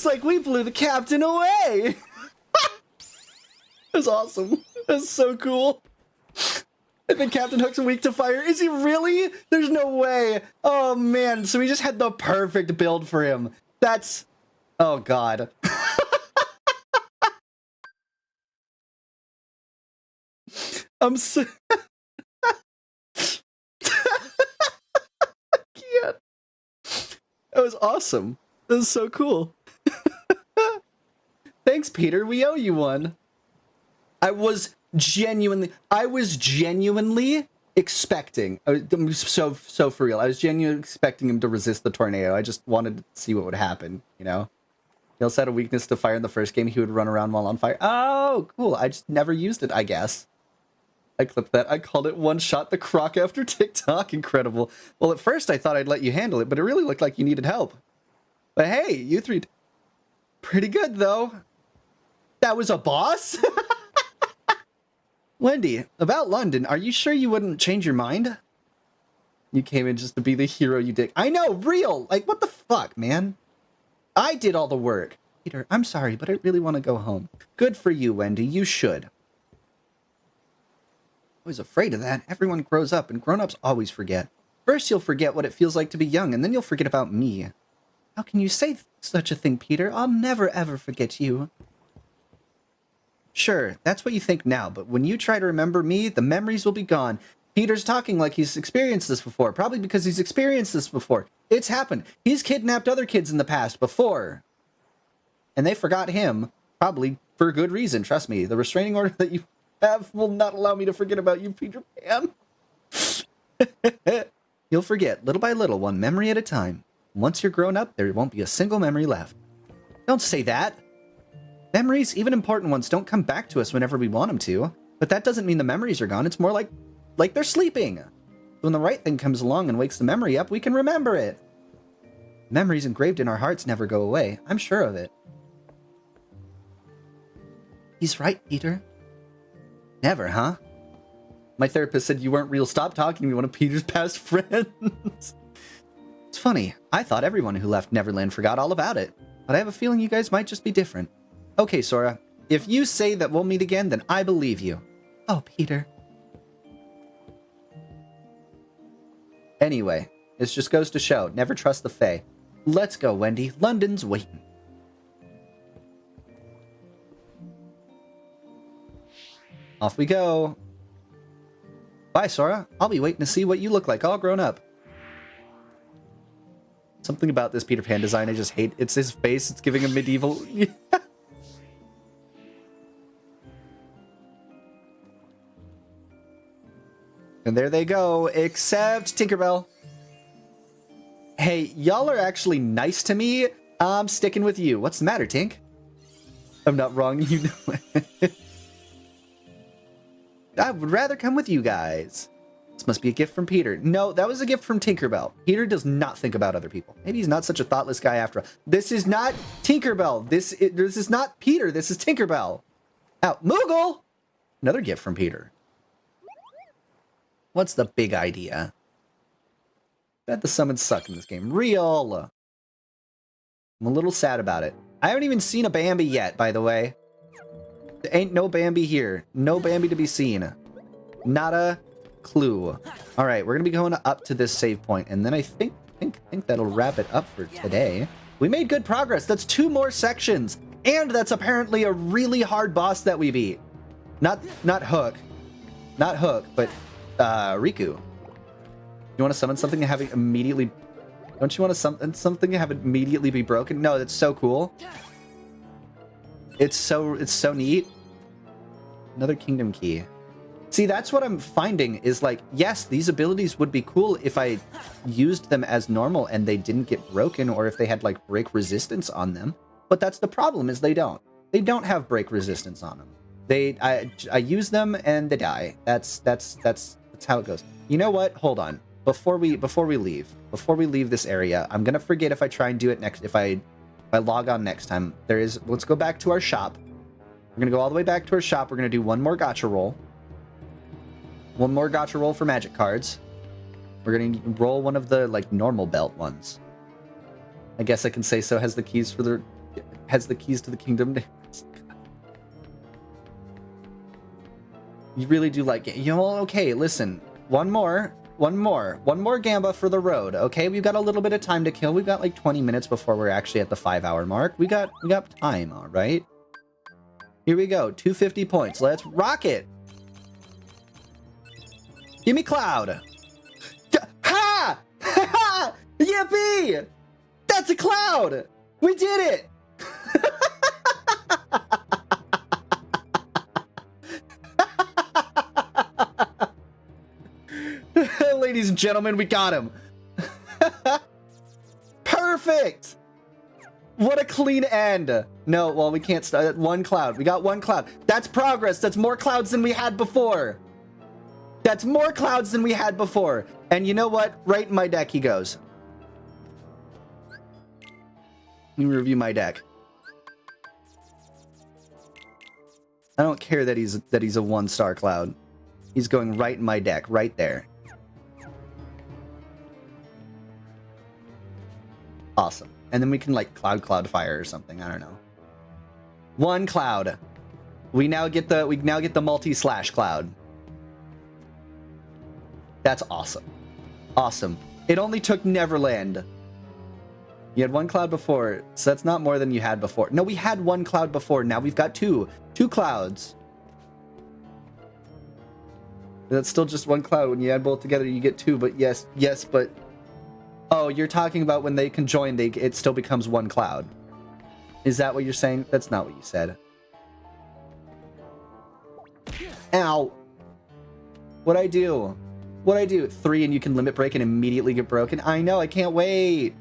Looks like we blew the captain away. That was awesome. That was so cool. I think Captain Hook's weak to fire. Is he really? There's no way. Oh man, so we just had the perfect build for him. That's... Oh god. I'm so... I can't. That was awesome. That was so cool. Thanks, Peter. We owe you one. I was genuinely expecting, so for real, I was genuinely expecting him to resist the tornado. I just wanted to see what would happen, you know? He also had a weakness to fire in the first game. He would run around while on fire. Oh, cool. I just never used it, I guess. I clipped that. I called it one shot the croc after TikTok. Incredible. Well, at first I thought I'd let you handle it, but it really looked like you needed help. But hey, you three... Pretty good, though. That was a boss? Wendy, about London, are you sure you wouldn't change your mind? You came in just to be the hero, you dick. I know, real! Like, what the fuck, man? I did all the work. Peter, I'm sorry, but I really want to go home. Good for you, Wendy. You should. I was afraid of that. Everyone grows up, and grown-ups always forget. First, you'll forget what it feels like to be young, and then you'll forget about me. How can you say such a thing, Peter? I'll never, ever forget you. Sure, that's what you think now, but when you try to remember me, the memories will be gone. Peter's talking like he's experienced this before, probably because he's experienced this before. It's happened. He's kidnapped other kids in the past before. And they forgot him, probably for good reason, trust me. The restraining order that you have will not allow me to forget about you, Peter Pan. You'll forget, little by little, one memory at a time. Once you're grown up, there won't be a single memory left. Don't say that. Memories, even important ones, don't come back to us whenever we want them to. But that doesn't mean the memories are gone. It's more like they're sleeping. When the right thing comes along and wakes the memory up, we can remember it. Memories engraved in our hearts never go away. I'm sure of it. He's right, Peter. Never, huh? My therapist said you weren't real. Stop talking to me, one of Peter's past friends. It's funny. I thought everyone who left Neverland forgot all about it. But I have a feeling you guys might just be different. Okay, Sora. If you say that we'll meet again, then I believe you. Oh, Peter. Anyway, this just goes to show, never trust the Fae. Let's go, Wendy. London's waiting. Off we go. Bye, Sora. I'll be waiting to see what you look like all grown up. Something about this Peter Pan design I just hate. It's his face. It's giving a medieval... And there they go, except Tinkerbell. Hey, y'all are actually nice to me. I'm sticking with you. What's the matter, Tink? I'm not wrong, you know it. I would rather come with you guys. This must be a gift from Peter. No, that was a gift from Tinkerbell. Peter does not think about other people. Maybe he's not such a thoughtless guy after all. This is not Tinkerbell. This is not Peter. This is Tinkerbell. Out, Moogle! Another gift from Peter. What's the big idea? Bet the summons suck in this game. Real. I'm a little sad about it. I haven't even seen a Bambi yet, by the way. There ain't no Bambi here. No Bambi to be seen. Not a clue. All right, we're gonna be going up to this save point, and then I think that'll wrap it up for today. We made good progress. That's 2 more sections, and that's apparently a really hard boss that we beat. Not Hook, but Riku. You want to summon something and have it immediately? Don't you want to summon something and have it immediately be broken? No, that's so cool. It's so neat. Another kingdom key. See, that's what I'm finding is like, yes, these abilities would be cool if I used them as normal and they didn't get broken, or if they had like break resistance on them. But that's the problem, is they don't. They don't have break resistance on them. I use them and they die. That's how it goes. You know what? Hold on. Before we leave this area, I'm gonna forget if I try and do it next. If I log on next time, let's go back to our shop. We're gonna go all the way back to our shop. We're gonna do one more gacha roll. One more gacha roll for magic cards. We're gonna roll one of the like normal belt ones. I guess I can say so. Has the keys for the has the keys to the kingdom. You really do like it. You know, okay, listen. One more Gamba for the road, okay? We've got a little bit of time to kill. We've got like 20 minutes before we're actually at the 5-hour mark. We got time, all right? Here we go, 250 points. Let's rock it. Give me Cloud. Ha! Ha! Yippee! That's a Cloud! We did it! Ladies and gentlemen, we got him. Perfect. What a clean end. No, well, we can't start at 1 cloud. We got 1 cloud. That's progress. That's more clouds than we had before. That's more clouds than we had before. And you know what? Right in my deck he goes. Let me review my deck. I don't care that he's a 1-star cloud. He's going right in my deck, right there. Awesome. And then we can like cloud fire or something. I don't know. 1 cloud. We now get the multi-slash cloud. That's awesome. Awesome. It only took Neverland. You had 1 cloud before, so that's not more than you had before. No, we had 1 cloud before. Now we've got 2 clouds. That's still just 1 cloud. When you add both together, you get 2. But yes, but oh, you're talking about when they conjoin, it still becomes 1 cloud. Is that what you're saying? That's not what you said. Ow. What'd I do? 3 and you can limit break and immediately get broken? I know, I can't wait.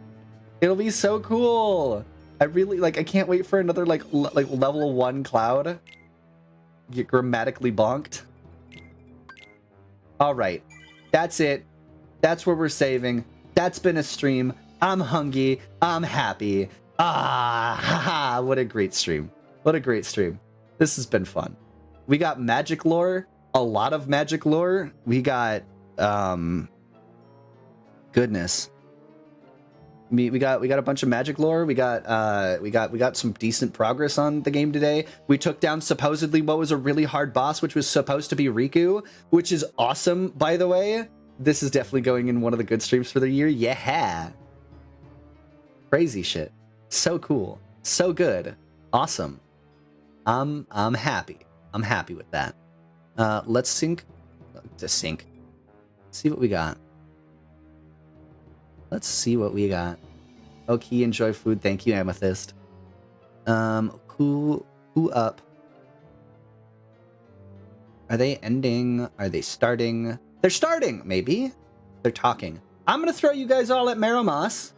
It'll be so cool. I really, I can't wait for another, level 1 cloud. Get grammatically bonked. Alright. That's it. That's where we're saving. That's been a stream. I'm hungry. I'm happy. Haha. What a great stream. What a great stream. This has been fun. We got magic lore. A lot of magic lore. We got, goodness. We got a bunch of magic lore. We got some decent progress on the game today. We took down supposedly what was a really hard boss, which was supposed to be Riku, which is awesome, by the way. This is definitely going in one of the good streams for the year. Yeah. Crazy shit. So cool. So good. Awesome. I'm happy. I'm happy with that. Let's sync. See what we got. Let's see what we got. Okay, enjoy food. Thank you, Amethyst. Who up? Are they ending? Are they starting? They're starting, maybe. They're talking. I'm gonna throw you guys all at Meromos.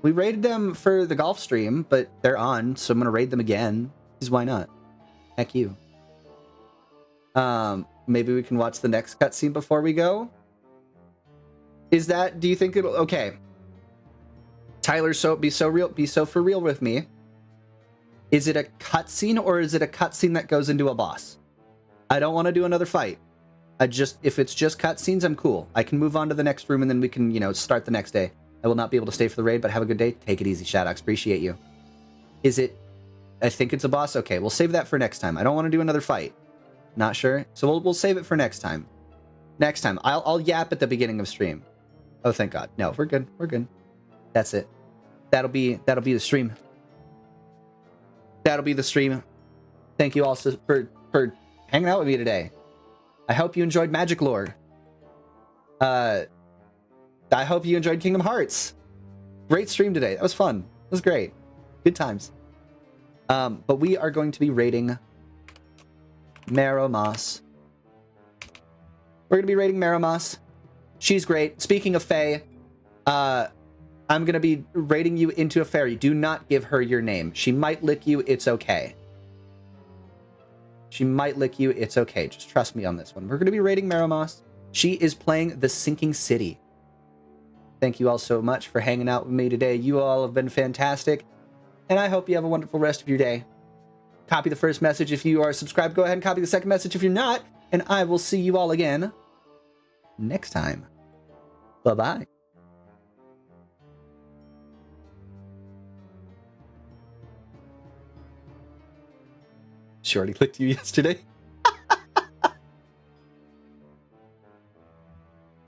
We raided them for the golf stream, but they're on, so I'm gonna raid them again. Because why not? Heck you. Maybe we can watch the next cutscene before we go. Is that? Do you think it'll? Okay. Tyler, be so for real with me. Is it a cutscene or is it a cutscene that goes into a boss? I don't want to do another fight. If it's just cutscenes, I'm cool. I can move on to the next room and then we can, start the next day. I will not be able to stay for the raid, but have a good day. Take it easy, Shadox. Appreciate you. Is it? I think it's a boss. Okay, we'll save that for next time. I don't want to do another fight. Not sure. So we'll save it for next time. Next time. I'll yap at the beginning of stream. Oh, thank God. No, we're good. We're good. That's it. That'll be the stream. That'll be the stream. Thank you all for hanging out with me today. I hope you enjoyed Magic Lore. I hope you enjoyed Kingdom Hearts. Great stream today. That was fun. It was great. Good times. But we are going to be raiding Meromos. We're going to be raiding Meromos. She's great. Speaking of Faye, I'm going to be raiding you into a fairy. Do not give her your name. She might lick you. It's okay. She might lick you. It's okay. Just trust me on this one. We're going to be raiding Meromos. She is playing The Sinking City. Thank you all so much for hanging out with me today. You all have been fantastic. And I hope you have a wonderful rest of your day. Copy the first message if you are subscribed. Go ahead and copy the second message if you're not. And I will see you all again next time. Bye-bye. She already licked you yesterday.